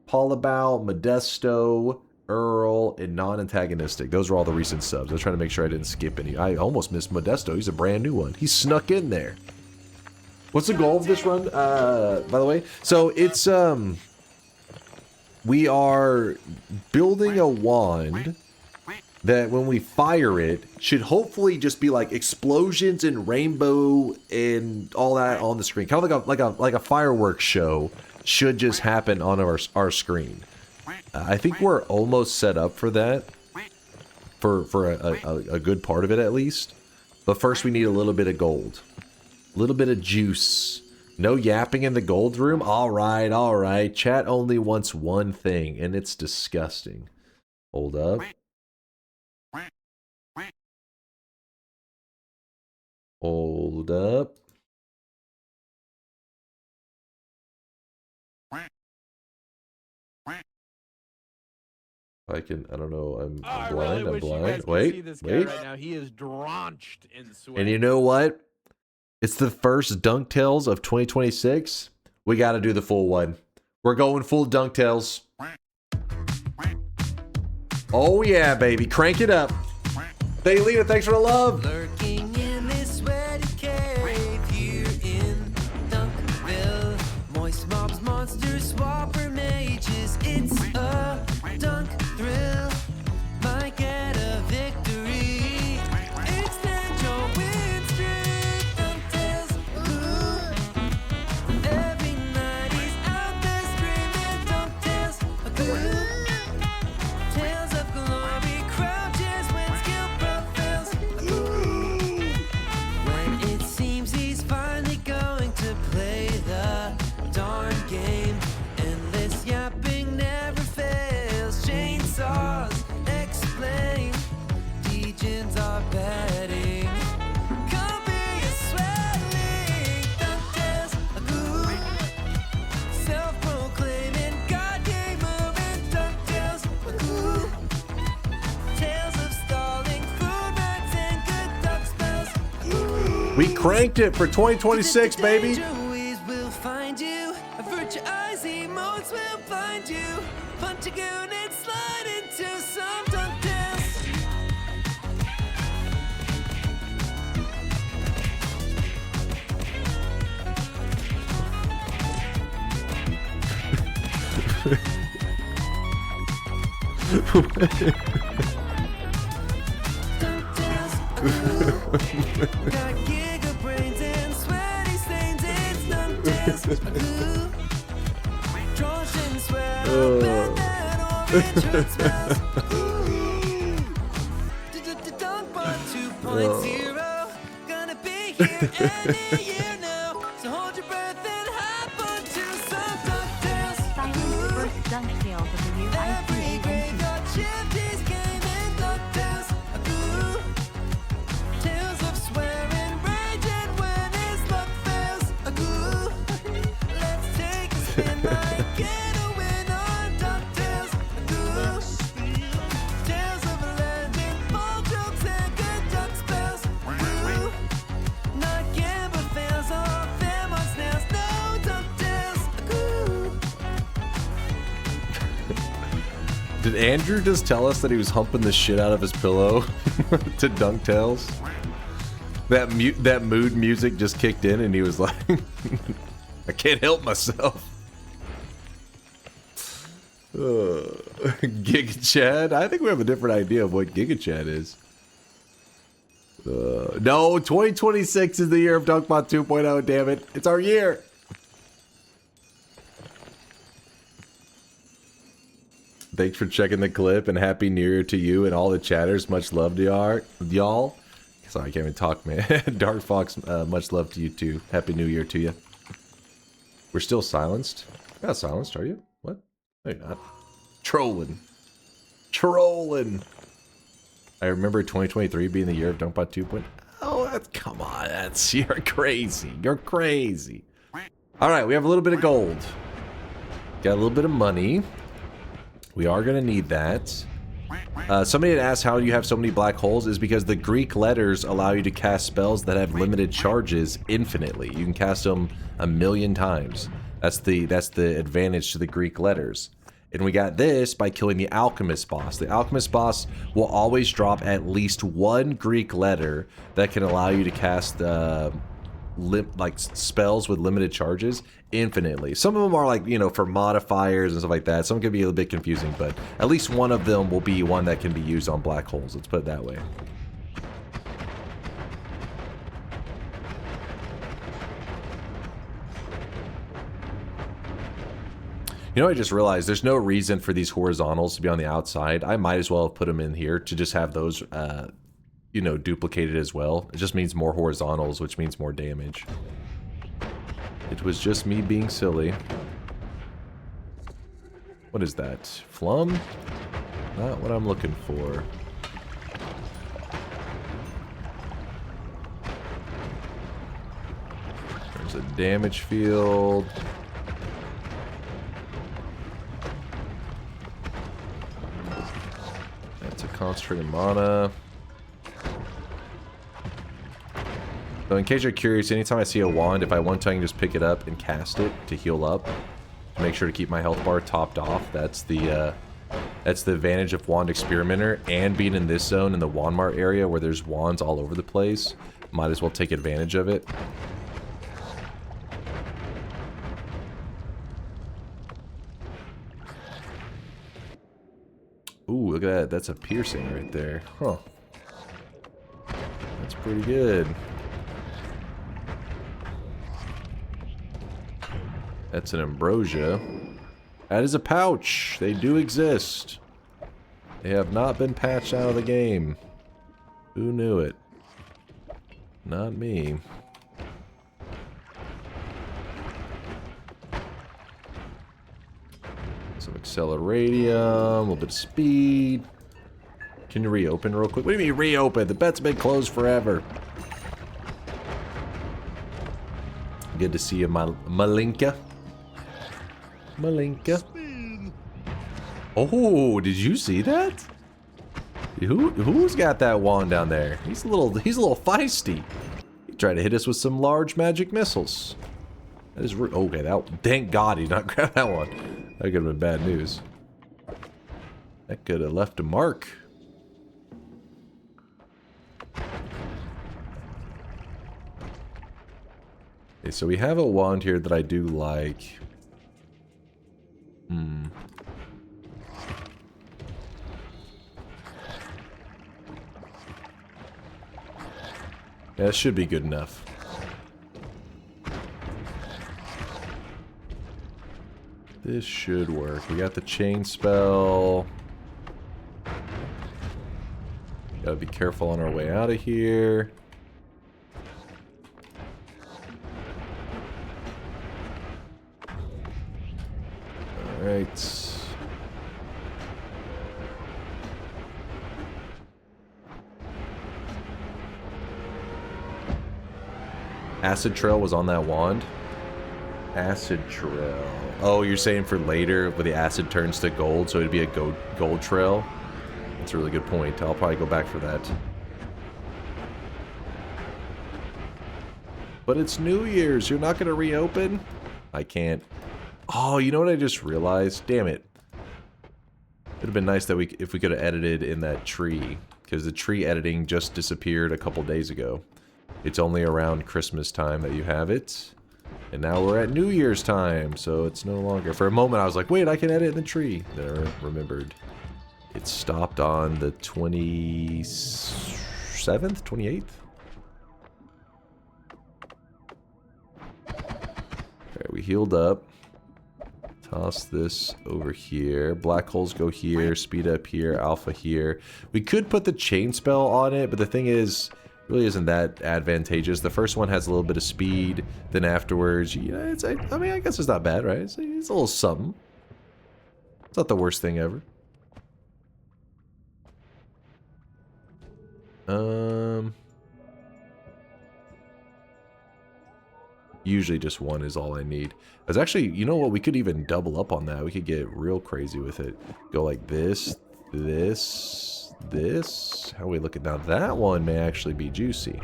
Paula Bow, Modesto, Earl, and non-antagonistic. Those are all the recent subs. I was trying to make sure I didn't skip any. I almost missed Modesto. He's a brand new one. He snuck in there. What's the goal of this run, by the way? So it's, we are building a wand that when we fire it, should hopefully just be like explosions and rainbow and all that on the screen. Kind of like a fireworks show should just happen on our screen. I think we're almost set up for that. For a good part of it at least. But first we need a little bit of gold. A little bit of juice. No yapping in the gold room? Alright, alright. Chat only wants one thing, and it's disgusting. Hold up. Hold up. I don't know, I'm blind, I'm blind. Wait, wait. Right now. He is drenched in sweat. And you know what? It's the first DunkTales of 2026. We got to do the full one. We're going full DunkTales. Oh yeah, baby. Crank it up. Thalia, thanks for the love. Lurking in this sweaty cave here in Dunkville. Moist mobs, monsters, swapper mages. It's a dunk thrill. Might get a victory. Extend your win streak. DunkTales, ooh. Every night he's out there screaming. DunkTales, ooh. Tales of glory crouches when skill prevails. Ooh. When it seems he's finally going to play the darn game. Endless yapping never fails. Chainsaws explain. Degens are betting. Come be a swelling. DunkTales, ooh. Self-proclaiming God game moving. DunkTales, ooh. Tales of stalling, food rats, and good duck spells. Ooh. We cranked it for 2026, baby. Danger will find you. A virtuous emotes will find you. Punch a goon and slide into some DunkTales. Got giga brains and sweaty stains. It's DunkTales. Ooh. Trojan swear up and that orange smells. Ooh. Dunkbot 2.0. Gonna be here any year now. So hold your breath and hop onto some DunkTales. Simon's first DunkTales of the year. Every grade got Shifty's game in DunkTales. Ooh. Tales of swearing, raging when his luck fails. Ooh. Let's take a spin, might get a win on DunkTales. Ooh. Tales of a legend, ball jokes and good duck spells. Ooh. Not gamble fails off them on snails. No DunkTales. Ooh. Did Andrew just tell us that he was humping the shit out of his pillow to DunkTales? That mood music just kicked in and he was like, I can't help myself. Giga Chad? I think we have a different idea of what Giga Chad is. No, 2026 is the year of Dunkbot 2.0, damn it. It's our year. Thanks for checking the clip and Happy New Year to you and all the chatters. Much love to y'all. Sorry, I can't even talk, man. Dark Fox, much love to you too. Happy New Year to you. We're still silenced? You're not silenced, are you? What? No, you're not. Trolling. I remember 2023 being the year of Dunkbot 2.0. Oh, come on. You're crazy. You're crazy. All right, we have a little bit of gold. Got a little bit of money. We are going to need that. Somebody had asked how you have so many black holes. Is because the Greek letters allow you to cast spells that have limited charges infinitely. You can cast them 1,000,000 times. That's the advantage to the Greek letters. And we got this by killing the Alchemist boss. The Alchemist boss will always drop at least one Greek letter that can allow you to cast like spells with limited charges infinitely. Some of them are like, you know, for modifiers and stuff like that. Some can be a little bit confusing, but at least one of them will be one that can be used on black holes. Let's put it that way. You know, I just realized there's no reason for these horizontals to be on the outside. I might as well have put them in here to just have those, you know, duplicated as well. It just means more horizontals, which means more damage. It was just me being silly. What is that? Flum? Not what I'm looking for. There's a damage field. That's a concentrated mana. So in case you're curious, anytime I see a wand, if I want to, I can just pick it up and cast it to heal up. Make sure to keep my health bar topped off. That's the advantage of Wand Experimenter, and being in this zone in the Wand Mart area where there's wands all over the place. Might as well take advantage of it. Ooh, look at that. That's a piercing right there. Huh. That's pretty good. That's an ambrosia. That is a pouch. They do exist. They have not been patched out of the game. Who knew it? Not me. Some acceleratium, a little bit of speed. Can you reopen real quick? What do you mean reopen? The bet's been closed forever. Good to see you, Malinka. Malinka. Oh, did you see that? Who's got that wand down there? He's a little feisty. He tried to hit us with some large magic missiles. That is okay. Thank God he did not grab that one. That could have been bad news. That could have left a mark. Okay, so we have a wand here that I do like. Yeah, that should be good enough. This should work. We got the chain spell. Gotta be careful on our way out of here. Alright. Acid Trail was on that wand. Acid Trail. Oh, you're saying for later, when the acid turns to gold, so it'd be a gold trail? That's a really good point. I'll probably go back for that. But it's New Year's. You're not going to reopen? I can't. Oh, you know what I just realized? Damn it. It would have been nice that if we could have edited in that tree. Because the tree editing just disappeared a couple days ago. It's only around Christmas time that you have it. And now we're at New Year's time, so it's no longer. For a moment I was like, wait, I can edit in the tree. Then I remembered. It stopped on the 27th? 28th? Okay, we healed up. Toss this over here. Black holes go here. Speed up here. Alpha here. We could put the chain spell on it, but the thing is, really isn't that advantageous. The first one has a little bit of speed. Then afterwards, yeah, I mean, I guess it's not bad, right? It's a little something. It's not the worst thing ever. Usually just one is all I need. There's actually, you know what? We could even double up on that. We could get real crazy with it. Go like this, this, this. How are we looking now? That one may actually be juicy.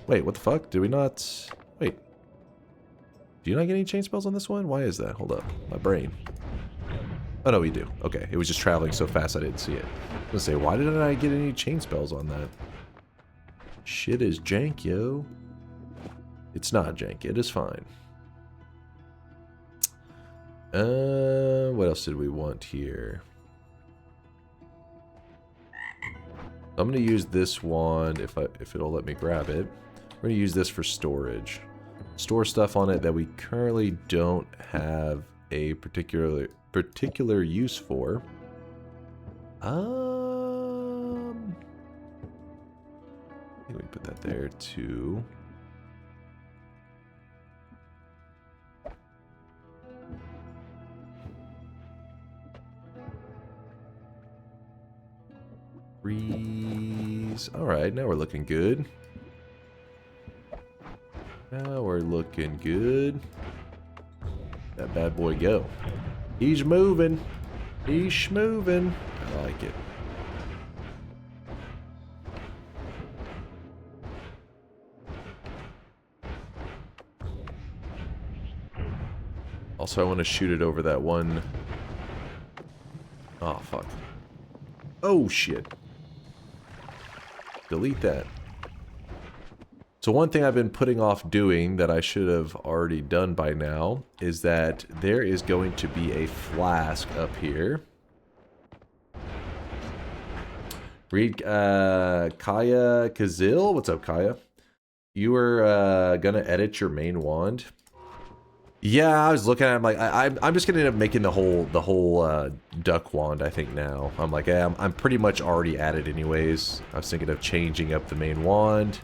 Wait, what the fuck? Did we not... Wait. Do you not get any chain spells on this one? Why is that? Hold up. My brain. Oh, no, we do. Okay. It was just traveling so fast I didn't see it. I was gonna say, why didn't I get any chain spells on that? Shit is jank, yo. It's not jank. It is fine. What else did we want here? I'm going to use this wand if it'll let me grab it. We're going to use this for storage. Store stuff on it that we currently don't have a particular use for. I think we put that there too. Alright, now we're looking good. Now we're looking good. That bad boy go. He's moving. He's moving. I like it. Also, I want to shoot it over that one. Oh, fuck. Oh, shit. Delete that. So one thing I've been putting off doing that I should have already done by now is that there is going to be a flask up here. Read Kaya Kazil. What's up, Kaya? You were gonna edit your main wand. Yeah, I was looking at it, I'm like, I'm just gonna end up making the whole duck wand, I think now. I'm like, I'm pretty much already at it anyways. I was thinking of changing up the main wand.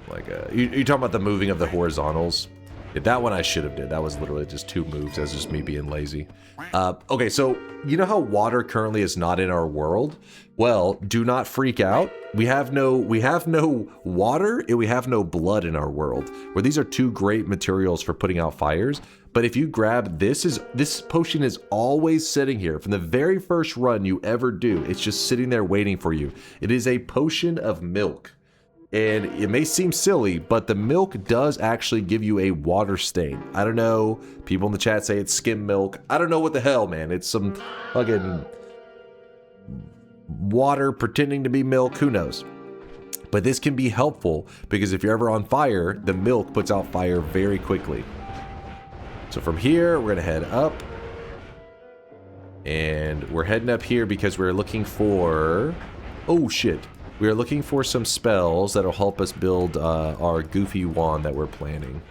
Like, you talking about the moving of the horizontals? Yeah, that one I should have did. That was literally just 2 moves. That's just me being lazy. Okay, so you know how water currently is not in our world? Well, do not freak out. We have no water and we have no blood in our world. Where these are 2 great materials for putting out fires. But if you grab this potion is always sitting here from the very first run you ever do. It's just sitting there waiting for you. It is a potion of milk. And it may seem silly, but the milk does actually give you a water stain. I don't know. People in the chat say it's skim milk. I don't know what the hell, man. It's some fucking water pretending to be milk. Who knows? But this can be helpful because if you're ever on fire, the milk puts out fire very quickly. So from here, we're going to head up. And we're heading up here because we're looking for... Oh, shit. We are looking for some spells that'll help us build our goofy wand that we're planning.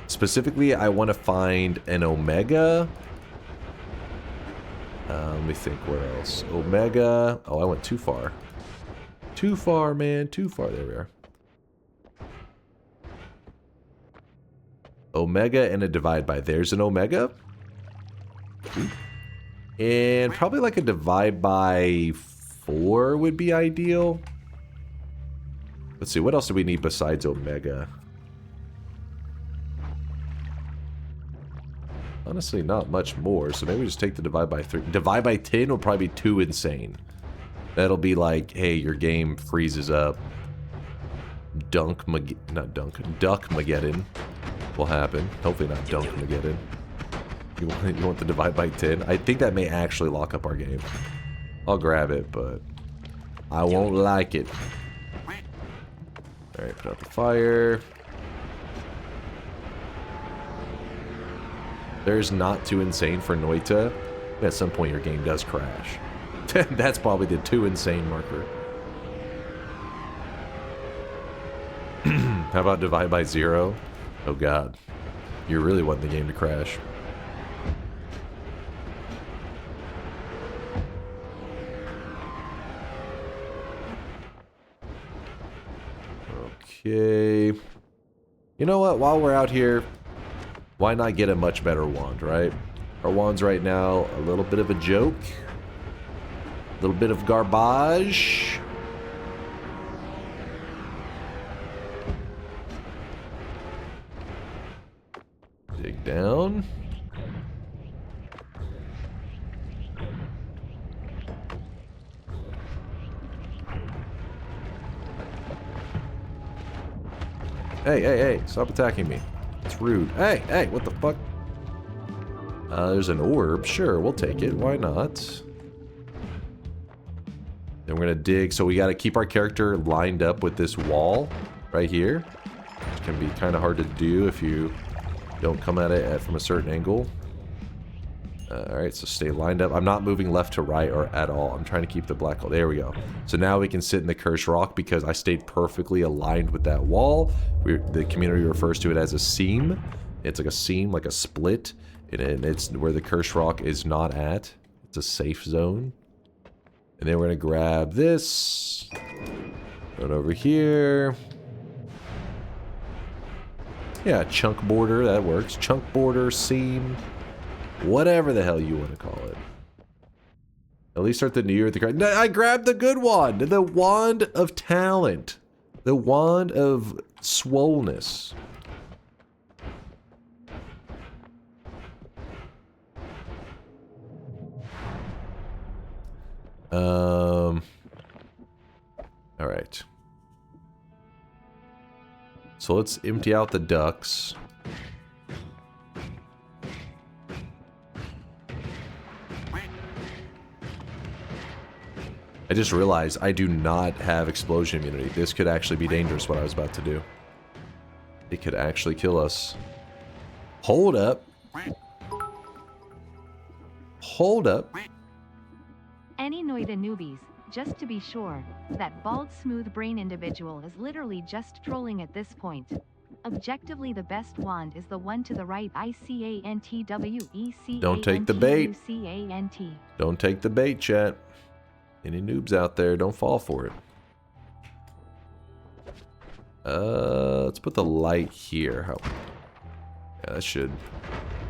Specifically, I want to find an Omega. Let me think, where else? Omega. Oh, I went too far. Too far, man. Too far. There we are. Omega and a divide by. There's an Omega. And probably like a divide by 4 would be ideal. Let's see, what else do we need besides Omega? Honestly, not much more, so maybe we just take the divide by 3. Divide by 10 will probably be too insane. That'll be like, hey, your game freezes up. Duck-mageddon will happen. Hopefully not Dunk-mageddon. You want the divide by 10? I think that may actually lock up our game. I'll grab it, but I won't like it. Alright, put out the fire. There's not too insane for Noita. At some point your game does crash. That's probably the too insane marker. How about divide by 0? Oh god. You really want the game to crash. Okay. You know what? While we're out here, why not get a much better wand, right? Our wand's right now a little bit of a joke. A little bit of garbage. Dig down. Hey, stop attacking me. It's rude. Hey, what the fuck? There's an orb. Sure, we'll take it. Why not? Then we're gonna dig. So we gotta keep our character lined up with this wall right here. Which can be kind of hard to do if you don't come at it from a certain angle. Alright, so stay lined up. I'm not moving left to right or at all. I'm trying to keep the black hole. There we go. So now we can sit in the cursed rock because I stayed perfectly aligned with that wall. The community refers to it as a seam. It's like a seam, like a split. And it's where the cursed rock is not at. It's a safe zone. And then we're going to grab this. Run over here. Yeah, chunk border. That works. Chunk border, seam. Whatever the hell you want to call it. At least start the new year with the... I grabbed the good wand! The wand of talent. The wand of swollenness. Alright. So let's empty out the ducks. I just realized I do not have explosion immunity. This could actually be dangerous, what I was about to do. It could actually kill us. Hold up. Hold up. Any Noita newbies, just to be sure, that bald smooth brain individual is literally just trolling at this point. Objectively the best wand is the one to the right. ICANTWECANTUCANT. Don't take the bait. Don't take the bait, chat. Any noobs out there, don't fall for it. Let's put the light here. Yeah, that should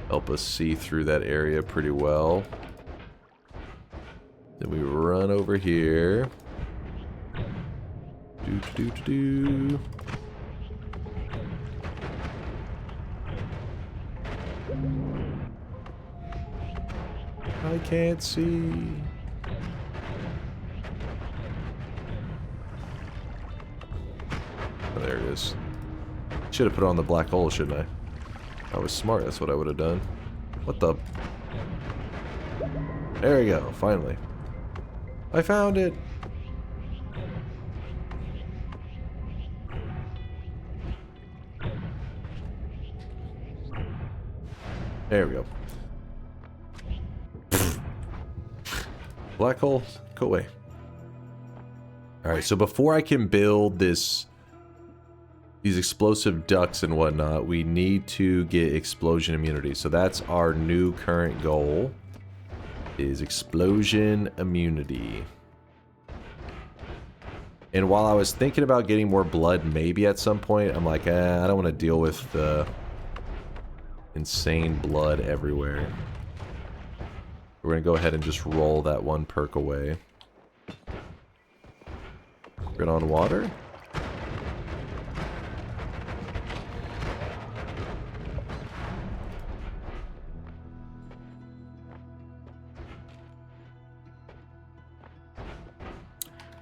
help us see through that area pretty well. Then we run over here. Do. I can't see. Oh, there it is. Should have put on the black hole, shouldn't I? I was smart, that's what I would have done. What the? There we go, finally. I found it! There we go. Black hole, go away. Alright, so before I can build these explosive ducts and whatnot, we need to get explosion immunity. So that's our new current goal, is explosion immunity. And while I was thinking about getting more blood maybe at some point, I'm like, I don't want to deal with the insane blood everywhere. We're going to go ahead and just roll that one perk away. Get on water.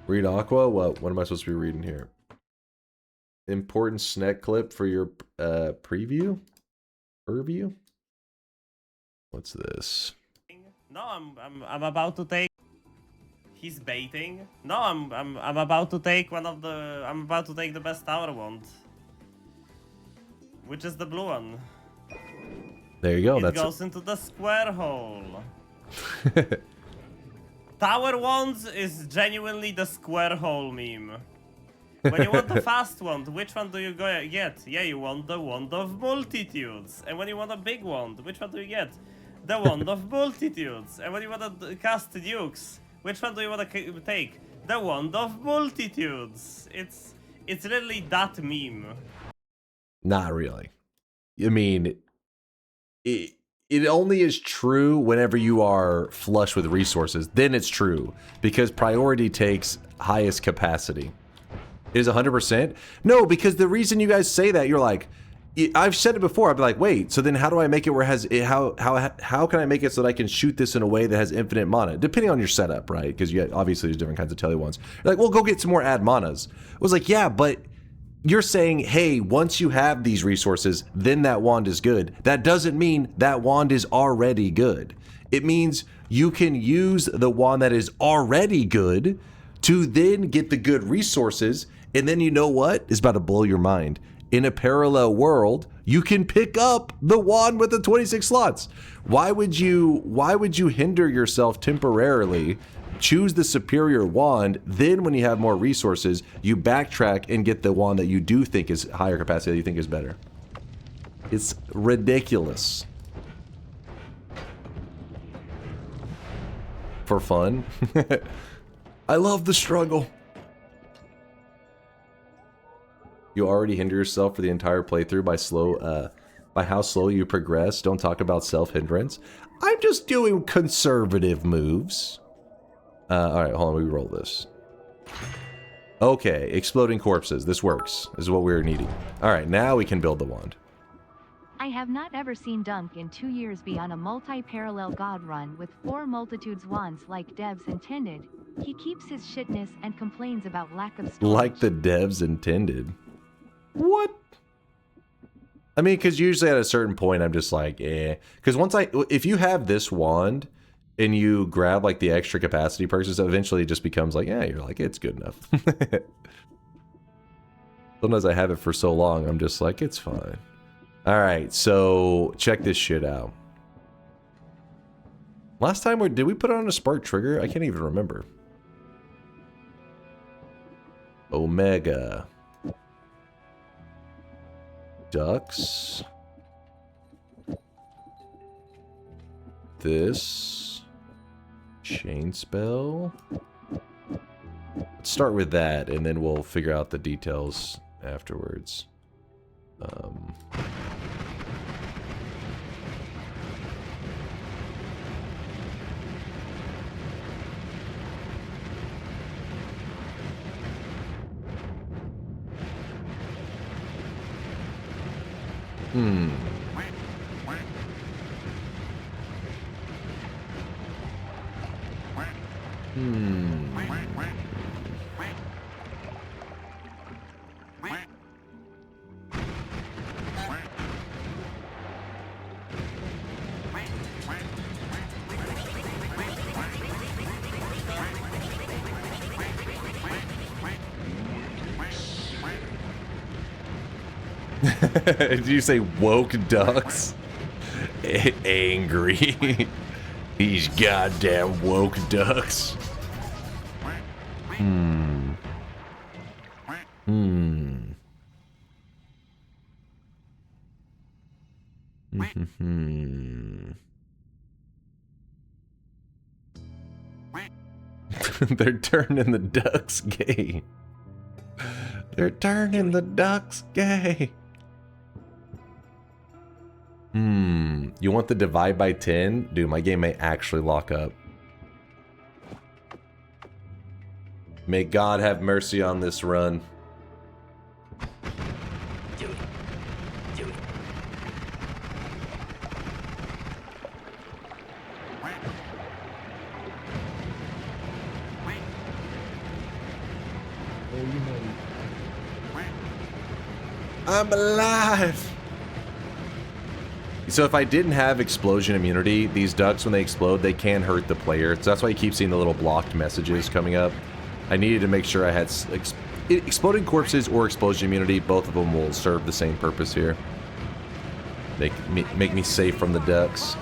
Read Aqua? What am I supposed to be reading here? Important snack clip for your preview? Purview? What's this? No, I'm about to take. He's baiting. No, I'm about to take one of the. I'm about to take the best tower wand, which is the blue one. There you go. It goes into the square hole. Tower wands is genuinely the square hole meme. When you want the fast wand, which one do you get? Yeah, you want the wand of multitudes. And when you want a big wand, which one do you get? The wand of multitudes. And when you want to cast dukes, which one do you want to take? The wand of multitudes. It's literally that meme. Not really. I mean, it only is true whenever you are flush with resources. Then it's true, because priority takes highest capacity. It is 100%? No, because the reason you guys say that, you're like, I've said it before. I'd be like, wait, so then how do I make it where it has how can I make it so that I can shoot this in a way that has infinite mana? Depending on your setup, right? Because you obviously there's different kinds of telly ones. You're like, well, go get some more ad manas. I was like, yeah, but you're saying, hey, once you have these resources, then that wand is good. That doesn't mean that wand is already good. It means you can use the wand that is already good to then get the good resources, and then you know what? It's about to blow your mind. In a parallel world, you can pick up the wand with the 26 slots. Why would you hinder yourself temporarily? Choose the superior wand, then when you have more resources, you backtrack and get the wand that you do think is higher capacity, that you think is better. It's ridiculous. For fun. I love the struggle. You already hinder yourself for the entire playthrough by how slow you progress. Don't talk about self-hindrance. I'm just doing conservative moves. Alright, hold on, we roll this. Okay, exploding corpses. This works. This is what we were needing. Alright, now we can build the wand. I have not ever seen Dunk in 2 years be on a multi-parallel god run with 4 multitudes wands like devs intended. He keeps his shitness and complains about lack of storage. Like the devs intended. What? I mean, because usually at a certain point I'm just like, eh. Because if you have this wand, and you grab like the extra capacity purses, eventually it just becomes like, yeah, you're like, it's good enough. Sometimes I have it for so long, I'm just like, it's fine. All right, so check this shit out. Last time, did we put on a spark trigger? I can't even remember. Omega. Ducks. This. Chain spell. Let's start with that, and then we'll figure out the details afterwards. Did you say woke ducks? Angry. These goddamn woke ducks. They're turning the ducks gay. They're turning the ducks gay. You want the divide by 10? Dude, my game may actually lock up. May God have mercy on this run. Do it. Do it. I'm alive! So if I didn't have explosion immunity, these ducks, when they explode, they can hurt the player. So that's why you keep seeing the little blocked messages coming up. I needed to make sure I had exploding corpses or explosion immunity. Both of them will serve the same purpose here. Make me safe from the ducks.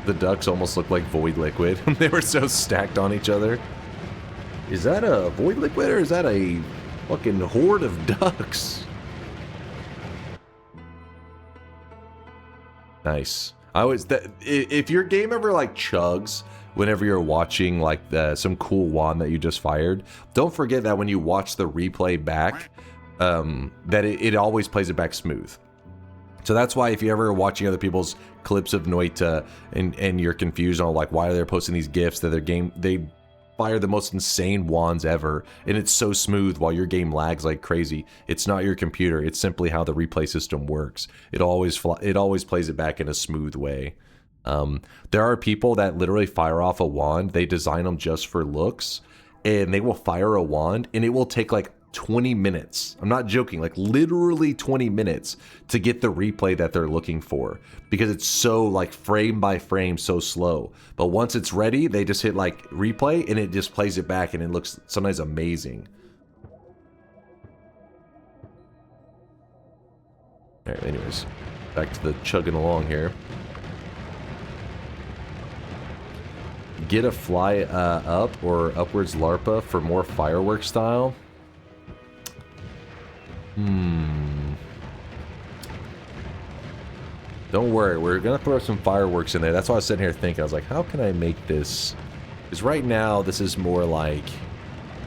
The ducks almost look like void liquid. They were so stacked on each other. Is that a void liquid or is that a fucking horde of ducks? Nice. If your game ever like chugs whenever you're watching like some cool wand that you just fired, don't forget that when you watch the replay back, that it always plays it back smooth. So that's why if you're ever watching other people's clips of Noita and you're confused on like why they're posting these gifs that they fire the most insane wands ever and it's so smooth while your game lags like crazy. It's not your computer, it's simply how the replay system works. It always plays it back in a smooth way. There are people that literally fire off a wand, they design them just for looks, and they will fire a wand and it will take like 20 minutes. I'm not joking, like literally 20 minutes to get the replay that they're looking for because it's so like frame by frame, so slow. But once it's ready, they just hit like replay and it just plays it back and it looks sometimes amazing. All right, anyways, back to the chugging along here. Get a fly up or upwards LARPA for more fireworks style. Don't worry, we're gonna throw some fireworks in there. That's why I was sitting here thinking, I was like, how can I make this? Because right now, this is more like,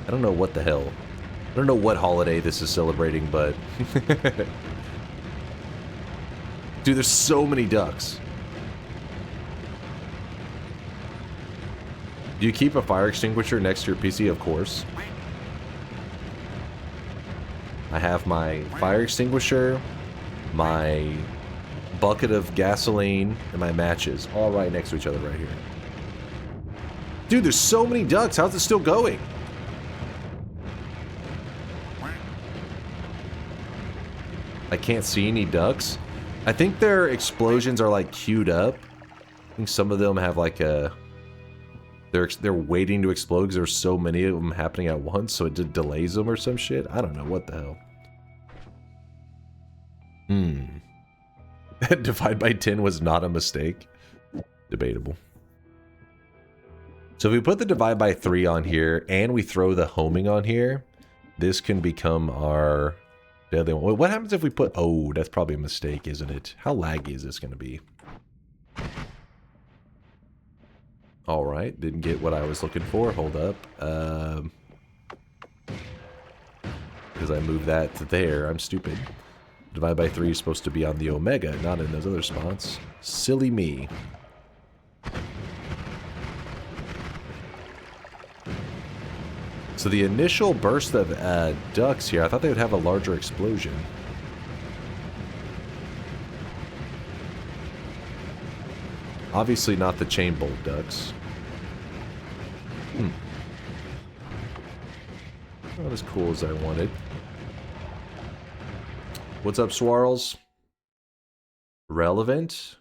I don't know what the hell. I don't know what holiday this is celebrating, but... Dude, there's so many ducks. Do you keep a fire extinguisher next to your PC? Of course. I have my fire extinguisher, my bucket of gasoline, and my matches all right next to each other right here. Dude, there's so many ducks. How's it still going? I can't see any ducks. I think their explosions are like queued up. I think some of them have like a... They're waiting to explode because there's so many of them happening at once, so it just delays them or some shit. I don't know, what the hell. Divide by 10 was not a mistake. Debatable. So if we put the divide by 3 on here and we throw the homing on here, this can become our deadly one. What happens if we put... Oh, that's probably a mistake, isn't it? How laggy is this going to be? Alright, didn't get what I was looking for. Hold up. Because I moved that to there. I'm stupid. Divide by 3 is supposed to be on the omega, not in those other spots. Silly me. So the initial burst of ducks here, I thought they would have a larger explosion. Obviously not the chain bolt ducks. Not as cool as I wanted. What's up, Swarls? Relevant?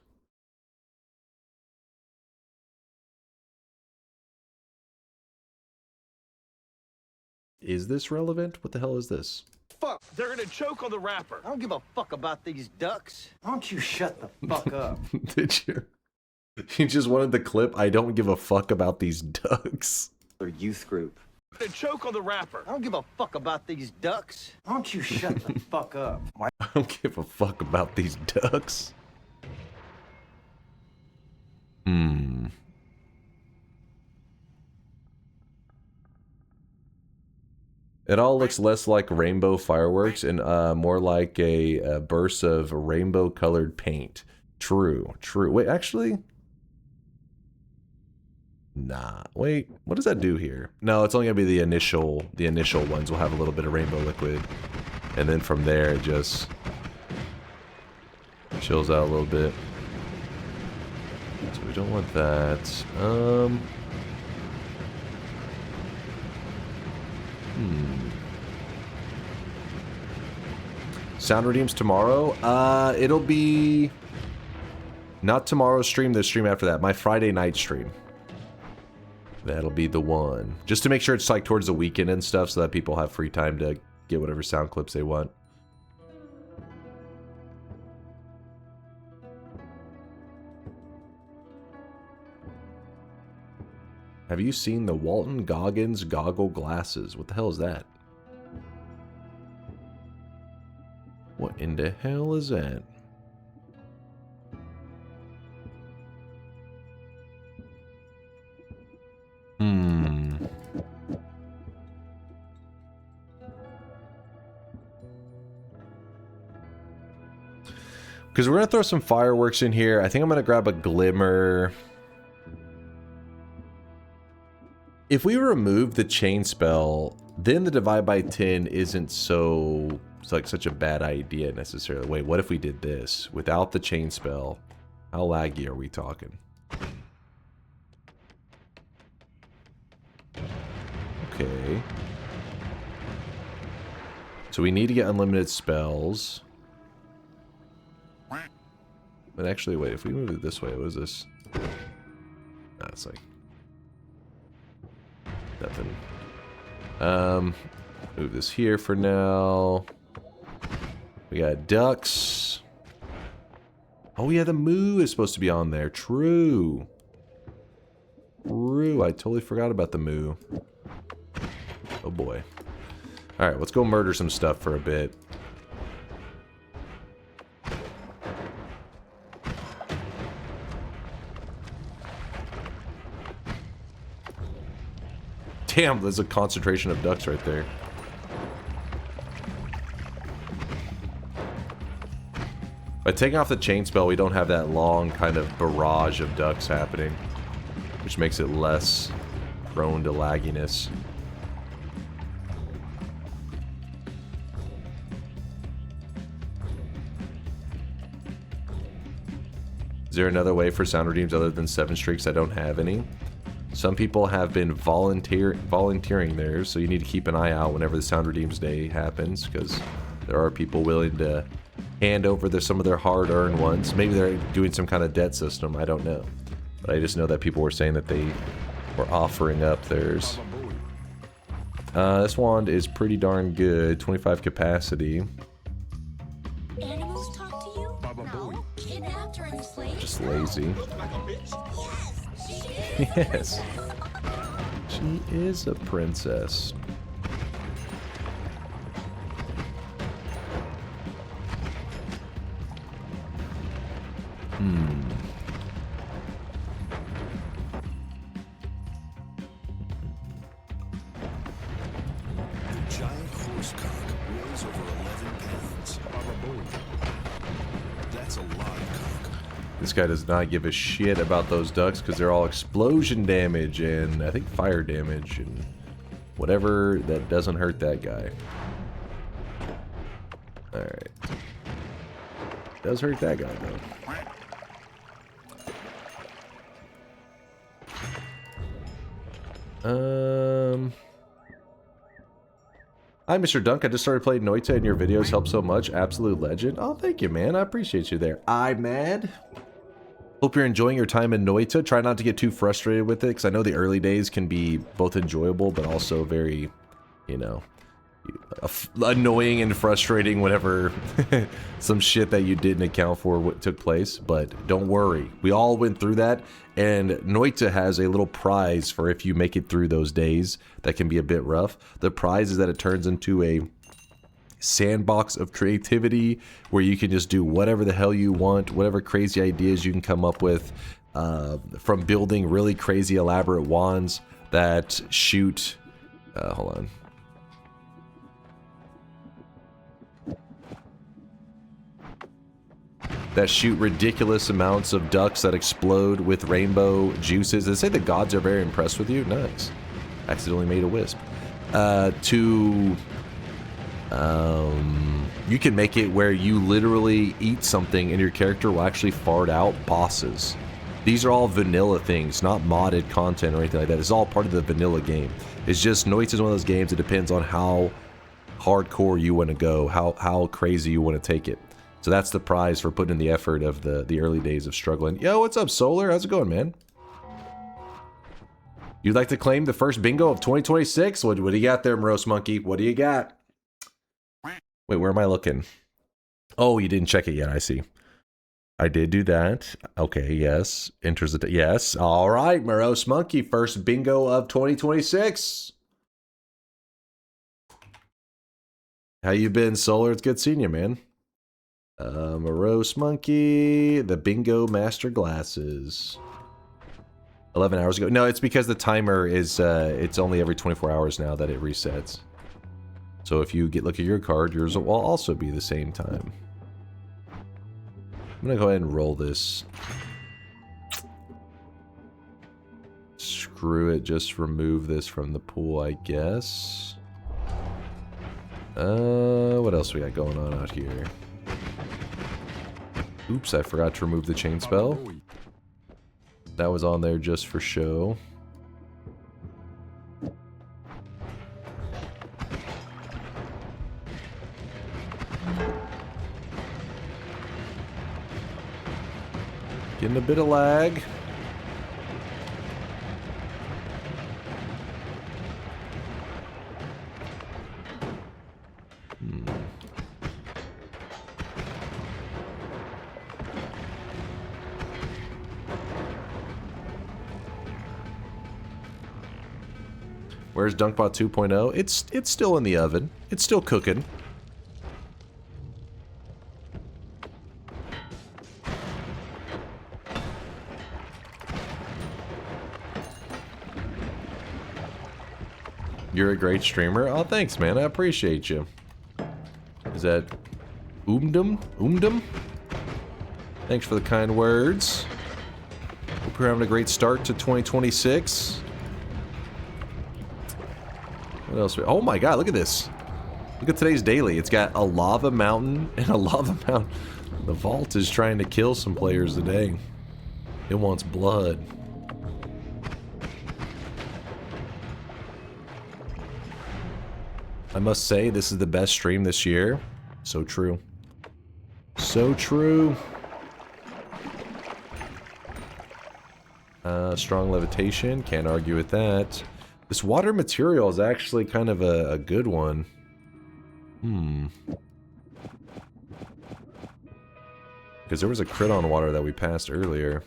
Is this relevant? What the hell is this? Fuck, they're gonna choke on the wrapper. I don't give a fuck about these ducks. Why don't you shut the fuck up? Did you? You just wanted the clip, I don't give a fuck about these ducks. Their youth group. They choke on the wrapper. I don't give a fuck about these ducks. Why don't you shut the fuck up? Why? I don't give a fuck about these ducks. It all looks less like rainbow fireworks and more like a burst of rainbow-colored paint. True, true. Wait, actually... Nah, wait, what does that do here? No, it's only gonna be the initial ones will have a little bit of rainbow liquid. And then from there, it just chills out a little bit. So we don't want that. Sound redeems tomorrow? It'll be... Not tomorrow's stream, the stream after that. My Friday night stream. That'll be the one. Just to make sure it's like towards the weekend and stuff so that people have free time to get whatever sound clips they want. Have you seen the Walton Goggins goggle glasses? What the hell is that? What in the hell is that? Because we're going to throw some fireworks in here. I think I'm going to grab a glimmer. If we remove the chain spell, then the divide by 10 isn't so... It's like such a bad idea necessarily. Wait, what if we did this? Without the chain spell, how laggy are we talking? Okay. So we need to get unlimited spells. But actually, wait, if we move it this way, what is this? Nah, it's like... nothing. Move this here for now. We got ducks. Oh yeah, the moo is supposed to be on there. True. True, I totally forgot about the moo. Oh boy. Alright, let's go murder some stuff for a bit. Damn, there's a concentration of ducks right there. By taking off the chain spell, we don't have that long kind of barrage of ducks happening, which makes it less prone to lagginess. Is there another way for sound redeems other than 7 streaks? I don't have any. Some people have been volunteering theirs, so you need to keep an eye out whenever the Sound Redeems Day happens, because there are people willing to hand over some of their hard-earned ones. Maybe they're doing some kind of debt system. I don't know. But I just know that people were saying that they were offering up theirs. This wand is pretty darn good. 25 capacity. Animals talk to you? No. Kidnapped or enslaved? Just lazy. Yes. Yes. She is a princess. Giant horse cock weighs over 11 pounds. That's a lot of cock. This guy does not give a shit about those ducks because they're all explosion damage and I think fire damage and whatever that doesn't hurt that guy. Alright. Does hurt that guy though. Hi, Mr. Dunk. I just started playing Noita and your videos help so much. Absolute legend. Oh, thank you, man. I appreciate you there. I'm mad. Hope you're enjoying your time in Noita. Try not to get too frustrated with it, because I know the early days can be both enjoyable, but also very, you know, annoying and frustrating whenever some shit that you didn't account for took place. But don't worry. We all went through that, and Noita has a little prize for if you make it through those days that can be a bit rough. The prize is that it turns into a sandbox of creativity where you can just do whatever the hell you want, whatever crazy ideas you can come up with, from building really crazy elaborate wands that shoot hold on, that shoot ridiculous amounts of ducks that explode with rainbow juices. They say the gods are very impressed with you. Nice. Accidentally made a wisp. You can make it where you literally eat something and your character will actually fart out bosses. These are all vanilla things, not modded content or anything like that. It's all part of the vanilla game. It's just Noita is one of those games. It depends on how hardcore you want to go, how crazy you want to take it. So that's the prize for putting in the effort of the early days of struggling. Yo, what's up, Solar? How's it going, man? You'd like to claim the first bingo of 2026? What do you got there, Morose Monkey? What do you got? Wait, where am I looking? Oh, you didn't check it yet, I see. I did do that. Okay, yes. Enters the... Yes. All right, Morose Monkey. First bingo of 2026. How you been, Solar? It's good seeing you, man. Morose Monkey. The bingo master glasses. 11 hours ago. No, it's because the timer is... it's only every 24 hours now that it resets. So if you look at your card, yours will also be the same time. I'm gonna go ahead and roll this. Screw it, just remove this from the pool, I guess. What else we got going on out here? Oops, I forgot to remove the chain spell. That was on there just for show. Getting a bit of lag. Where's Dunkbot 2.0? It's still in the oven. It's still cooking. You're a great streamer. Oh, thanks, man. I appreciate you. Is that Oomdum? Oomdum? Thanks for the kind words. Hope you're having a great start to 2026. What else? Oh my god, look at this. Look at today's daily. It's got a lava mountain and a lava mountain. The vault is trying to kill some players today. It wants blood. I must say, this is the best stream this year. So true. so true. Strong levitation, can't argue with that. This water material is actually kind of a good one. Because there was a crit on water that we passed earlier.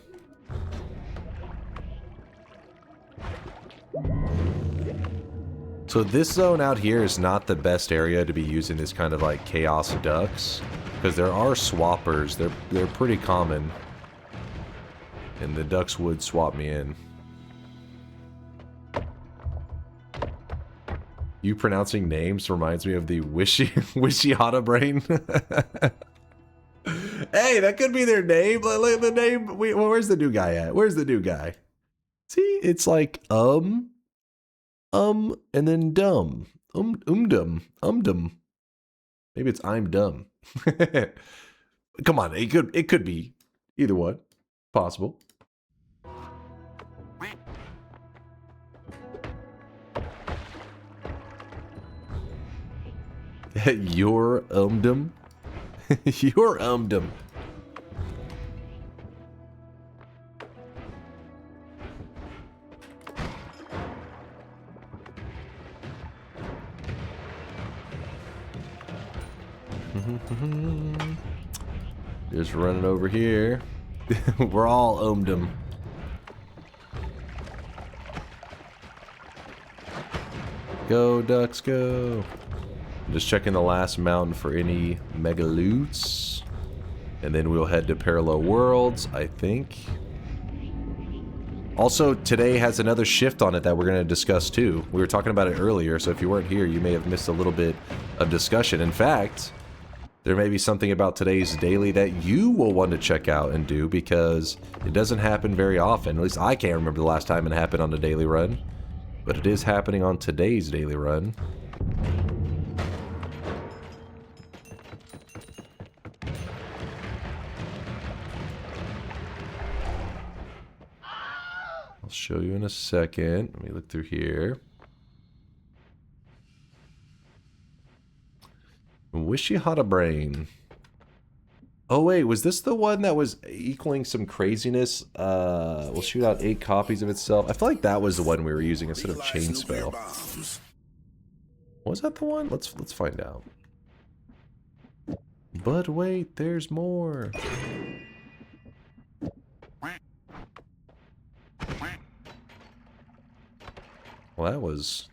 So this zone out here is not the best area to be using this kind of like chaos ducks. Because there are swappers, they're pretty common. And the ducks would swap me in. You pronouncing names reminds me of the wishy hata brain. Hey, that could be their name. Look at the name. Wait, well, where's the new guy at? Where's the new guy? See, it's like and then dumb. Dumb. Maybe it's I'm dumb. Come on, it could be either one. Possible. You're dumb. You're dumb. Just running over here. We're all dumb. Go, ducks, go. I'm just checking the last mountain for any mega loots. And then we'll head to Parallel Worlds, I think. Also, today has another shift on it that we're going to discuss too. We were talking about it earlier, so if you weren't here, you may have missed a little bit of discussion. In fact, there may be something about today's daily that you will want to check out and do because it doesn't happen very often. At least I can't remember the last time it happened on a daily run. But it is happening on today's daily run. I'll show you in a second. Let me look through here. Wishy Hata Brain. Oh wait, was this the one that was equaling some craziness? We'll shoot out 8 copies of itself. I feel like that was the one we were using instead of Chain Spell. Was that the one? Let's find out. But wait, there's more. Well, that was...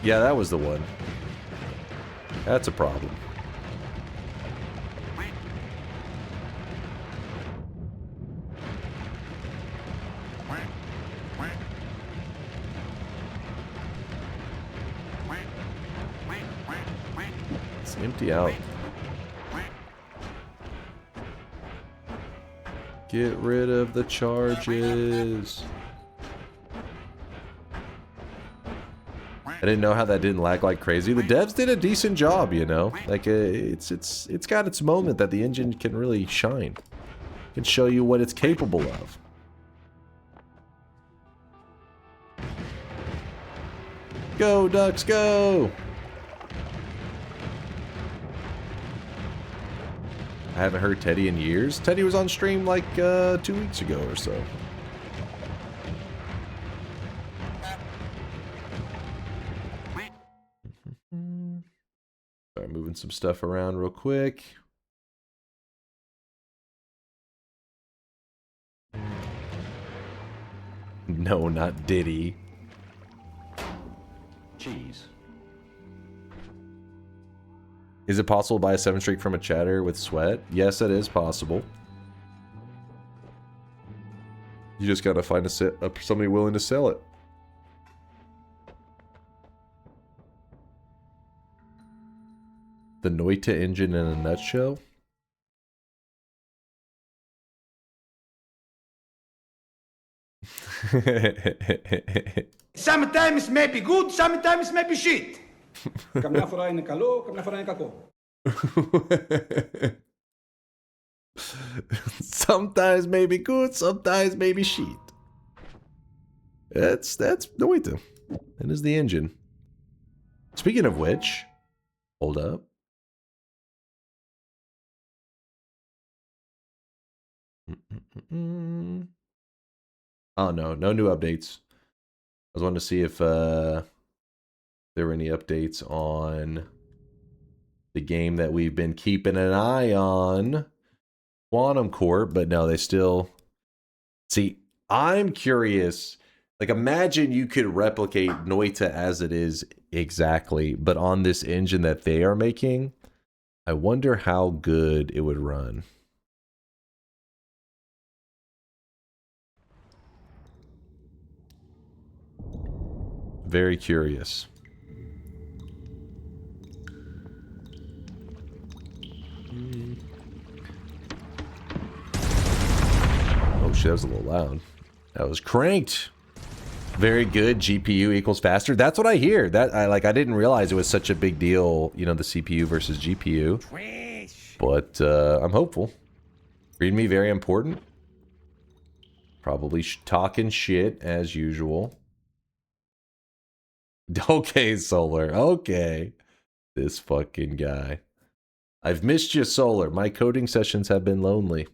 Yeah, that was the one. That's a problem. It's empty out. Get rid of the charges. I didn't know how that didn't lag like crazy. The devs did a decent job, you know. Like it's got its moment that the engine can really shine. It can show you what it's capable of. Go, ducks, go! I haven't heard Teddy in years. Teddy was on stream like 2 weeks ago or so. Start moving some stuff around real quick. No, not Diddy. Jeez. Is it possible to buy a 7 streak from a chatter with sweat? Yes, it is possible. You just gotta find somebody willing to sell it. The Noita engine in a nutshell? Sometimes may be good, sometimes may be shit. Καμιά φορά είναι καλό, καμιά φορά είναι κακό. Sometimes may be good, sometimes may be shit. That's Noita. That is the engine. Speaking of which, hold up. Oh no, no new updates. I was wanting to see if there were any updates on the game that we've been keeping an eye on, Quantum Corp, but no, they still... See, I'm curious. Like, imagine you could replicate Noita as it is exactly, but on this engine that they are making, I wonder how good it would run. Very curious. Oh shit, that was a little loud. That was cranked. Very good. GPU equals faster. That's what I hear. That I didn't realize it was such a big deal, you know, the CPU versus GPU. Trash. But I'm hopeful. README very important. Probably talking shit as usual. Okay, Solar. Okay. This fucking guy. I've missed you, Solar. My coding sessions have been lonely.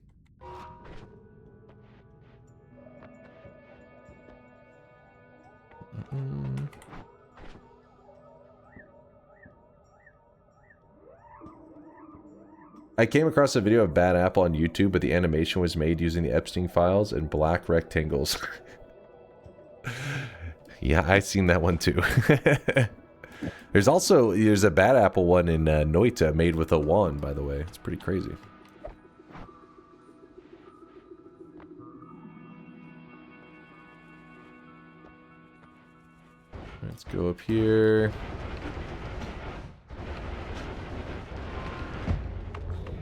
I came across a video of Bad Apple on YouTube, but the animation was made using the Epstein files and black rectangles. Yeah, I've seen that one too. There's a Bad Apple one in Noita made with a wand, by the way. It's pretty crazy. Let's go up here.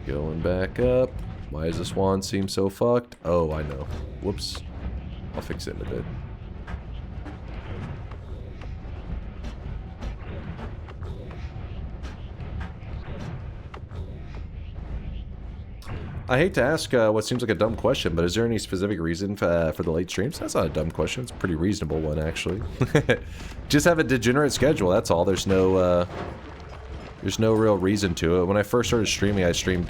Going back up. Why does this wand seem so fucked? Oh, I know. Whoops. I'll fix it in a bit. I hate to ask what seems like a dumb question, but is there any specific reason for the late streams? That's not a dumb question. It's a pretty reasonable one, actually. Just have a degenerate schedule, that's all. There's no real reason to it. When I first started streaming, I streamed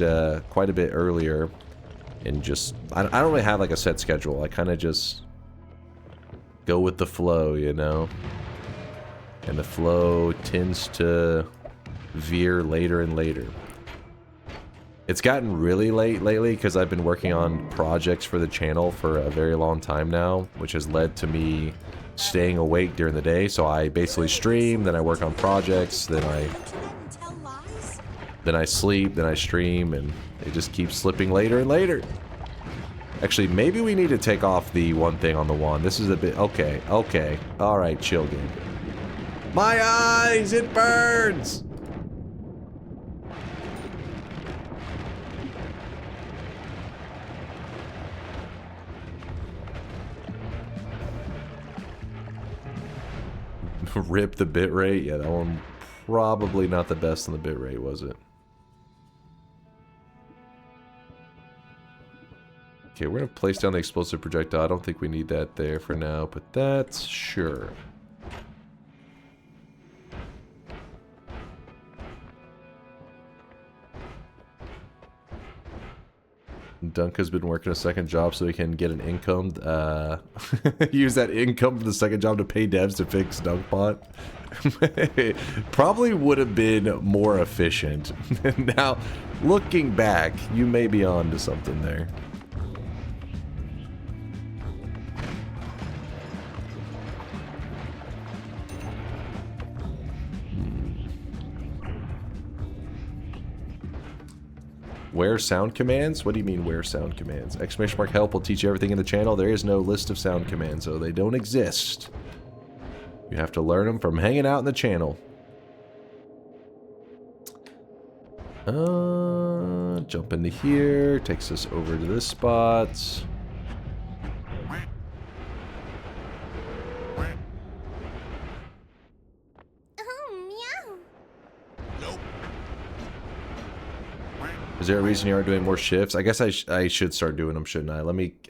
quite a bit earlier. And just... I don't really have, like, a set schedule. I kind of just go with the flow, you know? And the flow tends to veer later and later. It's gotten really late lately because I've been working on projects for the channel for a very long time now, which has led to me staying awake during the day. So I basically stream, then I work on projects, then I sleep, then I stream, and it just keeps slipping later and later. Actually, maybe we need to take off the one thing on the wand. This is a bit... Okay, okay. Alright, chill game. My eyes! It burns! Rip the bitrate. Yeah, that one probably not the best on the bitrate, was it? Okay, we're gonna place down the explosive projectile. I don't think we need that there for now, but that's sure. Dunk has been working a second job so he can get an income. Use that income from the second job to pay devs to fix DunkBot. Probably would have been more efficient. Now, looking back, you may be on to something there. Where sound commands? What do you mean where sound commands? Exclamation mark help will teach you everything in the channel. There is no list of sound commands, so they don't exist. You have to learn them from hanging out in the channel. Jump into here. Takes us over to this spot. Is there a reason you aren't doing more shifts? I guess I should start doing them, shouldn't I?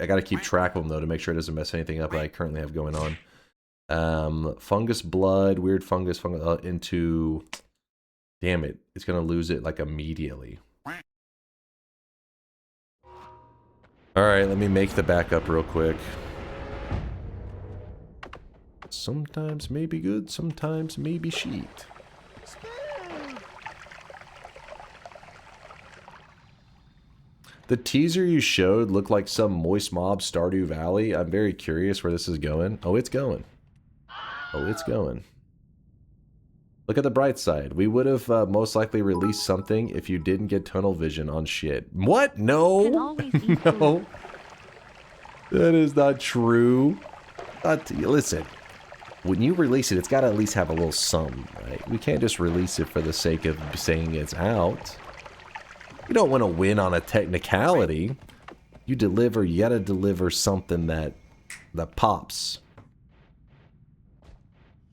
I gotta keep track of them, though, to make sure it doesn't mess anything up that I currently have going on. Fungus blood, weird fungus into... Damn it. It's gonna lose it, like, immediately. Alright, let me make the backup real quick. Sometimes may be good, sometimes may be shit. The teaser you showed looked like some moist mob Stardew Valley. I'm very curious where this is going. Oh, it's going. Oh, it's going. Look at the bright side. We would have most likely released something if you didn't get tunnel vision on shit. What? No. No. That is not true. Listen, when you release it, it's got to at least have a little something, right? We can't just release it for the sake of saying it's out. You don't want to win on a technicality. You gotta deliver something that pops.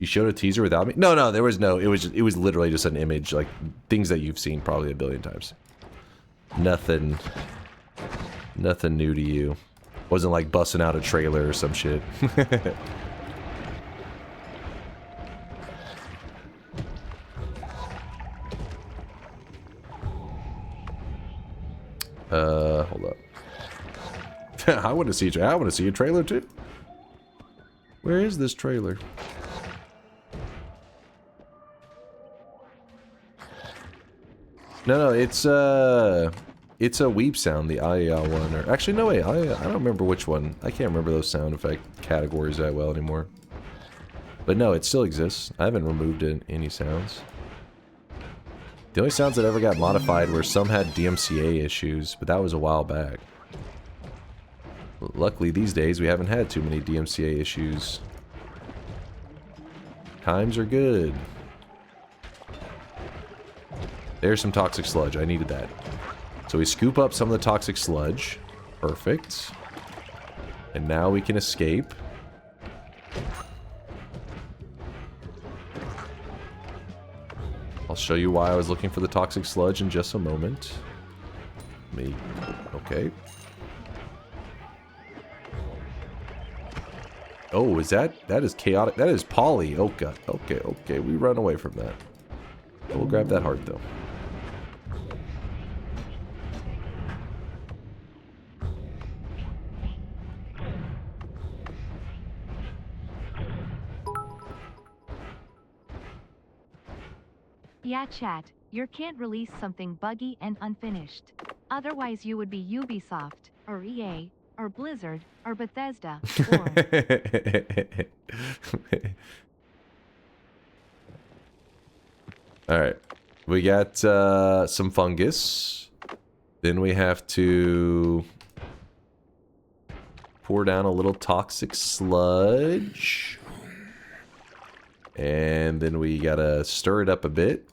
You showed a teaser without me? No, there was no. It was literally just an image, like things that you've seen probably a billion times. Nothing new to you. Wasn't like busting out a trailer or some shit. Hold up. I want to see a trailer too. Where is this trailer? No, it's a weep sound, the IEL one. Or actually, no, wait, I don't remember which one. I can't remember those sound effect categories that well anymore. But no, it still exists. I haven't removed any sounds. The only sounds that ever got modified were some had DMCA issues, but that was a while back. Luckily, these days, we haven't had too many DMCA issues. Times are good. There's some toxic sludge. I needed that. So we scoop up some of the toxic sludge. Perfect. And now we can escape. I'll show you why I was looking for the toxic sludge in just a moment. Okay. Oh, that is chaotic. That is poly. Oh, God. Okay. We run away from that. We'll grab that heart, though. Yeah, chat, you can't release something buggy and unfinished. Otherwise you would be Ubisoft, or EA, or Blizzard, or Bethesda, or... Alright. We got some fungus. Then we have to pour down a little toxic sludge. And then we gotta stir it up a bit.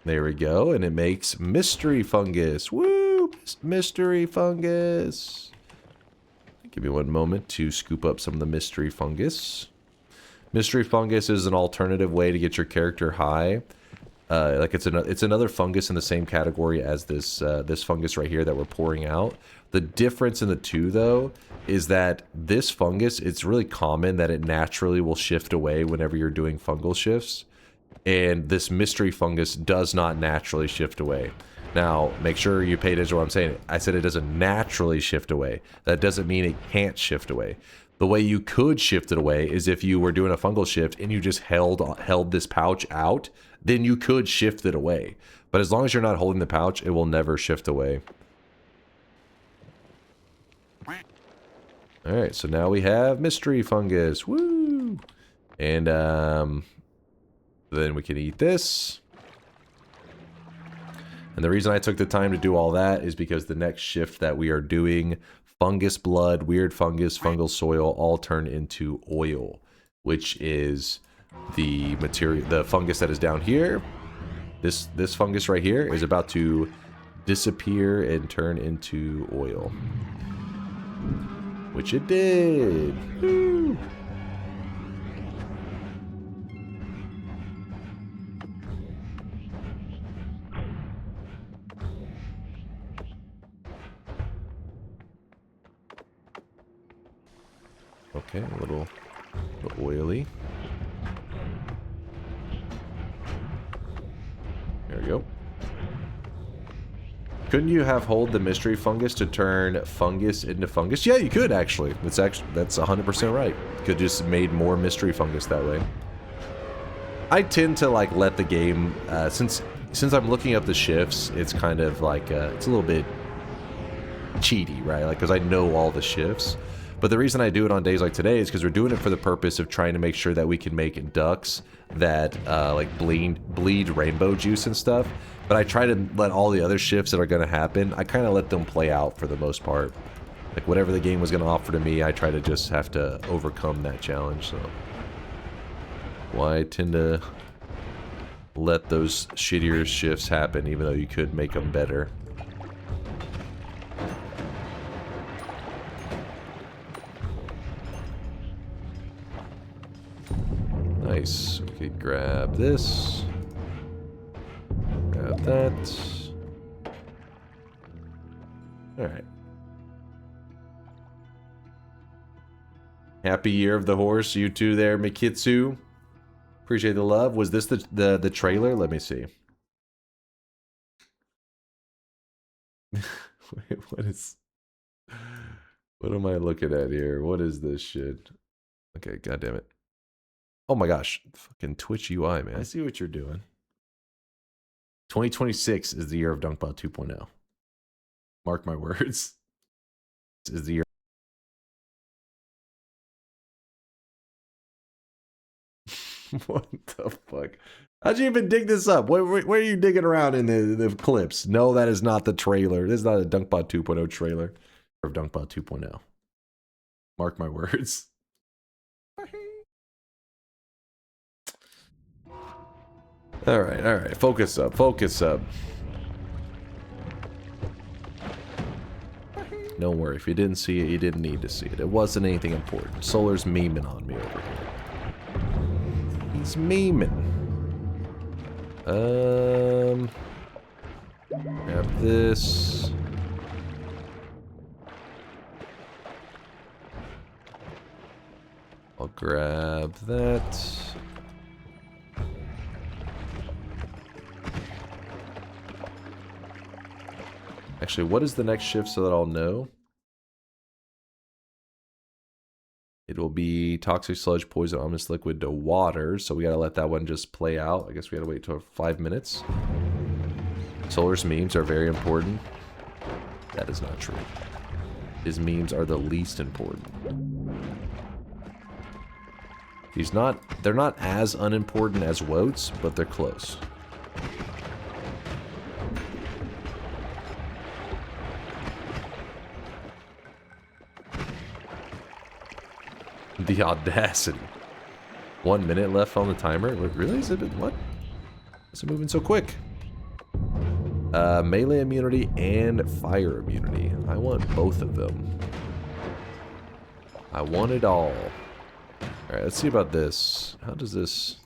There we go, and it makes mystery fungus. Woo! Mystery fungus. Give me one moment to scoop up some of the mystery fungus. Mystery fungus is an alternative way to get your character high. Like it's another fungus in the same category as this fungus right here that we're pouring out. The difference in the two, though, is that this fungus, it's really common that it naturally will shift away whenever you're doing fungal shifts. And this mystery fungus does not naturally shift away. Now, make sure you pay attention to what I'm saying. I said it doesn't naturally shift away. That doesn't mean it can't shift away. The way you could shift it away is if you were doing a fungal shift and you just held this pouch out, then you could shift it away. But as long as you're not holding the pouch, it will never shift away. Alright, so now we have mystery fungus. Woo! And then we can eat this. And the reason I took the time to do all that is because the next shift that we are doing, fungus blood, weird fungus, fungal soil, all turn into oil, which is the material, the fungus that is down here. This fungus right here is about to disappear and turn into oil. Which it did. Woo! Okay, a little oily. There we go. Couldn't you have hold the mystery fungus to turn fungus into fungus? Yeah, you could actually. That's 100% right. Could just made more mystery fungus that way. I tend to like let the game since I'm looking up the shifts, it's kind of like it's a little bit cheaty, right? Like, because I know all the shifts. But the reason I do it on days like today is because we're doing it for the purpose of trying to make sure that we can make ducks that like bleed rainbow juice and stuff. But I try to let all the other shifts that are going to happen, I kind of let them play out for the most part. Like whatever the game was going to offer to me, I try to just have to overcome that challenge. So why I tend to let those shittier shifts happen, even though you could make them better. Nice. We could grab this. Grab that. Alright. Happy year of the horse. You too there, Mikitsu. Appreciate the love. Was this the trailer? Let me see. Wait, what am I looking at here? What is this shit? Okay, goddammit. Oh my gosh. Fucking Twitch UI, man. I see what you're doing. 2026 is the year of DunkBot 2.0. Mark my words. This is the year. What the fuck? How'd you even dig this up? Where are you digging around in the clips? No, that is not the trailer. This is not a DunkBot 2.0 trailer of DunkBot 2.0. Mark my words. Alright. Focus up. Don't worry. If you didn't see it, you didn't need to see it. It wasn't anything important. Solar's memeing on me over here. He's memeing. Grab this. I'll grab that. Actually, what is the next shift so that I'll know? It will be toxic sludge, poison, ominous liquid to water. So we gotta let that one just play out. I guess we gotta wait till 5 minutes. Solar's memes are very important. That is not true. His memes are the least important. They're not as unimportant as Woats, but they're close. The audacity. 1 minute left on the timer. Really? Is it what? Is it moving so quick? Melee immunity and fire immunity. I want both of them. I want it all. Alright, let's see about this. How does this...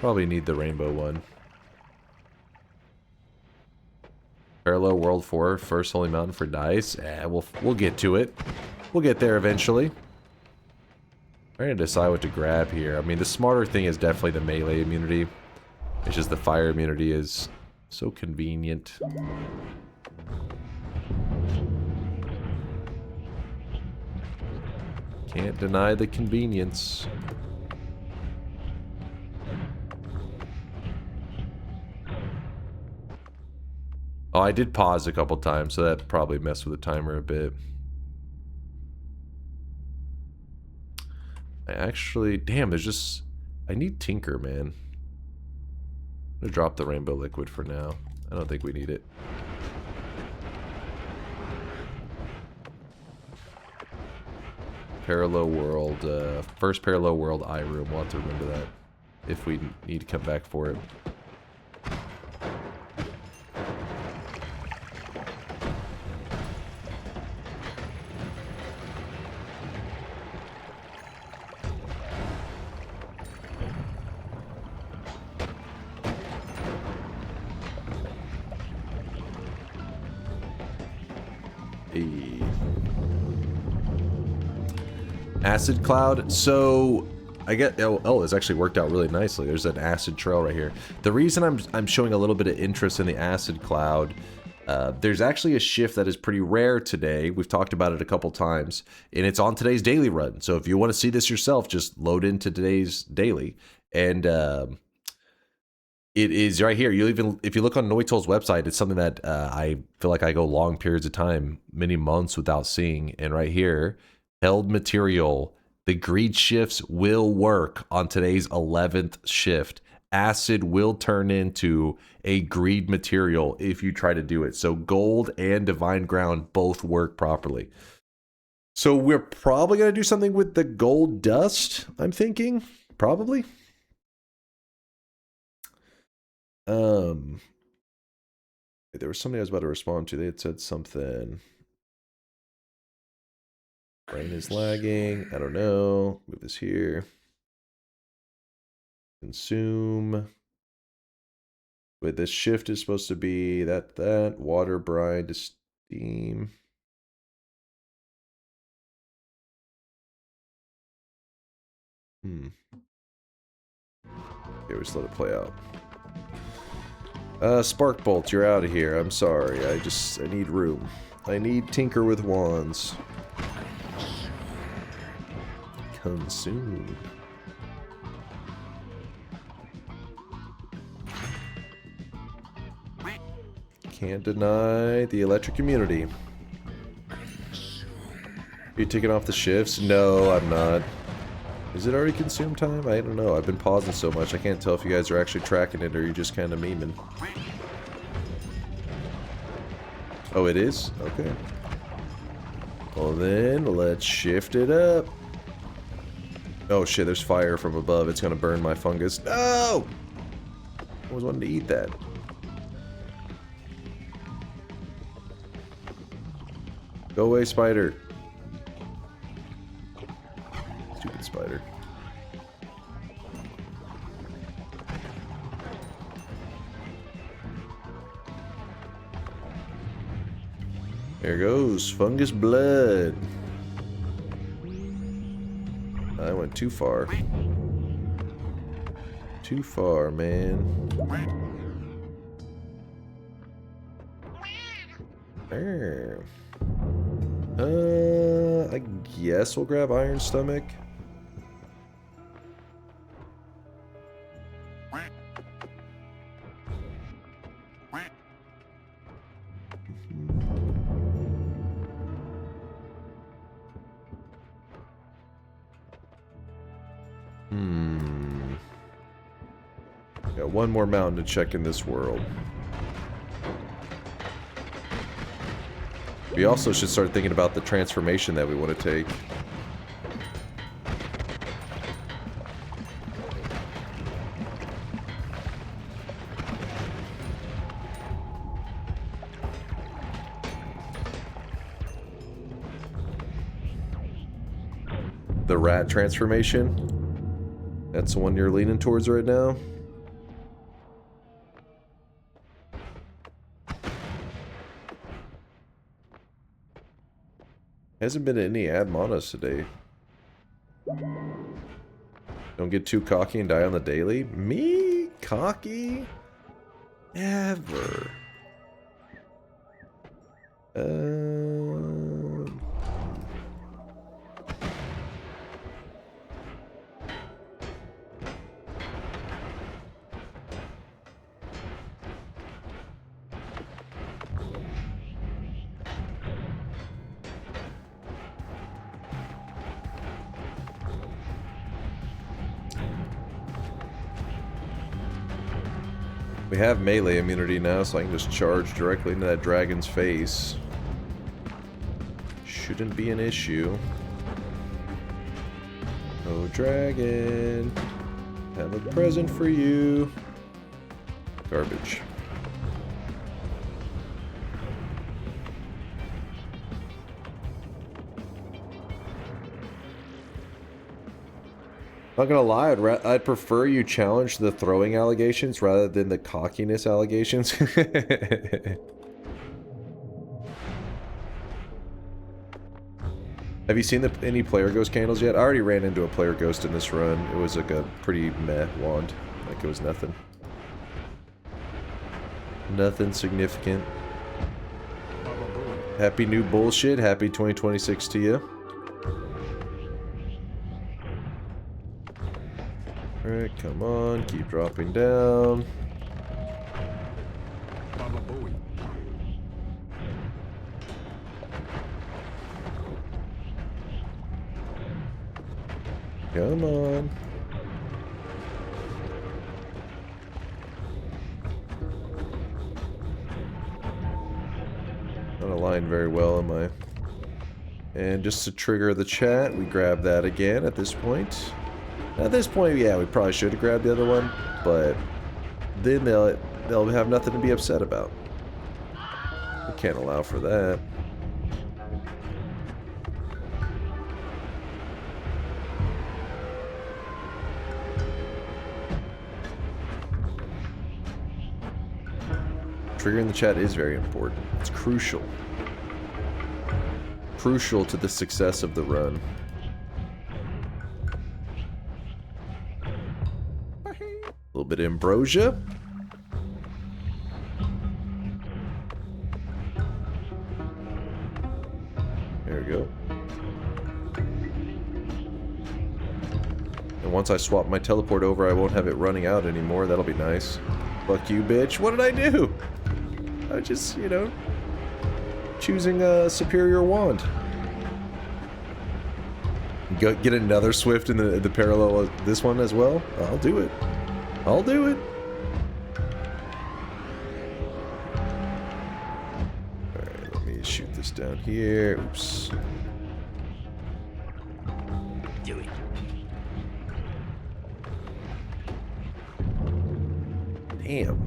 Probably need the rainbow one. Parallel World 4, first Holy Mountain for dice. We'll get to it. We'll get there eventually. I'm trying to decide what to grab here. I mean, the smarter thing is definitely the melee immunity. It's just the fire immunity is so convenient. Can't deny the convenience. Oh, I did pause a couple times, so that probably messed with the timer a bit. I actually... Damn, there's just... I need Tinker, man. I'm gonna drop the rainbow liquid for now. I don't think we need it. Parallel World, first Parallel World eye room. We'll have to remember that if we need to come back for it. Acid cloud. So I get it's actually worked out really nicely. There's an acid trail right here. The reason I'm showing a little bit of interest in the acid cloud, there's actually a shift that is pretty rare today. We've talked about it a couple times, and it's on today's daily run. So if you want to see this yourself, just load into today's daily, and it is right here. If you look on Noita's website, it's something that I feel like I go long periods of time, many months without seeing. And right here, held material. The greed shifts will work on today's 11th shift. Acid will turn into a greed material if you try to do it. So gold and divine ground both work properly. So we're probably going to do something with the gold dust, I'm thinking. Probably. There was somebody I was about to respond to. They had said something. Brain is lagging. I don't know. Move this here. Consume. Wait, this shift is supposed to be that. Water, brine to steam. Okay, we just let it play out. Spark Bolt, you're out of here. I'm sorry. I need room. I need Tinker with Wands. Consume. Can't deny the electric immunity. Are you taking off the shifts? No, I'm not. Is it already consume time? I don't know. I've been pausing so much. I can't tell if you guys are actually tracking it or you're just kind of memeing. Oh, it is? Okay. Well then, let's shift it up. Oh shit, there's fire from above. It's gonna burn my fungus. No! I was wanting to eat that. Go away, spider. Stupid spider. There goes fungus blood. I went too far. Too far, man. There. I guess we'll grab Iron Stomach. Got one more mountain to check in this world. We also should start thinking about the transformation that we want to take. The rat transformation? That's the one you're leaning towards right now? Hasn't been any ad monos today. Don't get too cocky and die on the daily. Me? Cocky? Never. We have melee immunity now, so I can just charge directly into that dragon's face. Shouldn't be an issue. Oh, dragon. Have a present for you. Garbage. Not gonna lie, I'd prefer you challenge the throwing allegations rather than the cockiness allegations. Have you seen any player ghost candles yet? I already ran into a player ghost in this run. It was like a pretty meh wand. Like it was nothing. Nothing significant. Happy new bullshit. Happy 2026 to you. Alright, come on. Keep dropping down. Come on. Not aligned very well, am I? And just to trigger the chat, we grab that again at this point. At this point, yeah, we probably should have grabbed the other one, but then they'll have nothing to be upset about. We can't allow for that. Triggering the chat is very important. It's crucial. Crucial to the success of the run. A little bit of ambrosia. There we go. And once I swap my teleport over, I won't have it running out anymore. That'll be nice. Fuck you, bitch. What did I do? I just, you know, choosing a superior wand. Get another Swift in the parallel of this one as well? I'll do it. I'll do it. Alright, let me shoot this down here. Oops. Do it. Damn.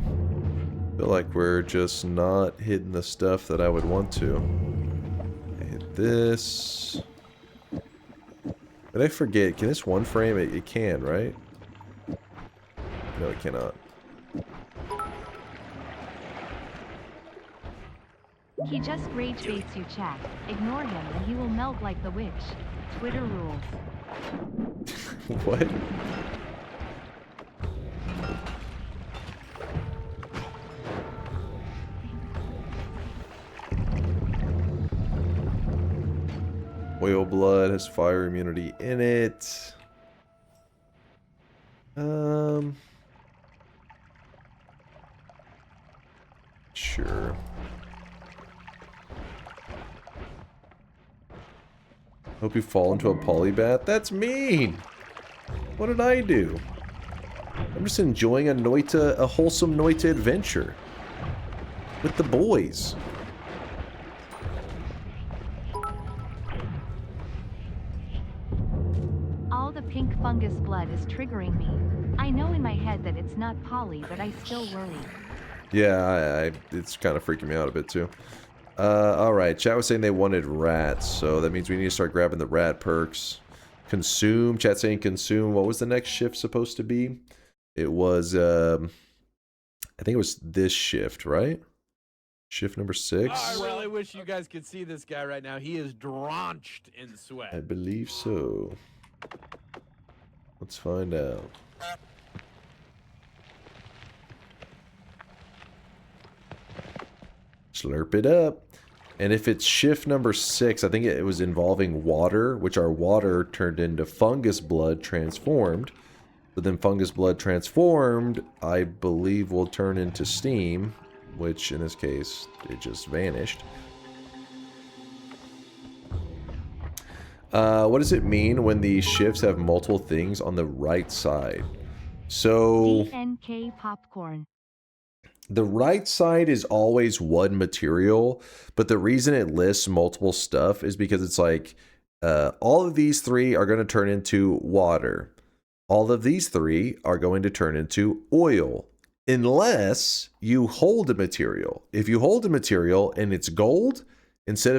Feel like we're just not hitting the stuff that I would want to. Hit this. Did I forget? Can this one frame? It can, right? No, it cannot. He just rage baits you, chat. Ignore him and he will melt like the witch. Twitter rules. What? Oil blood has fire immunity in it. Sure. Hope you fall into a polybath. That's mean. What did I do? I'm just enjoying a wholesome Noita adventure with the boys. All the pink fungus blood is triggering me. I know in my head that it's not poly, but I still worry. Yeah, it's kind of freaking me out a bit too. Alright, chat was saying they wanted rats, so that means we need to start grabbing the rat perks. Consume, chat saying consume. What was the next shift supposed to be? It was, I think it was this shift, right? Shift number 6? I really wish you guys could see this guy right now. He is drenched in sweat. I believe so. Let's find out. Slurp it up. And if it's shift number 6, I think it was involving water, which our water turned into fungus blood transformed. But then fungus blood transformed, I believe, will turn into steam, which in this case, it just vanished. What does it mean when these shifts have multiple things on the right side? So DNK popcorn. the right side is always one material, but the reason it lists multiple stuff is because it's like all of these three are going to turn into water. All of these three are going to turn into oil, unless you hold a material. If you hold a material and it's gold, instead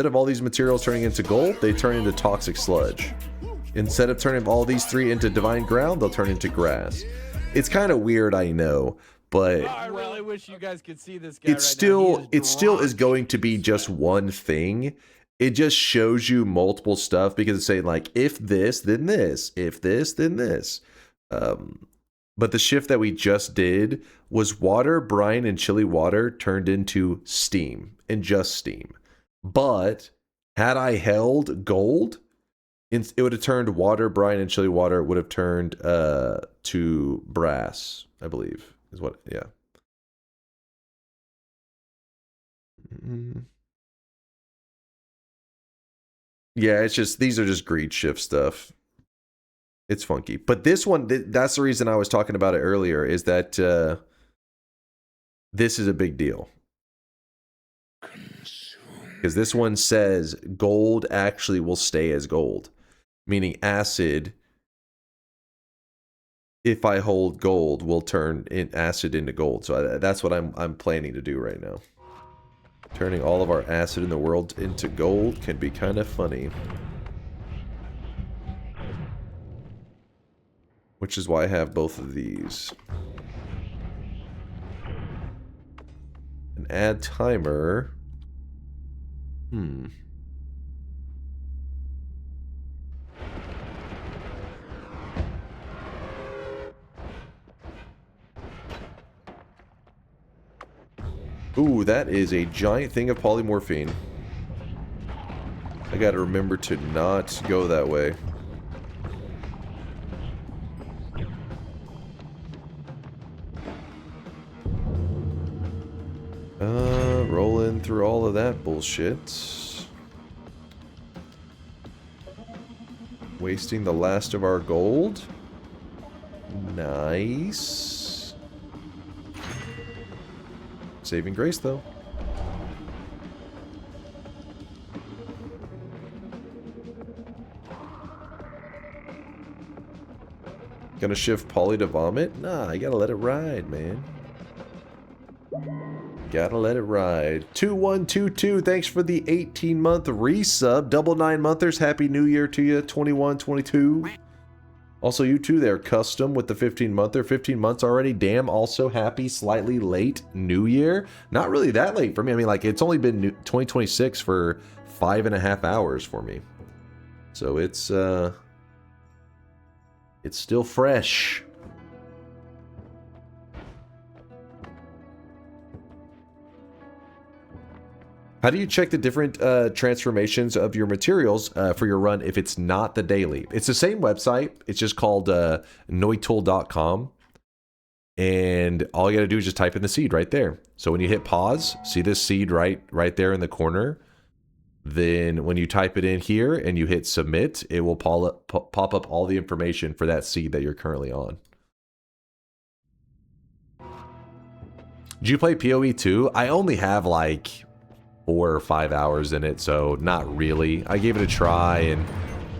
of all these materials turning into gold, they turn into toxic sludge. Instead of turning all these three into divine ground, they'll turn into grass. It's kind of weird, I know, but I really wish you guys could see this guy it still is going to be just one thing. it just shows you multiple stuff because it's saying like, if this, then this, if this, then this. But the shift that we just did was water, brine, and chili water turned into steam and just steam. But had I held gold, it would have turned water, brine, and chili water would have turned to brass, I believe, is what, yeah. Yeah, it's just, these are just greed shift stuff. It's funky. But this one, that's the reason I was talking about it earlier, is that this is a big deal. Because this one says gold actually will stay as gold. Meaning acid, if I hold gold, will turn acid into gold. So that's what I'm planning to do right now. Turning all of our acid in the world into gold can be kind of funny. Which is why I have both of these. An add timer. Ooh, that is a giant thing of polymorphine. I gotta remember to not go that way. Rolling through all of that bullshit. Wasting the last of our gold. Nice. Saving grace, though. Gonna shift Polly to vomit? Nah, you gotta let it ride, man. Gotta let it ride. 2122, thanks for the 18-month resub. Double 9-monthers, happy new year to you. 2122. Also, you too there, custom with the 15-monther. 15 months already. Damn, also happy, slightly late new year. Not really that late for me. I mean, like, it's only been 2026 for 5.5 hours for me. So it's still fresh. How do you check the different transformations of your materials for your run if it's not the daily? It's the same website. It's just called Noita.com. And all you got to do is just type in the seed right there. So when you hit pause, see this seed right there in the corner. Then when you type it in here and you hit submit, it will pop up all the information for that seed that you're currently on. Did you play PoE 2? I only have like 4 or 5 hours in it, so not really. I gave it a try, and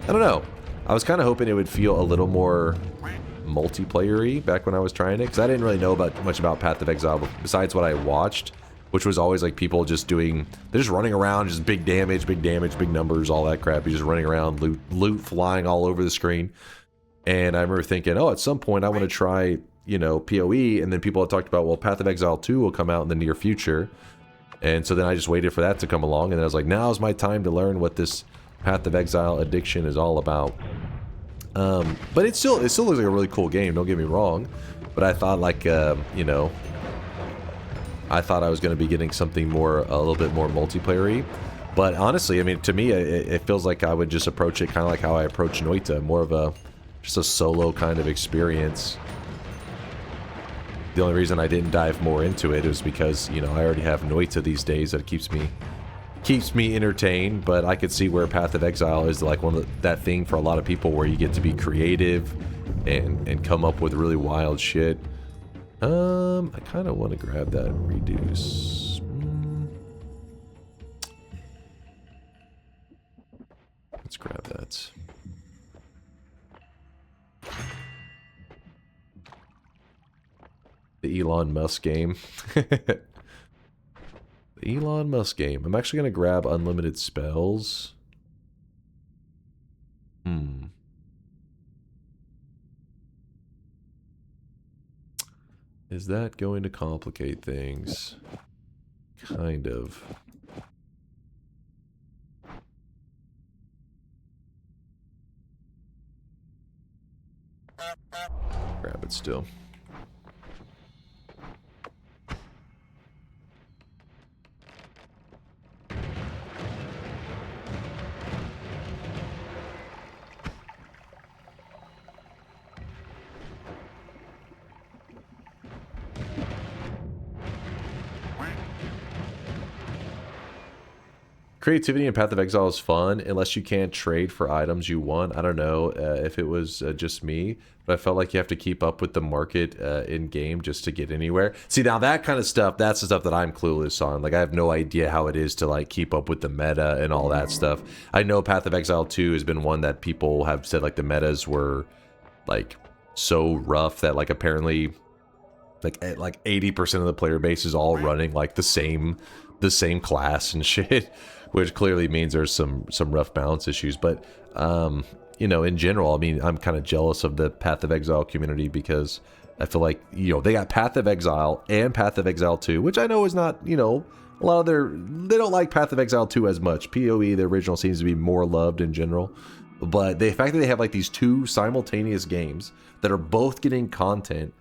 I don't know. I was kind of hoping it would feel a little more multiplayer-y back when I was trying it, because I didn't really know much about Path of Exile besides what I watched, which was always like people just doing, they're just running around, just big damage, big numbers, all that crap. You're just running around, loot flying all over the screen. And I remember thinking, oh, at some point I want to try, you know, PoE, and then people had talked about, well, Path of Exile 2 will come out in the near future. And so then I just waited for that to come along, and then I was like, now's my time to learn what this Path of Exile addiction is all about. But it still looks like a really cool game, don't get me wrong. But I thought, like, you know, I thought I was going to be getting something a little bit more multiplayer-y. But honestly, I mean, to me, it feels like I would just approach it kind of like how I approach Noita, more of just a solo kind of experience. The only reason I didn't dive more into it is because, you know, I already have Noita these days that keeps me entertained. But I could see where Path of Exile is like that thing for a lot of people where you get to be creative and come up with really wild shit. I kind of want to grab that reduce. Let's grab that. The Elon Musk game. The Elon Musk game. I'm actually going to grab unlimited spells. Is that going to complicate things? Kind of. Grab it still. Creativity in Path of Exile is fun unless you can't trade for items you want. I don't know if it was just me, but I felt like you have to keep up with the market in game just to get anywhere. See, now that kind of stuff, that's the stuff that I'm clueless on. Like, I have no idea how it is to like keep up with the meta and all that stuff. I know Path of Exile 2 has been one that people have said like the metas were like so rough that like apparently like 80% of the player base is all running like the same class and shit. Which clearly means there's some rough balance issues. But, you know, in general, I mean, I'm kind of jealous of the Path of Exile community because I feel like, you know, they got Path of Exile and Path of Exile 2, which I know is not, you know, a lot of they don't like Path of Exile 2 as much. PoE, the original, seems to be more loved in general. But the fact that they have like these two simultaneous games that are both getting content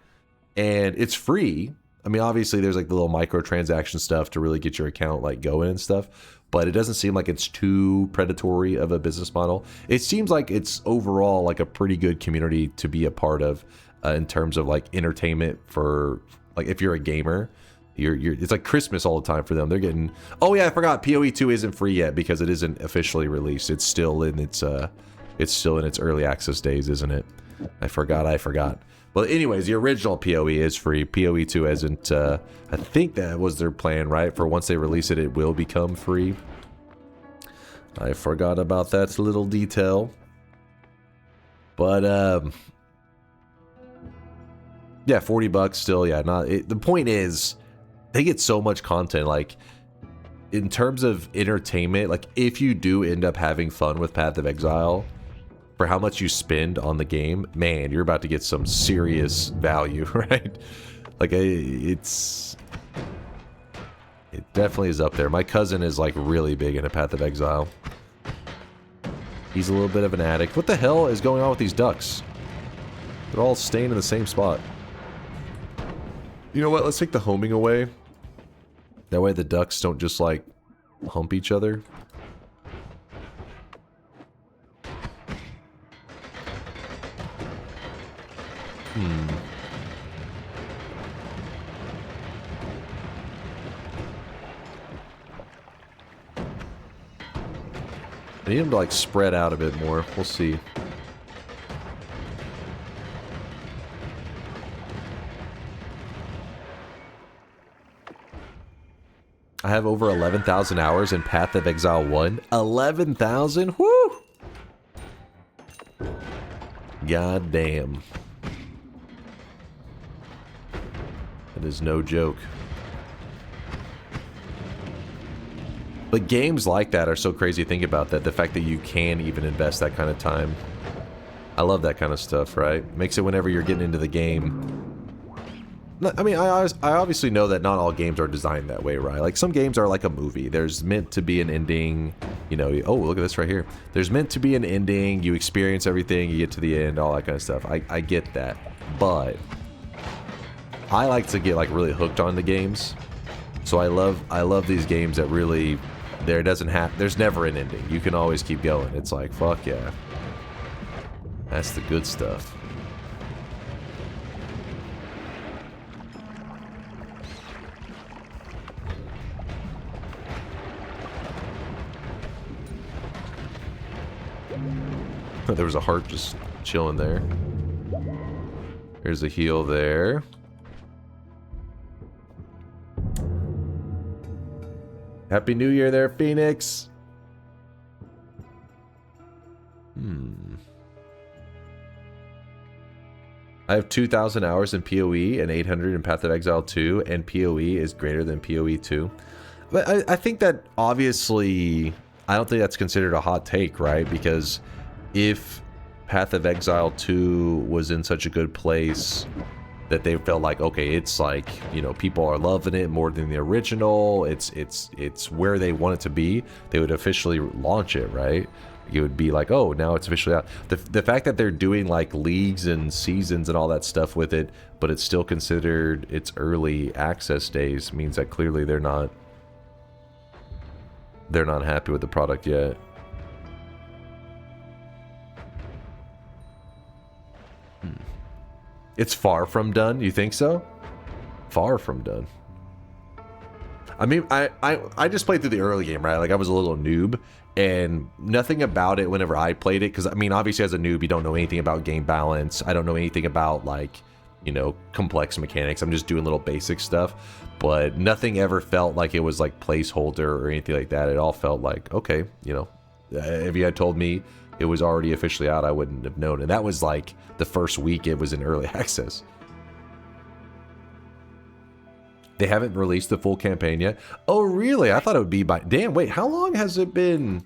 and it's free. I mean, obviously there's like the little microtransaction stuff to really get your account like going and stuff. But it doesn't seem like it's too predatory of a business model. It seems like it's overall like a pretty good community to be a part of in terms of like entertainment for like if you're a gamer, it's like Christmas all the time for them. They're getting, oh yeah, I forgot PoE 2 isn't free yet because it isn't officially released. It's still in its early access days, isn't it? I forgot. Well, anyways, the original PoE is free. PoE 2 isn't. I think that was their plan, right? For once they release it, it will become free. I forgot about that little detail. But, yeah, $40 still. Yeah, the point is, they get so much content. Like, in terms of entertainment, like, if you do end up having fun with Path of Exile, for how much you spend on the game, man, you're about to get some serious value, right? Like, it definitely is up there. My cousin is, like, really big into Path of Exile. He's a little bit of an addict. What the hell is going on with these ducks? They're all staying in the same spot. You know what? Let's take the homing away. That way the ducks don't just, like, hump each other. I need them to like spread out a bit more. We'll see. I have over 11,000 hours in Path of Exile 1. 11,000? Woo! God damn. That is no joke. But games like that are so crazy to think about, that the fact that you can even invest that kind of time. I love that kind of stuff, right? Makes it whenever you're getting into the game. I mean, I obviously know that not all games are designed that way, right? Like, some games are like a movie. There's meant to be an ending, you know. Oh, look at this right here. There's meant to be an ending. You experience everything. You get to the end, all that kind of stuff. I get that. But I like to get, like, really hooked on the games. So I love these games that really, there's never an ending. You can always keep going. It's like, fuck yeah. That's the good stuff. There was a heart just chilling there. There's a heal there. Happy New Year there, Phoenix. I have 2,000 hours in PoE and 800 in Path of Exile 2, and PoE is greater than PoE 2. But I think that obviously, I don't think that's considered a hot take, right? Because if Path of Exile 2 was in such a good place that they felt like, okay, it's like, you know, people are loving it more than the original, it's where they want it to be, they would officially launch it, right? it would be like, oh, now it's officially out. The fact that they're doing like leagues and seasons and all that stuff with it, but it's still considered its early access days means that clearly they're not happy with the product yet. It's far from done. You think so? Far from done. I mean, I just played through the early game, right? Like I was a little noob, and nothing about it whenever I played it, because I mean, obviously as a noob, you don't know anything about game balance. I don't know anything about like, you know, complex mechanics. I'm just doing little basic stuff, but nothing ever felt like it was like placeholder or anything like that. It all felt like, okay, you know, if you had told me it was already officially out, I wouldn't have known. And that was like the first week it was in early access. They haven't released the full campaign yet. Oh, really? I thought it would be by... Damn, wait, how long has it been?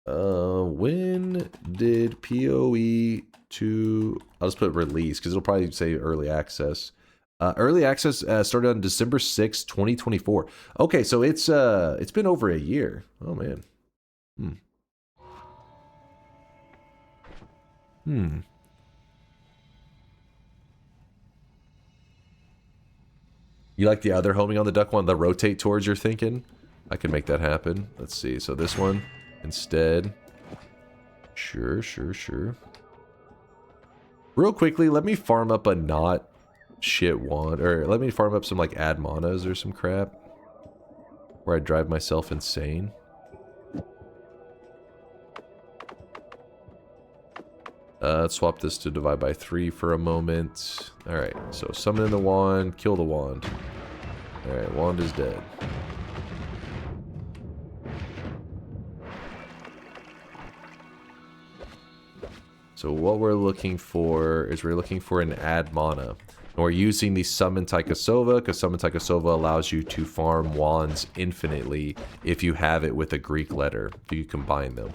When did PoE 2... I'll just put release, because it'll probably say early access. Early access started on December 6th, 2024. Okay, so it's been over a year. Oh, man. You like the other homing on the duck one, the rotate towards you're thinking? I can make that happen. Let's see. So this one instead. Sure. Real quickly, let me farm up a not shit wand. Or let me farm up some like ad manas or some crap. Where I drive myself insane. Let's swap this to divide by 3 for a moment. Alright, so summon in the wand, kill the wand. Alright, wand is dead. So what we're looking for is we're looking for an ad mana. And we're using the summon Taikasova, because summon Taikasova allows you to farm wands infinitely if you have it with a Greek letter. You combine them.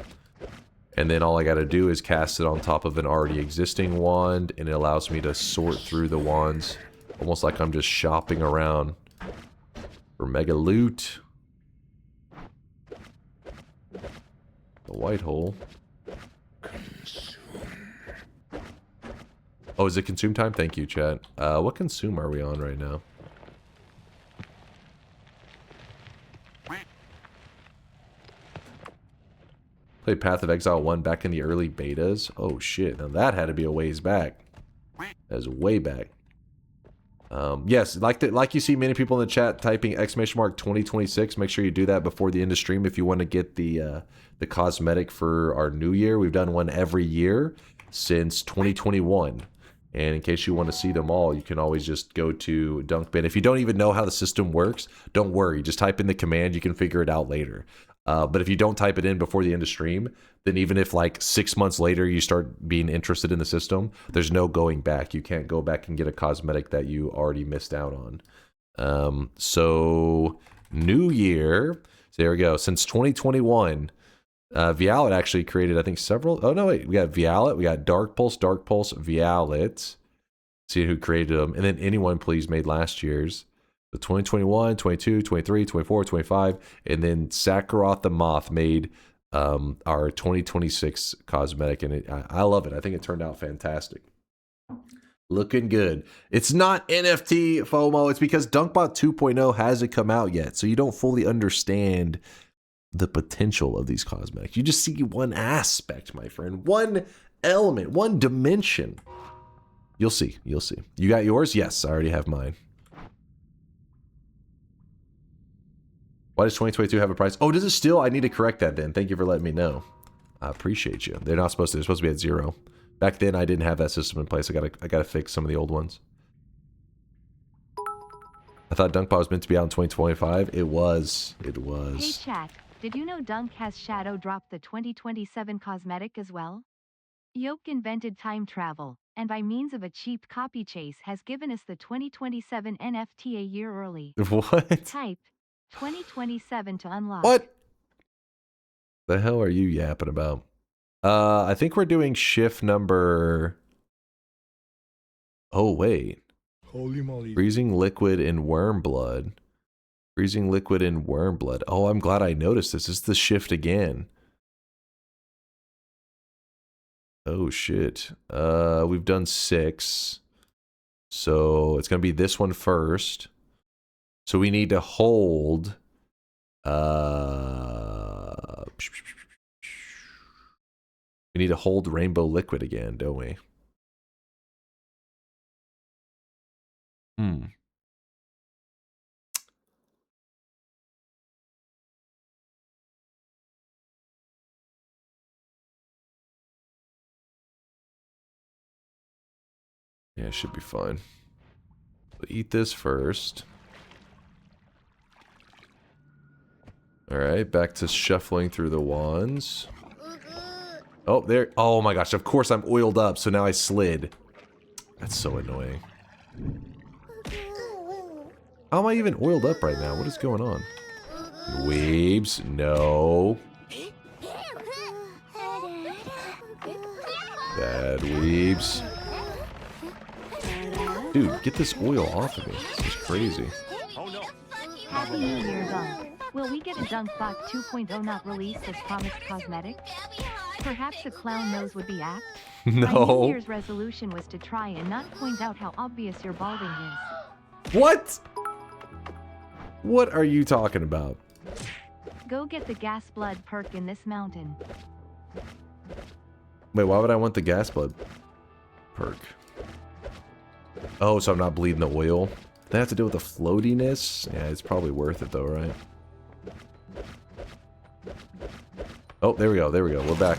And then all I gotta do is cast it on top of an already existing wand, and it allows me to sort through the wands, almost like I'm just shopping around for mega loot. The white hole. Oh, is it consume time? Thank you, chat. What consume are we on right now? Played Path of Exile 1 back in the early betas. Oh shit, now that had to be a ways back. That was way back. Yes, like you see many people in the chat typing !2026. Make sure you do that before the end of stream if you want to get the cosmetic for our new year. We've done one every year since 2021. And in case you want to see them all, you can always just go to Dunkbin. If you don't even know how the system works, don't worry. Just type in the command. You can figure it out later. But if you don't type it in before the end of stream, then even if like 6 months later you start being interested in the system, there's no going back. You can't go back and get a cosmetic that you already missed out on. So new year. So there we go. Since 2021, Vialet actually created, I think, several. Oh no, wait. We got Vialet. We got Dark Pulse, Vialet. See who created them. And then Anyone Please made last year's. So 2021, 22, 23, 24, 25, and then Sakharoth the Moth made our 2026 cosmetic, and I love it. I think it turned out fantastic. Looking good. It's not NFT FOMO. It's because Dunkbot 2.0 hasn't come out yet, so you don't fully understand the potential of these cosmetics. You just see one aspect, my friend. One element, one dimension. You'll see. You'll see. You got yours? Yes, I already have mine. Why does 2022 have a price? Oh, does it still? I need to correct that then. Thank you for letting me know. I appreciate you. They're not supposed to. They're supposed to be at 0. Back then, I didn't have that system in place. I gotta fix some of the old ones. I thought Dunkbot was meant to be out in 2025. It was. It was. Hey chat, did you know Dunk has shadow dropped the 2027 cosmetic as well? Yoke invented time travel, and by means of a cheap copy chase has given us the 2027 NFT a year early. What? Type 2027 to unlock. What the hell are you yapping about? I think we're doing shift number... Oh, wait. Holy moly. Freezing Liquid in Wormblood. Freezing Liquid in Wormblood. Oh, I'm glad I noticed this. It's the shift again. Oh shit. We've done 6. So it's gonna be this one first. So we need to hold we need to hold Rainbow Liquid again, don't we? Yeah, it should be fine. We'll eat this first. Alright, back to shuffling through the wands. Oh, there. Oh my gosh, of course I'm oiled up, so now I slid. That's so annoying. How am I even oiled up right now? What is going on? Weebs, no. Bad weebs. Dude, get this oil off of me. This is crazy. Happy New Year, Dunk. Will we get a DunkBot 2.0 not released as promised cosmetic? Perhaps a clown nose would be apt? My New Year's resolution was to try and not point out how obvious your balding is. What? What are you talking about? Go get the gas blood perk in this mountain. Wait, why would I want the gas blood perk? Oh, so I'm not bleeding the oil? That have to do with the floatiness? Yeah, it's probably worth it though, right? Oh, there we go, there we go. We're back.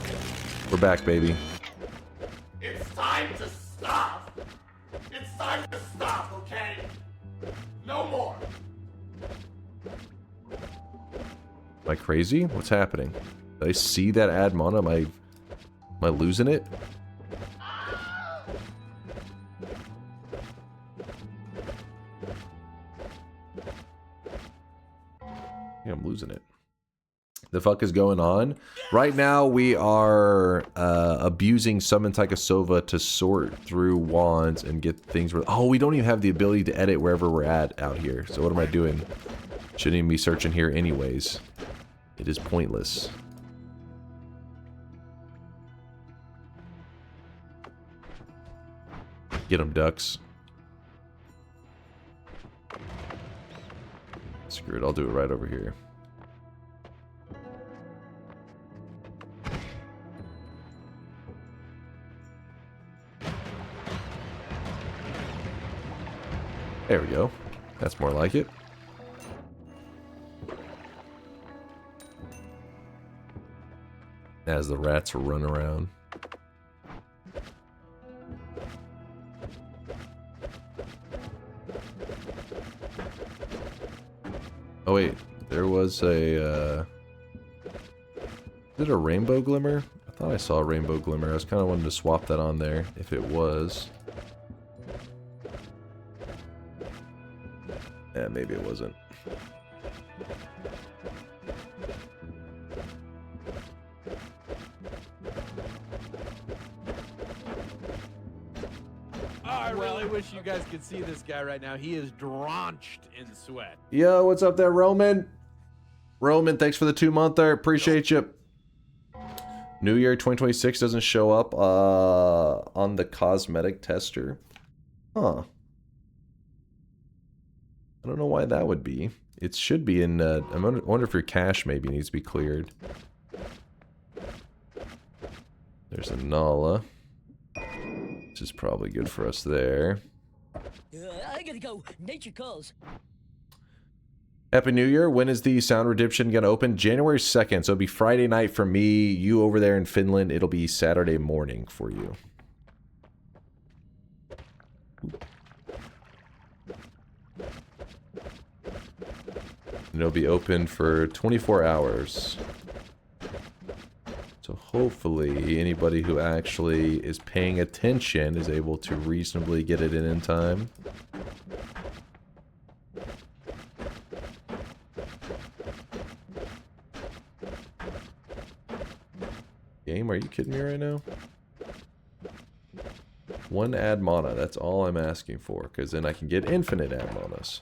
We're back, baby. It's time to stop. It's time to stop, okay? No more. Am I crazy? What's happening? Did I see that ad mono? Am I losing it? Yeah, I'm losing it. The fuck is going on? Right now we are abusing Summon Taikasova to sort through wands and get things. Oh, we don't even have the ability to edit wherever we're at out here. So what am I doing? Shouldn't even be searching here anyways. It is pointless. Get them, ducks. Screw it, I'll do it right over here. There we go. That's more like it. As the rats run around. Oh wait, there was a, is it a rainbow glimmer? I thought I saw a rainbow glimmer. I was kind of wanting to swap that on there, if it was. Yeah, maybe it wasn't. I really wish you guys could see this guy right now. He is drenched in sweat. Yo, what's up there, Roman? Roman, thanks for the 2-monther. Appreciate you. New Year 2026 doesn't show up on the cosmetic tester. Huh. I don't know why that would be. It should be in, I wonder if your cache maybe needs to be cleared. There's a Nala. Which is probably good for us there. I gotta go. Nature calls. Happy New Year. When is the Sound Redemption going to open? January 2nd. So it'll be Friday night for me. You over there in Finland, it'll be Saturday morning for you. And it'll be open for 24 hours. So hopefully anybody who actually is paying attention is able to reasonably get it in time. Game, are you kidding me right now? 1 ad mana, that's all I'm asking for, because then I can get infinite ad manas.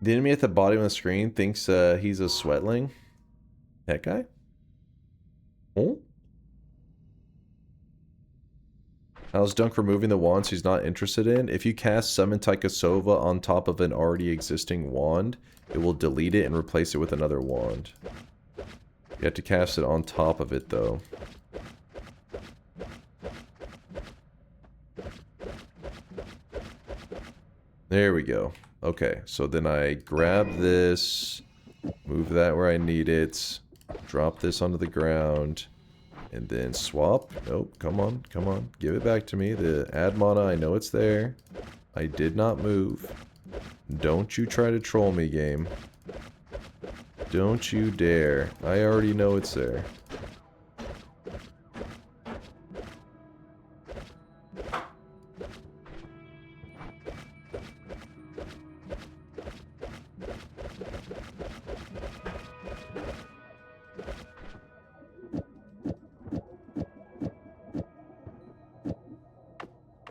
The enemy at the bottom of the screen thinks he's a sweatling. That guy? Oh? How's Dunk removing the wands he's not interested in? If you cast Summon Taikasova on top of an already existing wand, it will delete it and replace it with another wand. You have to cast it on top of it, though. There we go. Okay, so then I grab this, move that where I need it, drop this onto the ground, and then swap. Nope, come on, come on. Give it back to me. The add mana, I know it's there. I did not move. Don't you try to troll me, game. Don't you dare. I already know it's there.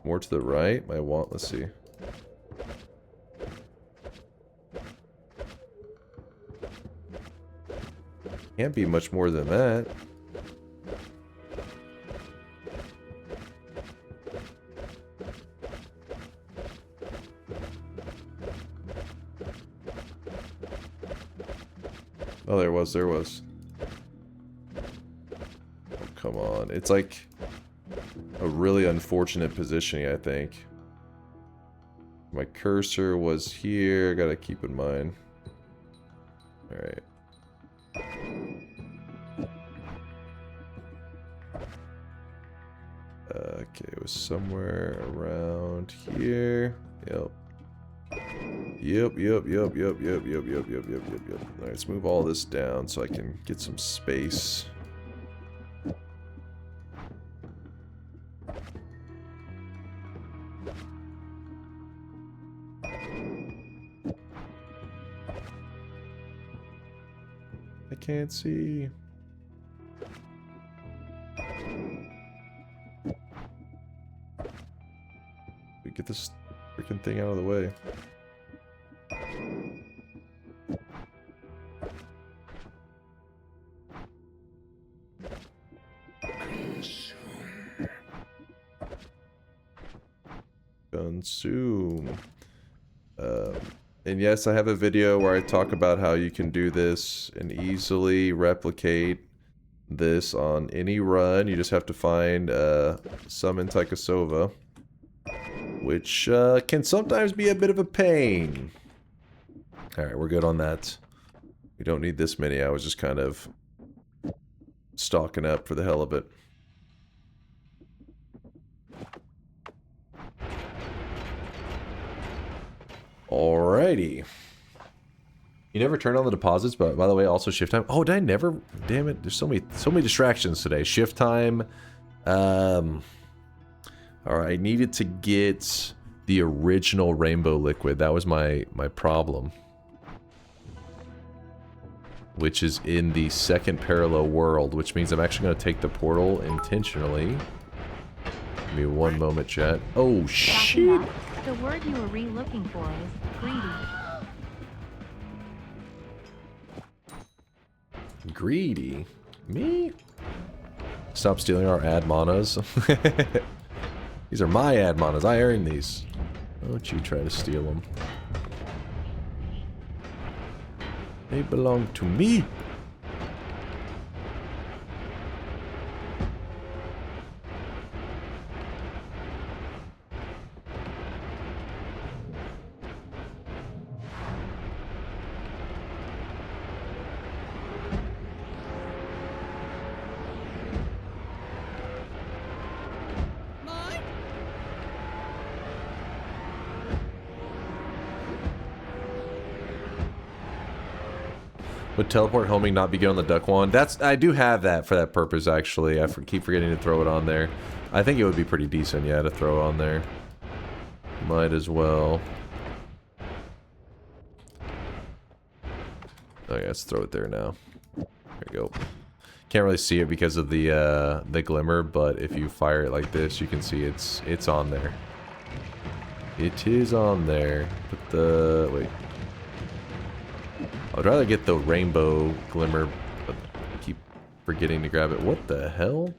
More to the right? My wand, let's see. Can't be much more than that. Oh, there was. Oh, come on. It's like a really unfortunate positioning, I think. My cursor was here. I gotta keep in mind. Alright. Okay, it was somewhere around here. Yep. Yep. Alright, let's move all this down so I can get some space. I can't see. We get this freaking thing out of the way. Consume. And yes, I have a video where I talk about how you can do this and easily replicate this on any run. You just have to find Summon Taikasova, which can sometimes be a bit of a pain. Alright, we're good on that. We don't need this many. I was just kind of stocking up for the hell of it. Alrighty. You never turn on the deposits, but by the way, also shift time. Oh, did I never? Damn it! There's so many distractions today. Shift time. All right, I needed to get the original rainbow liquid. That was my problem, which is in the second parallel world, which means I'm actually going to take the portal intentionally. Give me one moment, chat. Oh shit! The word you were looking for is greedy. Greedy? Me? Stop stealing our ad manas. These are my ad manas. I earned these. Don't you try to steal them. They belong to me. Would teleport homing not be good on the duck wand? I do have that for that purpose, actually. I keep forgetting to throw it on there. I think it would be pretty decent, yeah, to throw on there. Might as well. Okay, let's throw it there now. There we go. Can't really see it because of the glimmer, but if you fire it like this, you can see it's on there. It is on there. Put the... wait. I'd rather get the rainbow glimmer, but I keep forgetting to grab it. What the hell?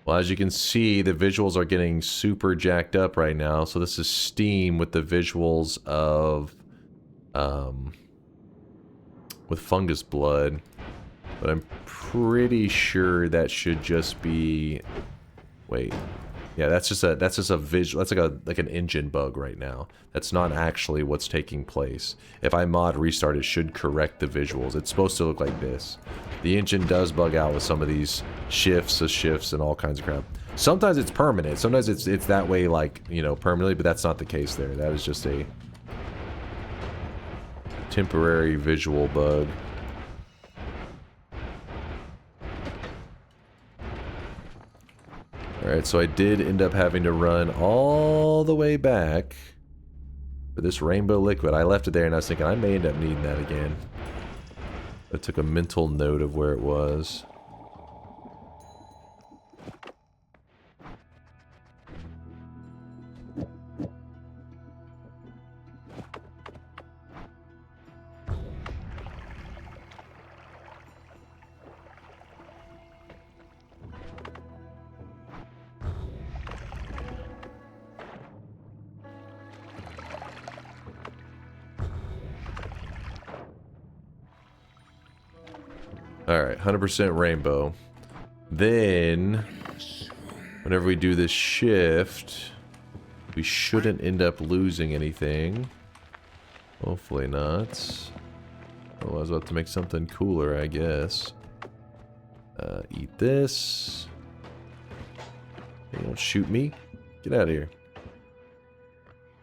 Well, as you can see, the visuals are getting super jacked up right now. So this is Steam with the visuals of, with fungus blood. But I'm pretty sure that should just be, wait. Yeah, that's just a visual. That's like an engine bug right now. That's not actually what's taking place. If I mod restart, it should correct the visuals. It's supposed to look like this. The engine does bug out with some of these shifts and all kinds of crap. Sometimes it's permanent. Sometimes it's that way, like, you know, permanently, but that's not the case there. That is just a temporary visual bug. Alright, so I did end up having to run all the way back for this rainbow liquid. I left it there and I was thinking I may end up needing that again. I took a mental note of where it was. Alright, 100% rainbow. Then, whenever we do this shift, we shouldn't end up losing anything. Hopefully not. Oh, I was about to make something cooler, I guess. Eat this. Hey, don't shoot me. Get out of here.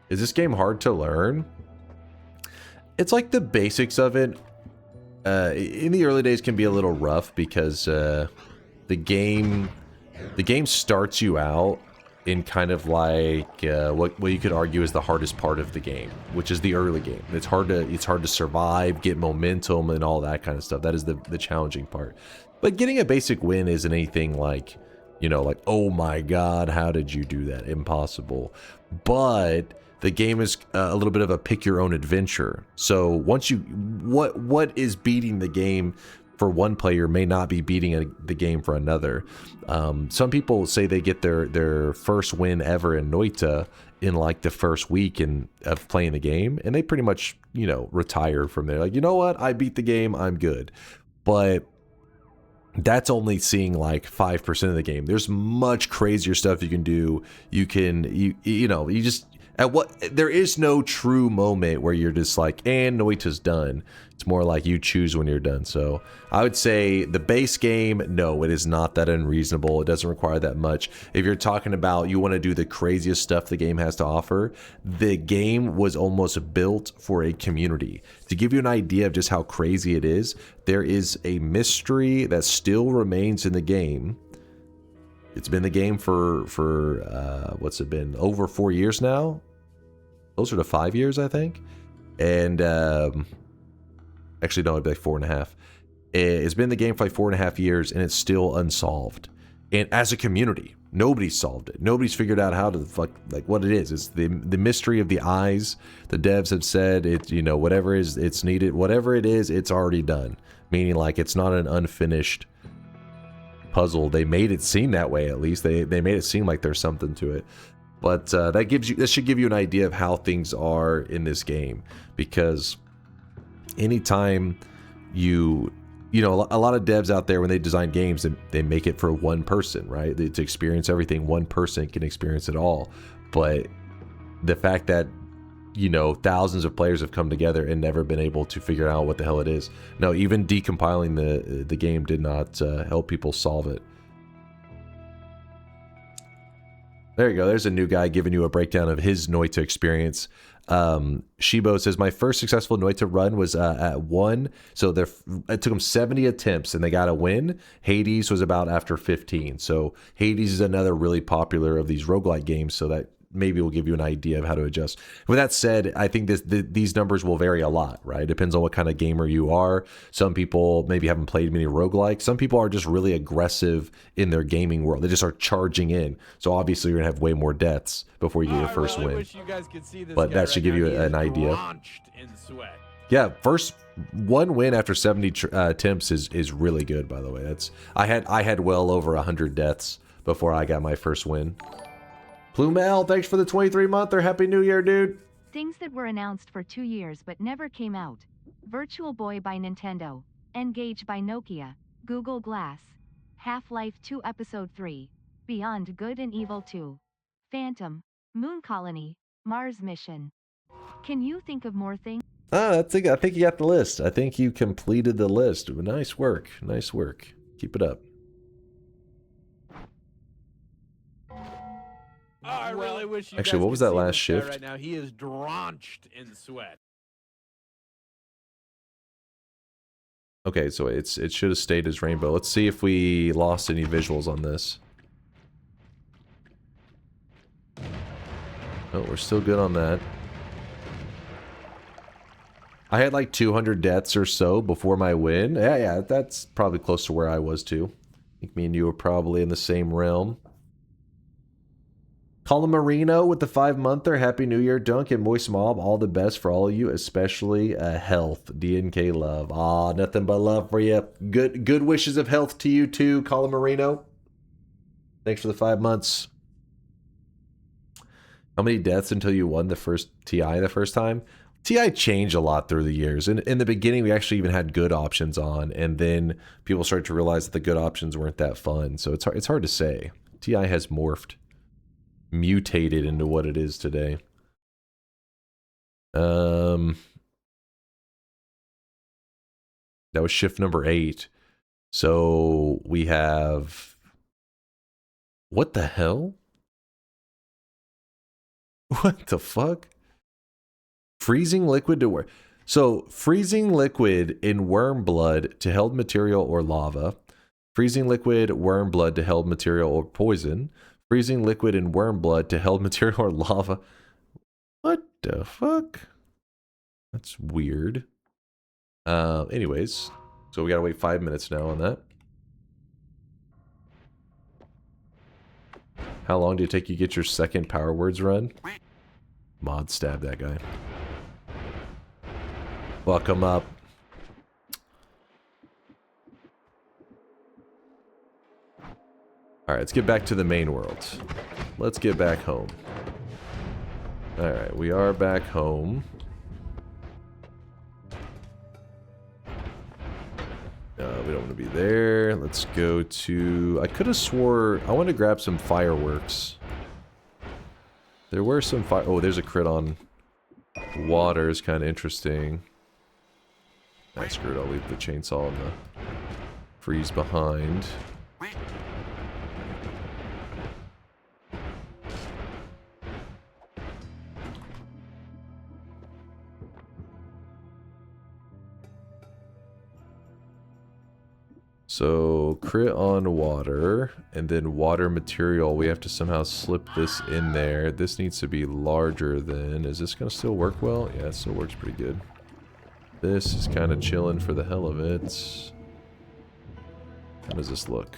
Is this game hard to learn? It's like the basics of it. In the early days can be a little rough because the game starts you out in kind of like what you could argue is the hardest part of the game, which is the early game. It's hard to survive, get momentum, and all that kind of stuff. That is the challenging part. But getting a basic win isn't anything like, you know, like, oh my god, how did you do that? Impossible. But the game is a little bit of a pick your own adventure. So once you, what is beating the game for one player may not be beating the game for another. Some people say they get their first win ever in Noita in like the first week of playing the game, and they pretty much, you know, retire from there. Like, you know what, I beat the game, I'm good. But that's only seeing like 5% of the game. There's much crazier stuff you can do. There is no true moment where you're just like, and Noita's done. It's more like you choose when you're done. So I would say the base game, no, it is not that unreasonable. It doesn't require that much. If you're talking about you want to do the craziest stuff the game has to offer, the game was almost built for a community. To give you an idea of just how crazy it is, there is a mystery that still remains in the game. It's been the game for what's it been? Over 4 years now? Closer to 5 years, I think. And actually, no, it'd be like 4.5. It's been in the game for like 4.5 years, and it's still unsolved. And as a community, nobody's solved it. Nobody's figured out how to what it is. It's the mystery of the eyes. The devs have said it. You know, whatever it's needed, whatever it is, it's already done. Meaning, like, it's not an unfinished puzzle. They made it seem that way. At least they made it seem like there's something to it. But that should give you an idea of how things are in this game, because anytime you know, a lot of devs out there, when they design games, they make it for one person, right? To experience everything, one person can experience it all. But the fact that, you know, thousands of players have come together and never been able to figure out what the hell it is. No, even decompiling the game did not help people solve it. There you go. There's a new guy giving you a breakdown of his Noita experience. Shibo says, my first successful Noita run was at 1. So it took them 70 attempts and they got a win. Hades was about after 15. So Hades is another really popular of these roguelike games. So that maybe will give you an idea of how to adjust. With that said, I think these numbers will vary a lot, right? It depends on what kind of gamer you are. Some people maybe haven't played many roguelikes. Some people are just really aggressive in their gaming world. They just are charging in. So obviously you're going to have way more deaths before you get your first win. Wish you guys could see this but guy that should right give you now. He an is idea. drenched in sweat. Yeah, first one win after 70 attempts is really good, by the way. That's I had well over 100 deaths before I got my first win. Plumel, thanks for the 23-monther. Happy New Year, dude. Things that were announced for 2 years but never came out. Virtual Boy by Nintendo. Engage by Nokia. Google Glass. Half-Life 2 Episode 3. Beyond Good and Evil 2. Phantom. Moon Colony. Mars Mission. Can you think of more things? I think you got the list. I think you completed the list. Nice work. Nice work. Keep it up. I really wish you Actually, guys what was could that see last this guy shift? Right now, he is drenched in sweat. Okay, so it should have stayed as rainbow. Let's see if we lost any visuals on this. Oh, we're still good on that. I had like 200 deaths or so before my win. Yeah, that's probably close to where I was too. I think me and you were probably in the same realm. Colin Marino with the 5-monther. Happy New Year, Dunk and Moist Mob. All the best for all of you, especially health. DNK love. Ah, nothing but love for you. Good wishes of health to you too, Colin Marino. Thanks for the 5 months. How many deaths until you won the first TI the first time? TI changed a lot through the years. In the beginning, we actually even had good options on, and then people started to realize that the good options weren't that fun. So it's hard to say. TI has morphed, mutated into what it is today. That was shift number 8. So we have... What the hell? What the fuck? Freezing liquid to where? So, freezing liquid in worm blood to held material or lava. Freezing liquid worm blood to held material or poison. Freezing liquid in worm blood to held material or lava. What the fuck? That's weird. Anyways, so we gotta wait 5 minutes now on that. How long did it take you to get your second Power Words run? Mod stab that guy. Fuck him up. Alright, let's get back to the main world. Let's get back home. Alright, we are back home. We don't want to be there. Let's go to... I could have swore... I wanted to grab some fireworks. There were some fire... Oh, there's a crit on water. Is kind of interesting. I screwed. I'll leave the chainsaw and the freeze behind. So, crit on water, and then water material. We have to somehow slip this in there. This needs to be larger than... Is this going to still work well? Yeah, it still works pretty good. This is kind of chilling for the hell of it. How does this look?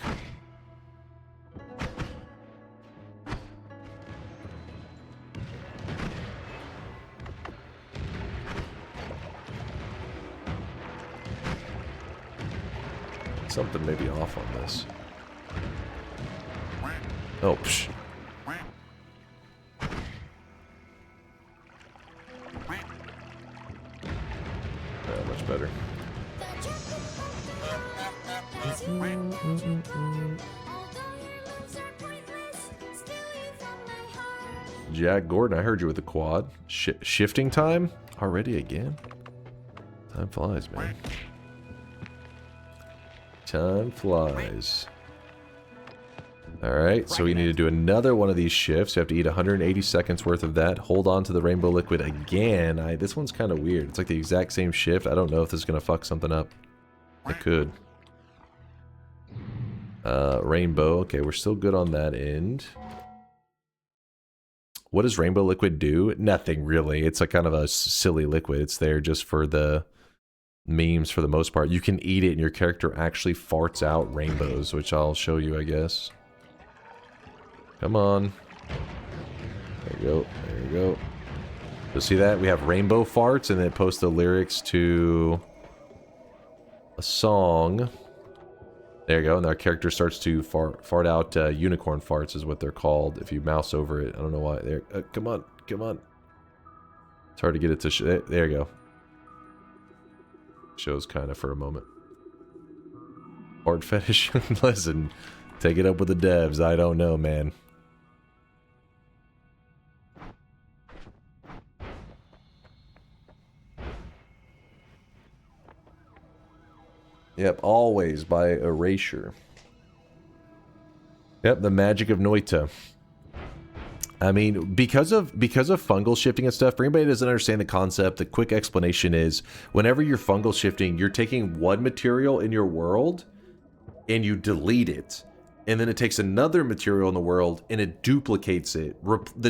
Something may be off on this. Oh, psh. Much better. Jack Gordon, I heard you with the quad. Shifting time? Already again? Time flies, man. Time flies. Alright, so we need to do another one of these shifts. We have to eat 180 seconds worth of that. Hold on to the rainbow liquid again. This one's kind of weird. It's like the exact same shift. I don't know if this is going to fuck something up. It could. Rainbow. Okay, we're still good on that end. What does rainbow liquid do? Nothing really. It's a kind of a silly liquid. It's there just for the memes for the most part. You can eat it and your character actually farts out rainbows, which I'll show you, I guess. Come on. There you go. There you go. So see that? We have rainbow farts, and then it posts the lyrics to a song. There you go, and our character starts to fart out unicorn farts is what they're called if you mouse over it. I don't know why. There, come on, come on. It's hard to get it to there you go. Shows kind of for a moment. Fart fetish? Listen, take it up with the devs. I don't know, man. Yep, always by erasure. Yep, the magic of Noita. I mean, because of fungal shifting and stuff, for anybody that doesn't understand the concept, the quick explanation is whenever you're fungal shifting, you're taking one material in your world and you delete it. And then it takes another material in the world and it duplicates it. The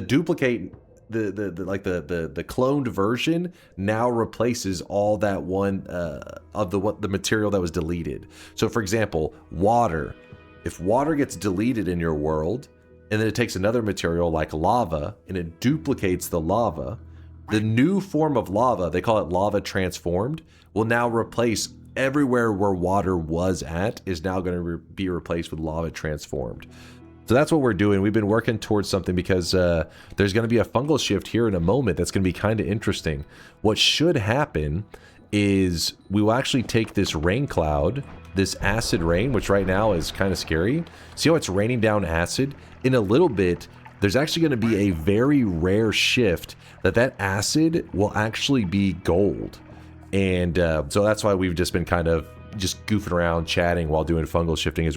cloned version now replaces all that one of the material that was deleted. So for example, water. If water gets deleted in your world, and then it takes another material like lava, and it duplicates the lava, the new form of lava, they call it lava transformed, will now replace everywhere where water was at, is now going to be replaced with lava transformed. So that's what we're doing. We've been working towards something because there's going to be a fungal shift here in a moment that's going to be kind of interesting. What should happen is we will actually take this rain cloud, this acid rain, which right now is kind of scary. See how it's raining down acid? In a little bit, there's actually going to be a very rare shift that acid will actually be gold. And so that's why we've just been kind of just goofing around, chatting while doing fungal shifting.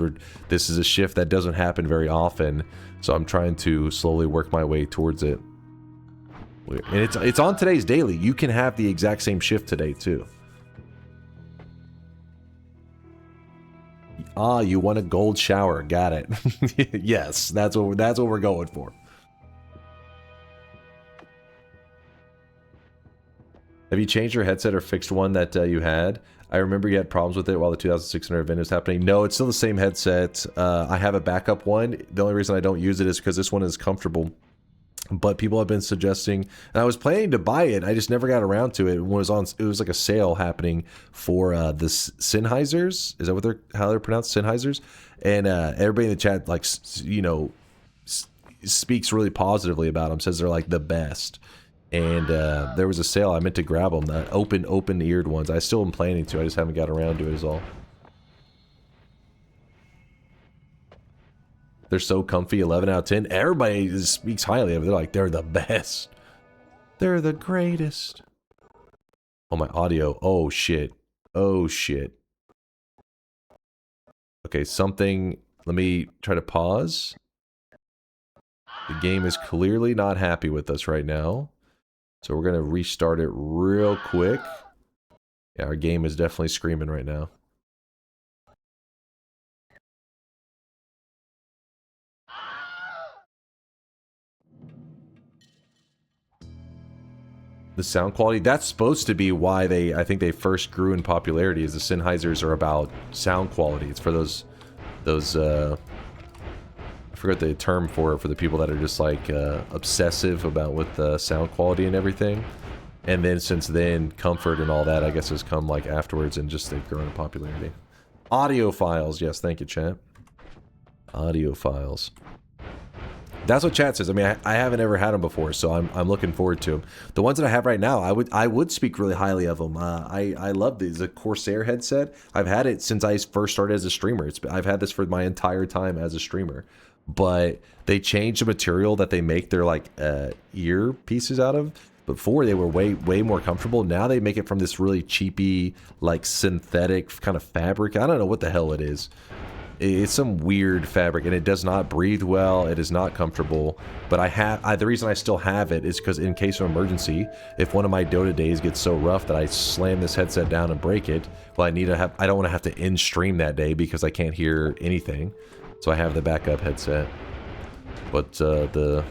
This is a shift that doesn't happen very often, so I'm trying to slowly work my way towards it. And it's on today's daily. You can have the exact same shift today too. Ah, you want a gold shower? Got it. Yes, that's what we're going for. Have you changed your headset or fixed one that you had? I remember you had problems with it while the 2016 event was happening. No, it's still the same headset. I have a backup one. The only reason I don't use it is because this one is comfortable. But people have been suggesting, and I was planning to buy it. I just never got around to it. It was like a sale happening for the Sennheisers. Is that how they're pronounced? Sennheisers? And everybody in the chat, like, you know, speaks really positively about them. Says they're like the best. And there was a sale. I meant to grab them, the open-eared ones. I still am planning to. I just haven't got around to it is all. They're so comfy, 11 out of 10. Everybody speaks highly of it. They're like, they're the best. They're the greatest. Oh, my audio. Oh, shit. Oh, shit. Okay, something. Let me try to pause. The game is clearly not happy with us right now. So we're going to restart it real quick. Yeah, our game is definitely screaming right now. The sound quality, that's supposed to be why I think they first grew in popularity, is the Sennheisers are about sound quality. It's for those I forget the term for the people that are just like obsessive about with the sound quality and everything. And then since then, comfort and all that, I guess, has come like afterwards, and just they've grown in popularity. Audio files, yes, thank you, chat. Audio files. That's what chat says. I mean, I haven't ever had them before, so I'm looking forward to them. The ones that I have right now, I would speak really highly of them. I love these. The Corsair headset. I've had it since I first started as a streamer. I've had this for my entire time as a streamer. But they changed the material that they make their like ear pieces out of. Before they were way more comfortable. Now they make it from this really cheapy, like synthetic kind of fabric. I don't know what the hell it is. It's some weird fabric, and it does not breathe well. It is not comfortable. But the reason I still have it is because in case of emergency, if one of my Dota days gets so rough that I slam this headset down and break it, well, I don't want to have to end stream that day because I can't hear anything. So I have the backup headset. But the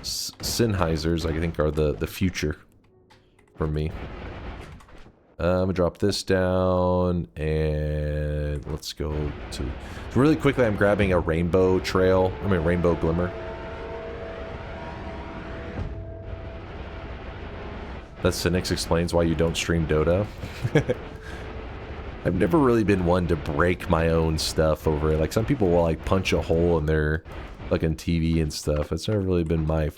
Sennheisers, I think, are the future for me. I'm gonna drop this down, and let's go to... Really quickly, I'm grabbing a rainbow trail. I mean, rainbow glimmer. That Cynics explains why you don't stream Dota. I've never really been one to break my own stuff over it. Like, some people will, like, punch a hole in their fucking TV and stuff. It's never really been my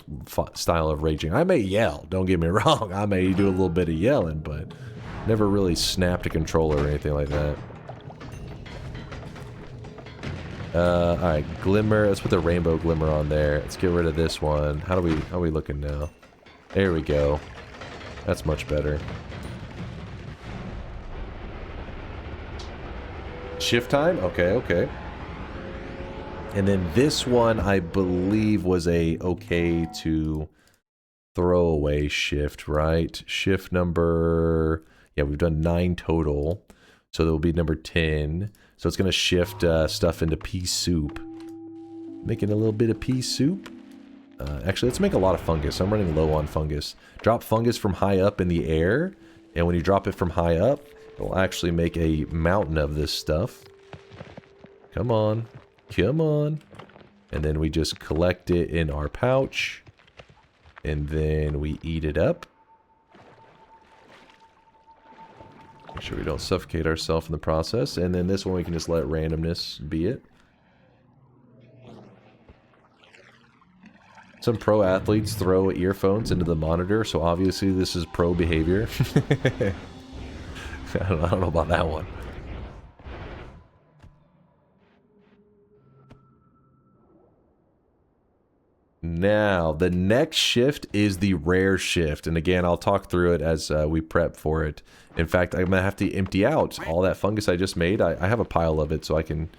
style of raging. I may yell, don't get me wrong. I may do a little bit of yelling, but never really snapped a controller or anything like that. Alright, Glimmer. Let's put the Rainbow Glimmer on there. Let's get rid of this one. How are we looking now? There we go. That's much better. Shift time? Okay, okay. And then this one, I believe, was a okay to throw away shift, right? Shift number... Yeah, we've done 9 total. So there will be number 10. So it's going to shift stuff into pea soup. Making a little bit of pea soup. Actually, let's make a lot of fungus. I'm running low on fungus. Drop fungus from high up in the air. And when you drop it from high up, it will actually make a mountain of this stuff. Come on. Come on. And then we just collect it in our pouch. And then we eat it up. Make sure we don't suffocate ourselves in the process. And then this one we can just let randomness be it. Some pro athletes throw earphones into the monitor, so obviously this is pro behavior. I don't know about that one. Now, the next shift is the rare shift. And again, I'll talk through it as we prep for it. In fact, I'm going to have to empty out all that fungus I just made. I have a pile of it, so I can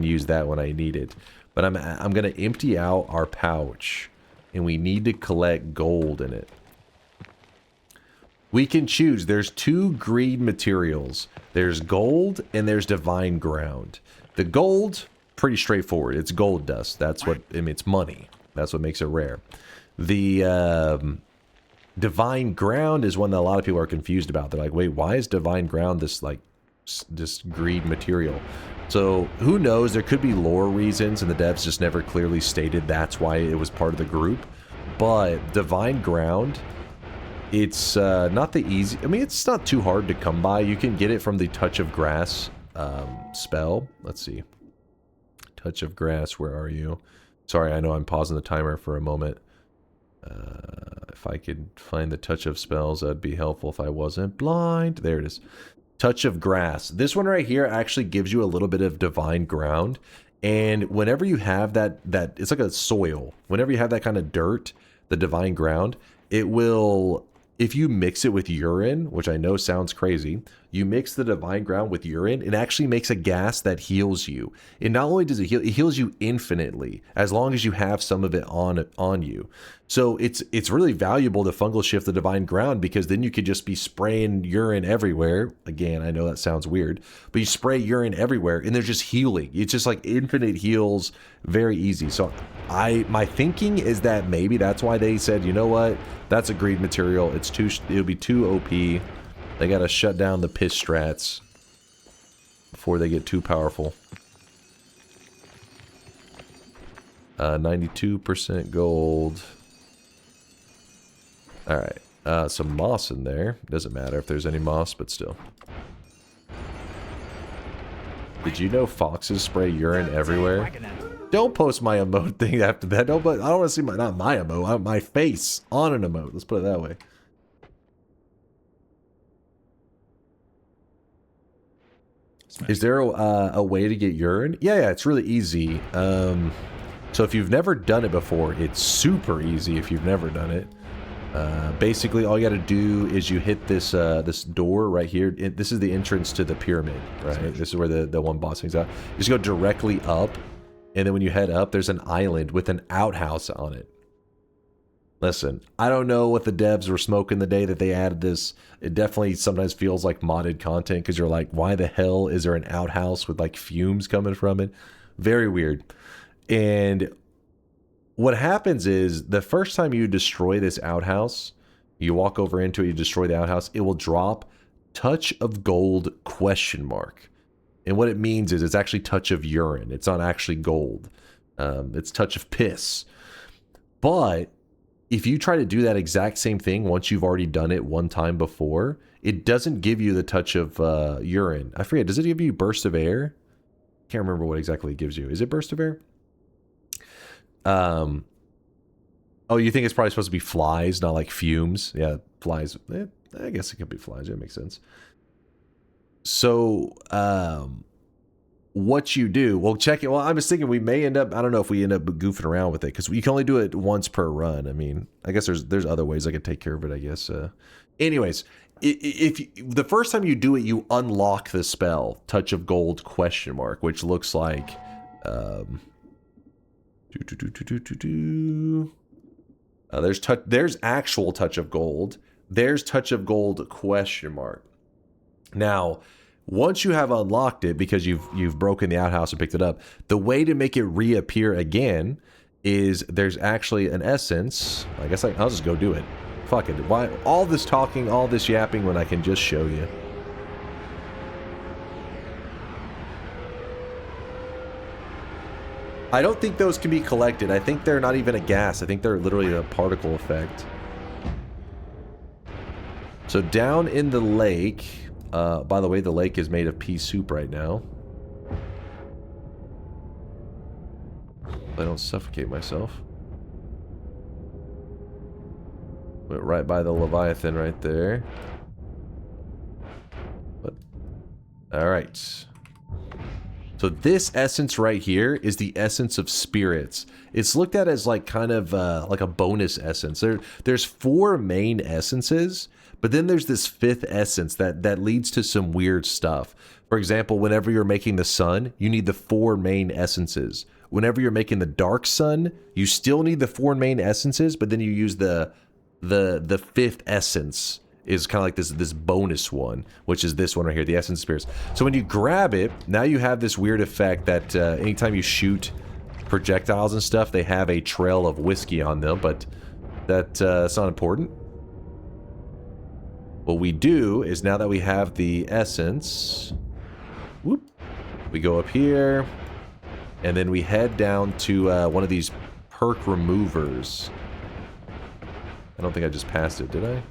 use that when I need it. But I'm going to empty out our pouch. And we need to collect gold in it. We can choose. There's 2 greed materials. There's gold and there's divine ground. The gold, pretty straightforward. It's gold dust. That's what, I mean, it's money. That's what makes it rare. The divine ground is one that a lot of people are confused about. They're like, wait, why is divine ground this, like, this greed material? So, who knows? There could be lore reasons, and the devs just never clearly stated that's why it was part of the group. But divine ground, it's not the easy... I mean, it's not too hard to come by. You can get it from the Touch of Grass spell. Let's see. Touch of Grass, where are you? Sorry, I know I'm pausing the timer for a moment. If I could find the Touch of Spells, that'd be helpful if I wasn't blind. There it is. Touch of Grass. This one right here actually gives you a little bit of divine ground. And whenever you have that it's like a soil. Whenever you have that kind of dirt, the divine ground, it will, if you mix it with urine, which I know sounds crazy, you mix the divine ground with urine, it actually makes a gas that heals you. And not only does it heal, it heals you infinitely, as long as you have some of it on you. So it's really valuable to fungal shift the divine ground, because then you could just be spraying urine everywhere. Again, I know that sounds weird, but you spray urine everywhere and they're just healing. It's just like infinite heals, very easy. So my thinking is that maybe that's why they said, you know what, that's a greed material. It'll be too OP. They gotta shut down the piss strats before they get too powerful. 92% gold. Alright, some moss in there. Doesn't matter if there's any moss, but still. Did you know foxes spray urine everywhere? Don't post my emote thing after that. I don't want to see not my emote, my face on an emote. Let's put it that way. Is there a way to get urine? Yeah, it's really easy. So if you've never done it before, it's super easy if you've never done it. Basically, all you got to do is you hit this this door right here. This is the entrance to the pyramid, right? This is where the one boss hangs out. You just go directly up, and then when you head up, there's an island with an outhouse on it. Listen, I don't know what the devs were smoking the day that they added this. It definitely sometimes feels like modded content, because you're like, why the hell is there an outhouse with like fumes coming from it? Very weird. And what happens is, the first time you destroy this outhouse, you walk over into it, you destroy the outhouse, it will drop Touch of Gold ? And what it means is it's actually Touch of Urine. It's not actually gold. It's Touch of Piss. But if you try to do that exact same thing once you've already done it one time before, it doesn't give you the touch of urine. I forget, does it give you burst of air? Can't remember what exactly it gives you. Is it burst of air? Oh, you think it's probably supposed to be flies, not like fumes? Yeah, flies. I guess it could be flies. That makes sense. So, what you do, well, check it. Well, I was thinking we may end up, I don't know if we end up goofing around with it, because you can only do it once per run. I mean, I guess there's other ways I could take care of it, I guess. Anyways, if the first time you do it, you unlock the spell, Touch of Gold ? Which looks like, there's actual Touch of Gold. There's Touch of Gold ? Now, once you have unlocked it, because you've broken the outhouse and picked it up, the way to make it reappear again is there's actually an essence. I guess I'll just go do it. Fuck it. Why all this talking, all this yapping when I can just show you? I don't think those can be collected. I think they're not even a gas. I think they're literally a particle effect. So down in the lake, by the way, the lake is made of pea soup right now. I don't suffocate myself. Went right by the Leviathan right there. But, alright. So this essence right here is the essence of spirits. It's looked at as like kind of like a bonus essence. There's 4 main essences, but then there's this 5th essence that leads to some weird stuff. For example, whenever you're making the sun, you need the 4 main essences. Whenever you're making the dark sun, you still need the 4 main essences, but then you use the 5th essence is kind of like this bonus one, which is this one right here, the Essence of Spirits. So when you grab it, now you have this weird effect that anytime you shoot projectiles and stuff, they have a trail of whiskey on them, but that's not important. What we do is, now that we have the essence, whoop, we go up here, and then we head down to one of these perk removers. I don't think I just passed it, did I?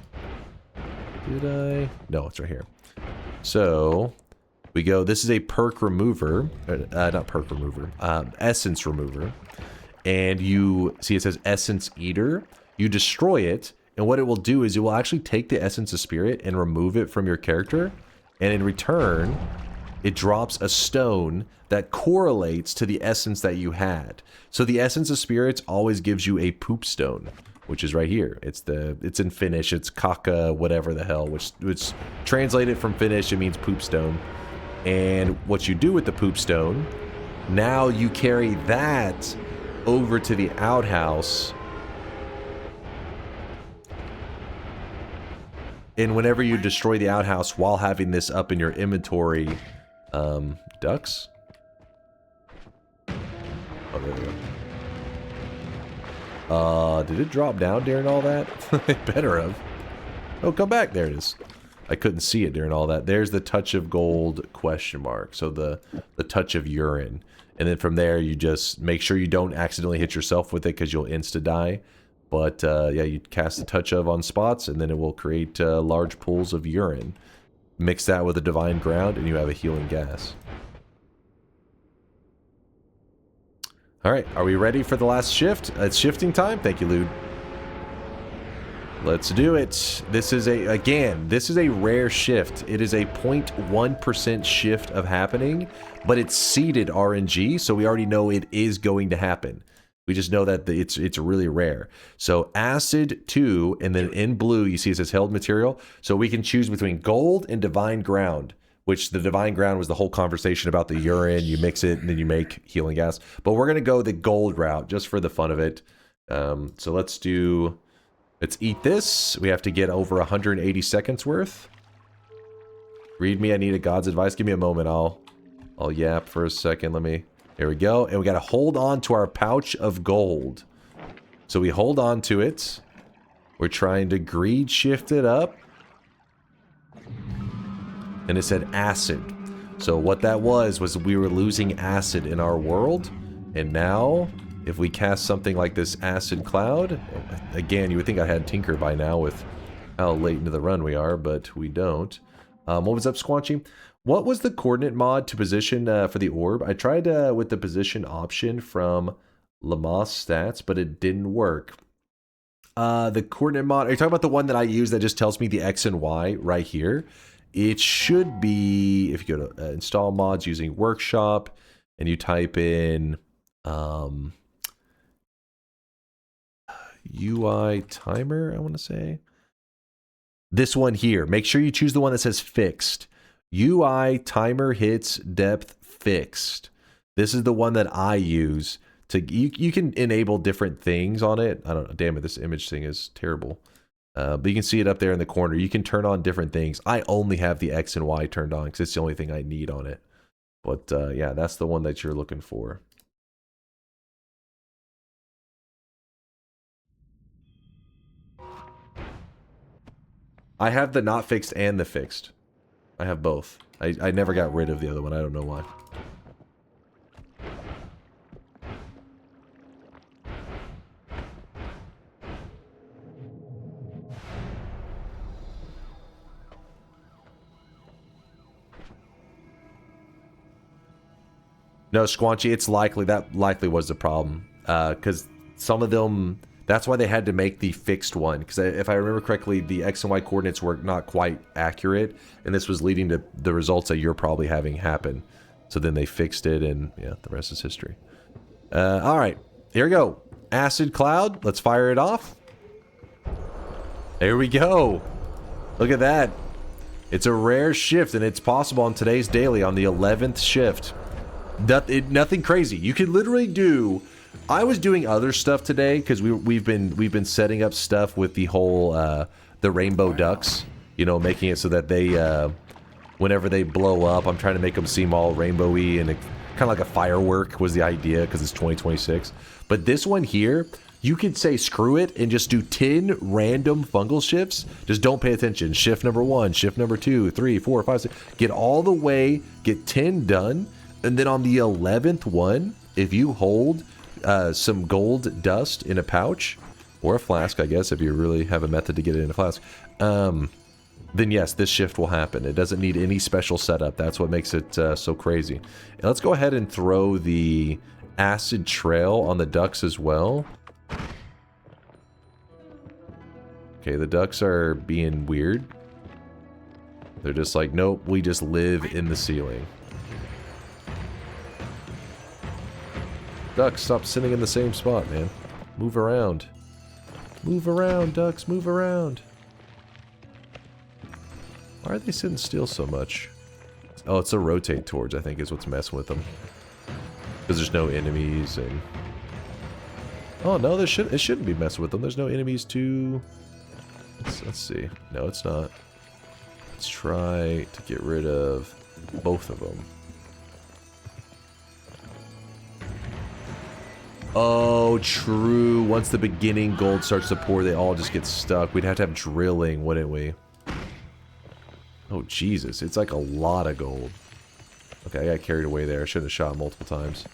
Did I? No, it's right here. So, we go, this is a perk remover, not perk remover, essence remover. And you see it says Essence Eater. You destroy it, and what it will do is it will actually take the Essence of Spirit and remove it from your character. And in return, it drops a stone that correlates to the essence that you had. So the Essence of Spirits always gives you a poop stone, which is right here. It's in Finnish. It's kaka, whatever the hell, which translated from Finnish, it means poop stone. And what you do with the poop stone, now you carry that over to the outhouse. And whenever you destroy the outhouse while having this up in your inventory, ducks? Oh, there we go. Did it drop down during all that? It better have. Oh, come back. There it is. I couldn't see it during all that. There's the Touch of Gold ? So the touch of urine. And then from there, you just make sure you don't accidentally hit yourself with it, because you'll insta-die. But yeah, you cast the Touch of on spots, and then it will create large pools of urine. Mix that with a Divine Ground, and you have a healing gas. Alright, are we ready for the last shift? It's shifting time? Thank you, Lude. Let's do it. This is a rare shift. It is a 0.1% shift of happening, but it's seeded RNG, so we already know it is going to happen. We just know that it's really rare. So Acid 2, and then in blue, you see it says Held Material. So we can choose between Gold and Divine Ground, which the Divine Ground was the whole conversation about the urine. You mix it, and then you make healing gas. But we're going to go the Gold route, just for the fun of it. So let's eat this. We have to get over 180 seconds worth. Read me, I need a God's advice. Give me a moment, I'll yap for a second. There we go. And we got to hold on to our pouch of gold. So we hold on to it. We're trying to greed shift it up. And it said acid. So what that was we were losing acid in our world. And now if we cast something like this Acid Cloud, again, you would think I had Tinker by now with how late into the run we are, but we don't. What was up, Squanchy? What was the coordinate mod to position for the orb? I tried with the position option from Lamass Stats, but it didn't work. The coordinate mod, are you talking about the one that I use that just tells me the X and Y right here? It should be, if you go to install mods using Workshop, and you type in UI timer, I want to say. This one here. Make sure you choose the one that says fixed. UI timer hits depth fixed. This is the one that I use. You can enable different things on it. I don't know. Damn it, this image thing is terrible. But you can see it up there in the corner. You can turn on different things. I only have the X and Y turned on because it's the only thing I need on it. But yeah, that's the one that you're looking for. I have the not fixed and the fixed. I have both. I never got rid of the other one. I don't know why. No, Squanchy, it's likely, that likely was the problem. Because some of them, that's why they had to make the fixed one. Because if I remember correctly, the X and Y coordinates were not quite accurate. And this was leading to the results that you're probably having happen. So then they fixed it, and yeah, the rest is history. Alright, here we go. Acid Cloud, let's fire it off. There we go. Look at that. It's a rare shift, and it's possible on today's daily on the 11th shift. Nothing crazy. You can literally do. I was doing other stuff today because we've been setting up stuff with the whole the rainbow ducks. You know, making it so that they whenever they blow up, I'm trying to make them seem all rainbowy and kind of like a firework was the idea because it's 2026. But this one here, you could say screw it and just do 10 random fungal shifts. Just don't pay attention. Shift number 1, shift number 2, 3, 4, 5, 6. Get all the way. Get 10 done. And then on the 11th one, if you hold some gold dust in a pouch, or a flask, I guess, if you really have a method to get it in a flask, then yes, this shift will happen. It doesn't need any special setup. That's what makes it so crazy. And let's go ahead and throw the acid trail on the ducks as well. Okay, the ducks are being weird. They're just like, nope, we just live in the ceiling. Ducks, stop sitting in the same spot, man. Move around. Move around, ducks, move around. Why are they sitting still so much? Oh, it's a rotate towards, I think, is what's messing with them. Because there's no enemies and... Oh, no, it shouldn't be messing with them. There's no enemies to... Let's see. No, it's not. Let's try to get rid of both of them. Oh, true. Once the beginning gold starts to pour, they all just get stuck. We'd have to have drilling, wouldn't we? Oh, Jesus. It's like a lot of gold. Okay, I got carried away there. I should have shot multiple times.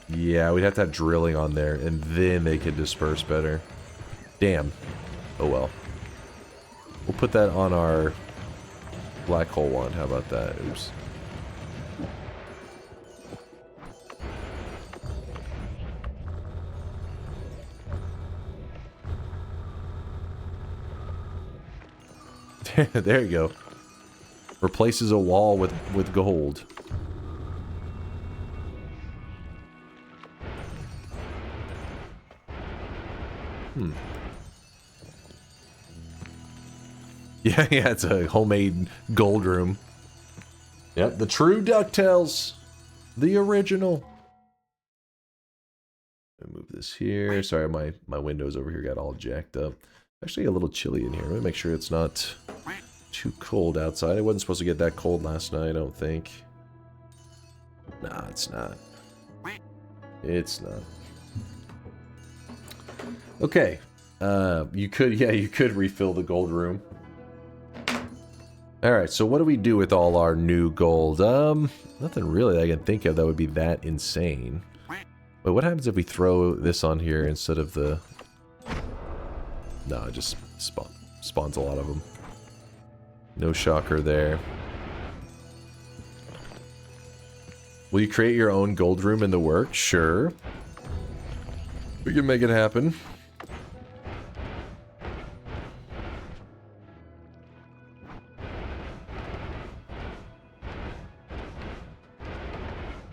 Yeah, we'd have to have drilling on there, and then they could disperse better. Damn. Oh, well. We'll put that on our black hole one. How about that? Oops. There you go. Replaces a wall with gold. Yeah, it's a homemade gold room. Yep, the true DuckTales. The original. Move this here. Sorry, my windows over here got all jacked up. Actually a little chilly in here. Let me make sure it's not too cold outside. It wasn't supposed to get that cold last night, I don't think. Nah, it's not. It's not. Okay. You could refill the gold room. Alright, so what do we do with all our new gold? Nothing really I can think of that would be that insane. But what happens if we throw this on here instead of the... No, it just spawns a lot of them. No shocker there. Will you create your own gold room in the work? Sure. We can make it happen.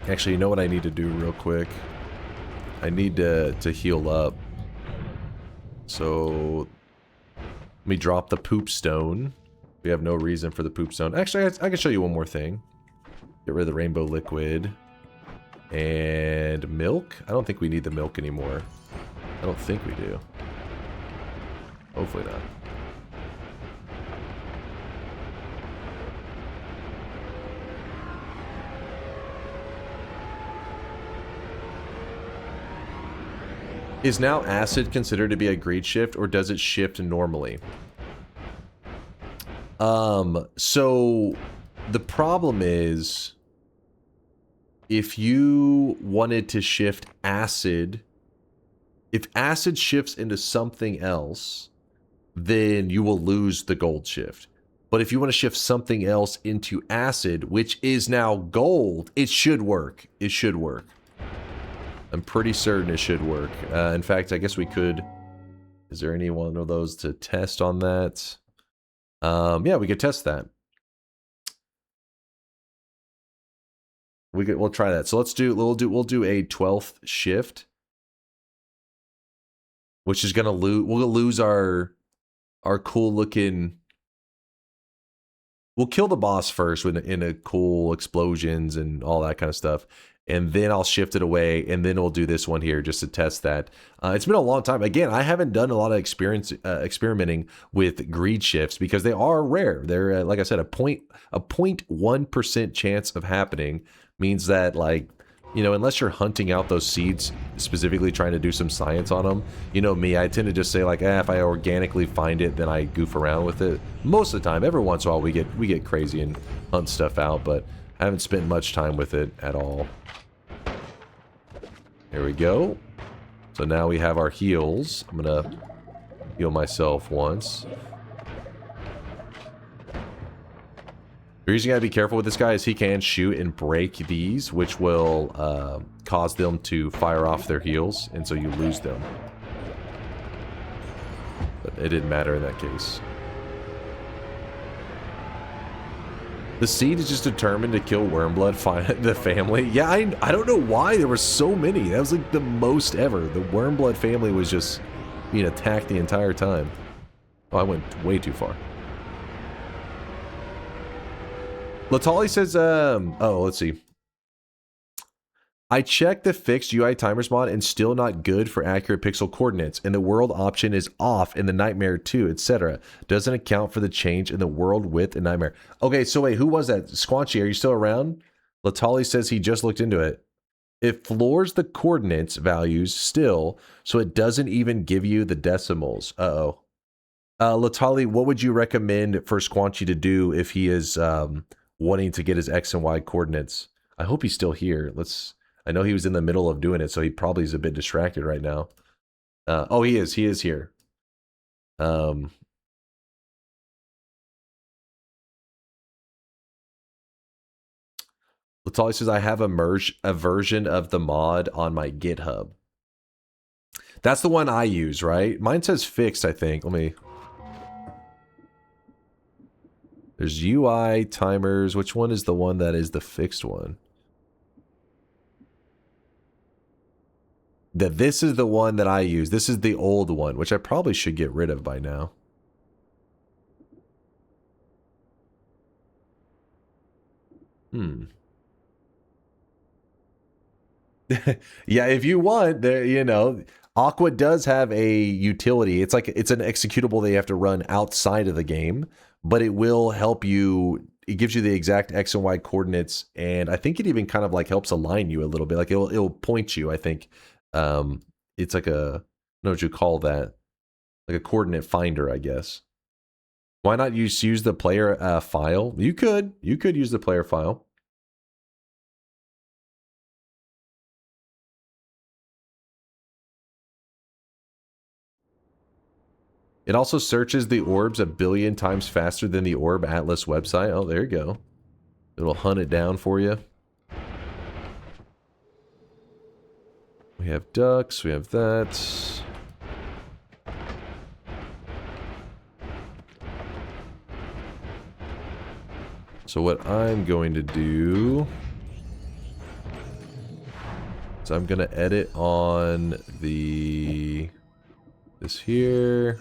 Actually, you know what I need to do real quick? I need to heal up. So, let me drop the poop stone. We have no reason for the poop stone. Actually, I can show you one more thing. Get rid of the rainbow liquid. And milk? I don't think we need the milk anymore. I don't think we do. Hopefully not. Is now acid considered to be a greed shift, or does it shift normally? So the problem is, if you wanted to shift acid, if acid shifts into something else, then you will lose the gold shift. But if you want to shift something else into acid, which is now gold, it should work. It should work. I'm pretty certain it should work. In fact, I guess we could... Is there any one of those to test on that? Yeah, we could test that. We'll try that. So we'll do a 12th shift, which is gonna we'll lose our cool looking. We'll kill the boss first in a cool explosions and all that kind of stuff. And then I'll shift it away, and then we'll do this one here just to test that. It's been a long time. Again, I haven't done a lot of experimenting with greed shifts because they are rare. They're, like I said, a 0.1% chance of happening means that, like, you know, unless you're hunting out those seeds, specifically trying to do some science on them, you know me, I tend to just say, like, if I organically find it, then I goof around with it. Most of the time, every once in a while, we get crazy and hunt stuff out, but I haven't spent much time with it at all. Here we go. So now we have our heals. I'm gonna heal myself once. The reason you gotta be careful with this guy is he can shoot and break these, which will cause them to fire off their heals, and so you lose them. But it didn't matter in that case. The seed is just determined to kill Wormblood, the family. Yeah, I don't know why there were so many. That was like the most ever. The Wormblood family was just being attacked the entire time. Oh, I went way too far. Latali says, oh, let's see. I checked the fixed UI timers mod and still not good for accurate pixel coordinates, and the world option is off in the Nightmare 2, etc. Doesn't account for the change in the world width in Nightmare. Okay, so wait, who was that? Squanchy, are you still around? Latali says he just looked into it. It floors the coordinates values still, so it doesn't even give you the decimals. Uh-oh. Latali, what would you recommend for Squanchy to do if he is wanting to get his X and Y coordinates? I hope he's still here. I know he was in the middle of doing it, so he probably is a bit distracted right now. Oh, he is. He is here. Latali says, I have a version of the mod on my GitHub. That's the one I use, right? Mine says fixed, I think. Let me... There's UI timers. Which one is the one that is the fixed one? This is the one that I use. This is the old one, which I probably should get rid of by now. Yeah, if you want, there, you know, Aqua does have a utility. It's like it's an executable that you have to run outside of the game, but it will help you. It gives you the exact X and Y coordinates, and I think it even kind of like helps align you a little bit. Like it'll point you, I think. It's like a, I don't know what you call that, like a coordinate finder, I guess. why not use the player file? You could use the player file. It also searches the orbs 1 billion times faster than the Orb Atlas website. Oh, there you go. It'll hunt it down for you. We have ducks, we have that. So what I'm going to do is I'm going to edit on this here.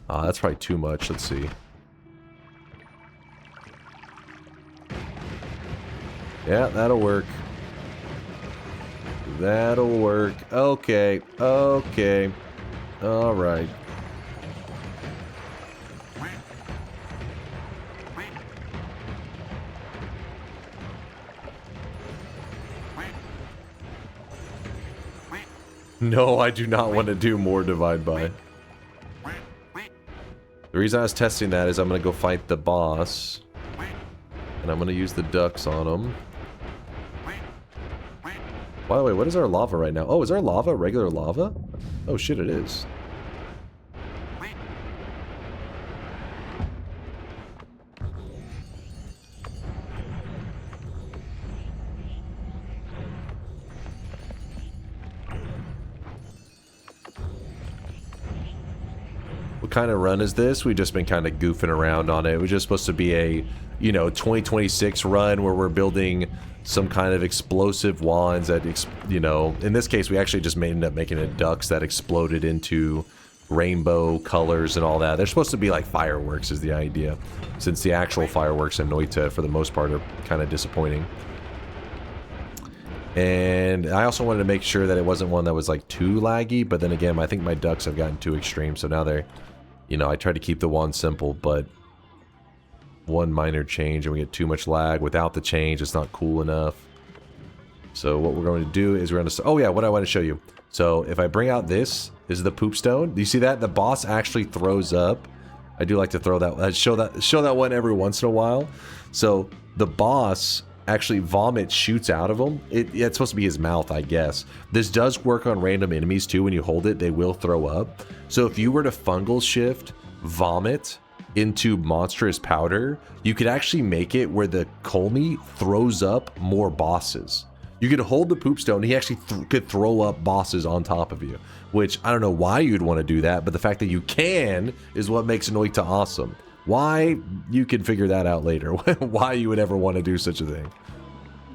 That's probably too much. Let's see. Yeah, that'll work. That'll work. Okay. Okay. All right. No, I do not want to do more divide by. The reason I was testing that is I'm going to go fight the boss. And I'm going to use the ducks on him. By the way, what is our lava right now? Oh, is our lava regular lava? Oh shit, it is. What kind of run is this? We've just been kind of goofing around on it. It was just supposed to be a, 2026 run where we're building some kind of explosive wands that, in this case, we actually just ended up making it ducks that exploded into rainbow colors and all that. They're supposed to be like fireworks is the idea, since the actual fireworks in Noita, for the most part, are kind of disappointing. And I also wanted to make sure that it wasn't one that was like too laggy, but then again, I think my ducks have gotten too extreme, so now they're, I tried to keep the wand simple, but one minor change and we get too much lag. Without the change, it's not cool enough. So what we're going to do is we're going to... Oh yeah, what I want to show you. So if I bring out this is the poop stone. Do you see that? The boss actually throws up. I do like to throw that... show that one every once in a while. So the boss actually shoots out of him. It's supposed to be his mouth, I guess. This does work on random enemies too. When you hold it, they will throw up. So if you were to fungal shift vomit into monstrous powder, you could actually make it where the Colmy throws up more bosses. You could hold the poop stone, he actually could throw up bosses on top of you, which I don't know why you'd want to do that, but the fact that you can is what makes Noita awesome. Why? You can figure that out later. Why you would ever want to do such a thing.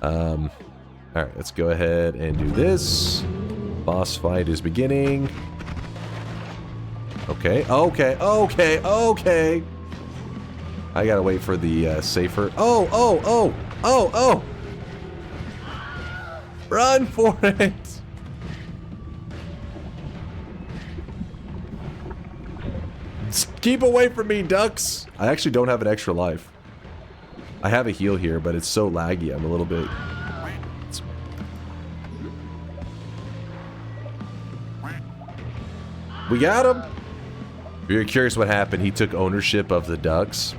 Alright, let's go ahead and do this. Boss fight is beginning. Okay, okay. I gotta wait for the safer. Oh! Run for it! Keep away from me, ducks! I actually don't have an extra life. I have a heal here, but it's so laggy, I'm a little bit... We got him! If you're curious what happened, he took ownership of the ducks.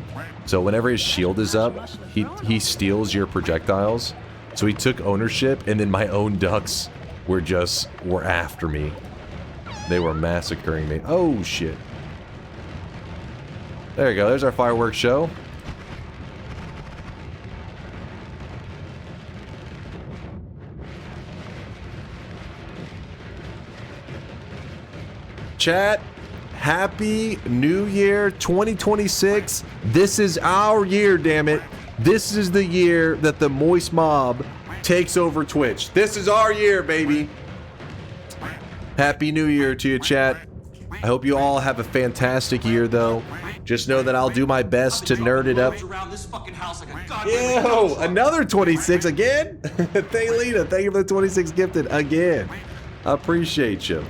So whenever his shield is up, he steals your projectiles. So he took ownership, and then my own ducks were after me. They were massacring me. Oh, shit. There you go, there's our fireworks show. Chat, Happy New Year 2026. This is our year, damn it. This is the year that the Moist Mob takes over Twitch. This is our year, baby. Happy New Year to you, chat. I hope you all have a fantastic year, though. Just know that I'll do my best to nerd it up. Ew, another 26 again? Thaylita, thank you for the 26 gifted again. I appreciate you.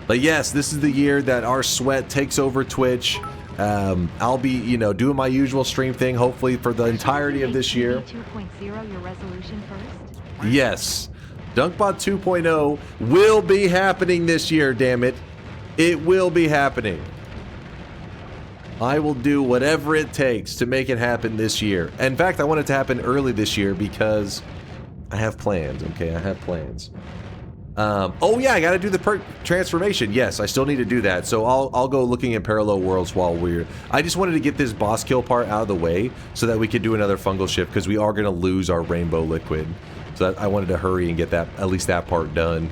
But yes, this is the year that our sweat takes over Twitch. I'll be, doing my usual stream thing, hopefully for the entirety of this year. 2.0 your resolution first? Yes. DunkBot 2.0 will be happening this year, damn it. It will be happening. I will do whatever it takes to make it happen this year. In fact, I want it to happen early this year because I have plans, okay? I have plans. Oh yeah, I gotta do the perk transformation. Yes, I still need to do that. So I'll go looking at parallel worlds while we're... I just wanted to get this boss kill part out of the way so that we could do another fungal shift because we are gonna lose our rainbow liquid. So I wanted to hurry and get that, at least that part done.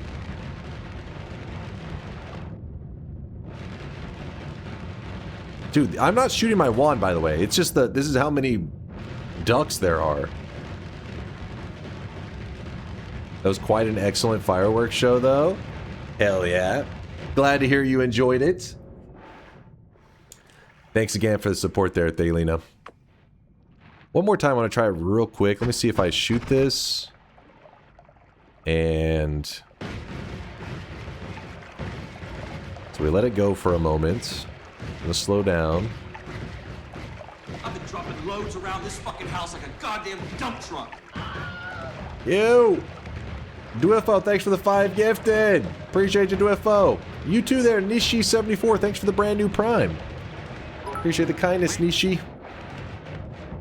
Dude, I'm not shooting my wand, by the way. It's just that this is how many ducks there are. That was quite an excellent fireworks show, though. Hell yeah. Glad to hear you enjoyed it. Thanks again for the support there, Thalina. One more time, I want to try it real quick. Let me see if I shoot this. And... so we let it go for a moment. I'm gonna slow down. I've been dropping loads around this fucking house like a goddamn dump truck. Yo! Duifo, thanks for the 5 gifted. Appreciate you, Duifo. You too there, Nishi74. Thanks for the brand new Prime. Appreciate the kindness, Nishi.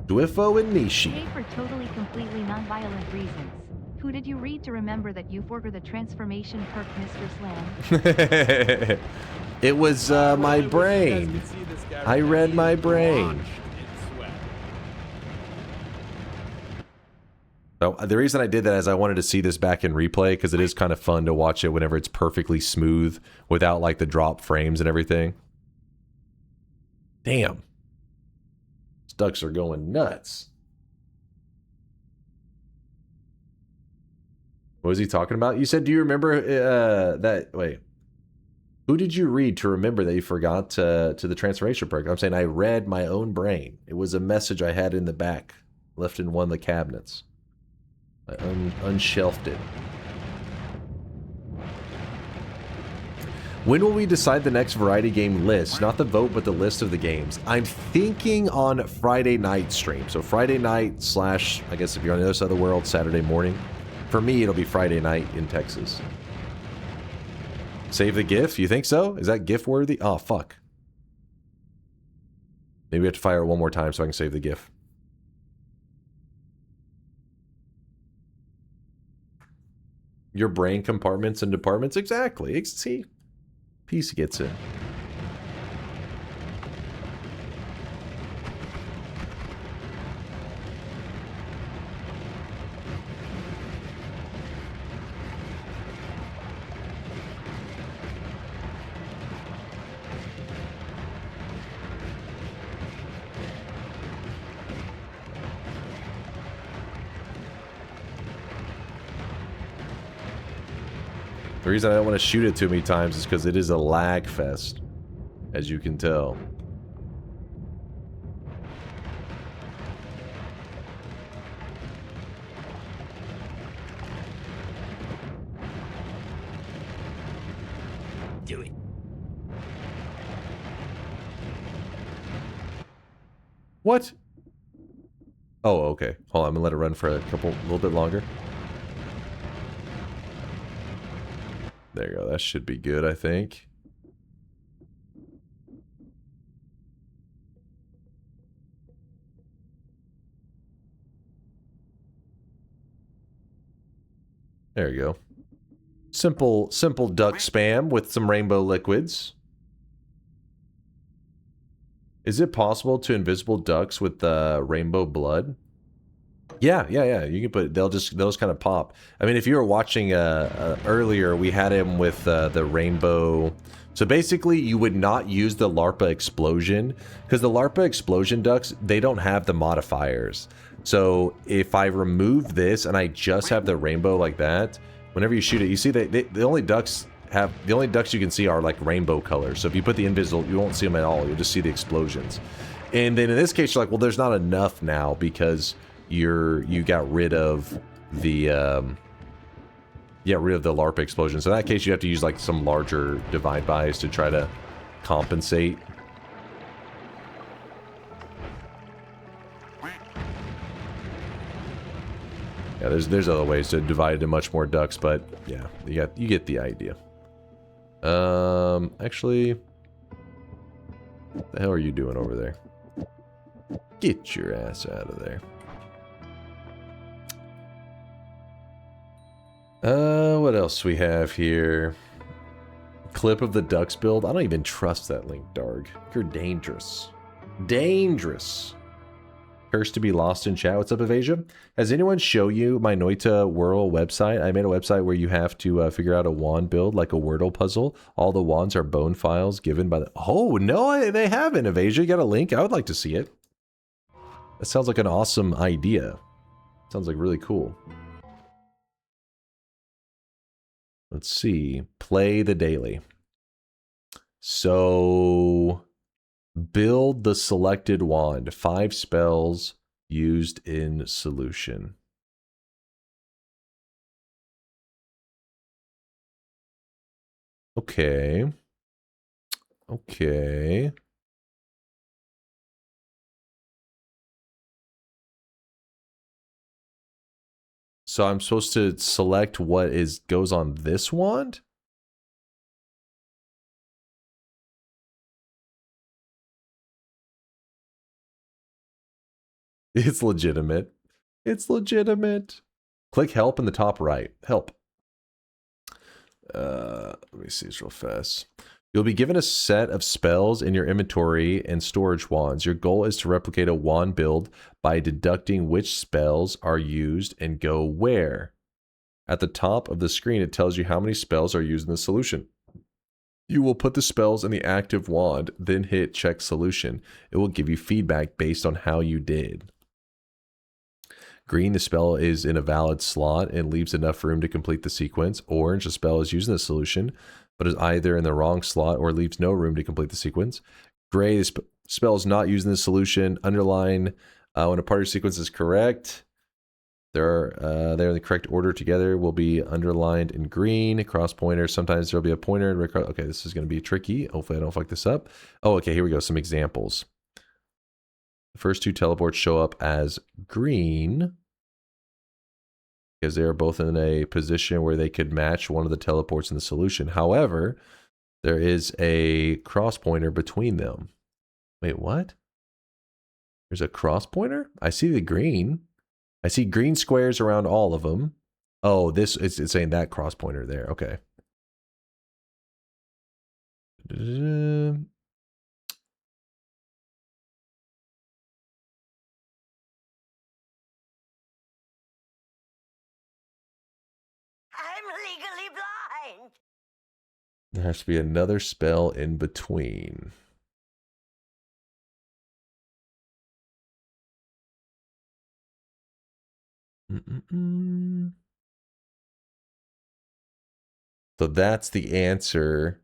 Duifo and Nishi. Yay for totally, completely non-violent reasons. Who did you read to remember that you forgot the transformation perk, Mr. Slam? It was my brain. I read my brain. So the reason I did that is I wanted to see this back in replay because it is kind of fun to watch it whenever it's perfectly smooth without like the drop frames and everything. Damn. These ducks are going nuts. What was he talking about? You said, do you remember that? Wait. Who did you read to remember that you forgot to the transformation perk? I'm saying I read my own brain. It was a message I had in the back, left in one of the cabinets. I unshelved it. When will we decide the next variety game list? Not the vote, but the list of the games. I'm thinking on Friday night stream. So Friday night / I guess if you're on the other side of the world, Saturday morning. For me, it'll be Friday night in Texas. Save the GIF? You think so? Is that GIF worthy? Oh, fuck. Maybe we have to fire it one more time so I can save the GIF. Your brain compartments and departments? Exactly. See? Peace gets it. The reason I don't want to shoot it too many times is because it is a lag fest, as you can tell. Do it. What? Oh, okay. Hold on, I'm gonna let it run for a little bit longer. There you go. That should be good, I think. There you go. Simple duck spam with some rainbow liquids. Is it possible to invisible ducks with rainbow blood? Yeah. You can put. They'll just kind of pop. I mean, if you were watching earlier, we had him with the rainbow. So basically, you would not use the LARPA explosion because the LARPA explosion ducks, they don't have the modifiers. So if I remove this and I just have the rainbow like that, whenever you shoot it, you see that the only ducks you can see are like rainbow colors. So if you put the invisible, you won't see them at all. You'll just see the explosions. And then in this case, you're like, well, there's not enough now because you got rid of the LARP explosion. So in that case, you have to use like some larger divide buys to try to compensate. Yeah, there's other ways to divide into much more ducks, but yeah, you get the idea. Actually, The hell are you doing over there? Get your ass out of there. What else we have here? Clip of the Ducks build. I don't even trust that link, Darg. You're dangerous. Dangerous. Cursed to be lost in chat. What's up, Evasia? Has anyone show you my Noita Whirl website? I made a website where you have to figure out a wand build, like a Wordle puzzle. All the wands are bone files given by the... Oh, no, they haven't, Evasia. You got a link? I would like to see it. That sounds like an awesome idea. Sounds like really cool. Let's see. Play the daily. So... build the selected wand. 5 spells used in solution. Okay. Okay. So I'm supposed to select what goes on this wand? It's legitimate. It's legitimate. Click help in the top right. Help. Let me see this real fast. You'll be given a set of spells in your inventory and storage wands. Your goal is to replicate a wand build by deducting which spells are used and go where. At the top of the screen, it tells you how many spells are used in the solution. You will put the spells in the active wand, then hit check solution. It will give you feedback based on how you did. Green, the spell is in a valid slot and leaves enough room to complete the sequence. Orange, the spell is using the solution, but is either in the wrong slot or leaves no room to complete the sequence. Gray, the spell is not using the solution. Underline when a part of your sequence is correct. They're in the correct order together will be underlined in green. Cross pointer. Sometimes there'll be a pointer. Okay, this is going to be tricky. Hopefully I don't fuck this up. Oh, okay, here we go. Some examples. The first 2 teleports show up as green because they are both in a position where they could match one of the teleports in the solution. However, there is a cross pointer between them. Wait, what? There's a cross pointer? I see the green. I see green squares around all of them. Oh, this it's saying that cross pointer there. Okay. I'm legally blind. There has to be another spell in between. So that's the answer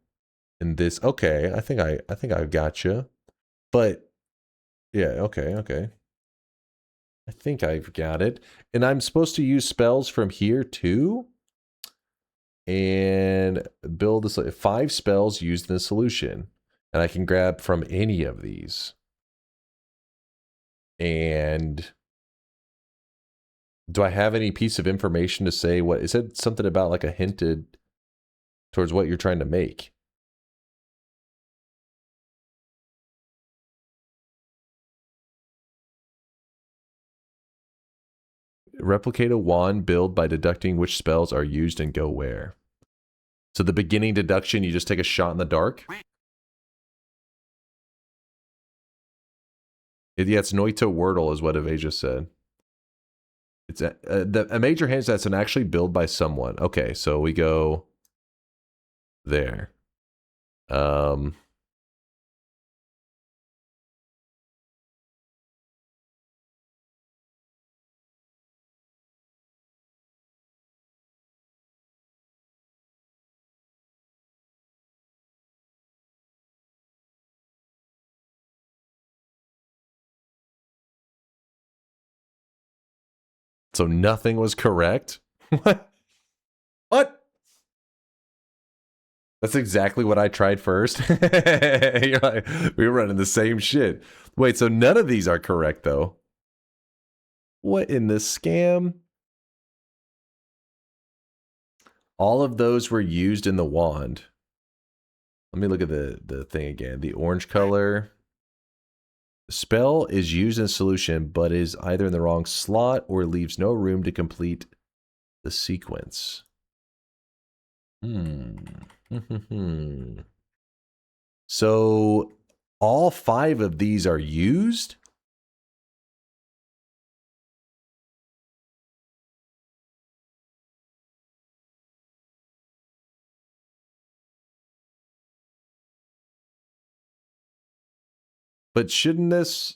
in this. Okay, I think I've got you. But yeah, okay. I think I've got it. And I'm supposed to use spells from here too? And build this 5 spells used in the solution. And I can grab from any of these. And do I have any piece of information to say what? Is it something about like a hinted towards what you're trying to make? Replicate a wand build by deducting which spells are used and go where. So the beginning deduction, you just take a shot in the dark? Yeah, it's Noita Wordle is what Evasia said. It's a major hint that's an actually build by someone. Okay, so we go there. So nothing was correct? What? What? That's exactly what I tried first. You're like, we were running the same shit. Wait, so none of these are correct though. What in the scam? All of those were used in the wand. Let me look at the thing again. The orange color. Spell is used in solution, but is either in the wrong slot or leaves no room to complete the sequence. So all 5 of these are used? But shouldn't this...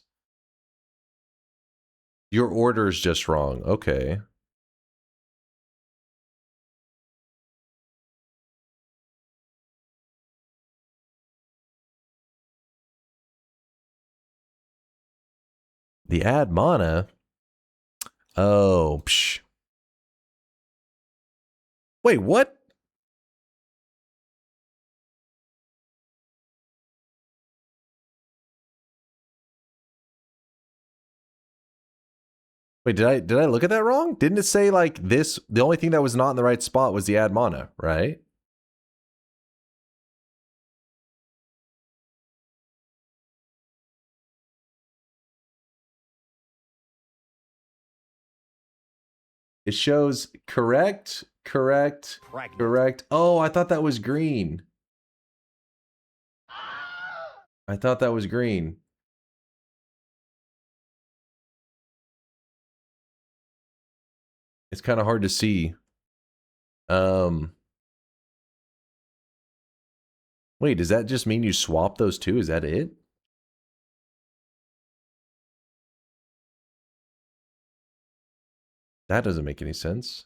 Your order is just wrong. Okay. The add mana? Oh, psh. Wait, what? Wait, did I look at that wrong? Didn't it say like this? The only thing that was not in the right spot was the add mana, right? It shows correct, correct, correct. Oh, I thought that was green. I thought that was green. It's kind of hard to see. Wait, does that just mean you swap those two? Is that it? That doesn't make any sense.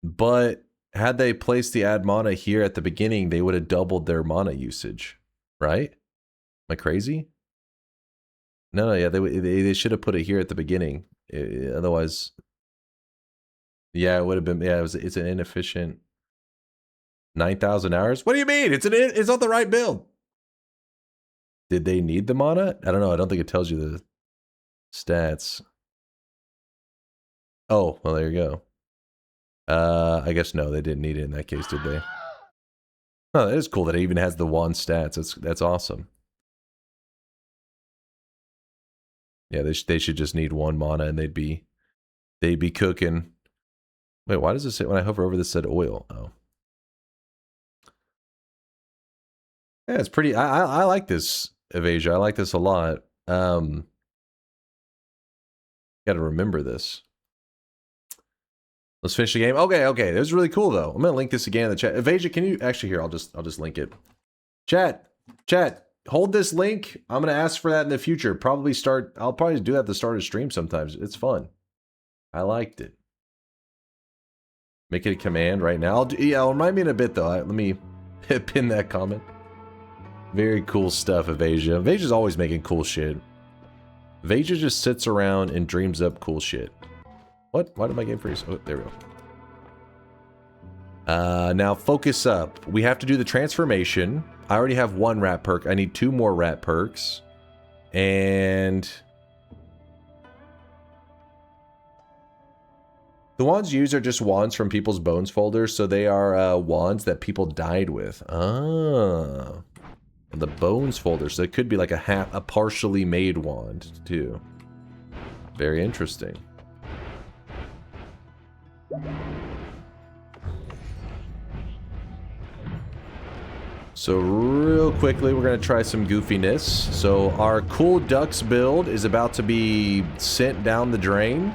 But had they placed the add mana here at the beginning, they would have doubled their mana usage, right? Am I crazy? No, yeah, they should have put it here at the beginning. Otherwise, yeah, it would have been. Yeah, it's an inefficient 9,000 hours. What do you mean? It's not the right build. Did they need the mana? I don't know. I don't think it tells you the stats. Oh, well, there you go. I guess no, they didn't need it in that case, did they? Oh, that is cool that it even has the wand stats. That's awesome. Yeah, they should just need 1 mana and they'd be cooking. Wait, why does it say when I hover over this said oil? Oh. Yeah, it's pretty I like this Evasia. I like this a lot. Gotta remember this. Let's finish the game. Okay. That was really cool though. I'm gonna link this again in the chat. Evasia, can you actually here? I'll just link it. Chat. Hold this link. I'm gonna ask for that in the future. I'll probably do that at the start of stream sometimes. It's fun. I liked it. Make it a command right now. I'll remind me in a bit though. Let me pin that comment. Very cool stuff, Evasia. Evasia's always making cool shit. Evasia just sits around and dreams up cool shit. What? Why did my game freeze? Oh, there we go. Now focus up. We have to do the transformation. I already have 1 rat perk. I need 2 more rat perks. And the wands used are just wands from people's bones folders, so they are wands that people died with. Ah. The bones folder, so it could be like a partially made wand too. Very interesting. So real quickly, we're gonna try some goofiness. So our cool ducks build is about to be sent down the drain.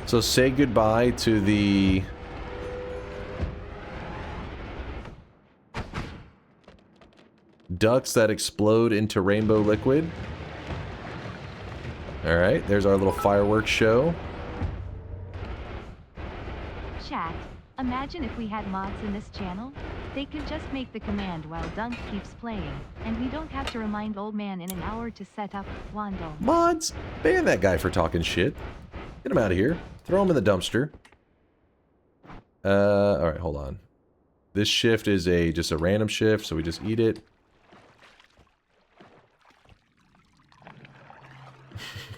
So say goodbye to the ducks that explode into rainbow liquid. Alright, there's our little fireworks show. Chat, imagine if we had mods in this channel. They could just make the command while Dunk keeps playing, and we don't have to remind old man in an hour to set up Wando. Mods! Ban that guy for talking shit. Get him out of here. Throw him in the dumpster. Alright, hold on. This shift is just a random shift, so we just eat it.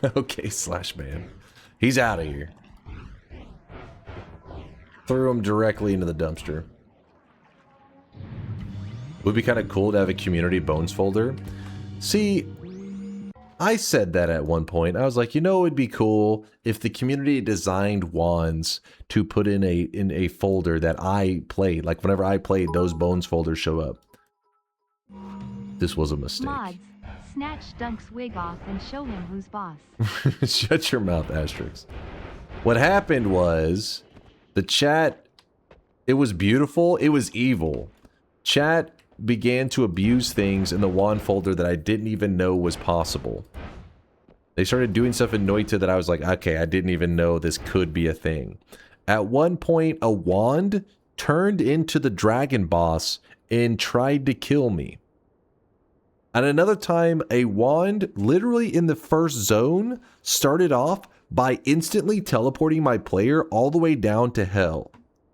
Okay, slash ban. He's out of here. Threw him directly into the dumpster. Would be kind of cool to have a community bones folder. See, I said that at one point. I was like, you know, it'd be cool if the community designed wands to put in a folder that I played. Like whenever I played, those bones folders show up. This was a mistake. Mods, snatch Dunk's wig off and show him who's boss. Shut your mouth, Asterix. What happened was the chat, it was beautiful, it was evil. Chat began to abuse things in the wand folder that I didn't even know was possible. They started doing stuff in Noita that I was like, okay, I didn't even know this could be a thing. At one point, a wand turned into the dragon boss and tried to kill me. At another time, a wand, literally in the first zone, started off by instantly teleporting my player all the way down to hell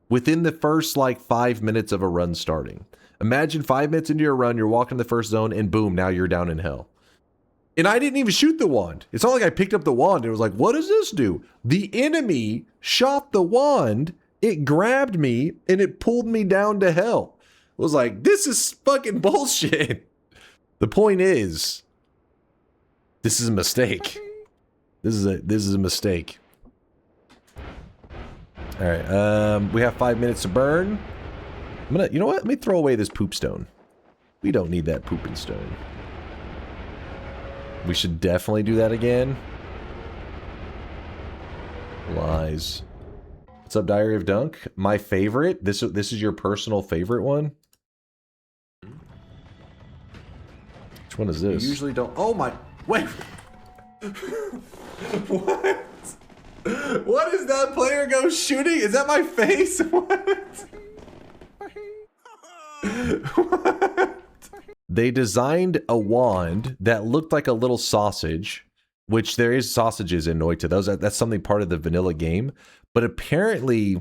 within the first, like, 5 minutes of a run starting. Imagine 5 minutes into your run, you're walking the first zone, and boom, now you're down in hell. And I didn't even shoot the wand. It's not like I picked up the wand and it was like, what does this do? The enemy shot the wand, it grabbed me, and it pulled me down to hell. It was like, this is fucking bullshit. The point is, this is a mistake. This is a mistake. All right, we have 5 minutes to burn. I'm gonna, you know what? Let me throw away this poop stone. We don't need that pooping stone. We should definitely do that again. Lies. What's up, Diary of Dunk? My favorite. This is your personal favorite one. Which one is this? You usually don't. Oh my. Wait. What? What is that player go shooting? Is that my face? What? What? They designed a wand that looked like a little sausage, which there is sausages in Noita. That's something part of the vanilla game. But apparently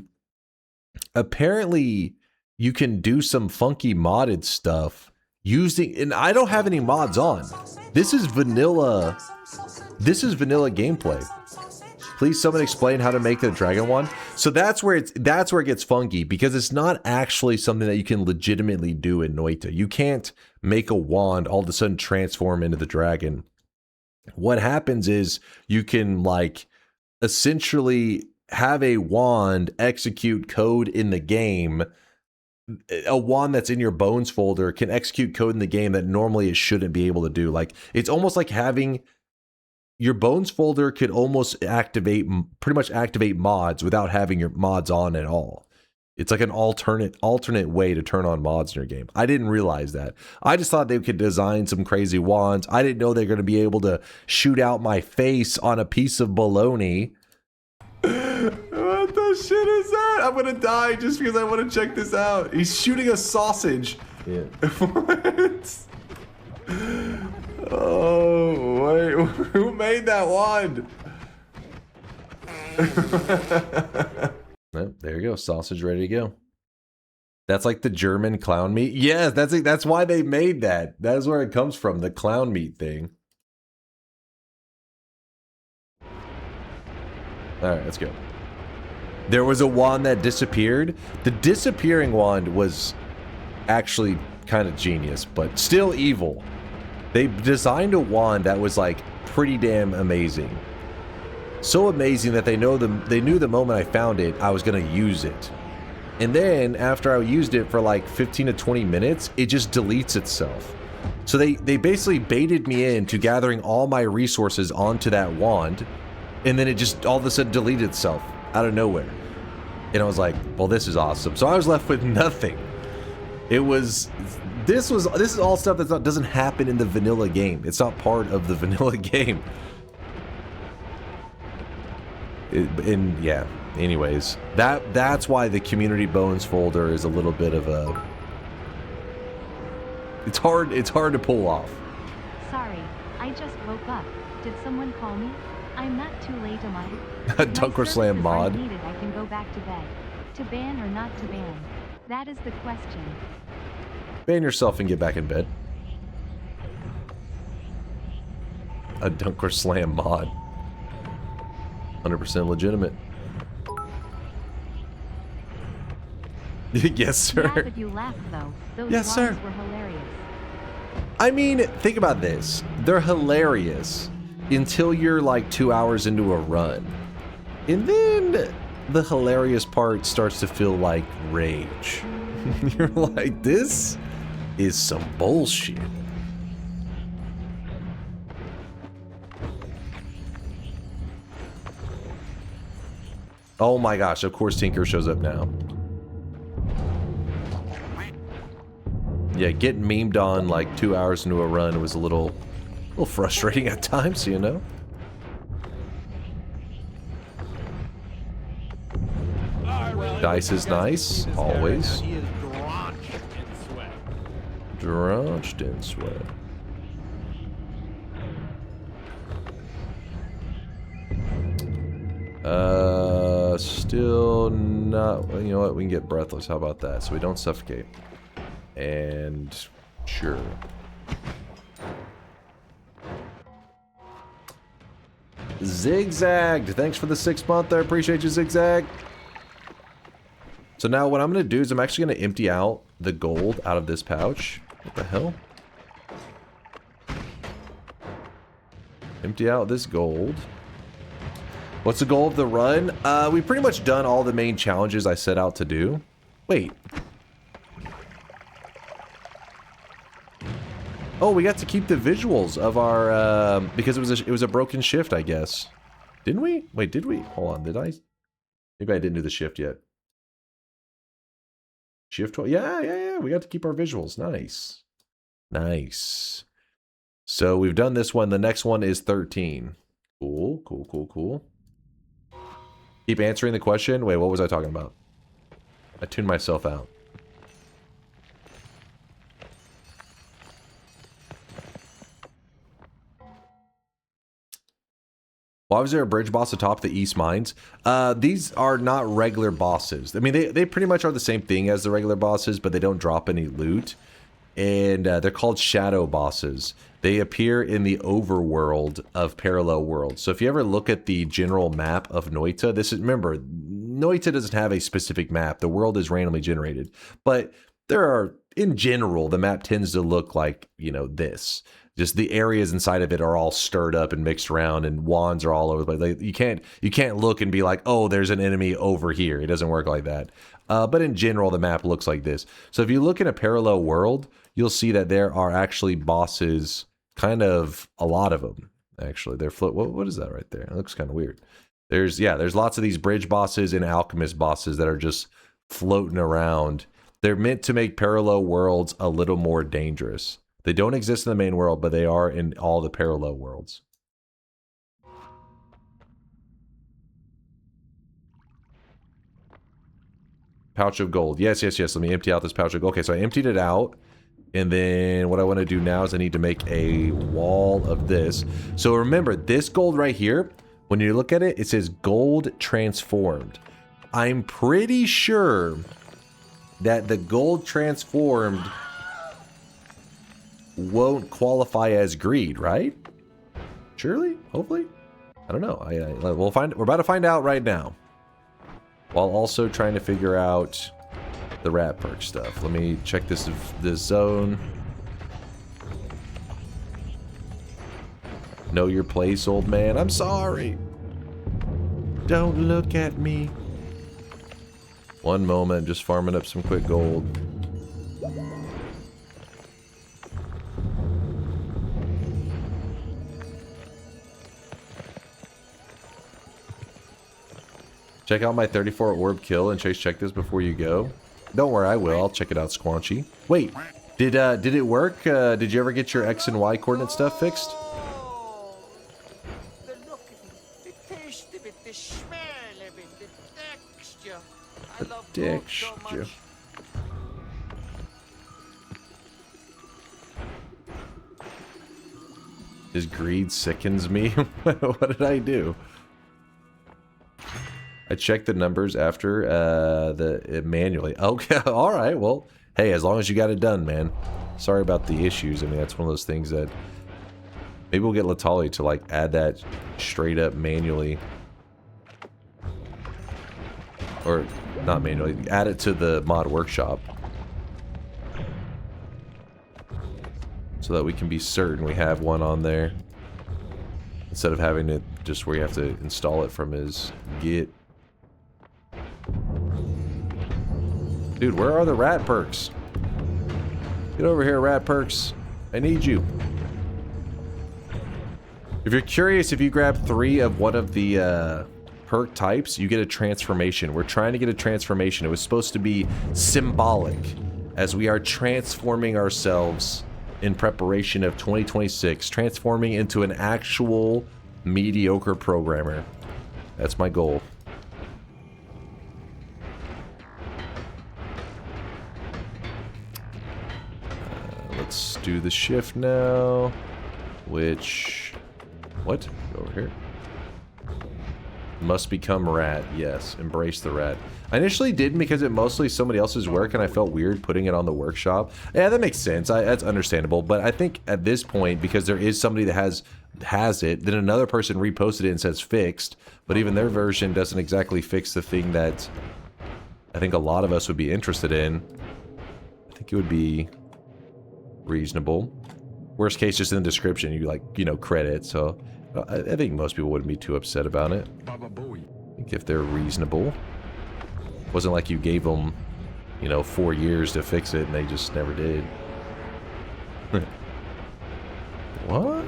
you can do some funky modded stuff using, and I don't have any mods on. This is vanilla gameplay. Please someone explain how to make the dragon wand. So that's where it gets funky, because it's not actually something that you can legitimately do in Noita. You can't make a wand all of a sudden transform into the dragon. What happens is you can, like, essentially have a wand execute code in the game. A wand that's in your bones folder can execute code in the game that normally it shouldn't be able to do. Like, it's almost like having your bones folder could almost pretty much activate mods without having your mods on at all. It's like an alternate way to turn on mods in your game. I didn't realize that. I just thought they could design some crazy wands. I didn't know they're going to be able to shoot out my face on a piece of bologna. What the shit is that? I'm going to die just because I want to check this out. He's shooting a sausage. Yeah. What? Oh, wait. Who made that wand? There you go. Sausage ready to go. That's like the German clown meat. Yes, that's why they made that. That is where it comes from, the clown meat thing. Alright, let's go. There was a wand that disappeared. The disappearing wand was actually kind of genius, but still evil. They designed a wand that was, like, pretty damn amazing. So amazing that they knew the moment I found it, I was going to use it. And then, after I used it for like 15 to 20 minutes, it just deletes itself. So they basically baited me into gathering all my resources onto that wand, and then it just all of a sudden deleted itself out of nowhere. And I was like, well, this is awesome. So I was left with nothing. This is all stuff that doesn't happen in the vanilla game. It's not part of the vanilla game. Yeah, anyways, that's why the community bones folder is a little bit of a, it's hard to pull off. Sorry, I just woke up. Did someone call me? I'm not too late, am I? DunkOrSlam mod. Needed, I can go back to bed. To ban or not to ban? That is the question. Ban yourself and get back in bed. A DunkOrSlam mod. 100% legitimate. Yes, sir. Yeah, but you laughed though. Those Yes, lines sir. were hilarious. I mean, think about this. They're hilarious until you're like 2 hours into a run. And then the hilarious part starts to feel like rage. You're like, this is some bullshit. Oh my gosh, of course Tinker shows up now. Yeah, getting memed on like 2 hours into a run was a little frustrating at times, you know? Dice is nice, always. He is drenched in sweat. Drenched in sweat. Still not, you know what, we can get breathless, how about that? So we don't suffocate. And sure. Zigzagged, thanks for the 6 month, I appreciate you, Zigzag. So now what I'm going to do is I'm actually going to empty out the gold out of this pouch. What the hell? Empty out this gold. What's the goal of the run? We've pretty much done all the main challenges I set out to do. Wait. Oh, we got to keep the visuals of our, because it was a broken shift, I guess. Didn't we? Wait, did we? Hold on, did I? Maybe I didn't do the shift yet. Shift 12? Yeah, we got to keep our visuals. Nice. Nice. So we've done this one. The next one is 13. Cool, cool, cool, cool. Keep answering the question. Wait, what was I talking about? I tuned myself out. Why was there a bridge boss atop the East Mines? These are not regular bosses. I mean, they pretty much are the same thing as the regular bosses, but they don't drop any loot. And they're called shadow bosses. They appear in the overworld of Parallel Worlds. So if you ever look at the general map of Noita, this is, remember, Noita doesn't have a specific map. The world is randomly generated. But there are, in general, the map tends to look like, you know, this. Just the areas inside of it are all stirred up and mixed around, and wands are all over the place. Like, you can't look and be like, oh, there's an enemy over here. It doesn't work like that. But in general, the map looks like this. So if you look in a Parallel World, you'll see that there are actually bosses, kind of a lot of them. Actually, they're what is that right there? It looks kind of weird. There's lots of these bridge bosses and alchemist bosses that are just floating around. They're meant to make Parallel Worlds a little more dangerous. They don't exist in the main world, but they are in all the Parallel Worlds. Pouch of gold. Yes. Let me empty out this pouch of gold. Okay, so I emptied it out. And then what I want to do now is I need to make a wall of this. So remember, this gold right here, when you look at it, it says gold transformed. I'm pretty sure that the gold transformed won't qualify as greed, right? Surely? Hopefully? I don't know. We'll find. We're about to find out right now. While also trying to figure out the rat perk stuff. Let me check this zone. Know your place, old man. I'm sorry. Don't look at me. One moment, just farming up some quick gold. Check out my 34 orb kill and Chase, check this before you go. Don't worry, I will. I'll check it out, Squanchy. Wait, did it work? Did you ever get your X and Y coordinate stuff fixed? The look of it, the taste of it, the smell of it, the texture. I love gold so much. His greed sickens me. What did I do? I checked the numbers after manually. Okay, all right. Well, hey, as long as you got it done, man. Sorry about the issues. I mean, that's one of those things that maybe we'll get Latali to like add that straight up manually. or not manually, add it to the mod workshop. So that we can be certain we have one on there. Instead of having it just where you have to install it from his Git. Dude, where are the rat perks? Get over here, rat perks. I need you. If you're curious, if you grab 3 of one of the perk types, you get a transformation. We're trying to get a transformation. It was supposed to be symbolic as we are transforming ourselves in preparation of 2026, transforming into an actual mediocre programmer. That's my goal. Let's do the shift now, which... What? Go over here. Must become rat. Yes, embrace the rat. I initially didn't because it mostly somebody else's work and I felt weird putting it on the workshop. Yeah, that makes sense. That's understandable. But I think at this point, because there is somebody that has it, then another person reposted it and says fixed. But even their version doesn't exactly fix the thing that I think a lot of us would be interested in. I think it would be reasonable. Worst case, just in the description, you like, you know, credit. So I think most people wouldn't be too upset about it. I think if they're reasonable. Wasn't like you gave them, you know, 4 years to fix it and they just never did. What?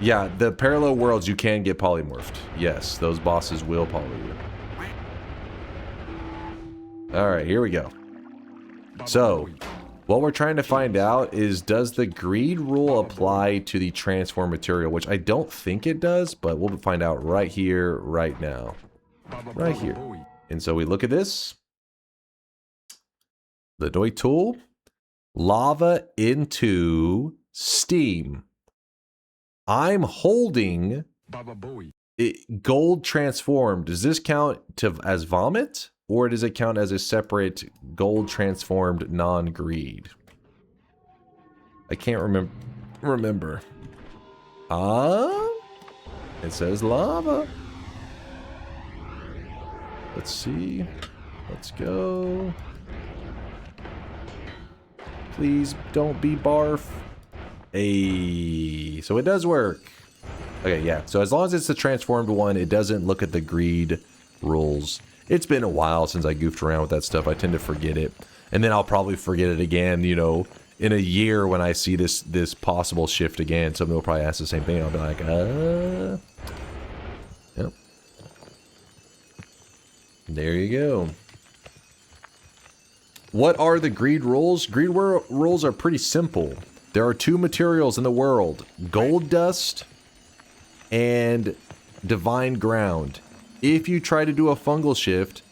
Yeah, the parallel worlds you can get polymorphed. Yes, those bosses will poly you. Alright, here we go. So, what we're trying to find out is, does the greed rule apply to the transform material? Which I don't think it does, but we'll find out right here, right now. Right here. And so we look at this. The Noita tool. Lava into steam. I'm holding it, gold transformed. Does this count as vomit? Or does it count as a separate gold transformed non-greed? I can't remember. It says lava. Let's see. Let's go. Please don't be barf. Hey, so it does work. Okay, yeah. So as long as it's the transformed one, it doesn't look at the greed rules. It's been a while since I goofed around with that stuff. I tend to forget it. And then I'll probably forget it again, you know, in a year when I see this possible shift again. Somebody will probably ask the same thing. I'll be like, Yep. There you go. What are the greed rules? Greed rules are pretty simple. There are 2 materials in the world. Gold dust and divine ground. If you try to do a fungal shift,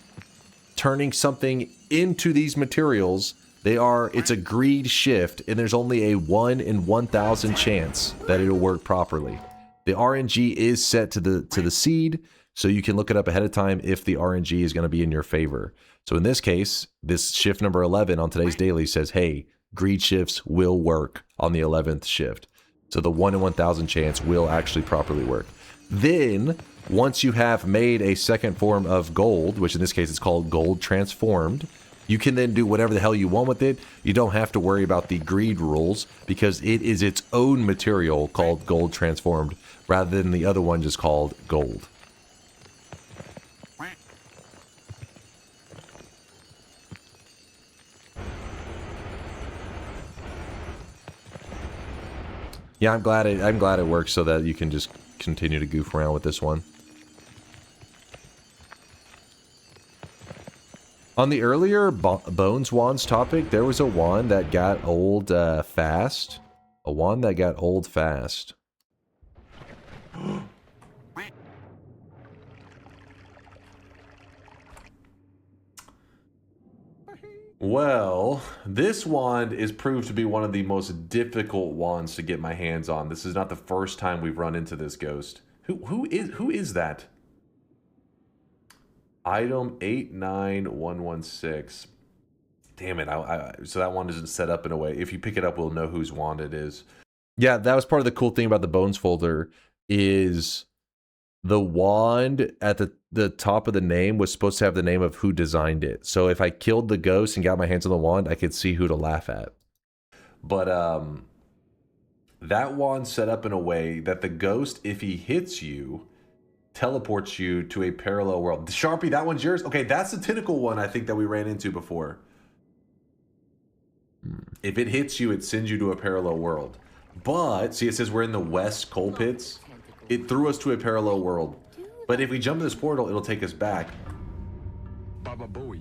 turning something into these materials, it's a greed shift, and there's only a 1 in 1,000 chance that it'll work properly. The RNG is set to the seed, so you can look it up ahead of time if the RNG is going to be in your favor. So in this case, this shift number 11 on today's daily says, hey, greed shifts will work on the 11th shift. So the 1 in 1,000 chance will actually properly work. Then, once you have made a second form of gold, which in this case is called gold transformed, you can then do whatever the hell you want with it. You don't have to worry about the greed rules because it is its own material called gold transformed rather than the other one just called gold. Yeah, I'm glad it works so that you can just continue to goof around with this one. On the earlier Bones Wands topic, there was a wand that got old fast. A wand that got old fast. Well, this wand is proved to be one of the most difficult wands to get my hands on. This is not the first time we've run into this ghost. Who is that? Item 89116. Damn it! So that wand isn't set up in a way. If you pick it up, we'll know whose wand it is. Yeah, that was part of the cool thing about the Bones folder is the wand at the top of the name was supposed to have the name of who designed it. So if I killed the ghost and got my hands on the wand, I could see who to laugh at. But that wand's set up in a way that the ghost, if he hits you, teleports you to a parallel world. Sharpie, that one's yours? Okay, that's the tentacle one I think that we ran into before. If it hits you, it sends you to a parallel world. But, see, it says we're in the west coal pits. It threw us to a parallel world. But if we jump in this portal, it'll take us back. Baba Booey.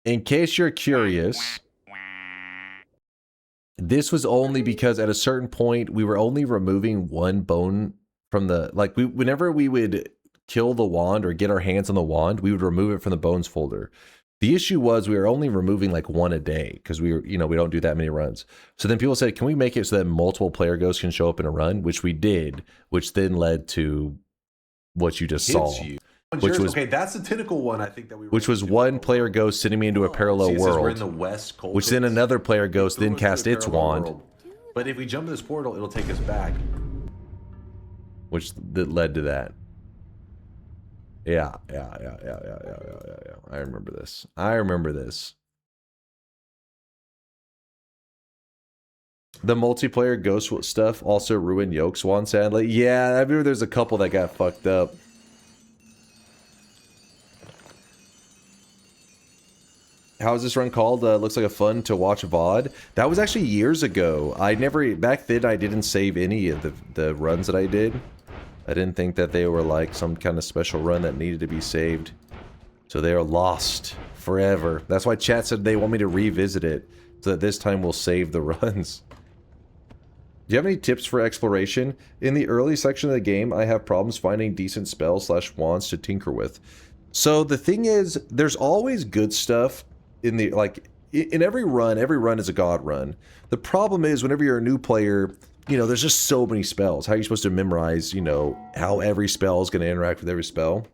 In case you're curious, this was only because at a certain point, we were only removing one bone from the... Like, whenever we would kill the wand or get our hands on the wand, we would remove it from the bones folder. The issue was we were only removing like one a day because we were, you know, we don't do that many runs. So then people said, can we make it so that multiple player ghosts can show up in a run? Which we did, which then led to what you just saw. Which was, okay, that's the tentacle one I think that we were which was one player ghost sending me into a parallel world. We're in the west coal which then pits. another player ghost then cast its wand. World. But if we jump in this portal, it'll take us back. Which that led to that. Yeah. I remember this. The multiplayer ghost stuff also ruined Yoke's one, sadly. Yeah, I remember there's a couple that got fucked up. How's this run called? Looks like a fun to watch VOD. That was actually years ago. Back then I didn't save any of the runs that I did. I didn't think that they were like some kind of special run that needed to be saved. So they are lost forever. That's why chat said they want me to revisit it. So that this time we'll save the runs. Do you have any tips for exploration? In the early section of the game, I have problems finding decent spells / wands to tinker with. So the thing is, there's always good stuff in the, like, in every run is a god run. The problem is whenever you're a new player, you know, there's just so many spells. How are you supposed to memorize, you know, how every spell is going to interact with every spell?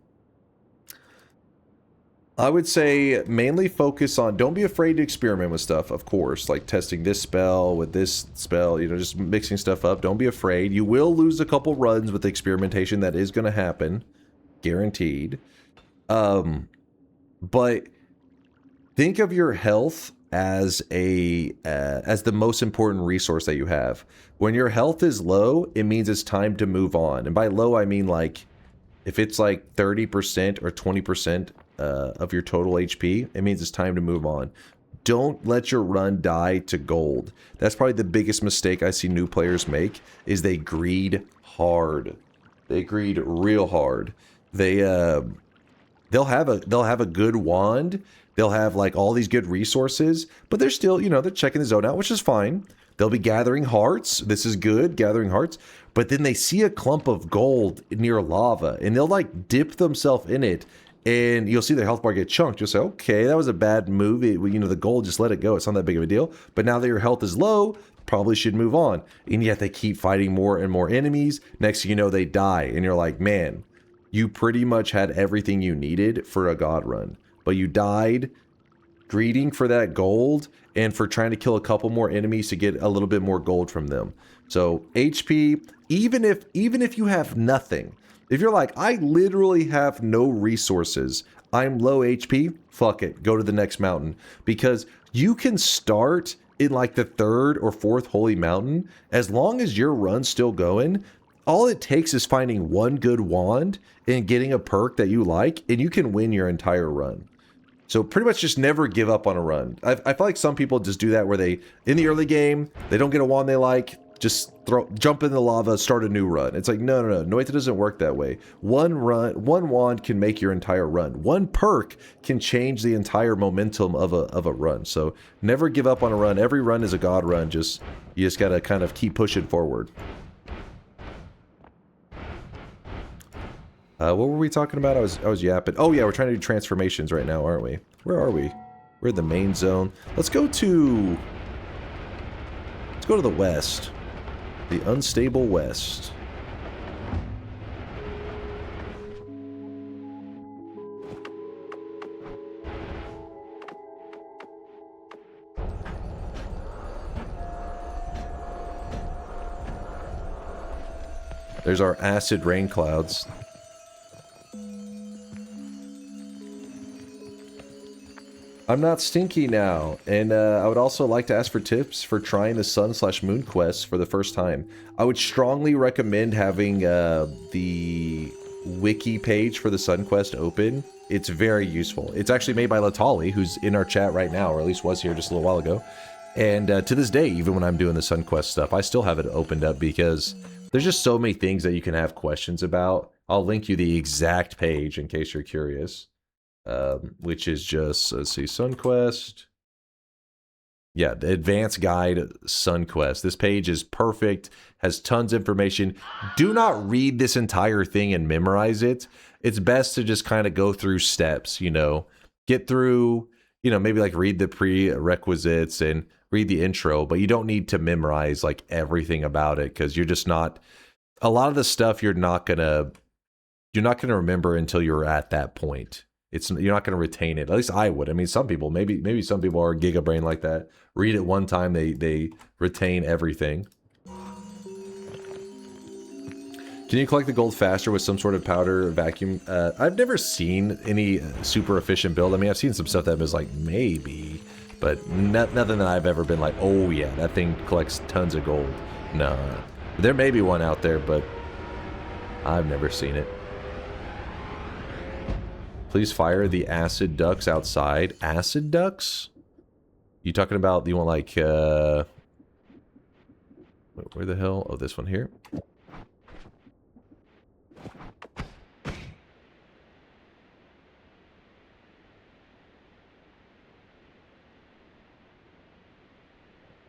I would say mainly focus on, don't be afraid to experiment with stuff, of course, like testing this spell with this spell, you know, just mixing stuff up. Don't be afraid. You will lose a couple runs with the experimentation. That is going to happen. Guaranteed. But think of your health as the most important resource that you have. When your health is low, it means it's time to move on. And by low, I mean like if it's like 30% or 20% of your total HP, it means it's time to move on. Don't let your run die to gold. That's probably the biggest mistake I see new players make, is they greed hard. They greed real hard. They'll have a good wand. They'll have like all these good resources, but they're still, you know, they're checking the zone out, which is fine. They'll be gathering hearts. This is good, gathering hearts. But then they see a clump of gold near lava and they'll like dip themselves in it and you'll see their health bar get chunked. You'll say, okay, that was a bad move. You know, the gold, just let it go. It's not that big of a deal. But now that your health is low, probably should move on. And yet they keep fighting more and more enemies. Next thing you know, they die. And you're like, man, you pretty much had everything you needed for a god run. But you died greeding for that gold and for trying to kill a couple more enemies to get a little bit more gold from them. So HP, even if you have nothing, if you're like, I literally have no resources, I'm low HP, fuck it, go to the next mountain. Because you can start in like the 3rd or 4th holy mountain, as long as your run's still going. All it takes is finding one good wand and getting a perk that you like, and you can win your entire run. So pretty much just never give up on a run. I feel like some people just do that where they, in the early game, they don't get a wand they like, just jump in the lava, start a new run. It's like, no. Noita doesn't work that way. One wand can make your entire run. One perk can change the entire momentum of a run. So never give up on a run. Every run is a god run. You just gotta kind of keep pushing forward. What were we talking about? I was yapping. Oh yeah, we're trying to do transformations right now, aren't we? Where are we? We're in the main zone. Let's go to the west. The unstable west. There's our acid rain clouds. I'm not stinky now, and I would also like to ask for tips for trying the Sun/Moon quest for the first time. I would strongly recommend having the wiki page for the Sun quest open. It's very useful. It's actually made by Latali, who's in our chat right now, or at least was here just a little while ago. And to this day, even when I'm doing the Sun quest stuff, I still have it opened up because there's just so many things that you can have questions about. I'll link you the exact page in case you're curious. Which is just, let's see, SunQuest. Yeah, the advanced guide SunQuest. This page is perfect, has tons of information. Do not read this entire thing and memorize it. It's best to just kind of go through steps, you know, get through, you know, maybe like read the prerequisites and read the intro, but you don't need to memorize like everything about it because you're just not, a lot of the stuff you're not gonna remember until you're at that point. You're not going to retain it. At least I would. I mean, some people, maybe some people are giga brain like that. Read it one time, they retain everything. Can you collect the gold faster with some sort of powder vacuum? I've never seen any super efficient build. I mean, I've seen some stuff that was like maybe, but nothing that I've ever been like, oh yeah, that thing collects tons of gold. No, there may be one out there, but I've never seen it. Please fire the acid ducks outside. Acid ducks? You talking about, you want like, where the hell? Oh, this one here.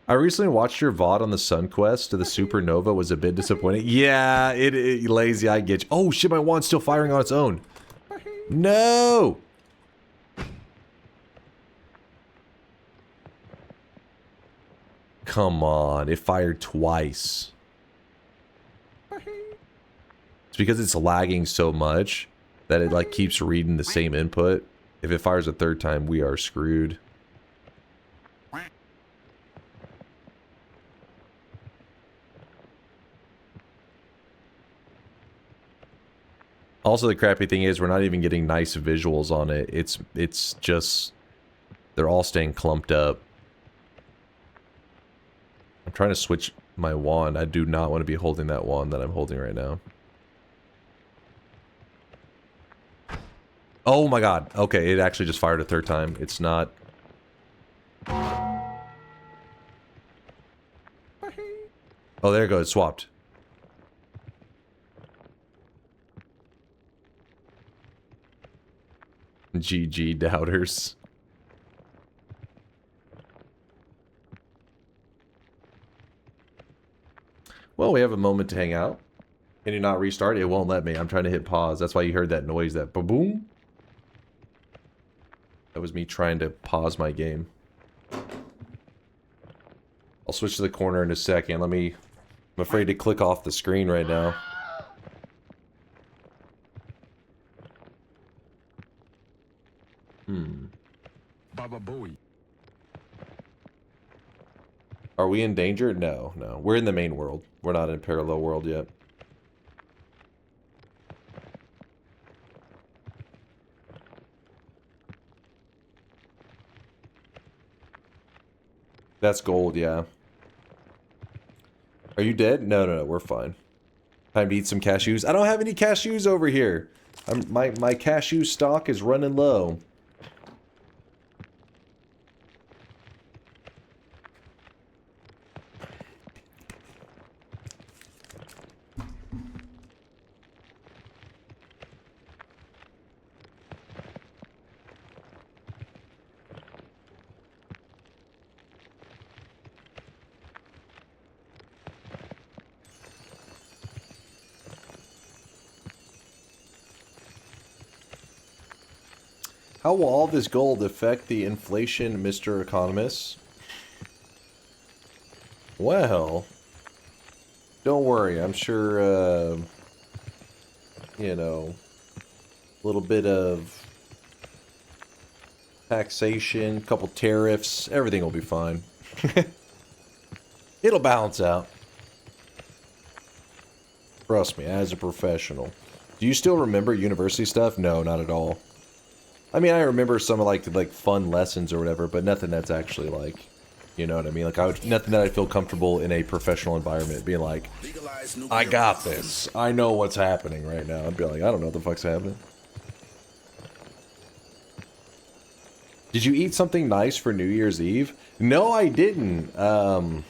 I recently watched your VOD on the Sun Quest to the Supernova, was a bit disappointing. Yeah, it lazy, I get you. Oh shit, my wand's still firing on its own. No! Come on, it fired twice. It's because it's lagging so much that it like keeps reading the same input. If it fires a third time, we are screwed. Also, the crappy thing is we're not even getting nice visuals on it. It's just, they're all staying clumped up. I'm trying to switch my wand. I do not want to be holding that wand that I'm holding right now. Oh my god. Okay, it actually just fired a third time. It's not... Oh, there it goes. It swapped. GG doubters. Well, we have a moment to hang out. Can you not restart? It won't let me. I'm trying to hit pause. That's why you heard that noise, that ba-boom. That was me trying to pause my game. I'll switch to the corner in a second. I'm afraid to click off the screen right now. Baba Booey. Are we in danger? No, no. We're in the main world. We're not in parallel world yet. That's gold, yeah. Are you dead? No, no, no. We're fine. Time to eat some cashews. I don't have any cashews over here. My cashew stock is running low. How will all this gold affect the inflation, Mr. Economist? Well, don't worry. I'm sure, you know, a little bit of taxation, a couple tariffs, everything will be fine. It'll balance out. Trust me, as a professional. Do you still remember university stuff? No, not at all. I mean, I remember some of like fun lessons or whatever, but nothing that's actually like, you know what I mean? Like nothing that I feel comfortable in a professional environment being like, I got this. I know what's happening right now. I'd be like, I don't know what the fuck's happening. Did you eat something nice for New Year's Eve? No, I didn't. I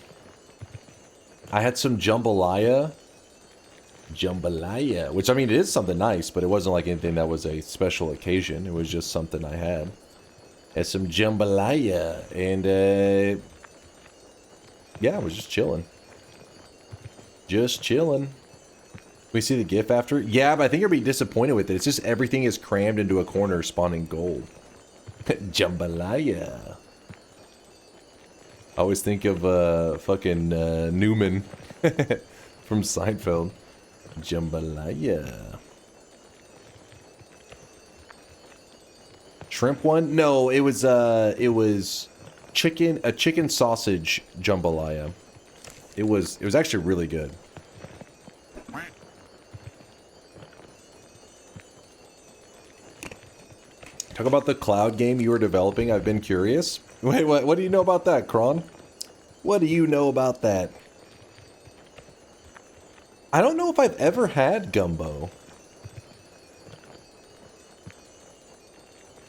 had some jambalaya. Jambalaya, which I mean, it is something nice, but it wasn't like anything that was a special occasion. It was just something I had. Had some jambalaya, and yeah, I was just chilling. Just chilling. We see the GIF after? Yeah, but I think you'll be disappointed with it. It's just everything is crammed into a corner, spawning gold. Jambalaya. I always think of fucking Newman from Seinfeld. Jambalaya. Shrimp one? No, it was chicken, a chicken sausage jambalaya. It was actually really good. Talk about the cloud game you were developing. I've been curious. Wait, what do you know about that, Kron? What do you know about that? I don't know if I've ever had gumbo.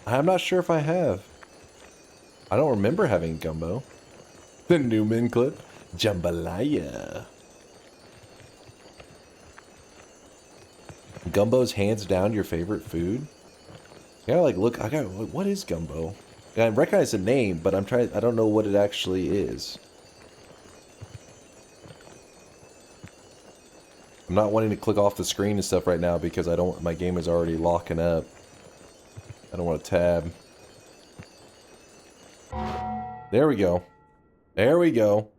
I'm not sure if I have. I don't remember having gumbo. The Newman clip. Jambalaya. Gumbo's hands down your favorite food? I gotta like look, what is gumbo? I recognize the name, but I don't know what it actually is. I'm not wanting to click off the screen and stuff right now because my game is already locking up. I don't want to tab. There we go. There we go.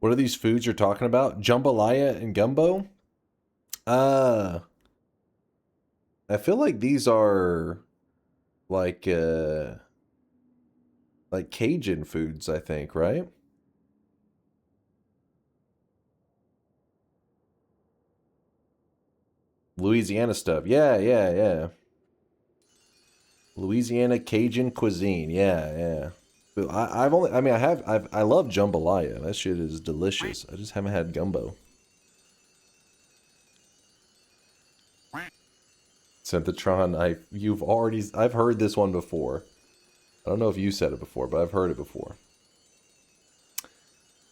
What are these foods you're talking about? Jambalaya and gumbo? I feel like these are like Cajun foods, I think, right? Louisiana stuff. Yeah. Louisiana Cajun cuisine. Yeah. I love jambalaya. That shit is delicious. I just haven't had gumbo. Synthotron, I've heard this one before. I don't know if you said it before, but I've heard it before.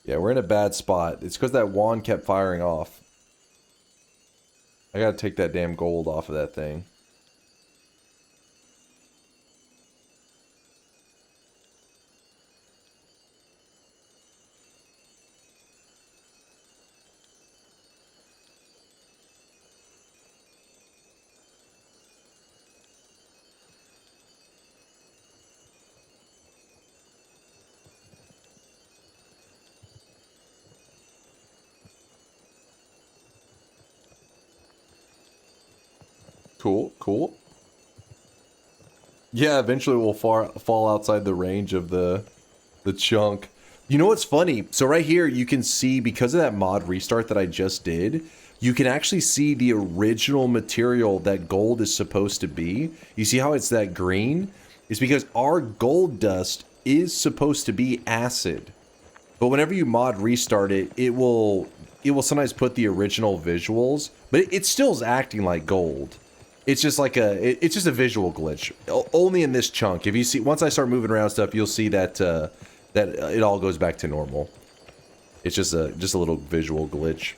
Yeah, we're in a bad spot. It's because that wand kept firing off. I gotta take that damn gold off of that thing. Cool. Yeah, eventually we'll fall outside the range of the chunk. You know what's funny? So right here, you can see, because of that mod restart that I just did, you can actually see the original material that gold is supposed to be. You see how it's that green? It's because our gold dust is supposed to be acid. But whenever you mod restart it, it will sometimes put the original visuals, but it still is acting like gold. It's just like it's just a visual glitch. Only in this chunk. If you see, once I start moving around stuff, you'll see that that it all goes back to normal. It's just a little visual glitch.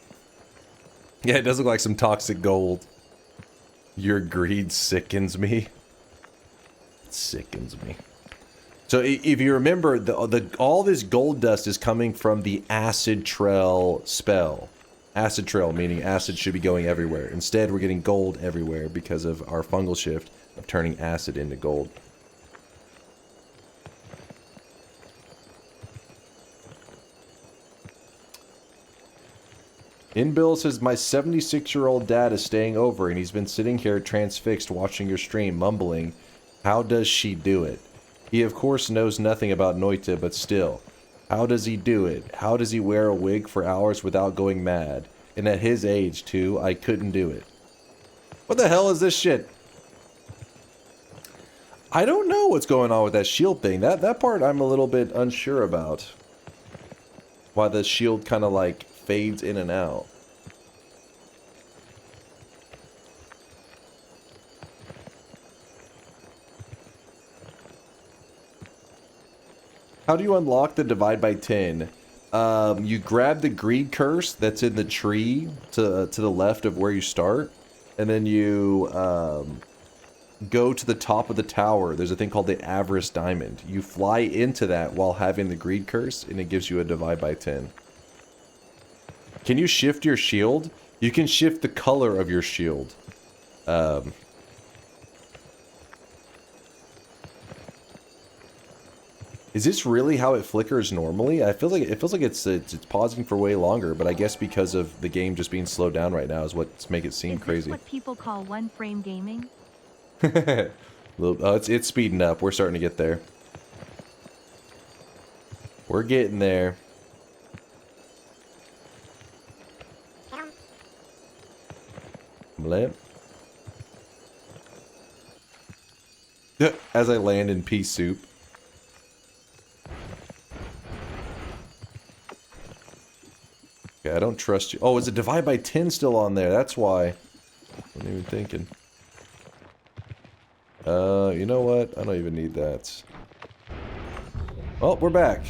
Yeah, it does look like some toxic gold. Your greed sickens me. It sickens me. So if you remember, all this gold dust is coming from the acid trail spell. Acid trail, meaning acid should be going everywhere. Instead, we're getting gold everywhere because of our fungal shift of turning acid into gold. InBill says, my 76-year-old dad is staying over and he's been sitting here transfixed watching your stream, mumbling, how does she do it? He of course knows nothing about Noita, but still. How does he do it? How does he wear a wig for hours without going mad? And at his age, too, I couldn't do it. What the hell is this shit? I don't know what's going on with that shield thing. That part I'm a little bit unsure about. Why the shield kind of like fades in and out. How do you unlock the divide by 10? You grab the greed curse that's in the tree to the left of where you start, and then you go to the top of the tower. There's a thing called the Avarice Diamond. You fly into that while having the greed curse, and it gives you a divide by 10. Can you shift your shield? You can shift the color of your shield. Is this really how it flickers normally? I feel like it feels like it's pausing for way longer, but I guess because of the game just being slowed down right now is what's make it seem crazy. Is this what people call one-frame gaming? It's speeding up. We're starting to get there. We're getting there. Lamp. As I land in pea soup. Okay, I don't trust you. Oh, is it divide by 10 still on there? That's why. I wasn't even thinking. You know what? I don't even need that. Oh, we're back.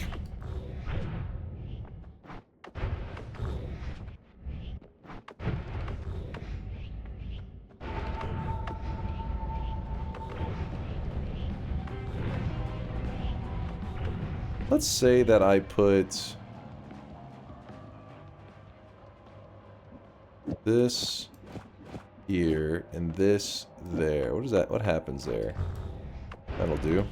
Let's say that I put this here and this there. What is that? What happens there? That'll do.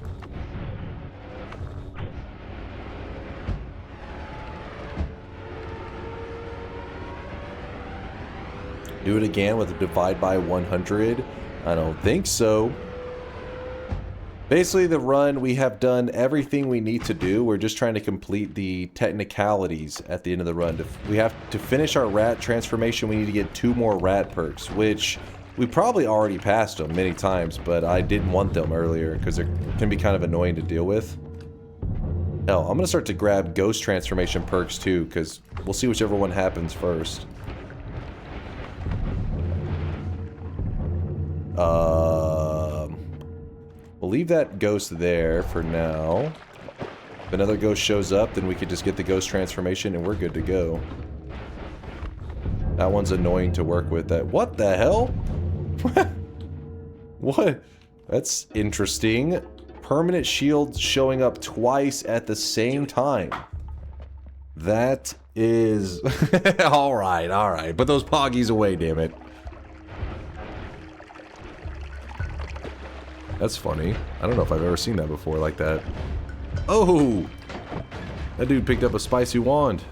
Do it again with a divide by 100? I don't think so. Basically, the run, we have done everything we need to do. We're just trying to complete the technicalities at the end of the run. We have to finish our rat transformation. We need to get 2 more rat perks, which we probably already passed them many times, but I didn't want them earlier because they can be kind of annoying to deal with. Hell, I'm going to start to grab ghost transformation perks too, because we'll see whichever one happens first. We'll leave that ghost there for now. If another ghost shows up, then we could just get the ghost transformation and we're good to go. That one's annoying to work with. What the hell? What? That's interesting. Permanent shield showing up twice at the same time. That is... Alright. Put those poggies away, damn it. That's funny. I don't know if I've ever seen that before like that. Oh! That dude picked up a spicy wand.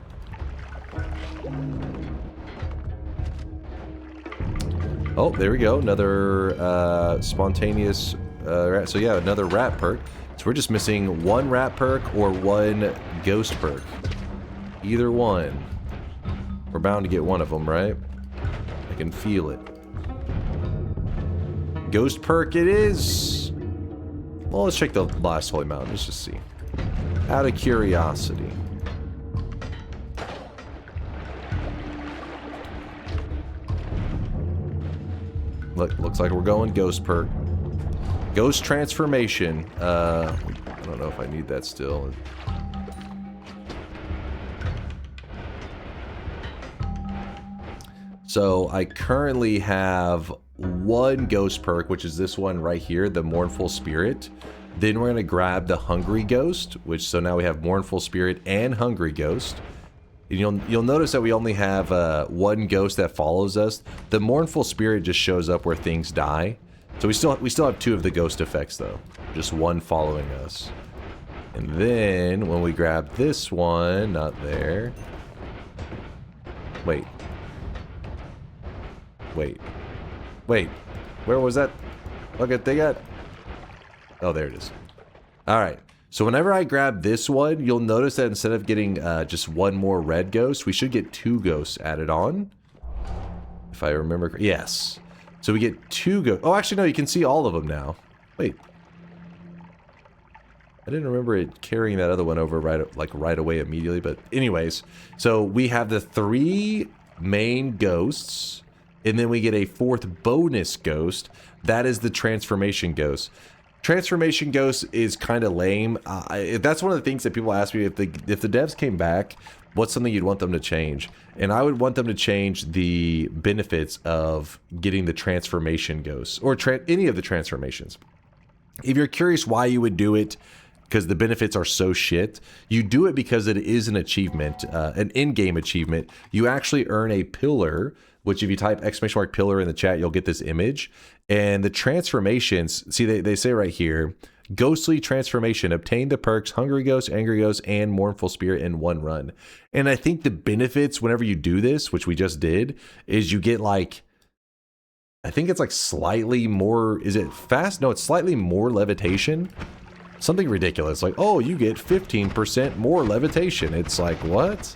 Oh, there we go. Another spontaneous rat. So yeah, another rat perk. So we're just missing 1 rat perk or 1 ghost perk. Either one. We're bound to get one of them, right? I can feel it. Ghost perk it is. Well, let's check the last holy mountain. Let's just see. Out of curiosity. Looks like we're going ghost perk. Ghost transformation. I don't know if I need that still. So I currently have 1 ghost perk, which is this one right here, the Mournful Spirit. Then we're going to grab the Hungry Ghost, which so now we have Mournful Spirit and Hungry Ghost. You'll notice that we only have one ghost that follows us. The mournful spirit just shows up where things die. So we still have 2 of the ghost effects though. Just one following us. And then when we grab this one, not there. Wait. Where was that? Look at they got. Oh, there it is. All right. So whenever I grab this one, you'll notice that instead of getting just one more red ghost, we should get 2 ghosts added on. If I remember. Yes. So we get 2 ghosts. Oh, actually, no, you can see all of them now. Wait. I didn't remember it carrying that other one over right away immediately. But anyways, so we have the 3 main ghosts. And then we get a 4th bonus ghost. That is the transformation ghost. Transformation ghost is kind of lame. That's one of the things that people ask me, if the devs came back, what's something you'd want them to change? And I would want them to change the benefits of getting the transformation ghosts, or any of the transformations. If you're curious why you would do it, because the benefits are so shit, you do it because it is an achievement, an in-game achievement. You actually earn a pillar, which if you type ! pillar in the chat, you'll get this image. And the transformations, see, they say right here, ghostly transformation, obtain the perks, hungry ghost, angry ghost, and mournful spirit in one run. And I think the benefits whenever you do this, which we just did, is you get like, I think it's like slightly more, is it fast? No, it's slightly more levitation. Something ridiculous, like, oh, you get 15% more levitation. It's like, what?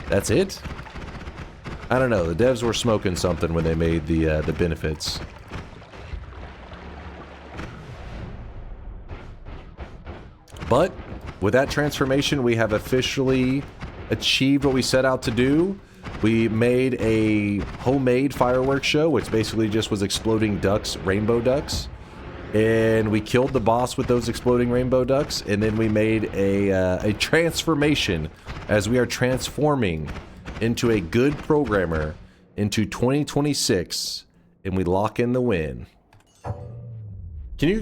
That's it? I don't know. The devs were smoking something when they made the benefits. But with that transformation, we have officially achieved what we set out to do. We made a homemade fireworks show, which basically just was exploding ducks, rainbow ducks. And we killed the boss with those exploding rainbow ducks. And then we made a transformation as we are transforming into a good programmer into 2026. And we lock in the win. Can you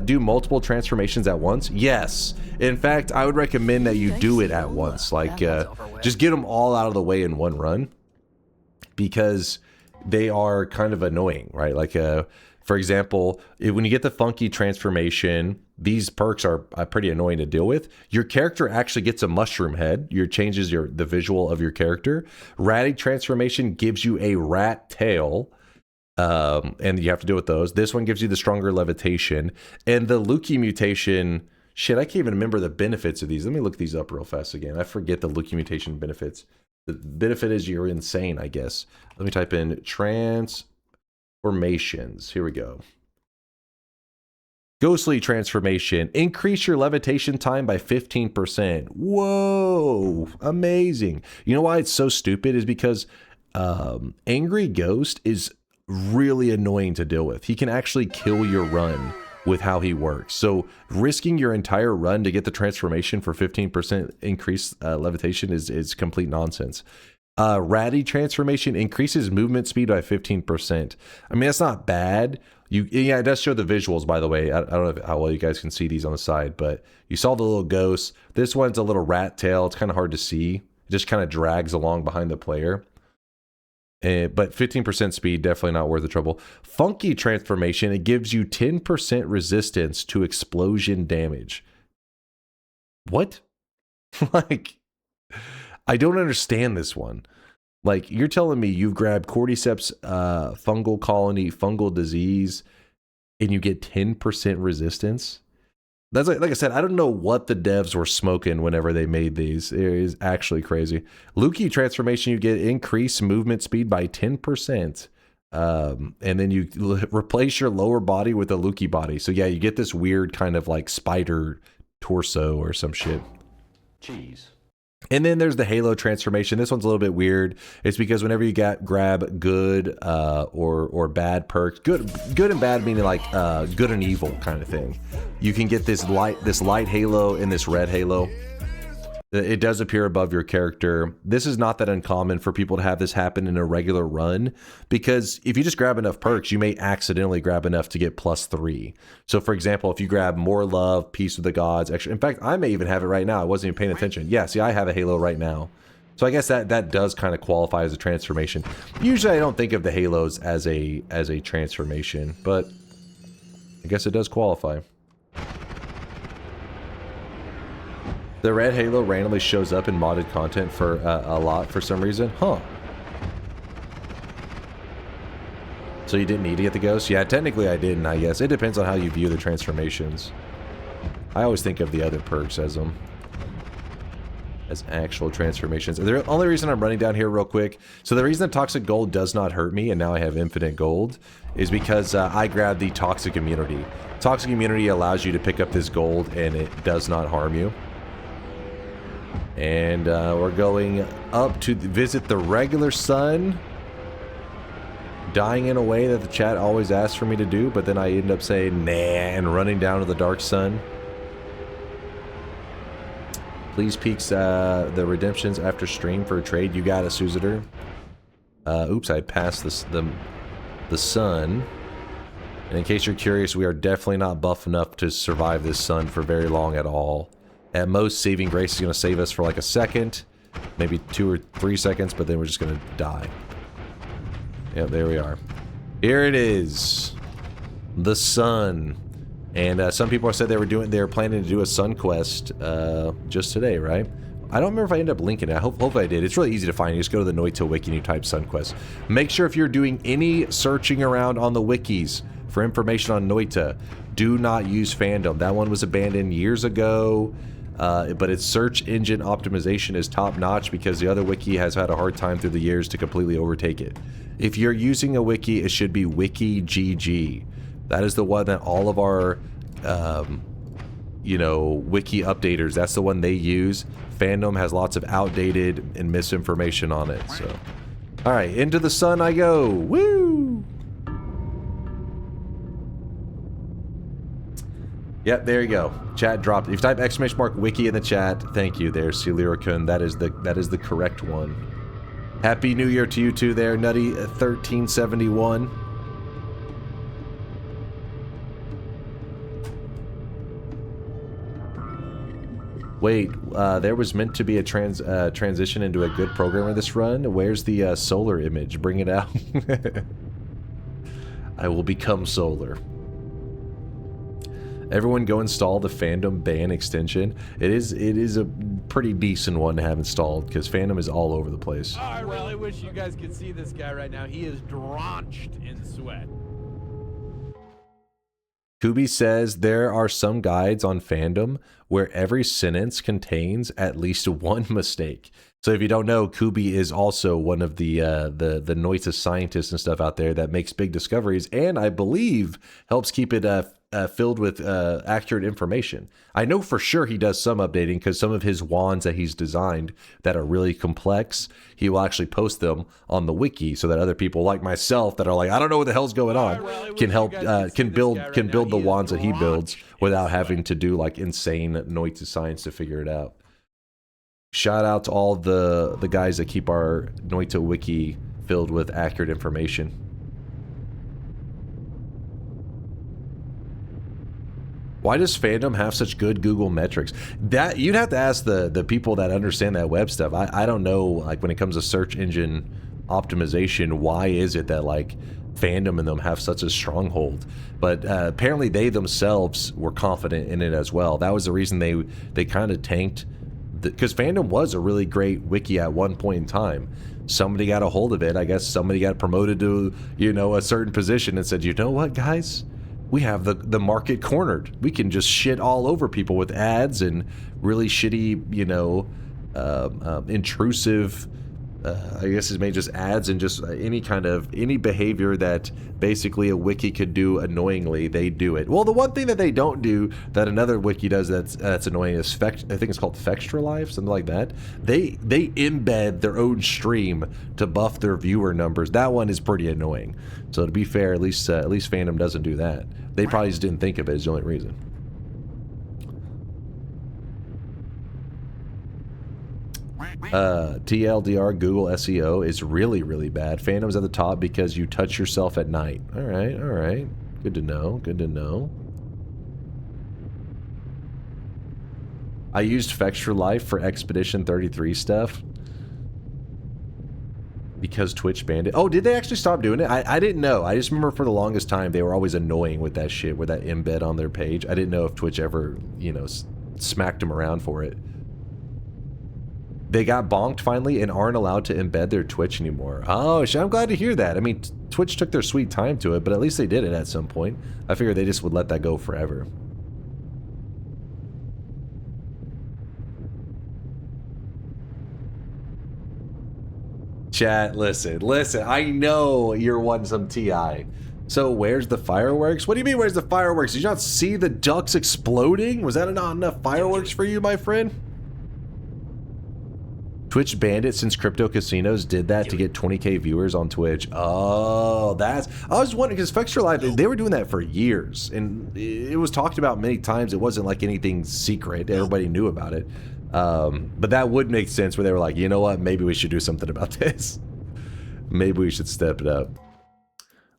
do multiple transformations at once? Yes. In fact, I would recommend that you do it at once. Like, just get them all out of the way in one run. Because they are kind of annoying, right? Like, for example, when you get the funky transformation, these perks are pretty annoying to deal with. Your character actually gets a mushroom head. Changes the visual of your character. Ratty transformation gives you a rat tail. And you have to deal with those. This one gives you the stronger levitation. And the Luki mutation, shit, I can't even remember the benefits of these. Let me look these up real fast again. I forget the Luki mutation benefits. The benefit is you're insane, I guess. Let me type in transformations. Here we go. Ghostly transformation. Increase your levitation time by 15%. Whoa, amazing. You know why it's so stupid is because Angry Ghost is really annoying to deal with. He can actually kill your run with how he works. So risking your entire run to get the transformation for 15% increased levitation is complete nonsense. Ratty transformation increases movement speed by 15%. I mean, that's not bad. Yeah, it does show the visuals, by the way. I don't know how well you guys can see these on the side, but you saw the little ghost. This one's a little rat tail. It's kind of hard to see. It just kind of drags along behind the player. But 15% speed, definitely not worth the trouble. Funky transformation, it gives you 10% resistance to explosion damage. What? Like, I don't understand this one. Like, you're telling me you've grabbed cordyceps fungal colony, fungal disease, and you get 10% resistance? That's like I said, I don't know what the devs were smoking whenever they made these. It is actually crazy. Luki transformation, you get increased movement speed by 10%. And then you replace your lower body with a Luki body. So yeah, you get this weird kind of like spider torso or some shit. Jeez. And then there's the Halo transformation. This one's a little bit weird. It's because whenever you grab good or bad perks, good and bad meaning like good and evil kind of thing, you can get this light halo and this red halo. It does appear above your character. This is not that uncommon for people to have this happen in a regular run, because if you just grab enough perks, you may accidentally grab enough to get +3. So for example, if you grab more love, peace with the gods, extra. In fact, I may even have it right now. I wasn't even paying attention. Yeah, see, I have a halo right now. So I guess that does kind of qualify as a transformation. Usually I don't think of the halos as a transformation, but I guess it does qualify. The red halo randomly shows up in modded content for a lot for some reason. Huh. So you didn't need to get the ghost? Yeah, technically I didn't, I guess. It depends on how you view the transformations. I always think of the other perks as them. As actual transformations. The only reason I'm running down here real quick, so the reason that toxic gold does not hurt me and now I have infinite gold is because I grabbed the toxic immunity. Toxic immunity allows you to pick up this gold and it does not harm you. And we're going up to visit the regular sun, dying in a way that the chat always asks for me to do, but then I end up saying nah and running down to the dark sun. Please peek the redemptions after stream for a trade. You got it, Suzitor. Oops, I passed the sun. And in case you're curious, we are definitely not buff enough to survive this sun for very long at all. At most, saving grace is going to save us for like a second, maybe 2 or 3 seconds, but then we're just going to die. Yep, there we are. Here it is, the sun. And some people said they were planning to do a sun quest just today, right? I don't remember if I ended up linking it. Hopefully I did. It's really easy to find. You just go to the Noita wiki and you type sun quest. Make sure if you're doing any searching around on the wikis for information on Noita, do not use fandom. That one was abandoned years ago. But its search engine optimization is top-notch because the other wiki has had a hard time through the years to completely overtake it. If you're using a wiki, it should be WikiGG. That is the one that all of our, you know, wiki updaters, that's the one they use. Fandom has lots of outdated and misinformation on it, so. Alright, into the sun I go. Woo! Yep, there you go. Chat dropped. If you type !wiki in the chat, thank you there, Celira-kun. That is the correct one. Happy New Year to you too there, Nutty 1371. Wait, there was meant to be a transition into a good programmer this run. Where's the solar image? Bring it out. I will become solar. Everyone go install the fandom ban extension. It is a pretty decent one to have installed because fandom is all over the place. Oh, I really wish you guys could see this guy right now. He is drenched in sweat. Kubi says there are some guides on fandom where every sentence contains at least one mistake. So if you don't know, Kubi is also one of the Noita scientists and stuff out there that makes big discoveries, and I believe helps keep it filled with accurate information. I know for sure he does some updating because some of his wands that he's designed that are really complex, he will actually post them on the wiki so that other people like myself that are like, I don't know what the hell's going on, can help can build the wands that he builds without having to do like insane Noita science to figure it out. Shout out to all the guys that keep our Noita wiki filled with accurate information. Why does fandom have such good Google metrics? That you'd have to ask the people that understand that web stuff. I don't know, like when it comes to search engine optimization, why is it that like fandom and them have such a stronghold? But apparently they themselves were confident in it as well. That was the reason they kind of tanked, because fandom was a really great wiki at one point in time. Somebody got a hold of it. I guess somebody got promoted to, you know, a certain position and said, you know what, guys? We have the market cornered. We can just shit all over people with ads and really shitty, you know, intrusive, I guess it's maybe just ads and just any behavior that basically a wiki could do annoyingly, they do it. Well, the one thing that they don't do that another wiki does that's annoying is I think it's called Fextra Live, something like that. They embed their own stream to buff their viewer numbers. That one is pretty annoying. So to be fair, at least fandom doesn't do that. They probably just didn't think of it as the only reason. TLDR Google SEO is really, really bad. Fandom's at the top because you touch yourself at night. All right. Good to know. Good to know. I used Fextra Life for Expedition 33 stuff. Because Twitch banned it. Oh, did they actually stop doing it? I didn't know. I just remember for the longest time they were always annoying with that shit, with that embed on their page. I didn't know if Twitch ever, you know, smacked them around for it. They got bonked finally and aren't allowed to embed their Twitch anymore. Oh, I'm glad to hear that. I mean, Twitch took their sweet time to it, but at least they did it at some point. I figured they just would let that go forever. Chat, listen, I know you're wanting some TI. So where's the fireworks? What do you mean where's the fireworks? Did you not see the ducks exploding? Was that not enough fireworks for you, my friend? Twitch banned it since crypto casinos did that to get 20k viewers on Twitch. Oh, I was wondering, because Fextra Live, they were doing that for years, and it was talked about many times. It wasn't like anything secret. Everybody knew about it. But that would make sense where they were like, you know what, maybe we should do something about this. Maybe we should step it up.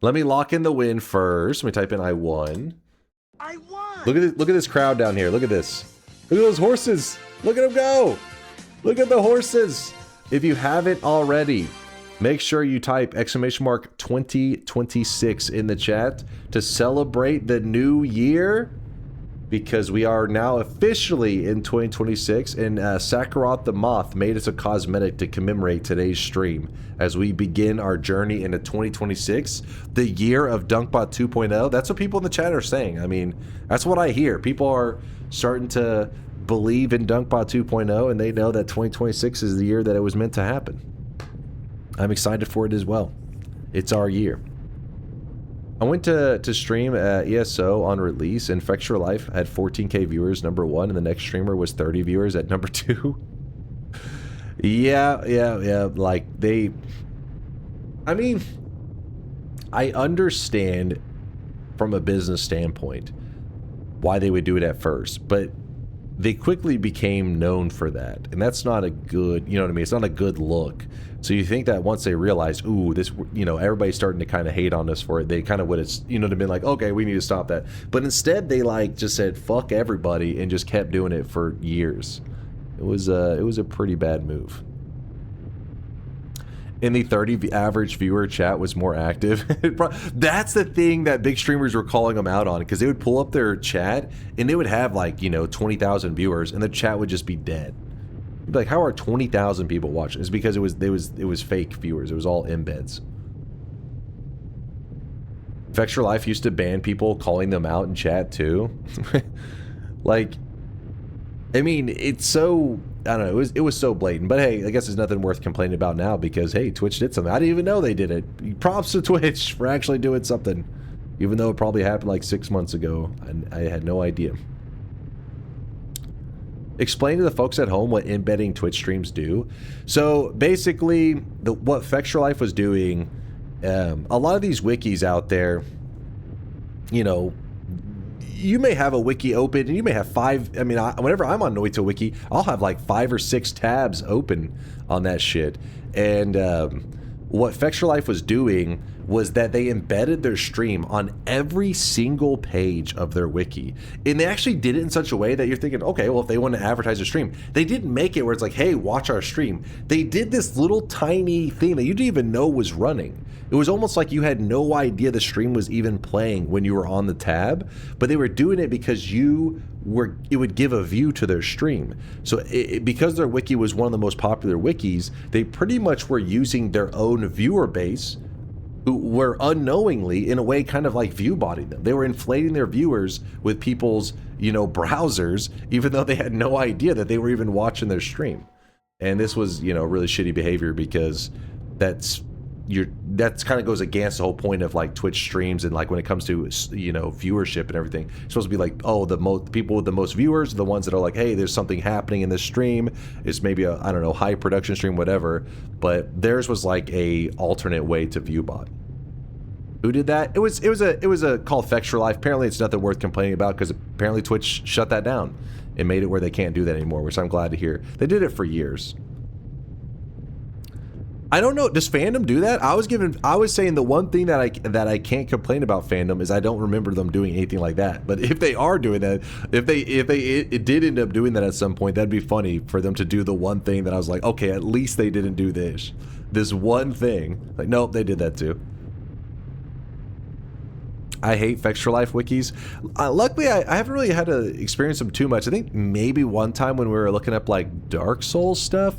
Let me lock in the win first. Let me type in I won. I won! Look at this crowd down here. Look at this. Look at those horses. Look at them go. Look at the horses. If you haven't already, make sure you type !2026 in the chat to celebrate the new year, because we are now officially in 2026, and Sakharoth the Moth made us a cosmetic to commemorate today's stream as we begin our journey into 2026, the year of Dunkbot 2.0. That's what people in the chat are saying. I mean, that's what I hear. People are starting to believe in Dunkbot 2.0, and they know that 2026 is the year that it was meant to happen. I'm excited for it as well. It's our year. I went to stream ESO on release, and Fextra Life had 14k viewers, number 1, and the next streamer was 30 viewers at number 2. Yeah, like I mean, I understand from a business standpoint why they would do it at first, but they quickly became known for that, and that's not a good, you know what I mean? It's not a good look. So you think that once they realized, ooh, this, you know, everybody's starting to kind of hate on us for it, they kind of would have, you know what I mean, like, okay, we need to stop that. But instead, they like just said fuck everybody and just kept doing it for years. It was a pretty bad move. In the 30 average viewer, chat was more active. That's the thing that big streamers were calling them out on, because they would pull up their chat and they would have like, you know, 20,000 viewers, and the chat would just be dead. You'd be like, how are 20,000 people watching? It's because it was fake viewers. It was all embeds. Fextra Life used to ban people calling them out in chat too. Like, I mean, it's so, I don't know, it was so blatant. But hey, I guess there's nothing worth complaining about now, because hey, Twitch did something. I didn't even know they did it. Props to Twitch for actually doing something, even though it probably happened like 6 months ago and I had no idea. Explain to the folks at home what embedding Twitch streams do. So basically, what Fextra Life was doing, a lot of these wikis out there, you know, you may have a wiki open and you may have 5, I mean, whenever I'm on Noita wiki, I'll have like 5 or 6 tabs open on that shit. And what Fextra Life was doing was that they embedded their stream on every single page of their wiki. And they actually did it in such a way that you're thinking, okay, well, if they want to advertise a stream, they didn't make it where it's like, hey, watch our stream. They did this little tiny thing that you didn't even know was running. It was almost like you had no idea the stream was even playing when you were on the tab, but they were doing it because it would give a view to their stream. So because their wiki was one of the most popular wikis, they pretty much were using their own viewer base, who were unknowingly, in a way, kind of like view-botting them. They were inflating their viewers with people's, you know, browsers, even though they had no idea that they were even watching their stream. And this was, you know, really shitty behavior, because that's kind of goes against the whole point of like Twitch streams, and like when it comes to, you know, viewership and everything, it's supposed to be like, oh, the people with the most viewers are the ones that are like, hey, there's something happening in this stream. It's maybe a, I don't know, high production stream, whatever. But theirs was like a alternate way to viewbot. Who did that? It was a call Fextra Life. Apparently it's nothing worth complaining about, because apparently Twitch shut that down and made it where they can't do that anymore, which I'm glad to hear. They did it for years. I don't know. Does fandom do that? I was saying the one thing that I can't complain about fandom is I don't remember them doing anything like that. But if they are doing that, if it did end up doing that at some point, that'd be funny for them to do the one thing that I was like, okay, at least they didn't do this. this one thing. Like, nope, they did that too. I hate Extra Life wikis. Luckily, I haven't really had to experience them too much. I think maybe one time when we were looking up like Dark Souls stuff,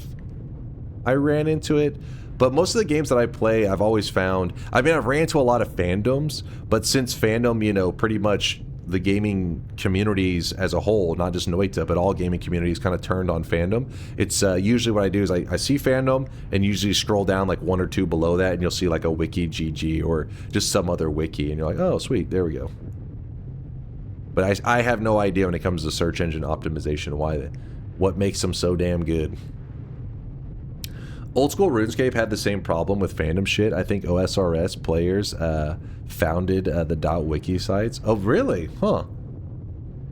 I ran into it. But most of the games that I play, I've always found, I mean, I've ran into a lot of fandoms, but since fandom, you know, pretty much the gaming communities as a whole, not just Noita, but all gaming communities kind of turned on fandom. It's usually what I do is I see fandom and usually scroll down like one or two below that and you'll see like a wiki GG or just some other wiki and you're like, oh, sweet, there we go. But I have no idea when it comes to search engine optimization what makes them so damn good. Old school RuneScape had the same problem with fandom shit. I think OSRS players founded the .wiki sites. Oh, really? Huh.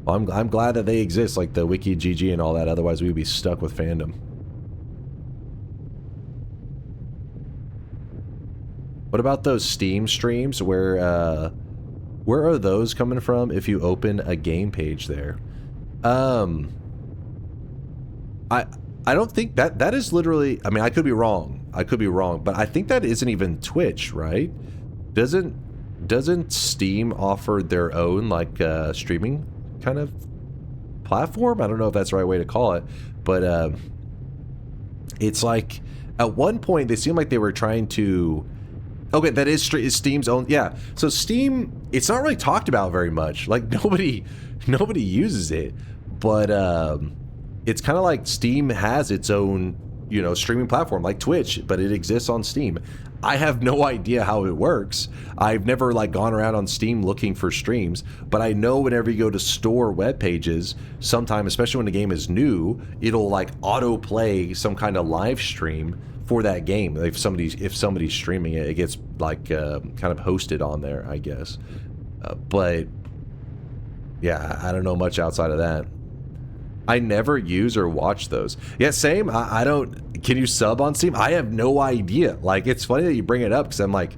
Well, I'm glad that they exist, like the wiki GG and all that. Otherwise, we'd be stuck with fandom. What about those Steam streams? Where are those coming from? If you open a game page there, I don't think that is literally, I mean, I could be wrong, but I think that isn't even Twitch, right? Doesn't Steam offer their own, like, streaming kind of platform? I don't know if that's the right way to call it, but, it's like, at one point, they seemed like they were trying to, okay, that is Steam's own, yeah, so Steam, it's not really talked about very much, like, nobody uses it, but, it's kind of like Steam has its own, you know, streaming platform like Twitch, but it exists on Steam. I have no idea how it works. I've never like gone around on Steam looking for streams, but I know whenever you go to store web pages, sometime, especially when the game is new, it'll like autoplay some kind of live stream for that game. If somebody's streaming it, it gets like kind of hosted on there, I guess. But yeah, I don't know much outside of that. I never use or watch those. Yeah, same. I don't. Can you sub on Steam? I have no idea. Like, it's funny that you bring it up because I'm like,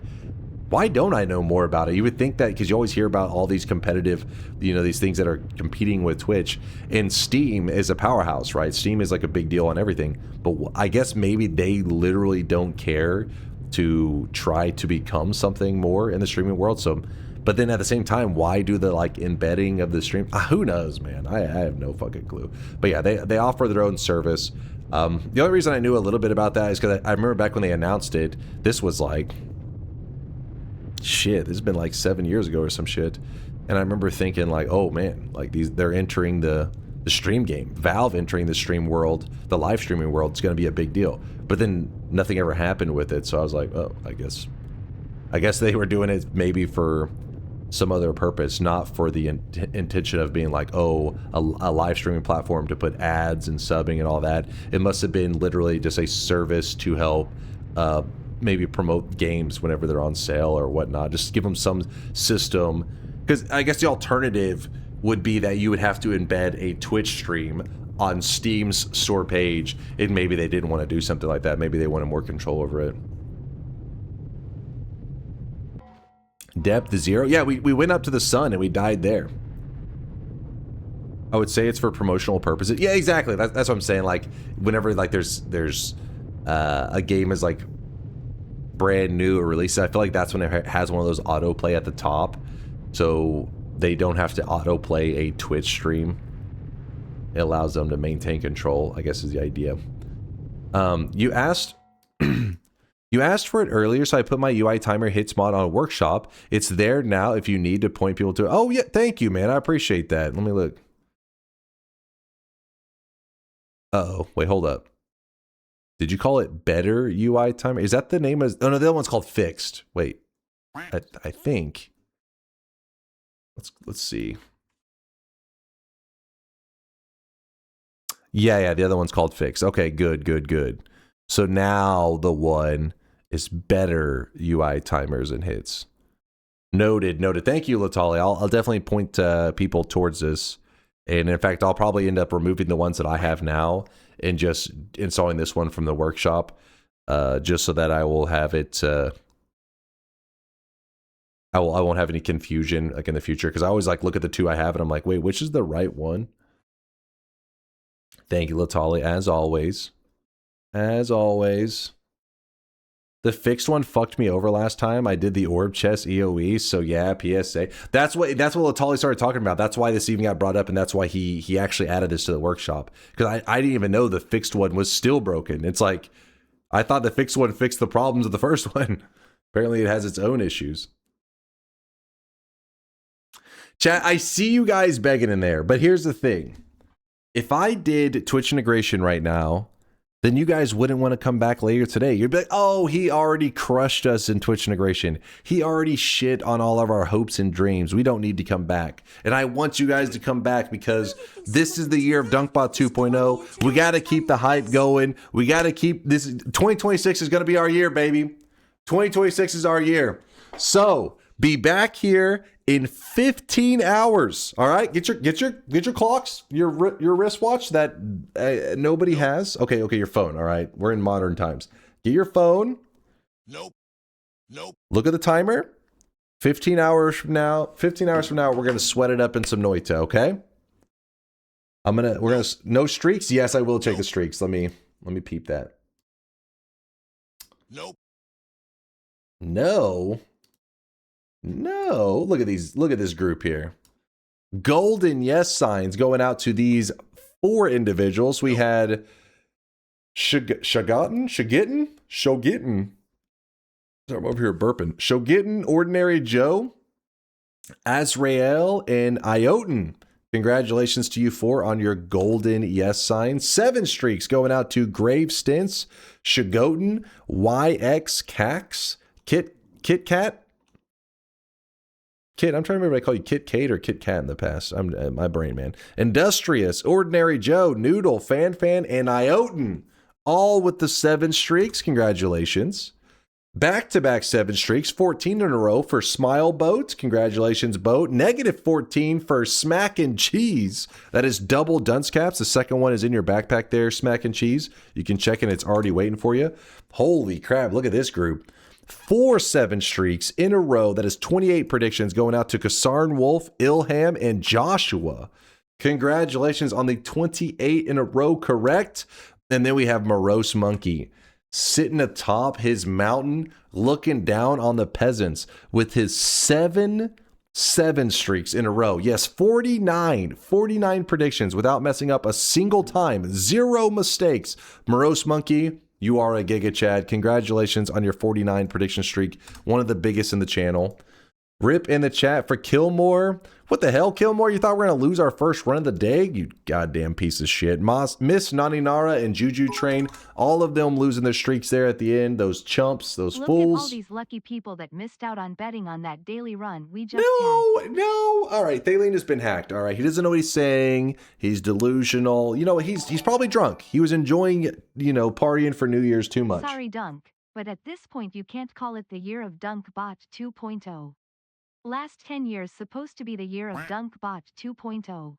why don't I know more about it? You would think that because you always hear about all these competitive, you know, these things that are competing with Twitch. And Steam is a powerhouse, right? Steam is like a big deal on everything. But I guess maybe they literally don't care to try to become something more in the streaming world. So. But then at the same time, why do the like embedding of the stream? Who knows, man? I have no fucking clue. But yeah, they offer their own service. The only reason I knew a little bit about that is because I remember back when they announced it, this was like, shit, this has been like 7 years ago or some shit. And I remember thinking like, oh man, like they're entering the stream game. Valve entering the stream world, the live streaming world, is going to be a big deal. But then nothing ever happened with it. So I was like, oh, I guess they were doing it maybe for some other purpose, not for the intention of being like, oh, a live streaming platform to put ads and subbing and all that. It must have been literally just a service to help maybe promote games whenever they're on sale or whatnot. Just give them some system, because I guess the alternative would be that you would have to embed a Twitch stream on Steam's store page, and maybe they didn't want to do something like that. Maybe they wanted more control over it. Depth 0. Yeah, we went up to the sun and we died there. I would say it's for promotional purposes. Yeah, exactly. That's what I'm saying. Like, whenever like there's a game is like brand new or released, I feel like that's when it has one of those autoplay at the top, so they don't have to autoplay a Twitch stream. It allows them to maintain control, I guess is the idea. You asked You asked for it earlier, so I put my UI timer hits mod on Workshop. It's there now if you need to point people to it. Oh, yeah, thank you, man. I appreciate that. Let me look. Uh-oh. Wait, hold up. Did you call it better UI timer? Is that the name of... Oh, no, the other one's called fixed. Wait. I think. Let's see. Yeah, the other one's called fixed. Okay, good. So now the one is better UI timers and hits. Noted. Thank you, Latali. I'll definitely point people towards this. And in fact, I'll probably end up removing the ones that I have now and just installing this one from the workshop, just so that I will have it. I won't have any confusion like in the future, because I always like look at the two I have and I'm like, wait, which is the right one? Thank you, Latali, as always. As always. The fixed one fucked me over last time. I did the orb chest EOE, so yeah, PSA. That's what Latali started talking about. That's why this even got brought up, and that's why he actually added this to the workshop. Because I didn't even know the fixed one was still broken. It's like, I thought the fixed one fixed the problems of the first one. Apparently it has its own issues. Chat, I see you guys begging in there, but here's the thing. If I did Twitch integration right now, then you guys wouldn't want to come back later today. You'd be like, oh, he already crushed us in Twitch integration. He already shit on all of our hopes and dreams. We don't need to come back. And I want you guys to come back because this is the year of DunkBot 2.0. We got to keep the hype going. We got to keep this. 2026 is going to be our year, baby. 2026 is our year. So be back here in 15 hours. All right, get your clocks, your wristwatch that nobody has. Okay, your phone. All right, we're in modern times. Get your phone. Nope. Look at the timer. 15 hours from now, we're gonna sweat it up in some Noita. Okay. We're gonna no streaks. Yes, I will take the streaks. Let me peep that. Nope. No. Look at this group here. Golden yes signs going out to these 4 individuals. We had Shogitten. Sorry, I'm over here burping. Shogitten, Ordinary Joe, Azrael, and Ioten. Congratulations to you 4 on your golden yes sign. 7 streaks going out to Grave Stints, Shogoten, YX Cax, Kit Kat. Kit, I'm trying to remember if I call you Kit Kate or Kit Kat in the past. I'm my brain, man. Industrious, Ordinary Joe, Noodle, Fan, and Ioten. All with the 7 streaks. Congratulations. Back-to-back 7 streaks. 14 in a row for Smile Boat. Congratulations, Boat. -14 for Smack and Cheese. That is double dunce caps. The second one is in your backpack there, Smack and Cheese. You can check it. It's already waiting for you. Holy crap. Look at this group. 4 7 streaks in a row. That is 28 predictions going out to Kasarn Wolf, Ilham, and Joshua. Congratulations on the 28 in a row correct. And then we have Morose Monkey sitting atop his mountain, looking down on the peasants with his 7 streaks in a row. Yes, 49 predictions without messing up a single time. 0 mistakes. Morose Monkey, you are a Giga Chad. Congratulations on your 49 prediction streak. One of the biggest in the channel. Rip in the chat for Killmore. What the hell, Killmore? You thought we were going to lose our first run of the day? You goddamn piece of shit. Miss Naninara and Juju Train, all of them losing their streaks there at the end. Those chumps, those Look fools. Look at all these lucky people that missed out on betting on that daily run we just had. No. All right, Thaleen has been hacked. All right, he doesn't know what he's saying. He's delusional. You know, he's probably drunk. He was enjoying, partying for New Year's too much. Sorry, Dunk, but at this point you can't call it the year of DunkBot 2.0. Last 10 years supposed to be the year of DunkBot 2.0.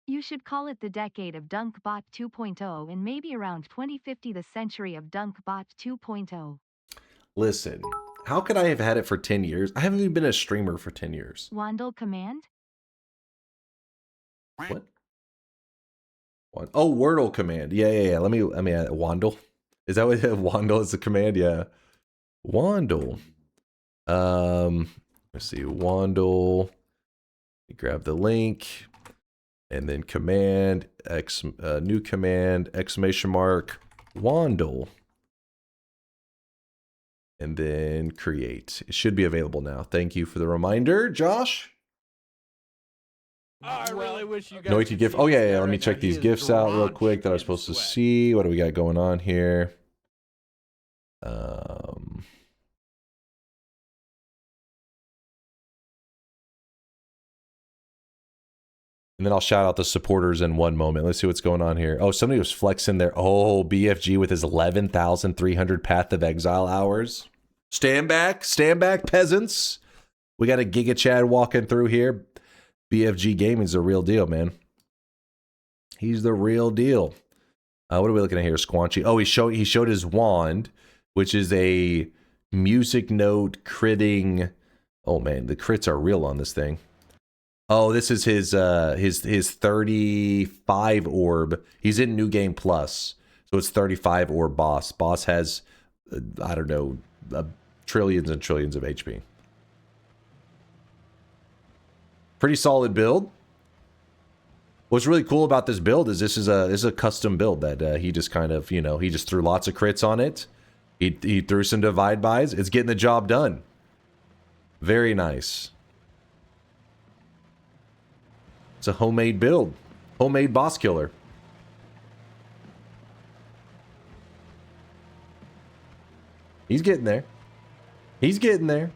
You should call it the decade of DunkBot 2.0 and maybe around 2050 the century of DunkBot 2.0. Listen, how could I have had it for 10 years? I haven't even been a streamer for 10 years. Wandle command? What? Oh, Wordle command. Yeah. Let me add Wandle. Is that what Wandle is the command? Yeah. Wandle. Let's see, Wandle. Grab the link, and then command new command Wandle, and then create. It should be available now. Thank you for the reminder, Josh. I really wish you guys. Noita gift. Oh yeah. Let me check these gifts out real quick that I was supposed to see. What do we got going on here? And then I'll shout out the supporters in one moment. Let's see what's going on here. Oh, somebody was flexing there. Oh, BFG with his 11,300 Path of Exile hours. Stand back, peasants. We got a Giga Chad walking through here. BFG Gaming's the real deal, man. He's the real deal. What are we looking at here, Squanchy? Oh, he showed his wand, which is a music note critting. Oh man, the crits are real on this thing. Oh, this is his 35 orb. He's in New Game Plus, so it's 35 orb boss. Boss has I don't know, trillions and trillions of HP. Pretty solid build. What's really cool about this build is this is a custom build that he just kind of, you know, he just threw lots of crits on it. He threw some divide buys. It's getting the job done. Very nice. It's a homemade build. Homemade boss killer. He's getting there. He's getting there.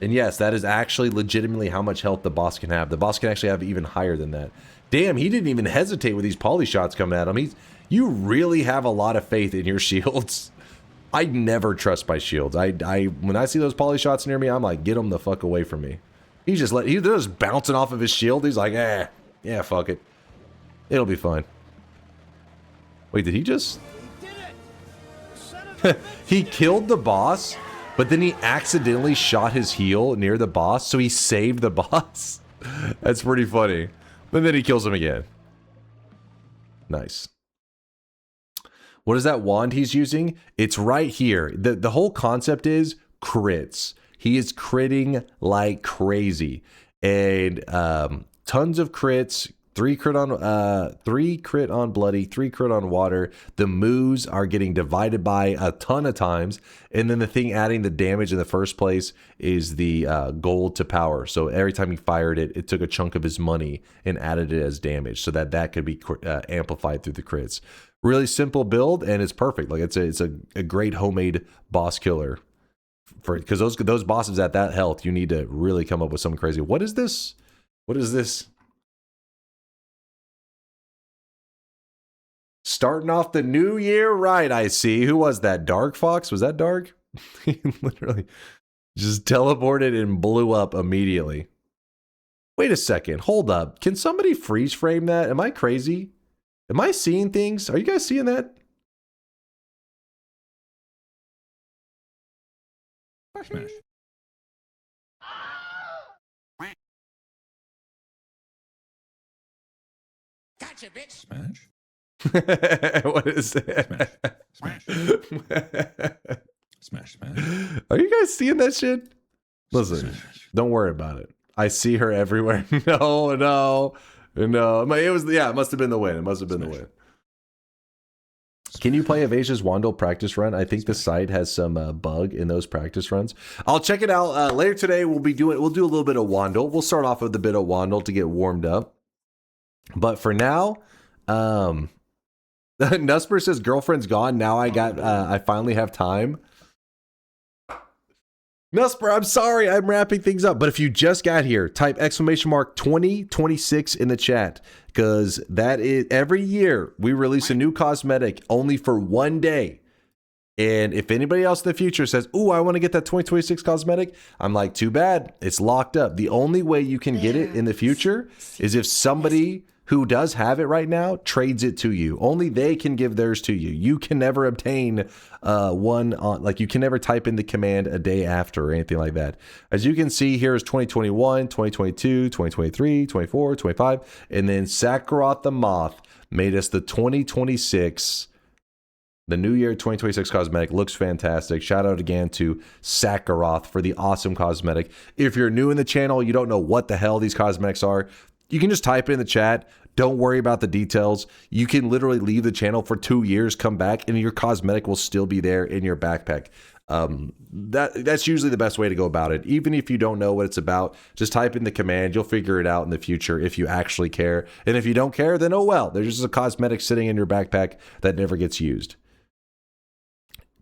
And yes, that is actually legitimately how much health the boss can have. The boss can actually have even higher than that. Damn, he didn't even hesitate with these poly shots coming at him. You really have a lot of faith in your shields. I never trust my shields. When I see those poly shots near me, I'm like, get them the fuck away from me. He's just bouncing off of his shield. He's like, yeah, fuck it. It'll be fine. Wait, did he just... He killed the boss, but then he accidentally shot his heel near the boss, so he saved the boss. That's pretty funny. But then he kills him again. Nice. What is that wand he's using? It's right here. The whole concept is crits. He is critting like crazy. And tons of crits. 3 crit on bloody, 3 crit on water. The moves are getting divided by a ton of times, and then the thing adding the damage in the first place is the gold to power. So every time he fired it, it took a chunk of his money and added it as damage, so that could be amplified through the crits. Really simple build, and it's perfect. Like it's a great homemade boss killer. Because those bosses at that health, you need to really come up with something crazy. What is this? What is this? Starting off the new year right, I see. Who was that? Dark Fox? Was that Dark? He literally just teleported and blew up immediately. Wait a second. Hold up. Can somebody freeze frame that? Am I crazy? Am I seeing things? Are you guys seeing that? Smash. Gotcha, bitch. Smash. What is that? Smash. Are you guys seeing that shit? Listen, don't worry about it. I see her everywhere. No. It must have been the win. It must have been the win. Can you play Avasia's Wandle practice run? I think the site has some bug in those practice runs. I'll check it out later today. We'll do a little bit of Wandle. We'll start off with a bit of Wandle to get warmed up. But for now, Nusper says girlfriend's gone. Now I finally have time. Nusper, I'm sorry, I'm wrapping things up. But if you just got here, type !2026 in the chat, because that is every year we release a new cosmetic only for one day. And if anybody else in the future says, "Ooh, I want to get that 2026 cosmetic," I'm like, too bad, it's locked up. The only way you can get it in the future is if somebody who does have it right now trades it to you. Only they can give theirs to you. You can never obtain one on, like, you can never type in the command a day after or anything like that. As you can see, here's 2021, 2022, 2023, 24, 25, and then Sakharoth the Moth made us the 2026, the New Year 2026 cosmetic. Looks fantastic. Shout out again to Sakharoth for the awesome cosmetic. If you're new in the channel, you don't know what the hell these cosmetics are, you can just type it in the chat. Don't worry about the details. You can literally leave the channel for 2 years, come back, and your cosmetic will still be there in your backpack. That's usually the best way to go about it. Even if you don't know what it's about, just type in the command. You'll figure it out in the future if you actually care. And if you don't care, then oh well. There's just a cosmetic sitting in your backpack that never gets used.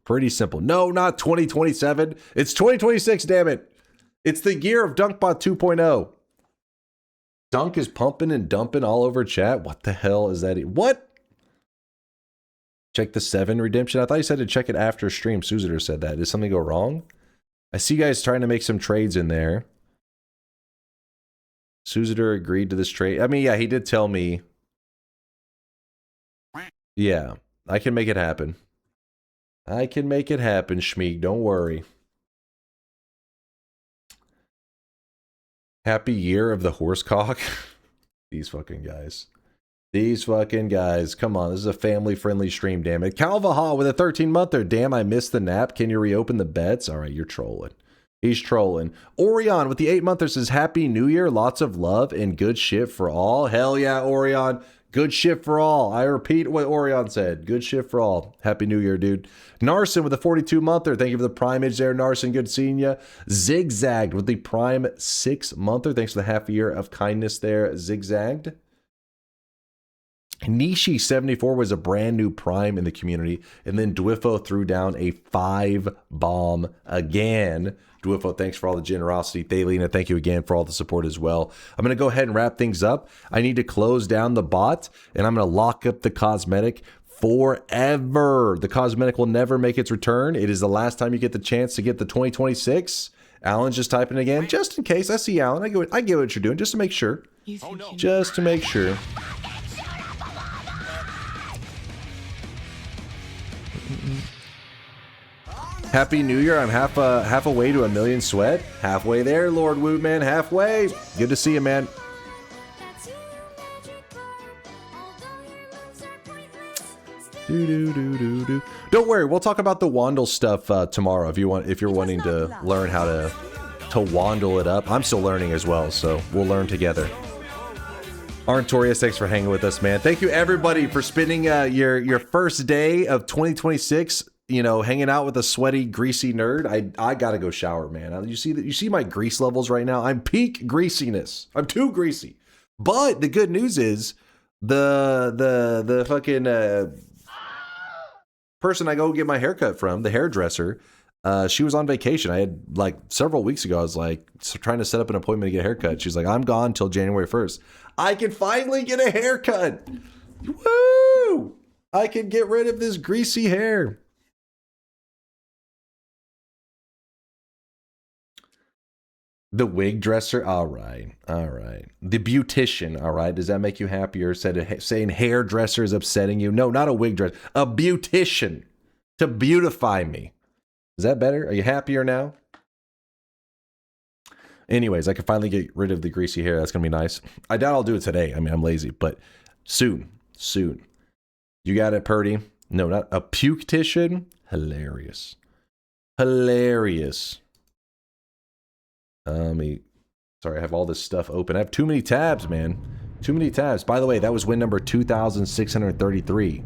Pretty simple. No, not 2027. It's 2026, damn it. It's the year of Dunkbot 2.0. Dunk is pumping and dumping all over chat. What the hell is that? What? Check the 7 redemption. I thought you said to check it after stream. Suzitor said that. Did something go wrong? I see you guys trying to make some trades in there. Suzitor agreed to this trade. I mean, yeah, he did tell me. Yeah, I can make it happen. I can make it happen, Schmeeg. Don't worry. Happy year of the horsecock. These fucking guys. These fucking guys. Come on, this is a family-friendly stream, damn it. Calvaha with a 13-monther. Damn, I missed the nap. Can you reopen the bets? All right, you're trolling. He's trolling. Orion with the 8-monther says, Happy New Year. Lots of love and good shit for all. Hell yeah, Orion. Good shit for all. I repeat what Orion said. Good shit for all. Happy New Year, dude. Narson with the 42-monther. Thank you for the primage there, Narson. Good seeing you. Zigzagged with the prime 6-monther. Thanks for the half year of kindness there, Zigzagged. Nishi 74 was a brand new prime in the community, and then Dwifo threw down a 5-bomb again. Dwifo, thanks for all the generosity. Thalina, thank you again for all the support as well. I'm going to go ahead and wrap things up. I need to close down the bot, and I'm going to lock up the cosmetic forever. The cosmetic will never make its return. It is the last time you get the chance to get the 2026. Alan's just typing again, just in case. I see Alan. I get what you're doing, just to make sure. Just to make sure. Happy New Year. I'm half away to 1,000,000 sweat. Halfway there, Lord Woodman. Halfway. Good to see you, man. Don't worry, we'll talk about the Wandle stuff tomorrow if you're wanting to learn how to Wandle it up. I'm still learning as well, so we'll learn together. Arntorius, thanks for hanging with us, man. Thank you everybody for spending your first day of 2026, hanging out with a sweaty, greasy nerd. I gotta go shower, man. You see my grease levels right now? I'm peak greasiness. I'm too greasy. But the good news is the fucking person I go get my haircut from, the hairdresser, she was on vacation. I had several weeks ago, I was trying to set up an appointment to get a haircut. She's like, I'm gone till January 1st. I can finally get a haircut. Woo! I can get rid of this greasy hair. The wig dresser, all right. The beautician, all right. Does that make you happier? Saying hairdresser is upsetting you? No, not a wig dresser. A beautician to beautify me. Is that better? Are you happier now? Anyways, I can finally get rid of the greasy hair. That's gonna be nice. I doubt I'll do it today. I mean, I'm lazy, but soon. You got it, Purdy? No, not a puketician. Hilarious. Sorry, I have all this stuff open. I have too many tabs, man. Too many tabs. By the way, that was win number 2,633.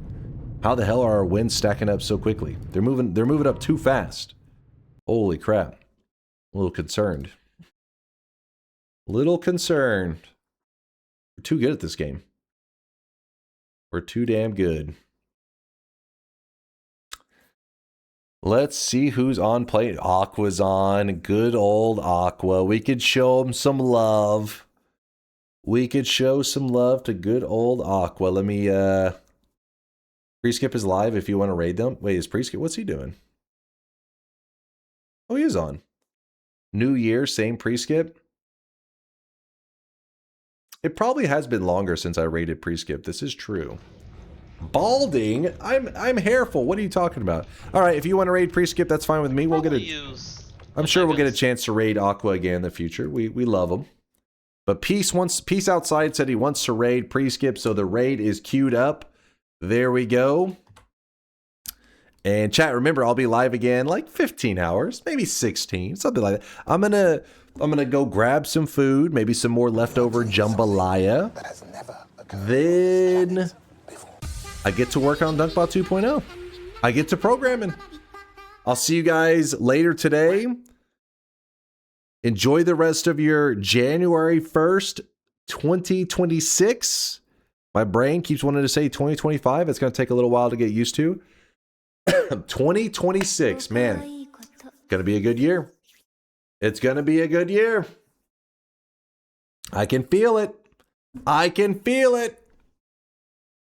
How the hell are our wins stacking up so quickly? They're moving up too fast. Holy crap. A little concerned. We're too good at this game. We're too damn good. Let's see who's on play. Aqua's on. Good old Aqua. We could show him some love. We could show some love to good old Aqua. Let me, Pre-skip is live if you want to raid them. Wait, is Pre-skip? What's he doing? Oh, he is on. New Year, same Pre-skip. It probably has been longer since I raided Pre-skip. This is true. Balding? I'm hairful. What are you talking about? All right, if you want to raid Pre-skip, that's fine with me. We'll get I'm sure we'll get a chance to raid Aqua again in the future. We love him. But Peace Outside said he wants to raid Pre-skip, so the raid is queued up. There we go. And chat, remember, I'll be live again like 15 hours, maybe 16, something like that. I'm gonna go grab some food, maybe some more leftover jambalaya. Then I get to work on DunkBot 2.0. I get to programming. I'll see you guys later today. Enjoy the rest of your January 1st, 2026. My brain keeps wanting to say 2025. It's going to take a little while to get used to. 2026, man. Going to be a good year. It's going to be a good year. I can feel it.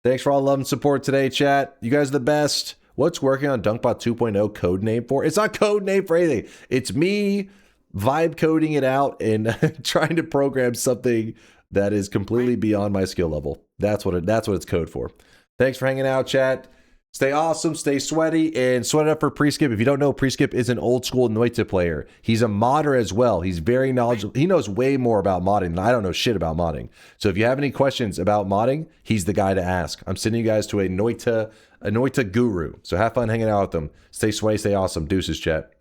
Thanks for all the love and support today, chat. You guys are the best. What's working on DunkBot 2.0 code name for? It's not code name for anything. It's me vibe coding it out and trying to program something that is completely beyond my skill level. That's what it's code for. Thanks for hanging out, chat. Stay awesome, stay sweaty, and sweat it up for Preskip. If you don't know, Preskip is an old school Noita player. He's a modder as well. He's very knowledgeable. He knows way more about modding than I don't know shit about modding. So if you have any questions about modding, he's the guy to ask. I'm sending you guys to a Noita guru. So have fun hanging out with them. Stay sweaty, stay awesome. Deuces, chat.